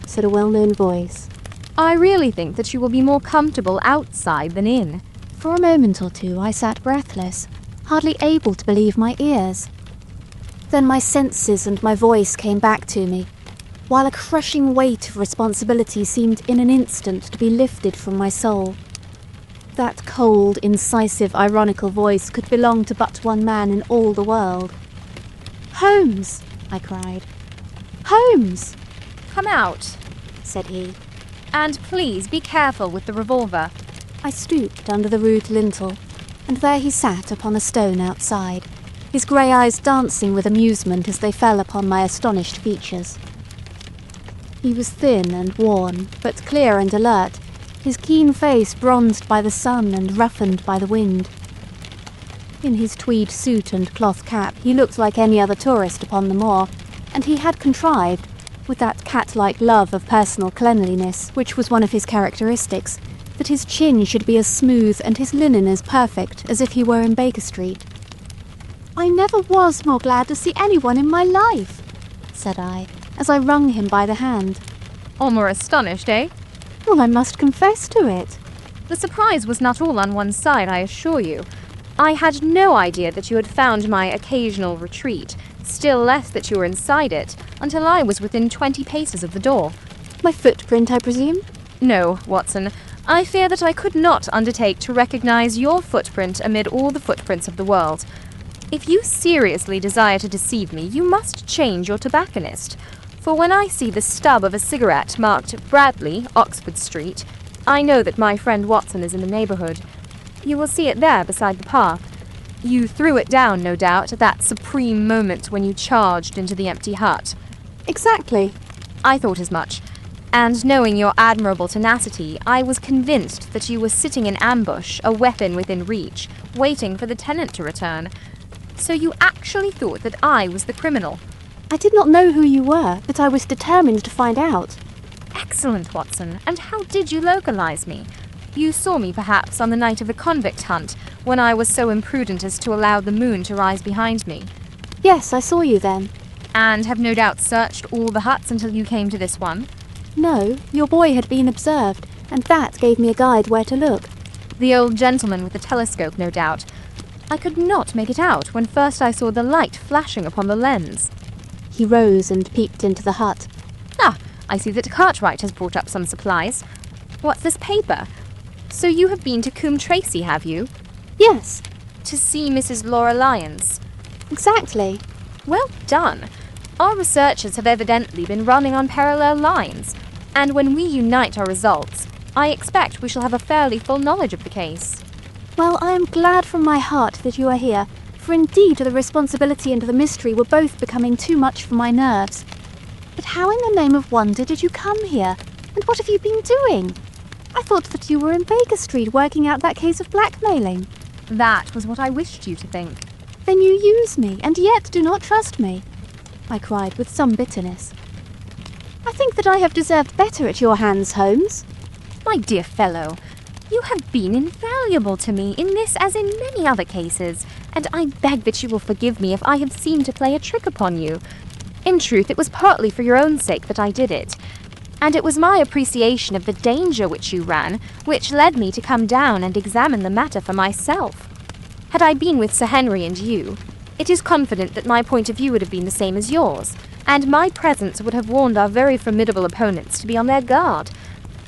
said a well-known voice. "I really think that you will be more comfortable outside than in." For a moment or two I sat breathless, hardly able to believe my ears. Then my senses and my voice came back to me, while a crushing weight of responsibility seemed in an instant to be lifted from my soul. That cold, incisive, ironical voice could belong to but one man in all the world. "Holmes!" I cried. "Holmes!" "Come out," said he. "And please be careful with the revolver." I stooped under the rude lintel, and there he sat upon a stone outside, his grey eyes dancing with amusement as they fell upon my astonished features. He was thin and worn, but clear and alert, his keen face bronzed by the sun and roughened by the wind. In his tweed suit and cloth cap he looked like any other tourist upon the moor, and he had contrived, with that cat-like love of personal cleanliness which was one of his characteristics, that his chin should be as smooth and his linen as perfect as if he were in Baker Street. "I never was more glad to see anyone in my life," said I, as I wrung him by the hand. "Or more astonished, eh?" "Well, I must confess to it." "The surprise was not all on one side, I assure you. I had no idea that you had found my occasional retreat, still less that you were inside it, until I was within 20 paces of the door." "My footprint, I presume?" "No, Watson. I fear that I could not undertake to recognize your footprint amid all the footprints of the world. If you seriously desire to deceive me, you must change your tobacconist. For when I see the stub of a cigarette marked Bradley, Oxford Street, I know that my friend Watson is in the neighbourhood. You will see it there beside the path. You threw it down, no doubt, at that supreme moment when you charged into the empty hut. Exactly. I thought as much. And knowing your admirable tenacity, I was convinced that you were sitting in ambush, a weapon within reach, waiting for the tenant to return. So you actually thought that I was the criminal. I did not know who you were, but I was determined to find out. Excellent, Watson. And how did you localize me? You saw me, perhaps, on the night of the convict hunt, when I was so imprudent as to allow the moon to rise behind me. Yes, I saw you then. And have no doubt searched all the huts until you came to this one? No, your boy had been observed, and that gave me a guide where to look. The old gentleman with the telescope, no doubt. I could not make it out when first I saw the light flashing upon the lens. He rose and peeped into the hut. Ah, I see that Cartwright has brought up some supplies. What's this paper? So you have been to Coombe Tracy, have you? Yes. To see Mrs. Laura Lyons? Exactly. Well done. Our researchers have evidently been running on parallel lines, and when we unite our results, I expect we shall have a fairly full knowledge of the case. Well, I am glad from my heart that you are here, for indeed the responsibility and the mystery were both becoming too much for my nerves. But how in the name of wonder did you come here, and what have you been doing? I thought that you were in Baker Street working out that case of blackmailing. That was what I wished you to think. Then you use me, and yet do not trust me, I cried with some bitterness. I think that I have deserved better at your hands, Holmes. My dear fellow, you have been invaluable to me in this as in many other cases, and I beg that you will forgive me if I have seemed to play a trick upon you. In truth, it was partly for your own sake that I did it, and it was my appreciation of the danger which you ran which led me to come down and examine the matter for myself. Had I been with Sir Henry and you, it is confident that my point of view would have been the same as yours, and my presence would have warned our very formidable opponents to be on their guard.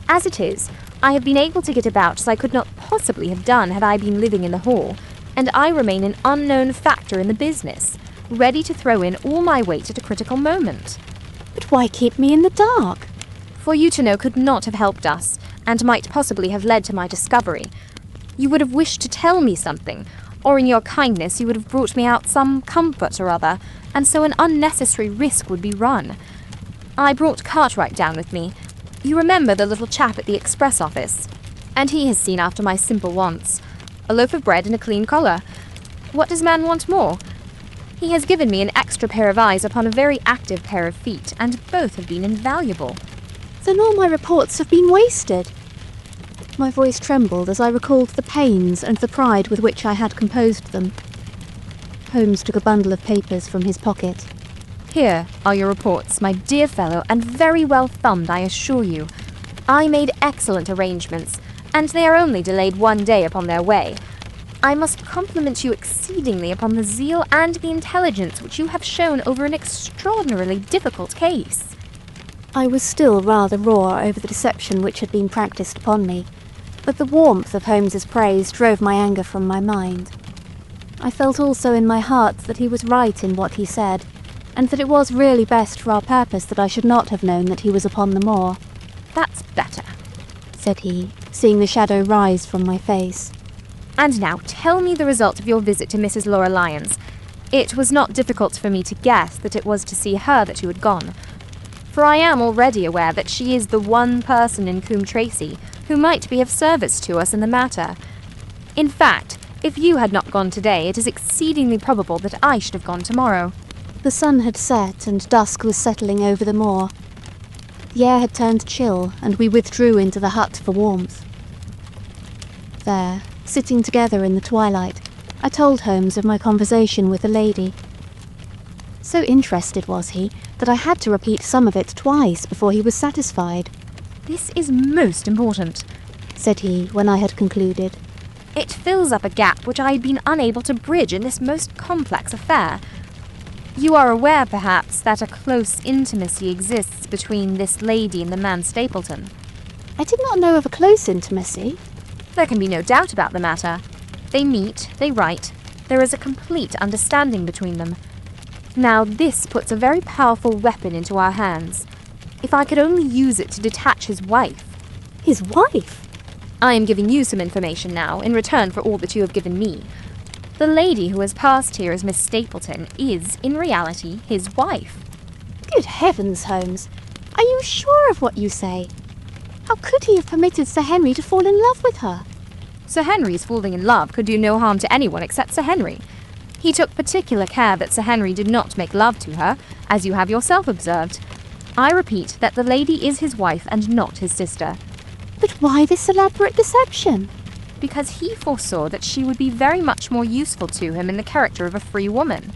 As it is, I have been able to get about as I could not possibly have done had I been living in the hall, and I remain an unknown factor in the business, ready to throw in all my weight at a critical moment. But why keep me in the dark? For you to know could not have helped us, and might possibly have led to my discovery. You would have wished to tell me something, or in your kindness you would have brought me out some comfort or other, and so an unnecessary risk would be run. I brought Cartwright down with me. You remember the little chap at the express office? And he has seen after my simple wants. A loaf of bread and a clean collar. What does man want more? He has given me an extra pair of eyes upon a very active pair of feet, and both have been invaluable. Then all my reports have been wasted. My voice trembled as I recalled the pains and the pride with which I had composed them. Holmes took a bundle of papers from his pocket. Here are your reports, my dear fellow, and very well thumbed, I assure you. I made excellent arrangements, and they are only delayed 1 day upon their way. I must compliment you exceedingly upon the zeal and the intelligence which you have shown over an extraordinarily difficult case. I was still rather raw over the deception which had been practiced upon me, but the warmth of Holmes's praise drove my anger from my mind. I felt also in my heart that he was right in what he said, and that it was really best for our purpose that I should not have known that he was upon the moor. That's better, said he, seeing the shadow rise from my face. And now tell me the result of your visit to Mrs. Laura Lyons. It was not difficult for me to guess that it was to see her that you had gone, for I am already aware that she is the one person in Coombe Tracy who might be of service to us in the matter. In fact, if you had not gone today, it is exceedingly probable that I should have gone tomorrow. The sun had set and dusk was settling over the moor. The air had turned chill, and we withdrew into the hut for warmth. There, sitting together in the twilight, I told Holmes of my conversation with the lady. So interested was he that I had to repeat some of it twice before he was satisfied. This is most important, said he when I had concluded. It fills up a gap which I had been unable to bridge in this most complex affair. You are aware, perhaps, that a close intimacy exists between this lady and the man Stapleton. I did not know of a close intimacy. There can be no doubt about the matter. They meet, they write. There is a complete understanding between them. Now this puts a very powerful weapon into our hands. If I could only use it to detach his wife. His wife? I am giving you some information now, in return for all that you have given me. The lady who has passed here as Miss Stapleton is, in reality, his wife. Good heavens, Holmes. Are you sure of what you say? How could he have permitted Sir Henry to fall in love with her? Sir Henry's falling in love could do no harm to anyone except Sir Henry. He took particular care that Sir Henry did not make love to her, as you have yourself observed. I repeat that the lady is his wife and not his sister. But why this elaborate deception? Because he foresaw that she would be very much more useful to him in the character of a free woman.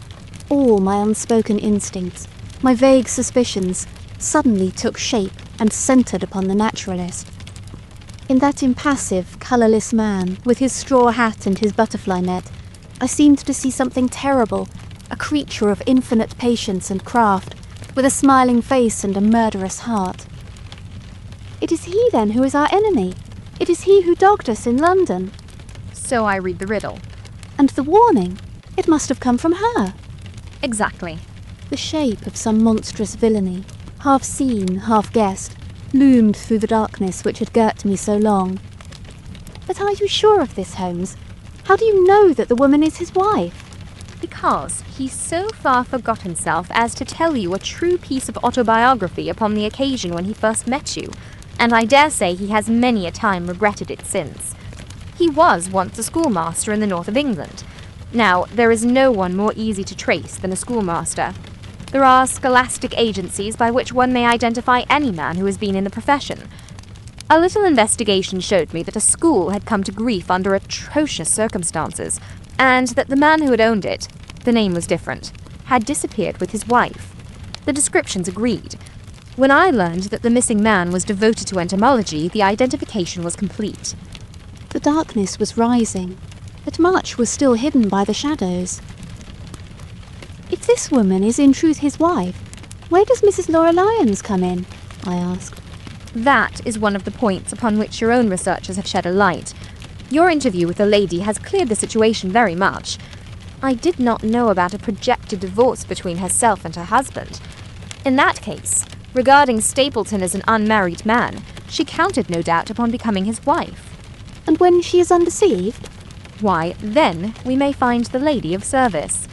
All my unspoken instincts, my vague suspicions, suddenly took shape and centred upon the naturalist. In that impassive, colourless man, with his straw hat and his butterfly net, I seemed to see something terrible, a creature of infinite patience and craft, with a smiling face and a murderous heart. It is he, then, who is our enemy. It is he who dogged us in London. So I read the riddle. And the warning? It must have come from her. Exactly. The shape of some monstrous villainy, half seen, half guessed, loomed through the darkness which had girt me so long. But are you sure of this, Holmes? How do you know that the woman is his wife? Because he so far forgot himself as to tell you a true piece of autobiography upon the occasion when he first met you, and I dare say he has many a time regretted it since. He was once a schoolmaster in the north of England. Now, there is no one more easy to trace than a schoolmaster. There are scholastic agencies by which one may identify any man who has been in the profession. A little investigation showed me that a school had come to grief under atrocious circumstances, and that the man who had owned it, the name was different, had disappeared with his wife. The descriptions agreed. When I learned that the missing man was devoted to entomology, the identification was complete. The darkness was rising, but much was still hidden by the shadows. If this woman is in truth his wife, where does Mrs. Laura Lyons come in? I asked. That is one of the points upon which your own researchers have shed a light. Your interview with the lady has cleared the situation very much. I did not know about a projected divorce between herself and her husband. In that case, regarding Stapleton as an unmarried man, she counted no doubt upon becoming his wife. And when she is undeceived? Why, then we may find the lady of service.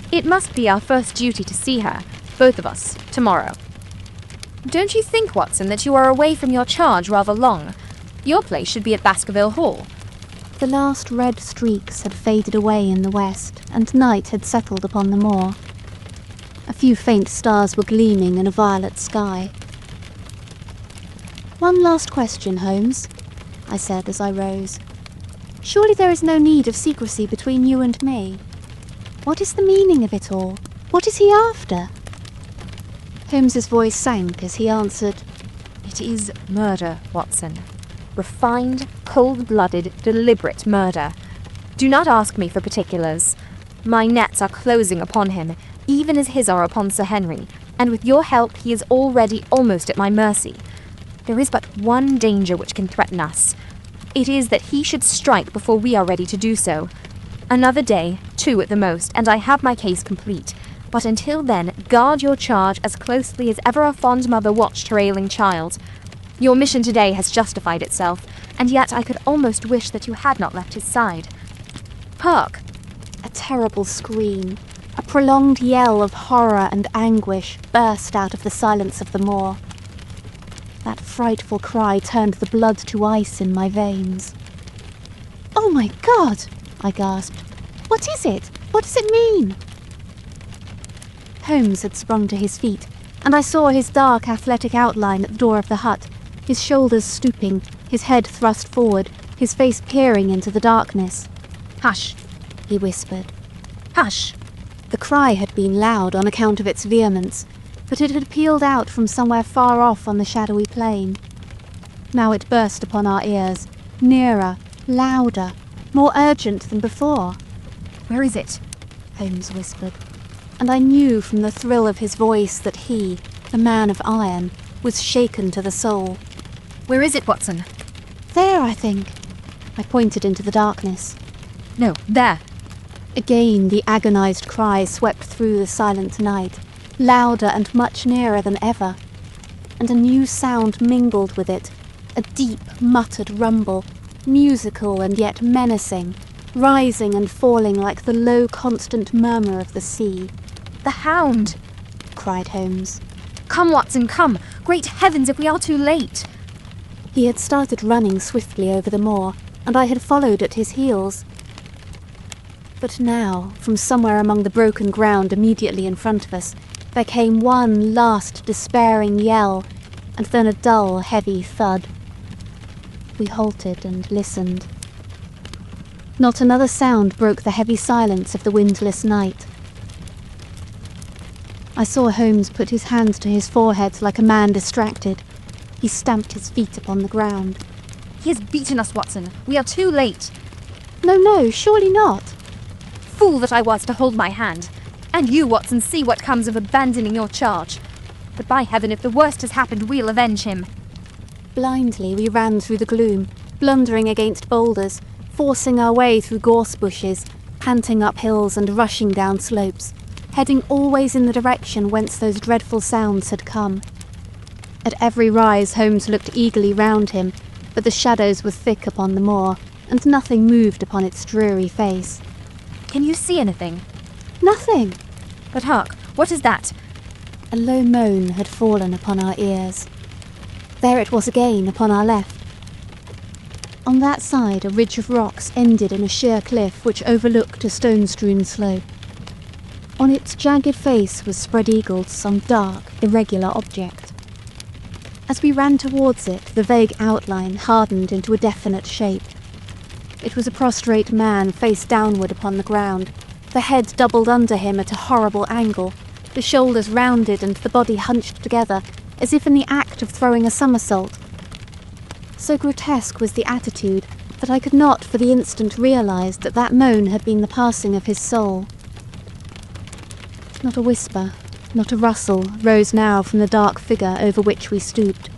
It must be our first duty to see her, both of us, tomorrow. Don't you think, Watson, that you are away from your charge rather long? Your place should be at Baskerville Hall. The last red streaks had faded away in the west, and night had settled upon the moor. A few faint stars were gleaming in a violet sky. One last question, Holmes, I said as I rose. Surely there is no need of secrecy between you and me. What is the meaning of it all? What is he after? Holmes's voice sank as he answered, It is murder, Watson. Refined, cold-blooded, deliberate murder. Do not ask me for particulars. My nets are closing upon him, even as his are upon Sir Henry, and with your help he is already almost at my mercy. There is but one danger which can threaten us. It is that he should strike before we are ready to do so. Another day, 2 at the most, and I have my case complete. But until then, guard your charge as closely as ever a fond mother watched her ailing child. Your mission today has justified itself, and yet I could almost wish that you had not left his side. Hark! A terrible scream, a prolonged yell of horror and anguish burst out of the silence of the moor. That frightful cry turned the blood to ice in my veins. "Oh my God!" I gasped. "What is it? What does it mean?" Holmes had sprung to his feet, and I saw his dark athletic outline at the door of the hut, his shoulders stooping, his head thrust forward, his face peering into the darkness. "Hush," he whispered. "Hush." The cry had been loud on account of its vehemence, but it had pealed out from somewhere far off on the shadowy plain. Now it burst upon our ears, nearer, louder, more urgent than before. "Where is it?" Holmes whispered, and I knew from the thrill of his voice that he, the man of iron, was shaken to the soul. "Where is it, Watson?" "There, I think." I pointed into the darkness. "No, there." Again the agonized cry swept through the silent night, louder and much nearer than ever, and a new sound mingled with it, a deep, muttered rumble, musical and yet menacing, rising and falling like the low, constant murmur of the sea. "The hound!" cried Holmes. "Come, Watson, come! Great heavens, if we are too late!" He had started running swiftly over the moor, and I had followed at his heels. But now, from somewhere among the broken ground immediately in front of us, there came one last despairing yell, and then a dull, heavy thud. We halted and listened. Not another sound broke the heavy silence of the windless night. I saw Holmes put his hand to his forehead like a man distracted. He stamped his feet upon the ground. "He has beaten us, Watson. We are too late." No, surely not." Fool that I was to hold my hand. And you, Watson, see what comes of abandoning your charge. But by heaven, if the worst has happened, we'll avenge him. Blindly we ran through the gloom, blundering against boulders, forcing our way through gorse bushes, panting up hills and rushing down slopes, heading always in the direction whence those dreadful sounds had come. At every rise Holmes looked eagerly round him, but the shadows were thick upon the moor, and nothing moved upon its dreary face. "Can you see anything?" "Nothing." "But hark, what is that?" A low moan had fallen upon our ears. There it was again, upon our left. On that side a ridge of rocks ended in a sheer cliff which overlooked a stone-strewn slope. On its jagged face was spread-eagled some dark, irregular object. As we ran towards it, the vague outline hardened into a definite shape. It was a prostrate man face downward upon the ground, the head doubled under him at a horrible angle, the shoulders rounded and the body hunched together, as if in the act of throwing a somersault. So grotesque was the attitude that I could not for the instant realize that that moan had been the passing of his soul. Not a whisper, not a rustle, rose now from the dark figure over which we stooped.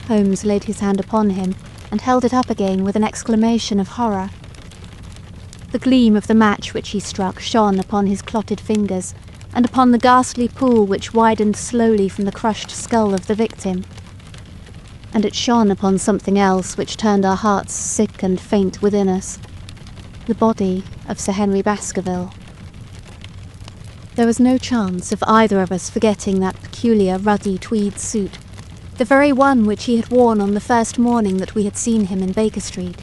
Holmes laid his hand upon him and held it up again with an exclamation of horror. The gleam of the match which he struck shone upon his clotted fingers and upon the ghastly pool which widened slowly from the crushed skull of the victim. And it shone upon something else which turned our hearts sick and faint within us. The body of Sir Henry Baskerville. There was no chance of either of us forgetting that peculiar ruddy tweed suit, the very one which he had worn on the first morning that we had seen him in Baker Street.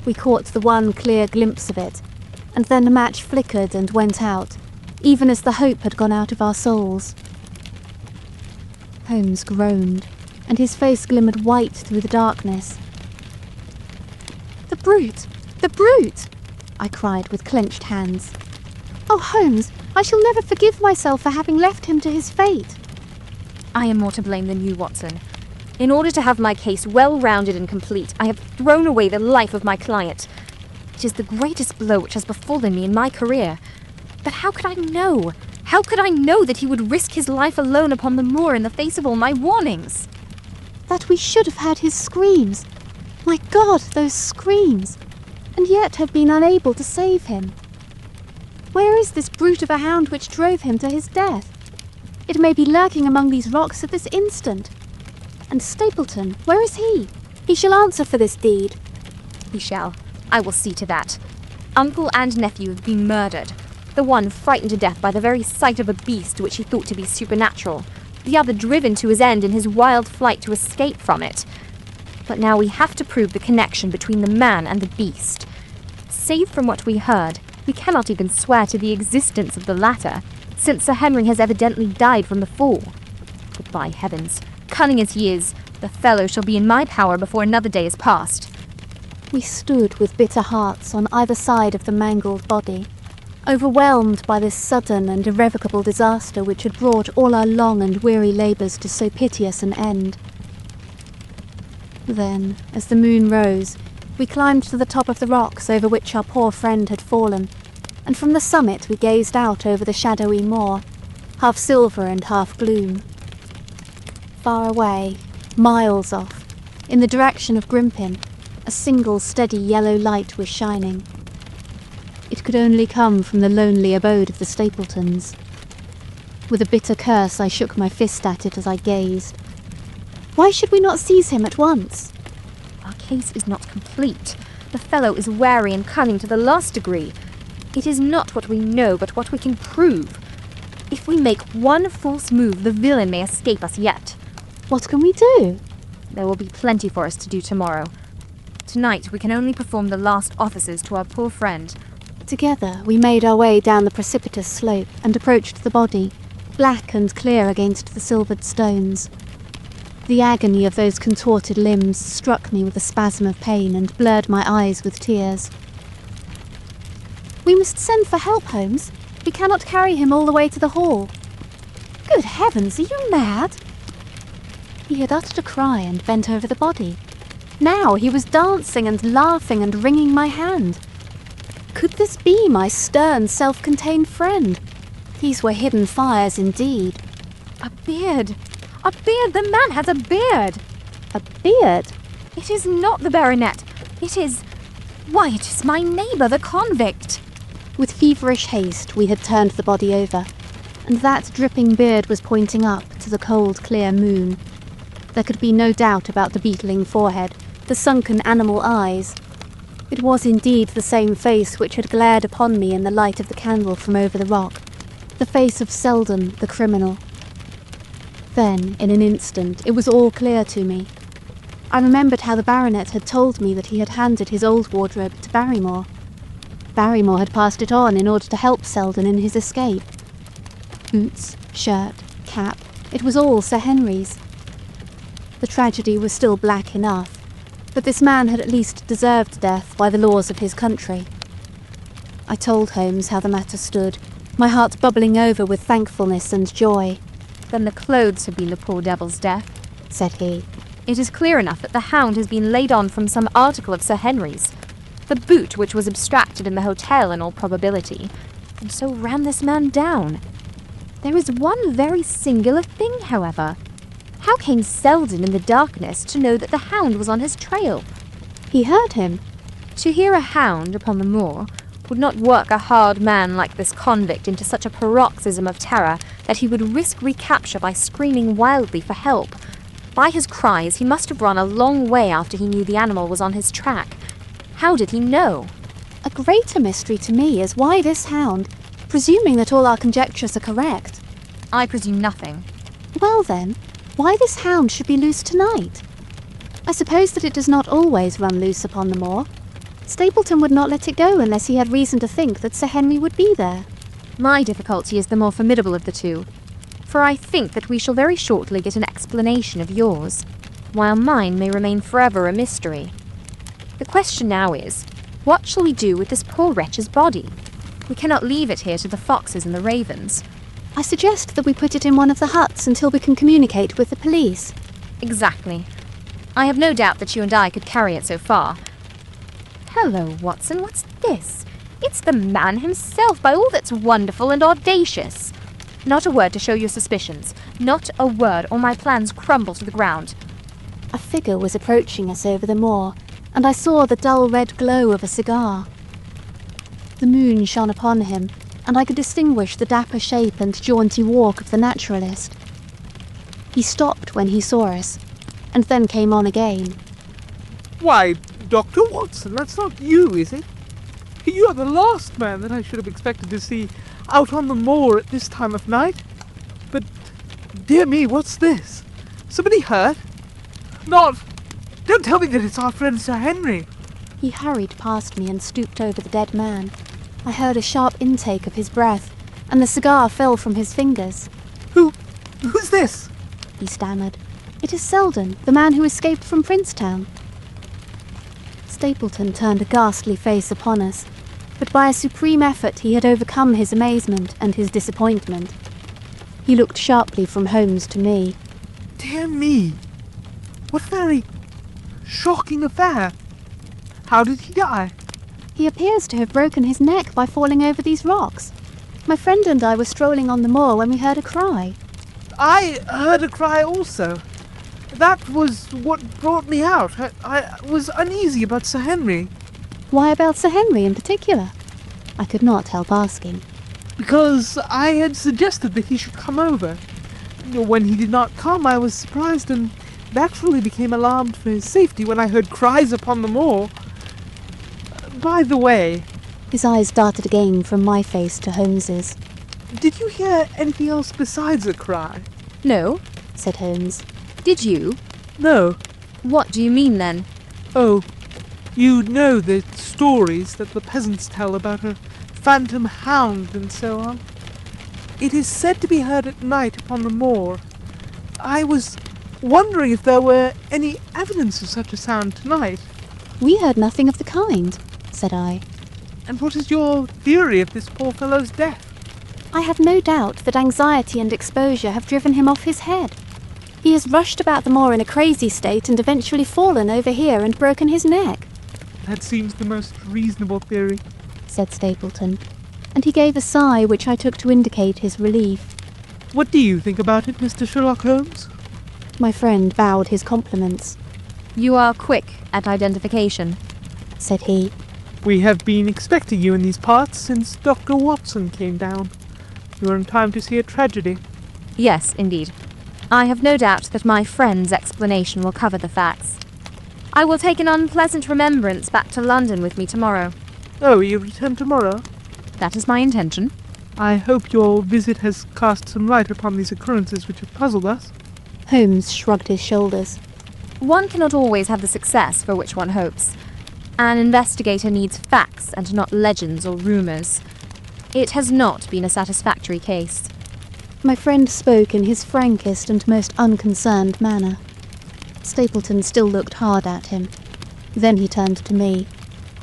We caught the one clear glimpse of it, and then the match flickered and went out, even as the hope had gone out of our souls. Holmes groaned, and his face glimmered white through the darkness. "The brute! The brute!" I cried with clenched hands. "Oh, Holmes, I shall never forgive myself for having left him to his fate." "I am more to blame than you, Watson. In order to have my case well-rounded and complete, I have thrown away the life of my client. It is the greatest blow which has befallen me in my career. But how could I know? How could I know that he would risk his life alone upon the moor in the face of all my warnings?" That we should have heard his screams. My God, those screams! And yet have been unable to save him. Where is this brute of a hound which drove him to his death? It may be lurking among these rocks at this instant. And Stapleton, where is he? He shall answer for this deed. He shall. I will see to that. Uncle and nephew have been murdered. The one frightened to death by the very sight of a beast which he thought to be supernatural. The other driven to his end in his wild flight to escape from it. But now we have to prove the connection between the man and the beast. Save from what we heard, we cannot even swear to the existence of the latter, since Sir Henry has evidently died from the fall. But by heavens, cunning as he is, the fellow shall be in my power before another day is past. We stood with bitter hearts on either side of the mangled body, overwhelmed by this sudden and irrevocable disaster which had brought all our long and weary labours to so piteous an end. Then, as the moon rose, we climbed to the top of the rocks over which our poor friend had fallen, and from the summit we gazed out over the shadowy moor, half silver and half gloom. Far away, miles off, in the direction of Grimpen, a single steady yellow light was shining. It could only come from the lonely abode of the Stapletons. With a bitter curse, I shook my fist at it as I gazed. Why should we not seize him at once? Our case is not complete. The fellow is wary and cunning to the last degree. It is not what we know, but what we can prove. If we make one false move, the villain may escape us yet. What can we do? There will be plenty for us to do tomorrow. Tonight, we can only perform the last offices to our poor friend. Together, we made our way down the precipitous slope and approached the body, black and clear against the silvered stones. The agony of those contorted limbs struck me with a spasm of pain and blurred my eyes with tears. We must send for help, Holmes. We cannot carry him all the way to the hall. Good heavens, are you mad? He had uttered a cry and bent over the body. Now he was dancing and laughing and wringing my hand. Could this be my stern, self-contained friend? These were hidden fires indeed. A beard! A beard! The man has a beard! A beard? It is not the baronet. It is... Why, it is my neighbour, the convict. With feverish haste, we had turned the body over, and that dripping beard was pointing up to the cold, clear moon. There could be no doubt about the beetling forehead, the sunken animal eyes. It was indeed the same face which had glared upon me in the light of the candle from over the rock, the face of Selden, the criminal. Then, in an instant, it was all clear to me. I remembered how the baronet had told me that he had handed his old wardrobe to Barrymore. Barrymore had passed it on in order to help Selden in his escape. Boots, shirt, cap, it was all Sir Henry's. The tragedy was still black enough, but this man had at least deserved death by the laws of his country. I told Holmes how the matter stood, my heart bubbling over with thankfulness and joy. Then the clothes have been the poor devil's death, said he. It is clear enough that the hound has been laid on from some article of Sir Henry's. The boot which was abstracted in the hotel in all probability, and so ran this man down. There is one very singular thing, however. How came Selden in the darkness to know that the hound was on his trail? He heard him. To hear a hound upon the moor would not work a hard man like this convict into such a paroxysm of terror that he would risk recapture by screaming wildly for help. By his cries, he must have run a long way after he knew the animal was on his track. How did he know? A greater mystery to me is why this hound, presuming that all our conjectures are correct. I presume nothing. Well then, why this hound should be loose tonight? I suppose that it does not always run loose upon the moor. Stapleton would not let it go unless he had reason to think that Sir Henry would be there. My difficulty is the more formidable of the two, for I think that we shall very shortly get an explanation of yours, while mine may remain forever a mystery. The question now is, what shall we do with this poor wretch's body? We cannot leave it here to the foxes and the ravens. I suggest that we put it in one of the huts until we can communicate with the police. Exactly. I have no doubt that you and I could carry it so far. Hello, Watson, what's this? It's the man himself, by all that's wonderful and audacious. Not a word to show your suspicions. Not a word, or my plans crumble to the ground. A figure was approaching us over the moor, and I saw the dull red glow of a cigar. The moon shone upon him, and I could distinguish the dapper shape and jaunty walk of the naturalist. He stopped when he saw us, and then came on again. Why, Dr. Watson, that's not you, is it? You are the last man that I should have expected to see out on the moor at this time of night. But, dear me, what's this? Somebody hurt? Not... Don't tell me that it's our friend Sir Henry. He hurried past me and stooped over the dead man. I heard a sharp intake of his breath, and the cigar fell from his fingers. Who's this? He stammered. It is Selden, the man who escaped from Princetown. Stapleton turned a ghastly face upon us, but by a supreme effort he had overcome his amazement and his disappointment. He looked sharply from Holmes to me. Dear me, what a very shocking affair. How did he die? He appears to have broken his neck by falling over these rocks. My friend and I were strolling on the moor when we heard a cry. I heard a cry also. That was what brought me out. I was uneasy about Sir Henry. Why about Sir Henry in particular? I could not help asking. Because I had suggested that he should come over. When he did not come, I was surprised and naturally became alarmed for his safety when I heard cries upon the moor. By the way... His eyes darted again from my face to Holmes's. Did you hear anything else besides a cry? No, said Holmes. Did you? No. What do you mean, then? Oh, you know the stories that the peasants tell about a phantom hound and so on. It is said to be heard at night upon the moor. I was wondering if there were any evidence of such a sound tonight. We heard nothing of the kind, said I. And what is your theory of this poor fellow's death? I have no doubt that anxiety and exposure have driven him off his head. He has rushed about the moor in a crazy state and eventually fallen over here and broken his neck. That seems the most reasonable theory, said Stapleton, and he gave a sigh which I took to indicate his relief. What do you think about it, Mr. Sherlock Holmes? My friend bowed his compliments. You are quick at identification, said he. We have been expecting you in these parts since Dr. Watson came down. You are in time to see a tragedy. Yes, indeed. I have no doubt that my friend's explanation will cover the facts. I will take an unpleasant remembrance back to London with me tomorrow. Oh, you return tomorrow? That is my intention. I hope your visit has cast some light upon these occurrences which have puzzled us. Holmes shrugged his shoulders. One cannot always have the success for which one hopes. An investigator needs facts and not legends or rumours. It has not been a satisfactory case. My friend spoke in his frankest and most unconcerned manner. Stapleton still looked hard at him. Then he turned to me.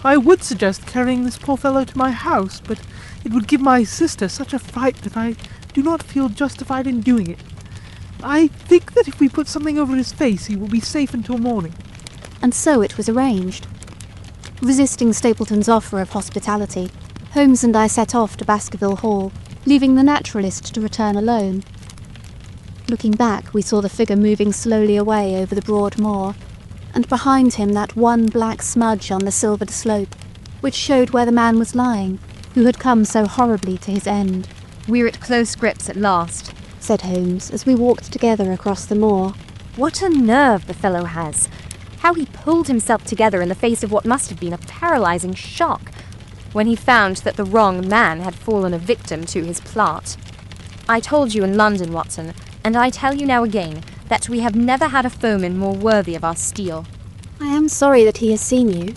I would suggest carrying this poor fellow to my house, but it would give my sister such a fright that I do not feel justified in doing it. I think that if we put something over his face, he will be safe until morning. And so it was arranged. Resisting Stapleton's offer of hospitality, Holmes and I set off to Baskerville Hall, leaving the naturalist to return alone. Looking back, we saw the figure moving slowly away over the broad moor, and behind him that one black smudge on the silvered slope, which showed where the man was lying, who had come so horribly to his end. We're at close grips at last, said Holmes as we walked together across the moor. What a nerve the fellow has! How he pulled himself together in the face of what must have been a paralysing shock, when he found that the wrong man had fallen a victim to his plot. I told you in London, Watson, and I tell you now again, that we have never had a foeman more worthy of our steel. I am sorry that he has seen you.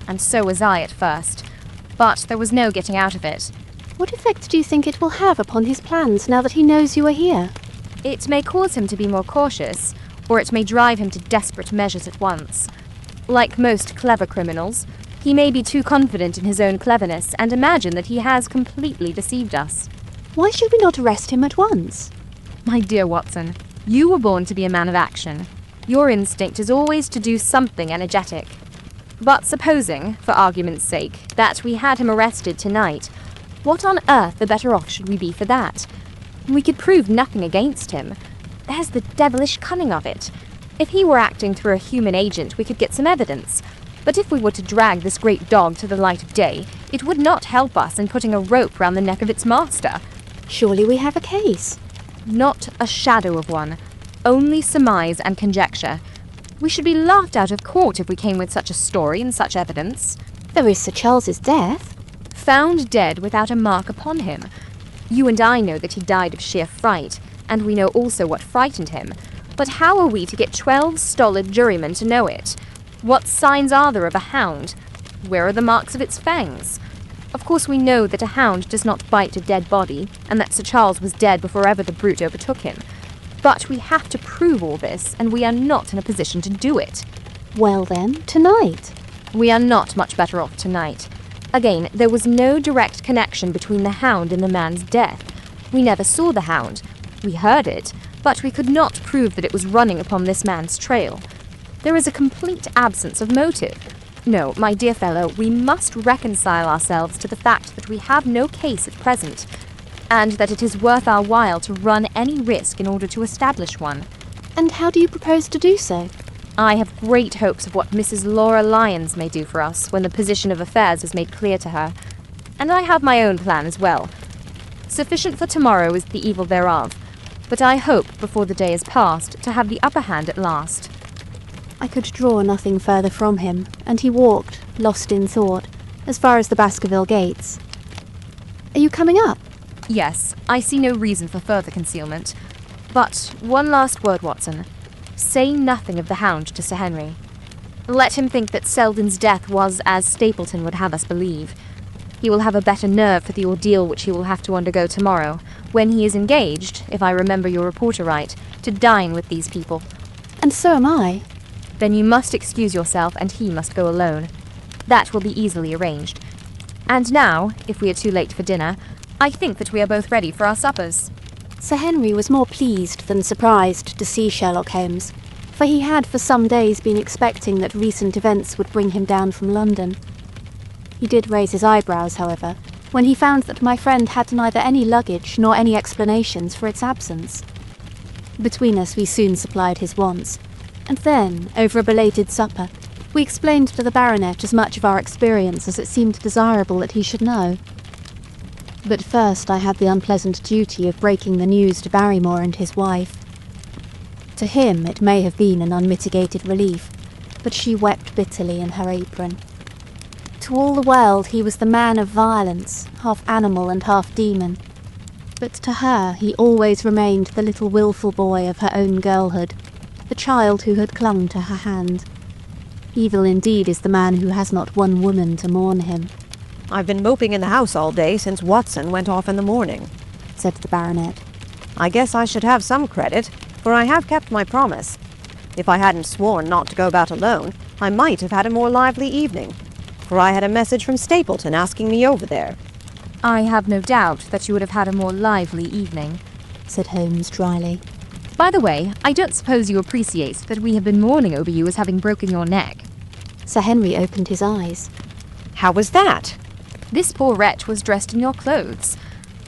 And so was I at first, but there was no getting out of it. What effect do you think it will have upon his plans now that he knows you are here? It may cause him to be more cautious, or it may drive him to desperate measures at once. Like most clever criminals, he may be too confident in his own cleverness and imagine that he has completely deceived us. Why should we not arrest him at once? My dear Watson, you were born to be a man of action. Your instinct is always to do something energetic. But supposing, for argument's sake, that we had him arrested tonight, what on earth the better off should we be for that? We could prove nothing against him. There's the devilish cunning of it. If he were acting through a human agent, we could get some evidence. But if we were to drag this great dog to the light of day, it would not help us in putting a rope round the neck of its master. Surely we have a case. Not a shadow of one. Only surmise and conjecture. We should be laughed out of court if we came with such a story and such evidence. There is Sir Charles's death. Found dead without a mark upon him. You and I know that he died of sheer fright, and we know also what frightened him. But how are we to get 12 stolid jurymen to know it? What signs are there of a hound? Where are the marks of its fangs? Of course we know that a hound does not bite a dead body, and that Sir Charles was dead before ever the brute overtook him. But we have to prove all this, and we are not in a position to do it. Well then, tonight. We are not much better off tonight. Again, there was no direct connection between the hound and the man's death. We never saw the hound. We heard it, but we could not prove that it was running upon this man's trail. There is a complete absence of motive. No, my dear fellow, we must reconcile ourselves to the fact that we have no case at present, and that it is worth our while to run any risk in order to establish one. And how do you propose to do so? I have great hopes of what Mrs. Laura Lyons may do for us when the position of affairs is made clear to her. and I have my own plan as well. Sufficient for tomorrow is the evil thereof, but I hope before the day is past to have the upper hand at last. I could draw nothing further from him, and he walked, lost in thought, as far as the Baskerville gates. Are you coming up? Yes, I see no reason for further concealment. But one last word, Watson. Say nothing of the Hound to Sir Henry. Let him think that Selden's death was as Stapleton would have us believe. He will have a better nerve for the ordeal which he will have to undergo tomorrow, when he is engaged, if I remember your reporter right, to dine with these people. And so am I. Then you must excuse yourself, and he must go alone. That will be easily arranged. And now, if we are too late for dinner, I think that we are both ready for our suppers. Sir Henry was more pleased than surprised to see Sherlock Holmes, for he had for some days been expecting that recent events would bring him down from London. He did raise his eyebrows, however, when he found that my friend had neither any luggage nor any explanations for its absence. Between us we soon supplied his wants, and then, over a belated supper, we explained to the baronet as much of our experience as it seemed desirable that he should know. But first I had the unpleasant duty of breaking the news to Barrymore and his wife. To him it may have been an unmitigated relief, but she wept bitterly in her apron. To all the world he was the man of violence, half animal and half demon, but to her he always remained the little wilful boy of her own girlhood, the child who had clung to her hand. Evil indeed is the man who has not one woman to mourn him. I've been moping in the house all day since Watson went off in the morning, said the baronet. I guess I should have some credit, for I have kept my promise. If I hadn't sworn not to go about alone, I might have had a more lively evening, for I had a message from Stapleton asking me over there. I have no doubt that you would have had a more lively evening, said Holmes dryly. By the way, I don't suppose you appreciate that we have been mourning over you as having broken your neck. Sir Henry opened his eyes. How was that? This poor wretch was dressed in your clothes.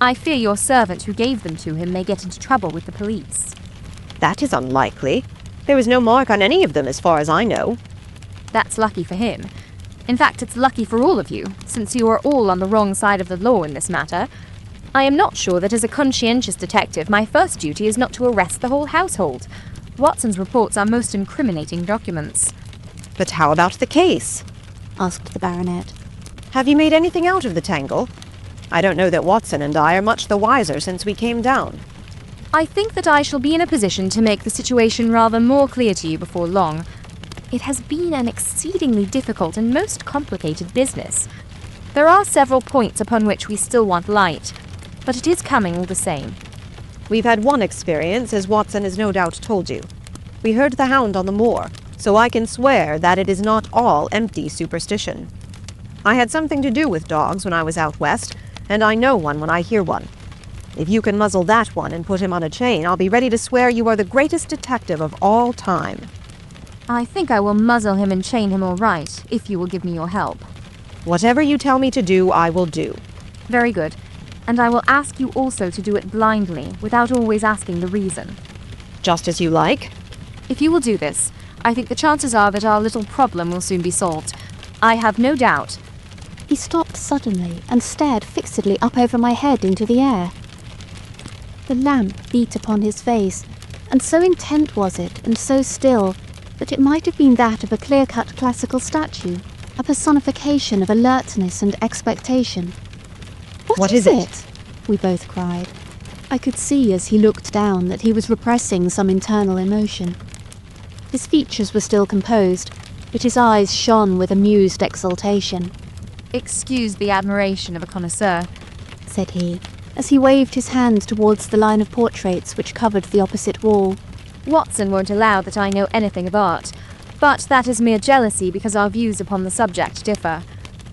I fear your servant who gave them to him may get into trouble with the police. That is unlikely. There was no mark on any of them as far as I know. That's lucky for him. In fact, it's lucky for all of you, since you are all on the wrong side of the law in this matter. I am not sure that as a conscientious detective my first duty is not to arrest the whole household. Watson's reports are most incriminating documents. But how about the case? Asked the baronet. Have you made anything out of the tangle? I don't know that Watson and I are much the wiser since we came down. I think that I shall be in a position to make the situation rather more clear to you before long. It has been an exceedingly difficult and most complicated business. There are several points upon which we still want light, but it is coming all the same. We've had one experience, as Watson has no doubt told you. We heard the Hound on the moor, so I can swear that it is not all empty superstition. I had something to do with dogs when I was out west, and I know one when I hear one. If you can muzzle that one and put him on a chain, I'll be ready to swear you are the greatest detective of all time. I think I will muzzle him and chain him all right, if you will give me your help. Whatever you tell me to do, I will do. Very good. And I will ask you also to do it blindly, without always asking the reason. Just as you like. If you will do this, I think the chances are that our little problem will soon be solved. I have no doubt. He stopped suddenly and stared fixedly up over my head into the air. The lamp beat upon his face, and so intent was it and so still that it might have been that of a clear-cut classical statue, a personification of alertness and expectation. What is it? We both cried. I could see as he looked down that he was repressing some internal emotion. His features were still composed, but his eyes shone with amused exultation. Excuse the admiration of a connoisseur, said he, as he waved his hand towards the line of portraits which covered the opposite wall. Watson won't allow that I know anything of art, but that is mere jealousy because our views upon the subject differ.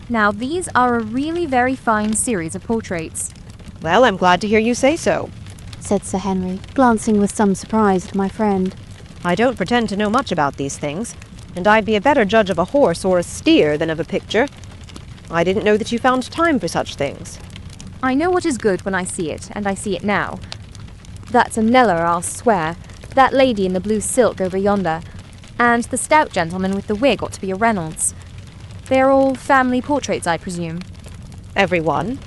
Now, these are a really very fine series of portraits. Well, I'm glad to hear you say so, said Sir Henry, glancing with some surprise at my friend. I don't pretend to know much about these things, and I'd be a better judge of a horse or a steer than of a picture. I didn't know that you found time for such things. I know what is good when I see it, and I see it now. That's a Kneller, I'll swear. That lady in the blue silk over yonder, and the stout gentleman with the wig ought to be a Reynolds. They are all family portraits, I presume. Everyone.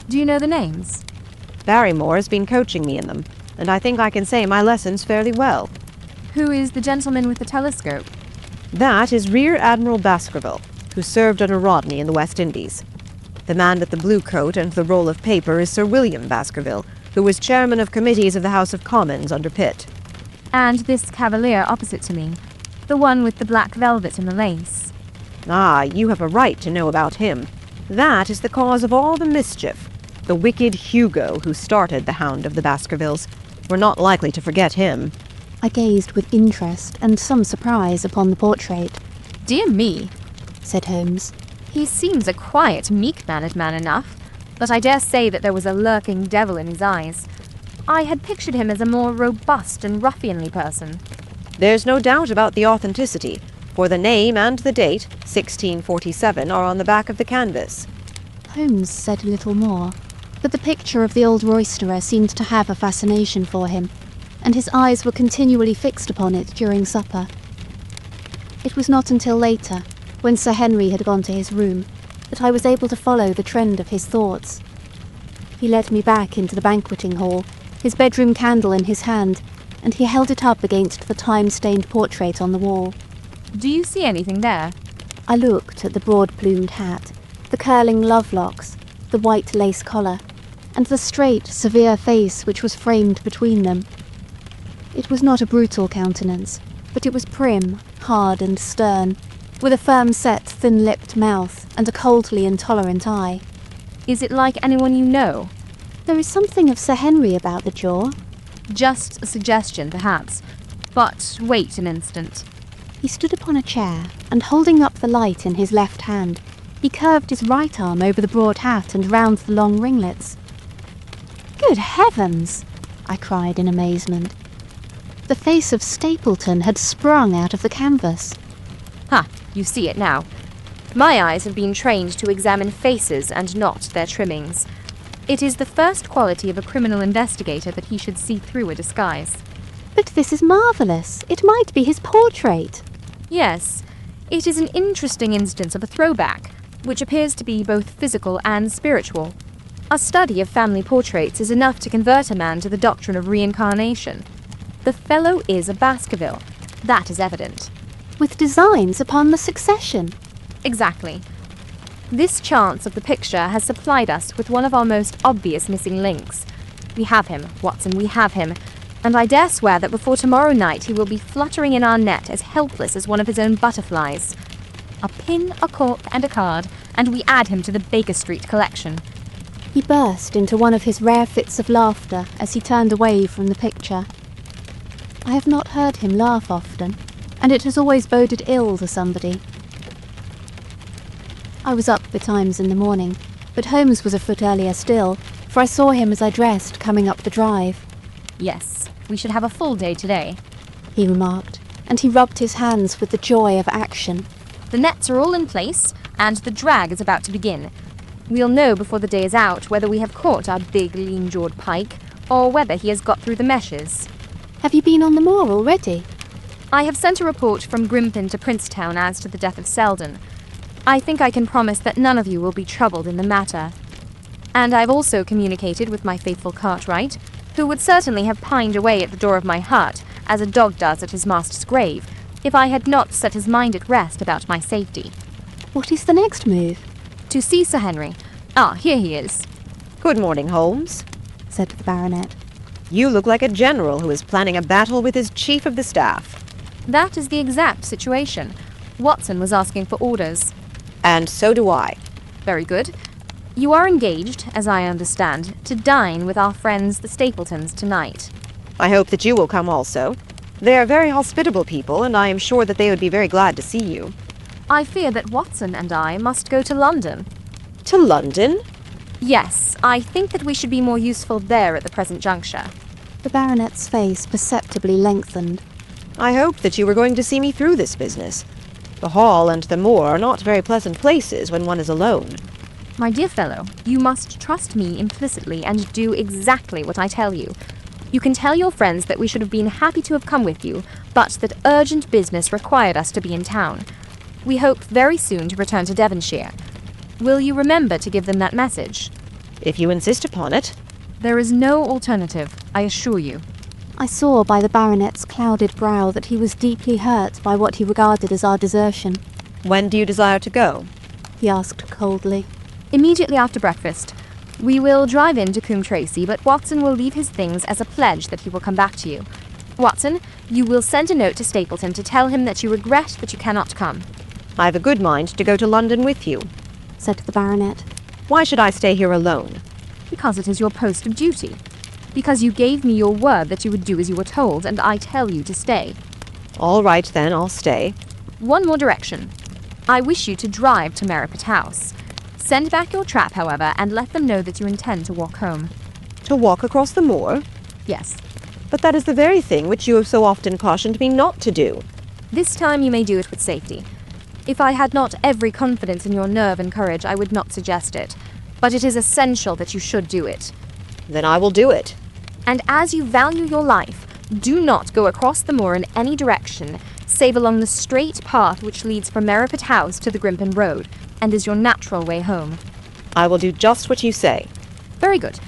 Do you know the names? Barrymore has been coaching me in them, and I think I can say my lessons fairly well. Who is the gentleman with the telescope? That is Rear Admiral Baskerville, who served under Rodney in the West Indies. The man with the blue coat and the roll of paper is Sir William Baskerville, who was chairman of committees of the House of Commons under Pitt. And this cavalier opposite to me, the one with the black velvet and the lace. Ah, you have a right to know about him. That is the cause of all the mischief. The wicked Hugo who started the Hound of the Baskervilles. We're not likely to forget him. I gazed with interest and some surprise upon the portrait. Dear me, said Holmes. He seems a quiet, meek-mannered man enough, but I dare say that there was a lurking devil in his eyes. I had pictured him as a more robust and ruffianly person. There's no doubt about the authenticity, for the name and the date, 1647, are on the back of the canvas. Holmes said little more, but the picture of the old roisterer seemed to have a fascination for him, and his eyes were continually fixed upon it during supper. It was not until later, when Sir Henry had gone to his room, that I was able to follow the trend of his thoughts. He led me back into the banqueting hall, his bedroom candle in his hand, and he held it up against the time-stained portrait on the wall. Do you see anything there? I looked at the broad-plumed hat, the curling love-locks, the white lace collar, and the straight, severe face which was framed between them. It was not a brutal countenance, but it was prim, hard and stern, with a firm-set, thin-lipped mouth and a coldly intolerant eye. Is it like anyone you know? There is something of Sir Henry about the jaw. Just a suggestion, perhaps. But wait an instant. He stood upon a chair, and holding up the light in his left hand, he curved his right arm over the broad hat and round the long ringlets. Good heavens! I cried in amazement. The face of Stapleton had sprung out of the canvas. Ha! You see it now. My eyes have been trained to examine faces and not their trimmings. It is the first quality of a criminal investigator that he should see through a disguise. But this is marvellous. It might be his portrait. Yes, it is an interesting instance of a throwback, which appears to be both physical and spiritual. A study of family portraits is enough to convert a man to the doctrine of reincarnation. The fellow is a Baskerville. That is evident. With designs upon the succession. Exactly. This chance of the picture has supplied us with one of our most obvious missing links. We have him, Watson, we have him, and I dare swear that before tomorrow night he will be fluttering in our net as helpless as one of his own butterflies. A pin, a cork, and a card, and we add him to the Baker Street collection. He burst into one of his rare fits of laughter as he turned away from the picture. I have not heard him laugh often, and it has always boded ill to somebody. I was up betimes in the morning, but Holmes was a foot earlier still, for I saw him as I dressed coming up the drive. Yes, we should have a full day today, he remarked, and he rubbed his hands with the joy of action. The nets are all in place, and the drag is about to begin. We'll know before the day is out whether we have caught our big lean-jawed pike, or whether he has got through the meshes. Have you been on the moor already? I have sent a report from Grimpen to Princetown as to the death of Selden. I think I can promise that none of you will be troubled in the matter. And I've also communicated with my faithful Cartwright, who would certainly have pined away at the door of my hut, as a dog does at his master's grave, if I had not set his mind at rest about my safety. What is the next move? To see Sir Henry. Ah, here he is. Good morning, Holmes, said the baronet. You look like a general who is planning a battle with his chief of the staff. That is the exact situation. Watson was asking for orders. And so do I. Very good. You are engaged, as I understand, to dine with our friends the Stapletons tonight. I hope that you will come also. They are very hospitable people, and I am sure that they would be very glad to see you. I fear that Watson and I must go to London. To London? Yes, I think that we should be more useful there at the present juncture. The baronet's face perceptibly lengthened. I hoped that you were going to see me through this business. The Hall and the Moor are not very pleasant places when one is alone. My dear fellow, you must trust me implicitly and do exactly what I tell you. You can tell your friends that we should have been happy to have come with you, but that urgent business required us to be in town. We hope very soon to return to Devonshire. Will you remember to give them that message? If you insist upon it. There is no alternative, I assure you. I saw by the baronet's clouded brow that he was deeply hurt by what he regarded as our desertion. When do you desire to go? He asked coldly. Immediately after breakfast. We will drive in to Coombe Tracy, but Watson will leave his things as a pledge that he will come back to you. Watson, you will send a note to Stapleton to tell him that you regret that you cannot come. I've a good mind to go to London with you, said the baronet. Why should I stay here alone? Because it is your post of duty. Because you gave me your word that you would do as you were told, and I tell you to stay. All right, then, I'll stay. One more direction. I wish you to drive to Merripit House. Send back your trap, however, and let them know that you intend to walk home. To walk across the moor? Yes. But that is the very thing which you have so often cautioned me not to do. This time you may do it with safety. If I had not every confidence in your nerve and courage, I would not suggest it. But it is essential that you should do it. Then I will do it. And as you value your life, do not go across the moor in any direction, save along the straight path which leads from Merripit House to the Grimpen Road, and is your natural way home. I will do just what you say. Very good.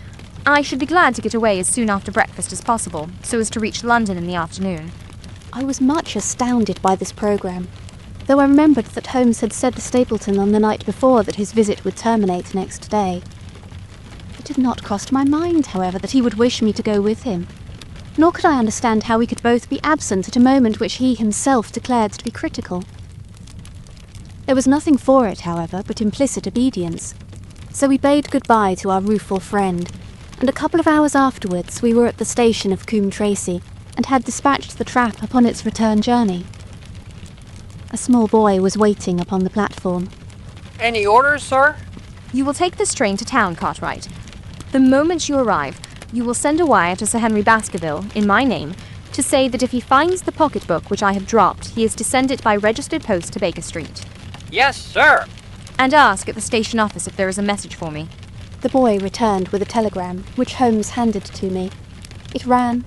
I should be glad to get away as soon after breakfast as possible, so as to reach London in the afternoon. I was much astounded by this programme, though I remembered that Holmes had said to Stapleton on the night before that his visit would terminate next day. It did not cross my mind, however, that he would wish me to go with him, nor could I understand how we could both be absent at a moment which he himself declared to be critical. There was nothing for it, however, but implicit obedience, so we bade goodbye to our rueful friend, and a couple of hours afterwards we were at the station of Coombe Tracy, and had dispatched the trap upon its return journey. A small boy was waiting upon the platform. Any orders, sir? You will take this train to town, Cartwright. The moment you arrive, you will send a wire to Sir Henry Baskerville, in my name, to say that if he finds the pocketbook which I have dropped, he is to send it by registered post to Baker Street. Yes, sir. And ask at the station office if there is a message for me. The boy returned with a telegram, which Holmes handed to me. It ran,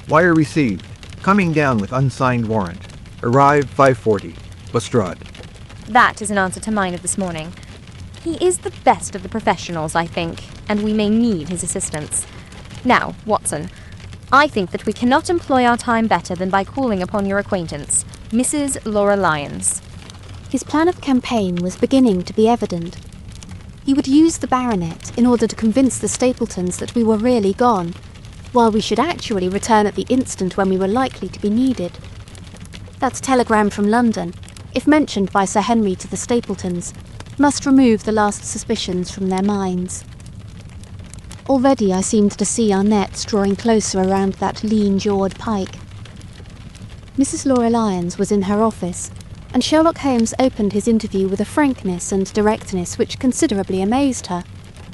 Wire received. Coming down with unsigned warrant. Arrived 5:40. Lestrade. That is an answer to mine of this morning. He is the best of the professionals, I think, and we may need his assistance. Now, Watson, I think that we cannot employ our time better than by calling upon your acquaintance, Mrs. Laura Lyons. His plan of campaign was beginning to be evident. He would use the baronet in order to convince the Stapletons that we were really gone, while we should actually return at the instant when we were likely to be needed. That telegram from London, if mentioned by Sir Henry to the Stapletons, must remove the last suspicions from their minds. Already I seemed to see our nets drawing closer around that lean-jawed pike. Mrs. Laura Lyons was in her office, and Sherlock Holmes opened his interview with a frankness and directness which considerably amazed her.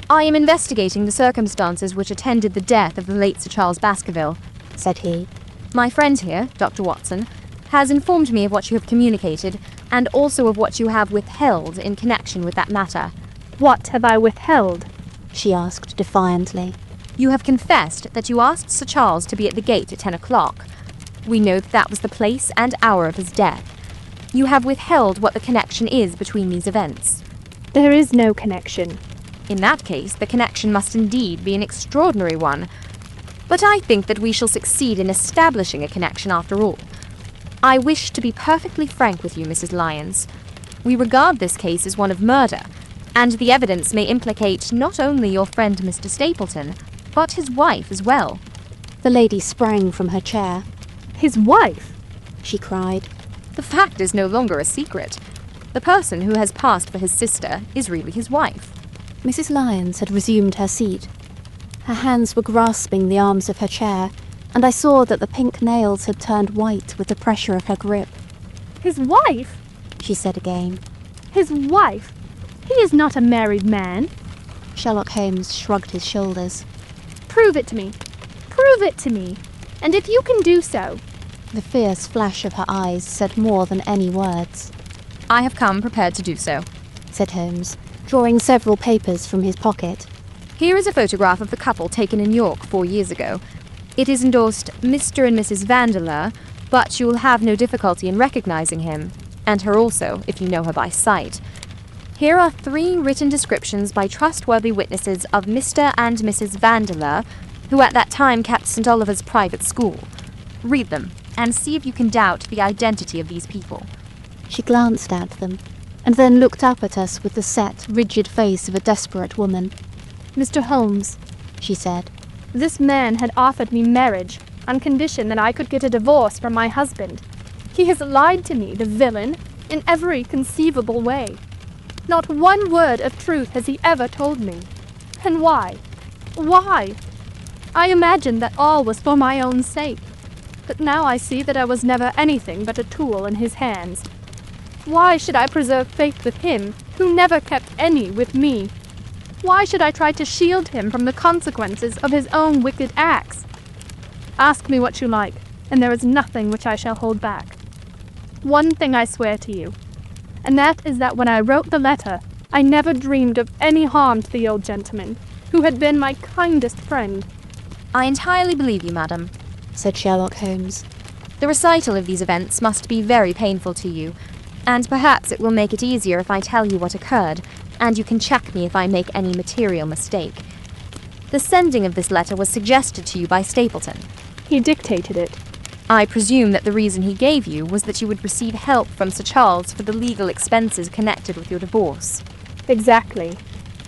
I am investigating the circumstances which attended the death of the late Sir Charles Baskerville, said he. My friend here, Dr. Watson, has informed me of what you have communicated, and also of what you have withheld in connection with that matter. What have I withheld? She asked defiantly. You have confessed that you asked Sir Charles to be at the gate at 10 o'clock. We know that that was the place and hour of his death. You have withheld what the connection is between these events. There is no connection. In that case, the connection must indeed be an extraordinary one. But I think that we shall succeed in establishing a connection after all. I wish to be perfectly frank with you, Mrs. Lyons. We regard this case as one of murder, and the evidence may implicate not only your friend Mr. Stapleton, but his wife as well. The lady sprang from her chair. His wife? She cried. The fact is no longer a secret. The person who has passed for his sister is really his wife. Mrs. Lyons had resumed her seat. Her hands were grasping the arms of her chair, and I saw that the pink nails had turned white with the pressure of her grip. His wife? She said again. His wife? He is not a married man. Sherlock Holmes shrugged his shoulders. Prove it to me. Prove it to me. And if you can do so... The fierce flash of her eyes said more than any words. I have come prepared to do so, said Holmes, drawing several papers from his pocket. Here is a photograph of the couple taken in York 4 years ago. It is endorsed Mr. and Mrs. Vandeleur, but you will have no difficulty in recognizing him, and her also, if you know her by sight. Here are 3 written descriptions by trustworthy witnesses of Mr. and Mrs. Vandeleur, who at that time kept St. Oliver's private school. Read them, and see if you can doubt the identity of these people. She glanced at them, and then looked up at us with the set, rigid face of a desperate woman. Mr. Holmes, she said, this man had offered me marriage on condition that I could get a divorce from my husband. He has lied to me, the villain, in every conceivable way. Not one word of truth has he ever told me. And why? Why? I imagined that all was for my own sake, but now I see that I was never anything but a tool in his hands. Why should I preserve faith with him, who never kept any with me? Why should I try to shield him from the consequences of his own wicked acts? Ask me what you like, and there is nothing which I shall hold back. One thing I swear to you, and that is that when I wrote the letter, I never dreamed of any harm to the old gentleman, who had been my kindest friend. I entirely believe you, madam, said Sherlock Holmes. The recital of these events must be very painful to you, and perhaps it will make it easier if I tell you what occurred, and you can check me if I make any material mistake. The sending of this letter was suggested to you by Stapleton. He dictated it. I presume that the reason he gave you was that you would receive help from Sir Charles for the legal expenses connected with your divorce. Exactly.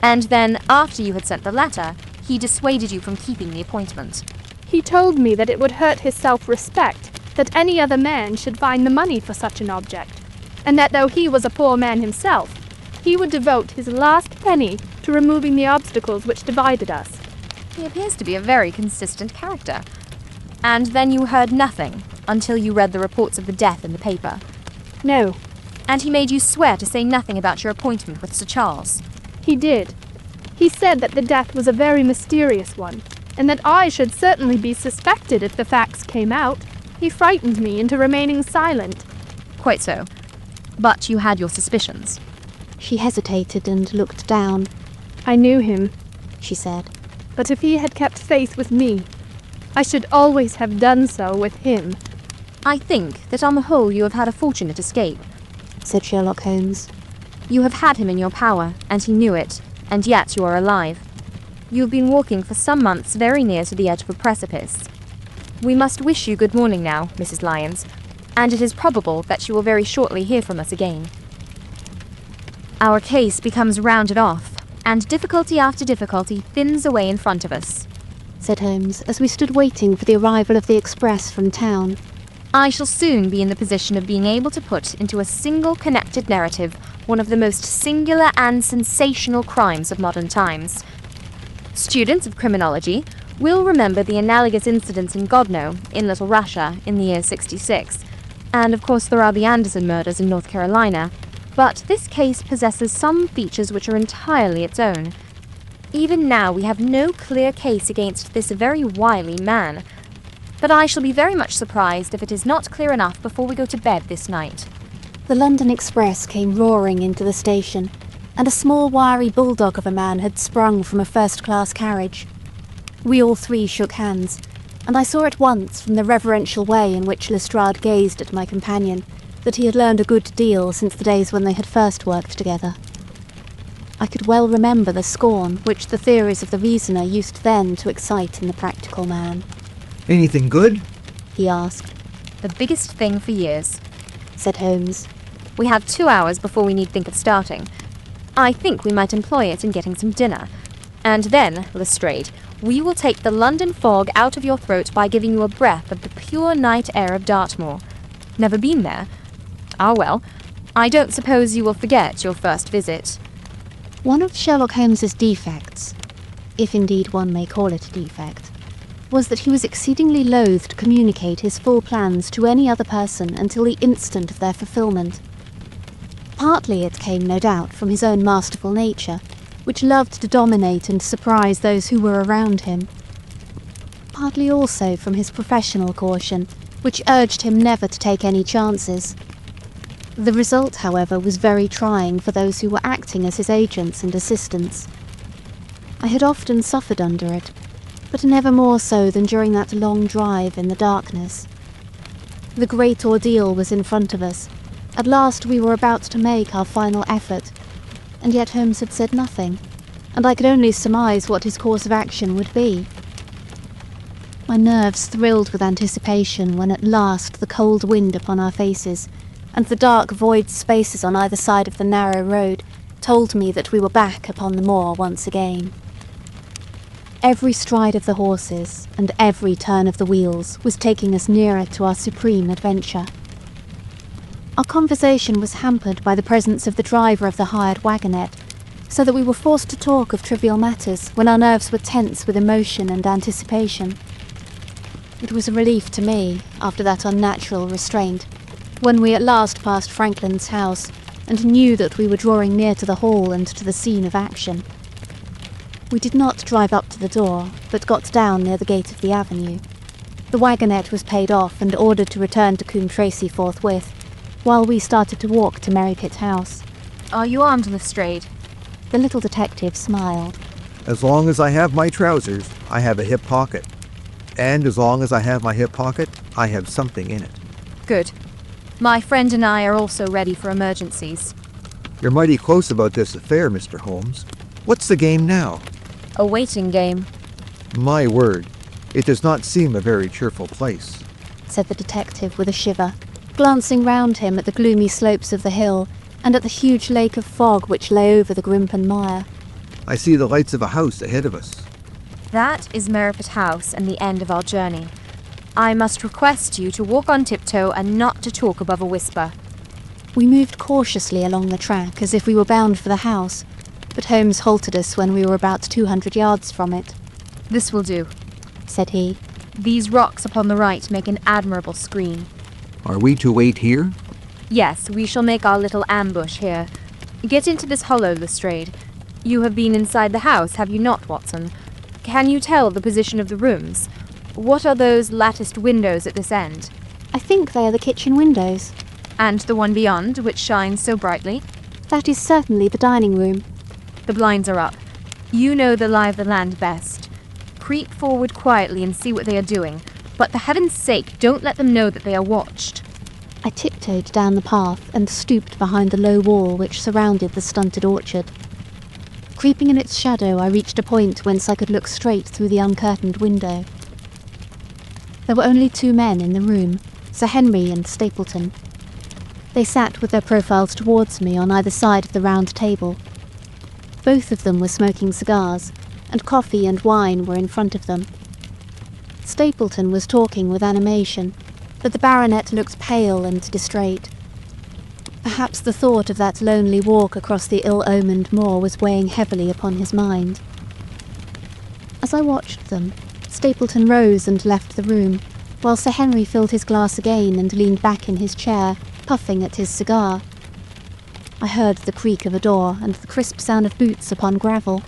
And then, after you had sent the letter, he dissuaded you from keeping the appointment. He told me that it would hurt his self-respect that any other man should find the money for such an object, and that though he was a poor man himself, he would devote his last penny to removing the obstacles which divided us. He appears to be a very consistent character. And then you heard nothing until you read the reports of the death in the paper. No. And he made you swear to say nothing about your appointment with Sir Charles. He did. He said that the death was a very mysterious one, and that I should certainly be suspected if the facts came out. He frightened me into remaining silent. Quite so. But you had your suspicions. She hesitated and looked down. I knew him, she said. But if he had kept faith with me, I should always have done so with him. I think that on the whole you have had a fortunate escape, said Sherlock Holmes. You have had him in your power, and he knew it, and yet you are alive. You have been walking for some months very near to the edge of a precipice. We must wish you good morning now, Mrs. Lyons, and it is probable that you will very shortly hear from us again. Our case becomes rounded off, and difficulty after difficulty thins away in front of us, said Holmes, as we stood waiting for the arrival of the express from town. I shall soon be in the position of being able to put into a single connected narrative one of the most singular and sensational crimes of modern times. Students of criminology will remember the analogous incidents in Godno, in Little Russia, in the year 66, and of course there are the Anderson murders in North Carolina, but this case possesses some features which are entirely its own. Even now we have no clear case against this very wily man, but I shall be very much surprised if it is not clear enough before we go to bed this night. The London express came roaring into the station, and a small wiry bulldog of a man had sprung from a first-class carriage. We all 3 shook hands, and I saw at once from the reverential way in which Lestrade gazed at my companion that he had learned a good deal since the days when they had first worked together. I could well remember the scorn which the theories of the reasoner used then to excite in the practical man. Anything good? He asked. The biggest thing for years, said Holmes. We have 2 hours before we need think of starting. I think we might employ it in getting some dinner. And then, Lestrade, we will take the London fog out of your throat by giving you a breath of the pure night air of Dartmoor. Never been there? Ah well, I don't suppose you will forget your first visit. One of Sherlock Holmes's defects, if indeed one may call it a defect, was that he was exceedingly loath to communicate his full plans to any other person until the instant of their fulfilment. Partly it came, no doubt, from his own masterful nature, which loved to dominate and surprise those who were around him. Partly also from his professional caution, which urged him never to take any chances. The result, however, was very trying for those who were acting as his agents and assistants. I had often suffered under it, but never more so than during that long drive in the darkness. The great ordeal was in front of us. At last we were about to make our final effort, and yet Holmes had said nothing, and I could only surmise what his course of action would be. My nerves thrilled with anticipation when at last the cold wind upon our faces, and the dark void spaces on either side of the narrow road, told me that we were back upon the moor once again. Every stride of the horses and every turn of the wheels was taking us nearer to our supreme adventure. Our conversation was hampered by the presence of the driver of the hired wagonette, so that we were forced to talk of trivial matters when our nerves were tense with emotion and anticipation. It was a relief to me, after that unnatural restraint, when we at last passed Franklin's house and knew that we were drawing near to the hall and to the scene of action. We did not drive up to the door, but got down near the gate of the avenue. The wagonette was paid off and ordered to return to Coombe Tracy forthwith, while we started to walk to Merrypit House. Are you armed, Lestrade? The little detective smiled. As long as I have my trousers, I have a hip pocket. And as long as I have my hip pocket, I have something in it. Good. My friend and I are also ready for emergencies. You're mighty close about this affair, Mr. Holmes. What's the game now? A waiting game. My word, it does not seem a very cheerful place, said the detective with a shiver, glancing round him at the gloomy slopes of the hill and at the huge lake of fog which lay over the Grimpen Mire. I see the lights of a house ahead of us. That is Merripit House and the end of our journey. I must request you to walk on tiptoe and not to talk above a whisper. We moved cautiously along the track as if we were bound for the house, but Holmes halted us when we were about 200 yards from it. This will do, said he. These rocks upon the right make an admirable screen. Are we to wait here? Yes, we shall make our little ambush here. Get into this hollow, Lestrade. You have been inside the house, have you not, Watson? Can you tell the position of the rooms? What are those latticed windows at this end? I think they are the kitchen windows. And the one beyond, which shines so brightly? That is certainly the dining room. The blinds are up. You know the lie of the land best. Creep forward quietly and see what they are doing, but for heaven's sake, don't let them know that they are watched. I tiptoed down the path and stooped behind the low wall which surrounded the stunted orchard. Creeping in its shadow, I reached a point whence I could look straight through the uncurtained window. There were only 2 men in the room, Sir Henry and Stapleton. They sat with their profiles towards me on either side of the round table. Both of them were smoking cigars, and coffee and wine were in front of them. Stapleton was talking with animation, but the baronet looked pale and distrait. Perhaps the thought of that lonely walk across the ill-omened moor was weighing heavily upon his mind. As I watched them, Stapleton rose and left the room, while Sir Henry filled his glass again and leaned back in his chair, puffing at his cigar. I heard the creak of a door and the crisp sound of boots upon gravel.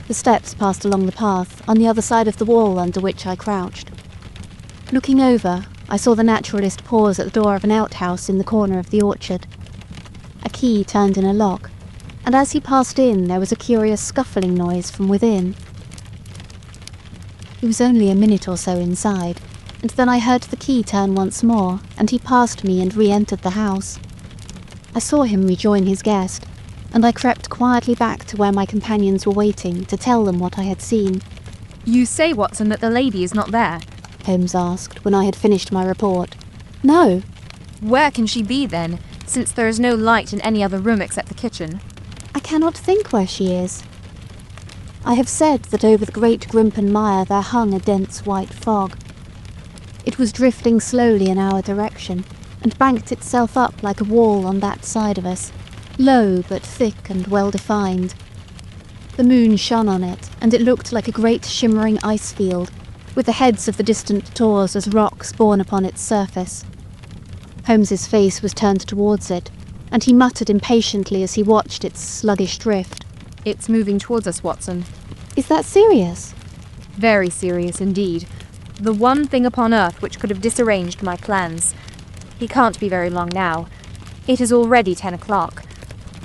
The steps passed along the path, on the other side of the wall under which I crouched. Looking over, I saw the naturalist pause at the door of an outhouse in the corner of the orchard. A key turned in a lock, and as he passed in there was a curious scuffling noise from within. He was only a minute or so inside, and then I heard the key turn once more, and he passed me and re-entered the house. I saw him rejoin his guest, and I crept quietly back to where my companions were waiting to tell them what I had seen. You say, Watson, that the lady is not there? Holmes asked when I had finished my report. No. Where can she be then, since there is no light in any other room except the kitchen? I cannot think where she is. I have said that over the great Grimpen Mire there hung a dense white fog. It was drifting slowly in our direction, and banked itself up like a wall on that side of us, low but thick and well-defined. The moon shone on it, and it looked like a great shimmering ice field, with the heads of the distant tors as rocks borne upon its surface. Holmes's face was turned towards it, and he muttered impatiently as he watched its sluggish drift. It's moving towards us, Watson. Is that serious? Very serious indeed. The one thing upon earth which could have disarranged my plans. He can't be very long now. It is already 10 o'clock.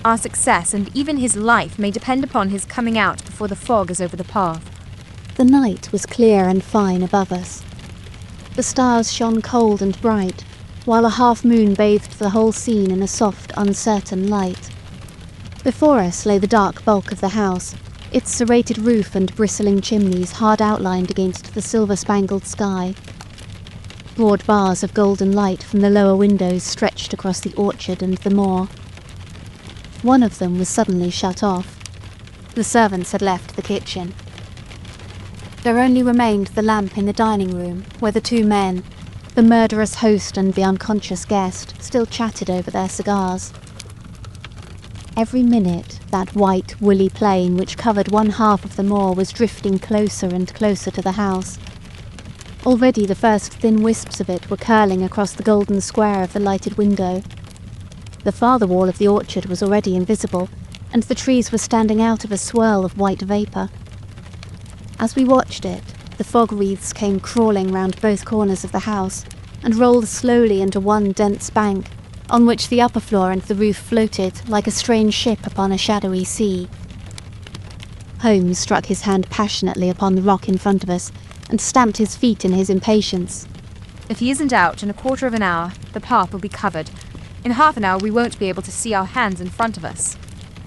Our success and even his life may depend upon his coming out before the fog is over the path. The night was clear and fine above us. The stars shone cold and bright, while a half-moon bathed the whole scene in a soft, uncertain light. Before us lay the dark bulk of the house, its serrated roof and bristling chimneys hard outlined against the silver-spangled sky. Broad bars of golden light from the lower windows stretched across the orchard and the moor. One of them was suddenly shut off. The servants had left the kitchen. There only remained the lamp in the dining room, where the two men, the murderous host and the unconscious guest, still chatted over their cigars. Every minute, that white, woolly plain which covered one half of the moor was drifting closer and closer to the house. Already the first thin wisps of it were curling across the golden square of the lighted window. The farther wall of the orchard was already invisible, and the trees were standing out of a swirl of white vapour. As we watched it, the fog wreaths came crawling round both corners of the house and rolled slowly into one dense bank, on which the upper floor and the roof floated like a strange ship upon a shadowy sea. Holmes struck his hand passionately upon the rock in front of us and stamped his feet in his impatience. If he isn't out in a quarter of an hour, the path will be covered. In half an hour we won't be able to see our hands in front of us.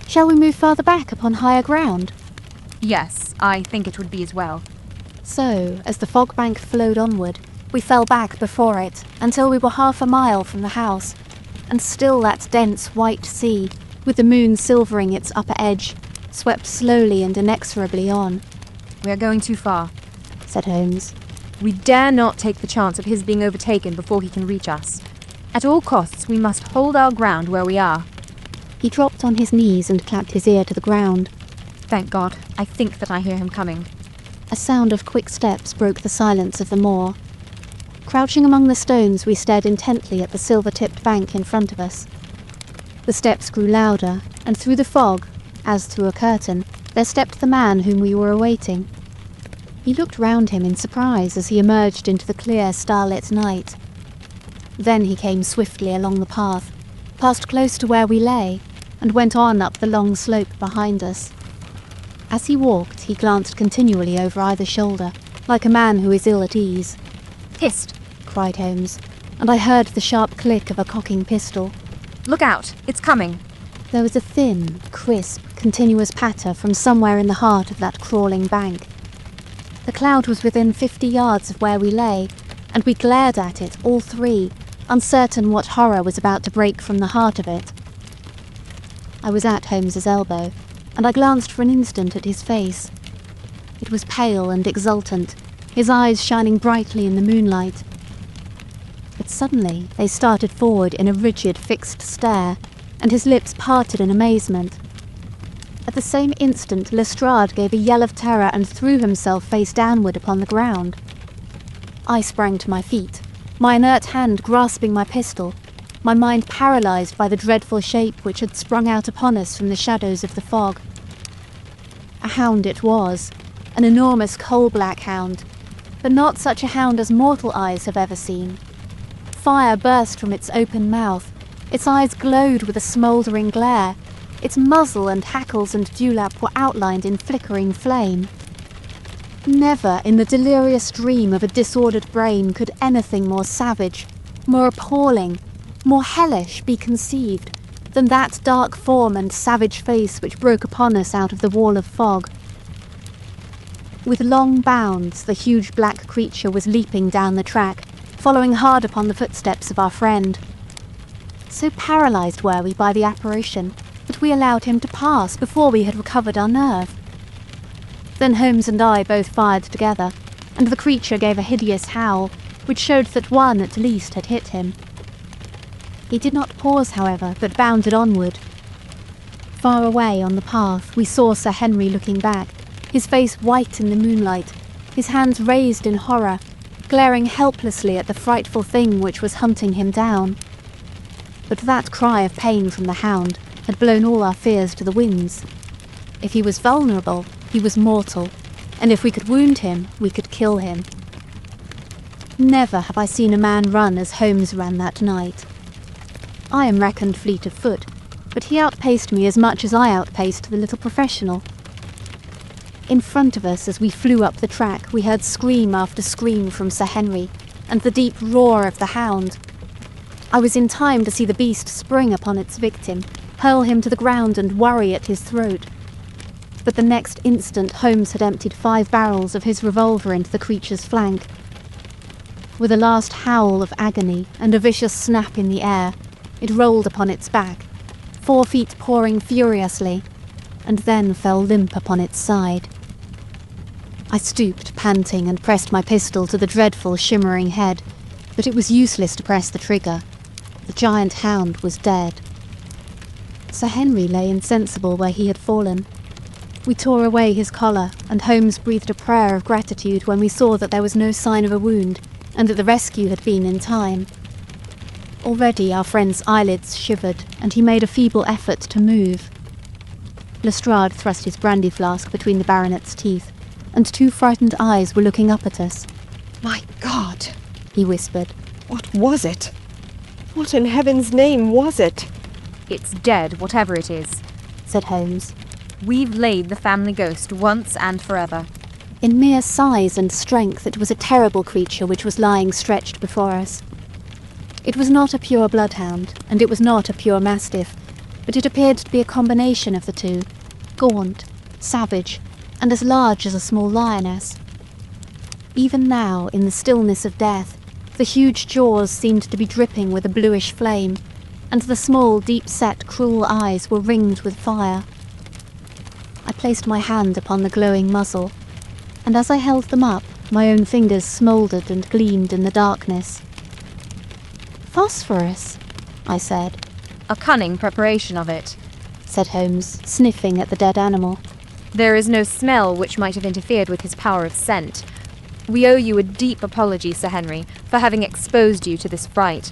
Shall we move further back upon higher ground? Yes, I think it would be as well. So, as the fog bank flowed onward, we fell back before it until we were half a mile from the house, and still that dense white sea, with the moon silvering its upper edge, swept slowly and inexorably on. We are going too far, said Holmes. We dare not take the chance of his being overtaken before he can reach us. At all costs, we must hold our ground where we are. He dropped on his knees and clapped his ear to the ground. Thank God, I think that I hear him coming. A sound of quick steps broke the silence of the moor. Crouching among the stones, we stared intently at the silver-tipped bank in front of us. The steps grew louder, and through the fog, as through a curtain, there stepped the man whom we were awaiting. He looked round him in surprise as he emerged into the clear, starlit night. Then he came swiftly along the path, passed close to where we lay, and went on up the long slope behind us. As he walked, he glanced continually over either shoulder, like a man who is ill at ease. "Hist!" cried Holmes, and I heard the sharp click of a cocking pistol. "Look out! It's coming!" There was a thin, crisp, continuous patter from somewhere in the heart of that crawling bank. The cloud was within 50 yards of where we lay, and we glared at it, all three, uncertain what horror was about to break from the heart of it. I was at Holmes's elbow, and I glanced for an instant at his face. It was pale and exultant, his eyes shining brightly in the moonlight. But suddenly they started forward in a rigid, fixed stare, and his lips parted in amazement. At the same instant, Lestrade gave a yell of terror and threw himself face downward upon the ground. I sprang to my feet, my inert hand grasping my pistol, my mind paralysed by the dreadful shape which had sprung out upon us from the shadows of the fog. A hound it was, an enormous coal-black hound, but not such a hound as mortal eyes have ever seen. Fire burst from its open mouth, its eyes glowed with a smouldering glare, its muzzle and hackles and dewlap were outlined in flickering flame. Never in the delirious dream of a disordered brain could anything more savage, more appalling, more hellish be conceived than that dark form and savage face which broke upon us out of the wall of fog. With long bounds, the huge black creature was leaping down the track, following hard upon the footsteps of our friend. So paralysed were we by the apparition that we allowed him to pass before we had recovered our nerve. Then Holmes and I both fired together, and the creature gave a hideous howl, which showed that one at least had hit him. He did not pause, however, but bounded onward. Far away on the path we saw Sir Henry looking back, his face white in the moonlight, his hands raised in horror, glaring helplessly at the frightful thing which was hunting him down. But that cry of pain from the hound had blown all our fears to the winds. If he was vulnerable, he was mortal, and if we could wound him, we could kill him. Never have I seen a man run as Holmes ran that night. I am reckoned fleet of foot, but he outpaced me as much as I outpaced the little professional. In front of us, as we flew up the track, we heard scream after scream from Sir Henry, and the deep roar of the hound. I was in time to see the beast spring upon its victim, hurl him to the ground and worry at his throat. But the next instant Holmes had emptied 5 barrels of his revolver into the creature's flank. With a last howl of agony and a vicious snap in the air, it rolled upon its back, 4 feet pawing furiously, and then fell limp upon its side. I stooped, panting, and pressed my pistol to the dreadful, shimmering head, but it was useless to press the trigger. The giant hound was dead. Sir Henry lay insensible where he had fallen. We tore away his collar, and Holmes breathed a prayer of gratitude when we saw that there was no sign of a wound, and that the rescue had been in time. Already our friend's eyelids shivered, and he made a feeble effort to move. Lestrade thrust his brandy flask between the baronet's teeth, and 2 frightened eyes were looking up at us. My God, he whispered. What was it? What in heaven's name was it? It's dead, whatever it is, said Holmes. We've laid the family ghost once and forever. In mere size and strength, it was a terrible creature which was lying stretched before us. It was not a pure bloodhound, and it was not a pure mastiff, but it appeared to be a combination of the two, gaunt, savage, and as large as a small lioness. Even now, in the stillness of death, the huge jaws seemed to be dripping with a bluish flame, and the small, deep-set, cruel eyes were ringed with fire. I placed my hand upon the glowing muzzle, and as I held them up, my own fingers smouldered and gleamed in the darkness. "Phosphorus," I said. "A cunning preparation of it," said Holmes, sniffing at the dead animal. "There is no smell which might have interfered with his power of scent. We owe you a deep apology, Sir Henry, for having exposed you to this fright.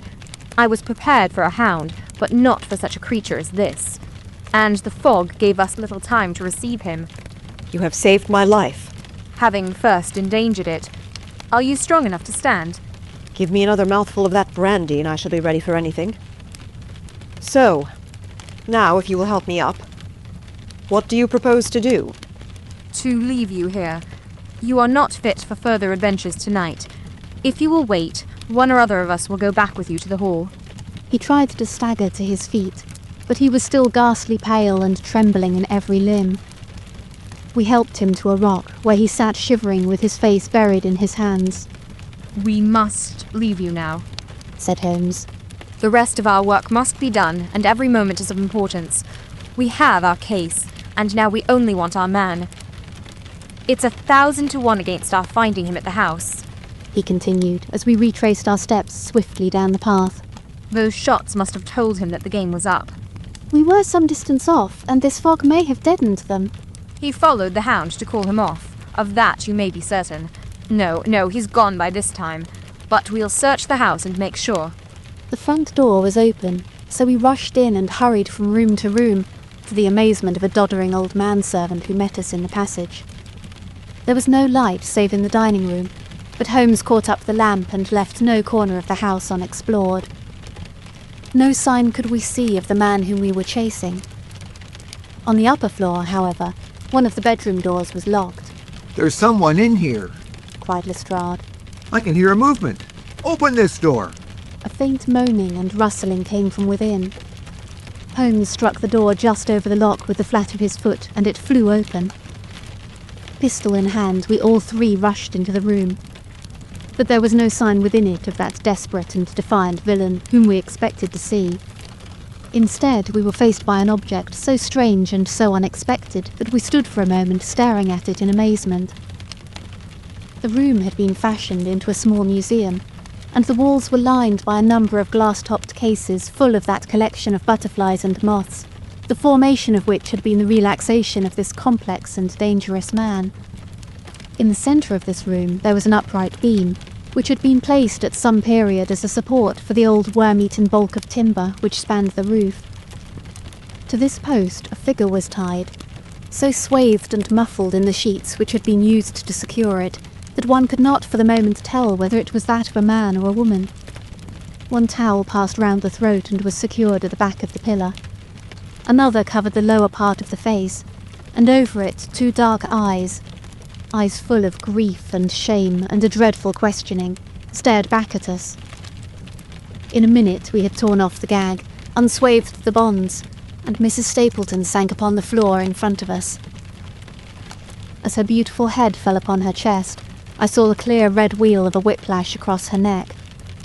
I was prepared for a hound, but not for such a creature as this. And the fog gave us little time to receive him." "You have saved my life." "Having first endangered it. Are you strong enough to stand?" "Give me another mouthful of that brandy and I shall be ready for anything. So, now if you will help me up, what do you propose to do?" "To leave you here. You are not fit for further adventures tonight. If you will wait, one or other of us will go back with you to the hall." He tried to stagger to his feet, but he was still ghastly pale and trembling in every limb. We helped him to a rock, where he sat shivering with his face buried in his hands. "We must leave you now," said Holmes. "The rest of our work must be done, and every moment is of importance. We have our case, and now we only want our man. It's 1,000 to 1 against our finding him at the house," he continued, as we retraced our steps swiftly down the path. "Those shots must have told him that the game was up." "We were some distance off, and this fog may have deadened them." "He followed the hound to call him off. Of that you may be certain. No, he's gone by this time. But we'll search the house and make sure." The front door was open, so we rushed in and hurried from room to room, to the amazement of a doddering old manservant who met us in the passage. There was no light save in the dining room, but Holmes caught up the lamp and left no corner of the house unexplored. No sign could we see of the man whom we were chasing. On the upper floor, however, one of the bedroom doors was locked. "There's someone in here," cried Lestrade. "I can hear a movement. Open this door." A faint moaning and rustling came from within. Holmes struck the door just over the lock with the flat of his foot, and it flew open. Pistol in hand, we all 3 rushed into the room. But there was no sign within it of that desperate and defiant villain whom we expected to see. Instead, we were faced by an object so strange and so unexpected that we stood for a moment staring at it in amazement. The room had been fashioned into a small museum, and the walls were lined by a number of glass-topped cases full of that collection of butterflies and moths, the formation of which had been the relaxation of this complex and dangerous man. In the centre of this room there was an upright beam, which had been placed at some period as a support for the old worm-eaten bulk of timber which spanned the roof. To this post a figure was tied, so swathed and muffled in the sheets which had been used to secure it, that one could not for the moment tell whether it was that of a man or a woman. One towel passed round the throat and was secured at the back of the pillar. Another covered the lower part of the face, and over it 2 dark eyes full of grief and shame and a dreadful questioning, stared back at us. In a minute we had torn off the gag, unswathed the bonds, and Mrs. Stapleton sank upon the floor in front of us. As her beautiful head fell upon her chest, I saw the clear red wheal of a whiplash across her neck.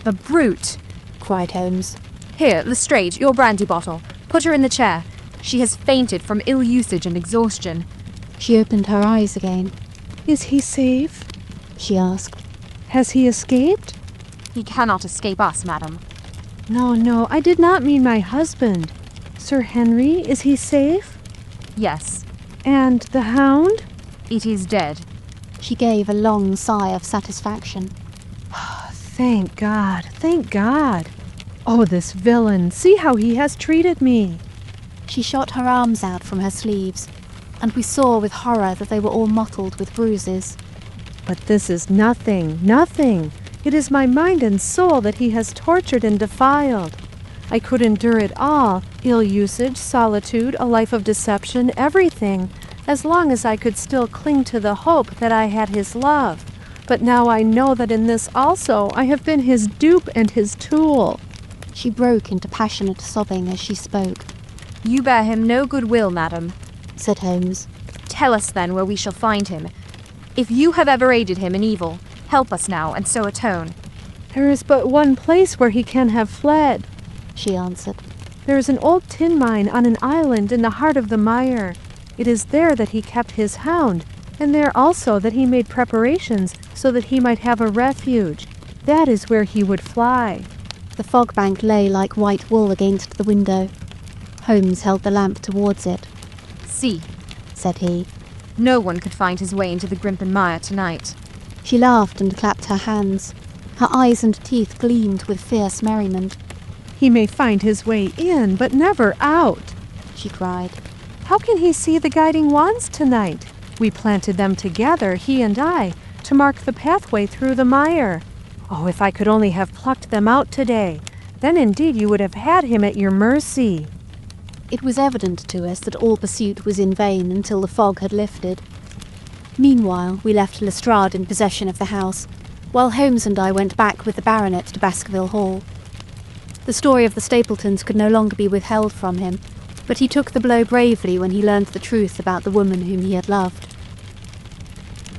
"The brute!" cried Holmes. "Here, Lestrade, your brandy bottle. Put her in the chair. She has fainted from ill usage and exhaustion." She opened her eyes again. "Is he safe?" she asked. "Has he escaped?" "He cannot escape us, madam." No, I did not mean my husband. Sir Henry, is he safe? "Yes." "And the hound?" "It is dead." She gave a long sigh of satisfaction. Thank God, thank God. Oh, this villain, see how he has treated me. She shot her arms out from her sleeves, and we saw with horror that they were all mottled with bruises. But this is nothing, nothing. It is my mind and soul that he has tortured and defiled. I could endure it all, ill usage, solitude, a life of deception, everything, as long as I could still cling to the hope that I had his love. But now I know that in this also I have been his dupe and his tool. She broke into passionate sobbing as she spoke. "You bear him no goodwill, madam," said Holmes. "Tell us then where we shall find him. If you have ever aided him in evil, help us now and so atone." "There is but one place where he can have fled," she answered. "There is an old tin mine on an island in the heart of the mire. It is there that he kept his hound, and there also that he made preparations so that he might have a refuge. That is where he would fly." The fog bank lay like white wool against the window. Holmes held the lamp towards it. "See," said he. "No one could find his way into the Grimpen Mire tonight." She laughed and clapped her hands. Her eyes and teeth gleamed with fierce merriment. "He may find his way in, but never out," she cried. "How can he see the guiding wands tonight? We planted them together, he and I, to mark the pathway through the mire. Oh, if I could only have plucked them out today, then indeed you would have had him at your mercy." It was evident to us that all pursuit was in vain until the fog had lifted. Meanwhile, we left Lestrade in possession of the house, while Holmes and I went back with the baronet to Baskerville Hall. The story of the Stapletons could no longer be withheld from him, but he took the blow bravely when he learned the truth about the woman whom he had loved.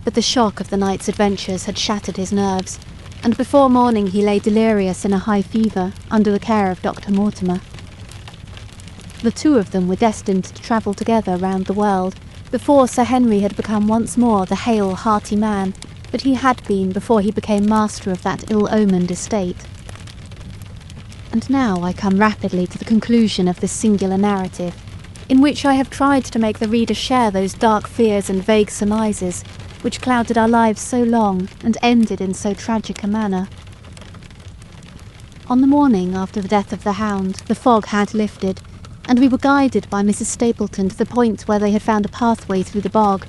But the shock of the night's adventures had shattered his nerves, and before morning he lay delirious in a high fever under the care of Dr. Mortimer. The two of them were destined to travel together round the world before Sir Henry had become once more the hale, hearty man that he had been before he became master of that ill-omened estate. And now I come rapidly to the conclusion of this singular narrative, in which I have tried to make the reader share those dark fears and vague surmises which clouded our lives so long and ended in so tragic a manner. On the morning after the death of the hound, the fog had lifted, and we were guided by Mrs. Stapleton to the point where they had found a pathway through the bog.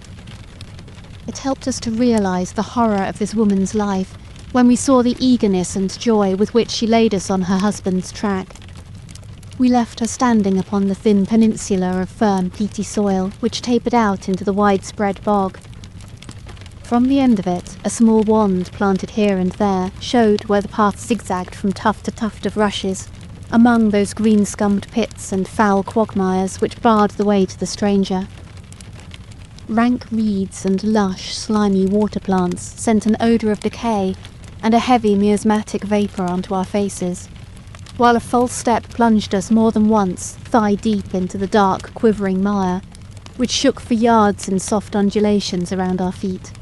It helped us to realise the horror of this woman's life when we saw the eagerness and joy with which she laid us on her husband's track. We left her standing upon the thin peninsula of firm, peaty soil which tapered out into the widespread bog. From the end of it, a small wand planted here and there showed where the path zigzagged from tuft to tuft of rushes, among those green-scummed pits and foul quagmires which barred the way to the stranger. Rank reeds and lush, slimy water plants sent an odour of decay and a heavy miasmatic vapour onto our faces, while a false step plunged us more than once thigh-deep into the dark, quivering mire, which shook for yards in soft undulations around our feet.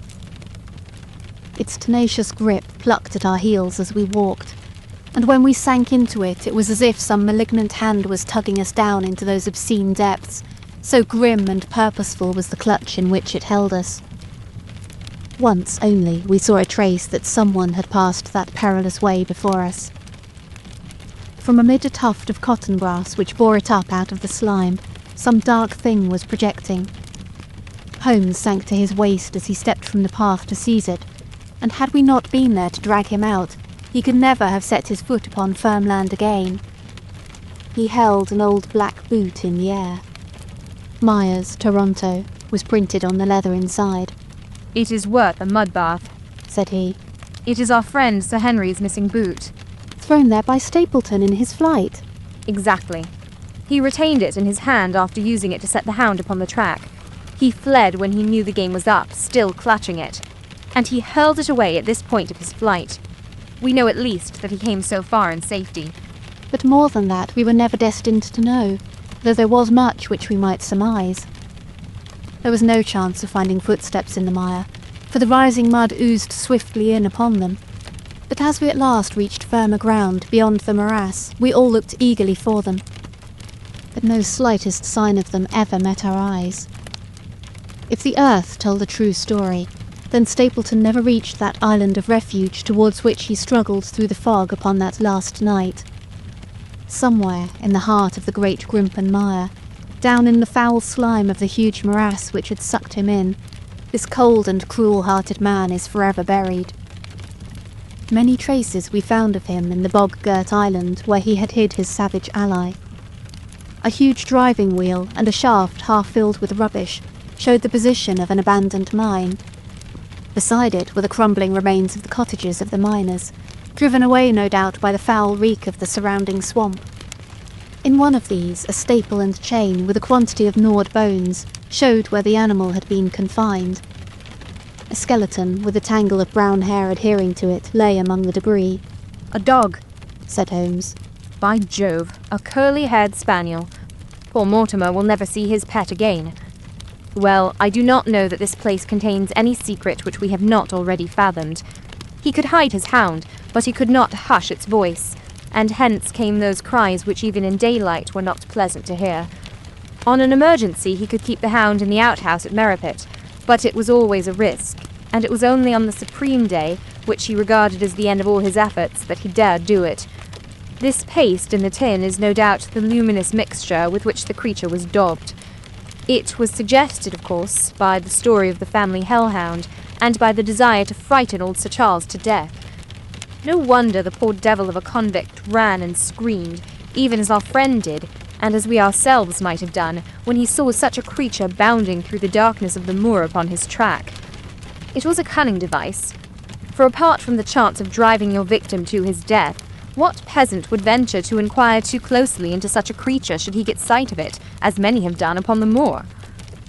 Its tenacious grip plucked at our heels as we walked, and when we sank into it, it was as if some malignant hand was tugging us down into those obscene depths, so grim and purposeful was the clutch in which it held us. Once only we saw a trace that someone had passed that perilous way before us. From amid a tuft of cotton grass which bore it up out of the slime, some dark thing was projecting. Holmes sank to his waist as he stepped from the path to seize it, and had we not been there to drag him out, he could never have set his foot upon firm land again. He held an old black boot in the air. Myers, Toronto, was printed on the leather inside. "It is worth a mud bath," said he. "It is our friend Sir Henry's missing boot." Thrown there by Stapleton in his flight. "Exactly. He retained it in his hand after using it to set the hound upon the track. He fled when he knew the game was up, still clutching it. And he hurled it away at this point of his flight. We know at least that he came so far in safety. But more than that we were never destined to know, though there was much which we might surmise. There was no chance of finding footsteps in the mire, for the rising mud oozed swiftly in upon them. But as we at last reached firmer ground beyond the morass, we all looked eagerly for them. But no slightest sign of them ever met our eyes. If the earth told a true story, then Stapleton never reached that island of refuge towards which he struggled through the fog upon that last night. Somewhere in the heart of the great Grimpen mire, down in the foul slime of the huge morass which had sucked him in, this cold and cruel-hearted man is forever buried. Many traces we found of him in the bog-girt island where he had hid his savage ally. A huge driving wheel and a shaft half filled with rubbish showed the position of an abandoned mine. Beside it were the crumbling remains of the cottages of the miners, driven away no doubt by the foul reek of the surrounding swamp. In one of these, a staple and chain with a quantity of gnawed bones showed where the animal had been confined. A skeleton with a tangle of brown hair adhering to it lay among the debris. "A dog," said Holmes. "By Jove, a curly-haired spaniel. Poor Mortimer will never see his pet again. Well, I do not know that this place contains any secret which we have not already fathomed. He could hide his hound, but he could not hush its voice, and hence came those cries which even in daylight were not pleasant to hear. On an emergency he could keep the hound in the outhouse at Merripit, but it was always a risk, and it was only on the supreme day, which he regarded as the end of all his efforts, that he dared do it. This paste in the tin is no doubt the luminous mixture with which the creature was daubed. It was suggested, of course, by the story of the family hellhound, and by the desire to frighten old Sir Charles to death. No wonder the poor devil of a convict ran and screamed, even as our friend did, and as we ourselves might have done, when he saw such a creature bounding through the darkness of the moor upon his track. It was a cunning device, for apart from the chance of driving your victim to his death, what peasant would venture to inquire too closely into such a creature should he get sight of it, as many have done upon the moor?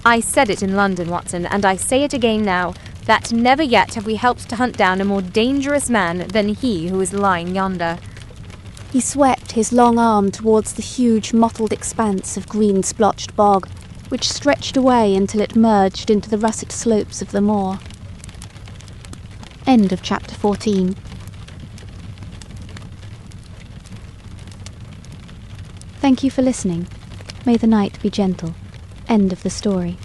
I said it in London, Watson, and I say it again now, that never yet have we helped to hunt down a more dangerous man than he who is lying yonder. He swept his long arm towards the huge mottled expanse of green splotched bog, which stretched away until it merged into the russet slopes of the moor. End of chapter 14. Thank you for listening. May the night be gentle. End of the story.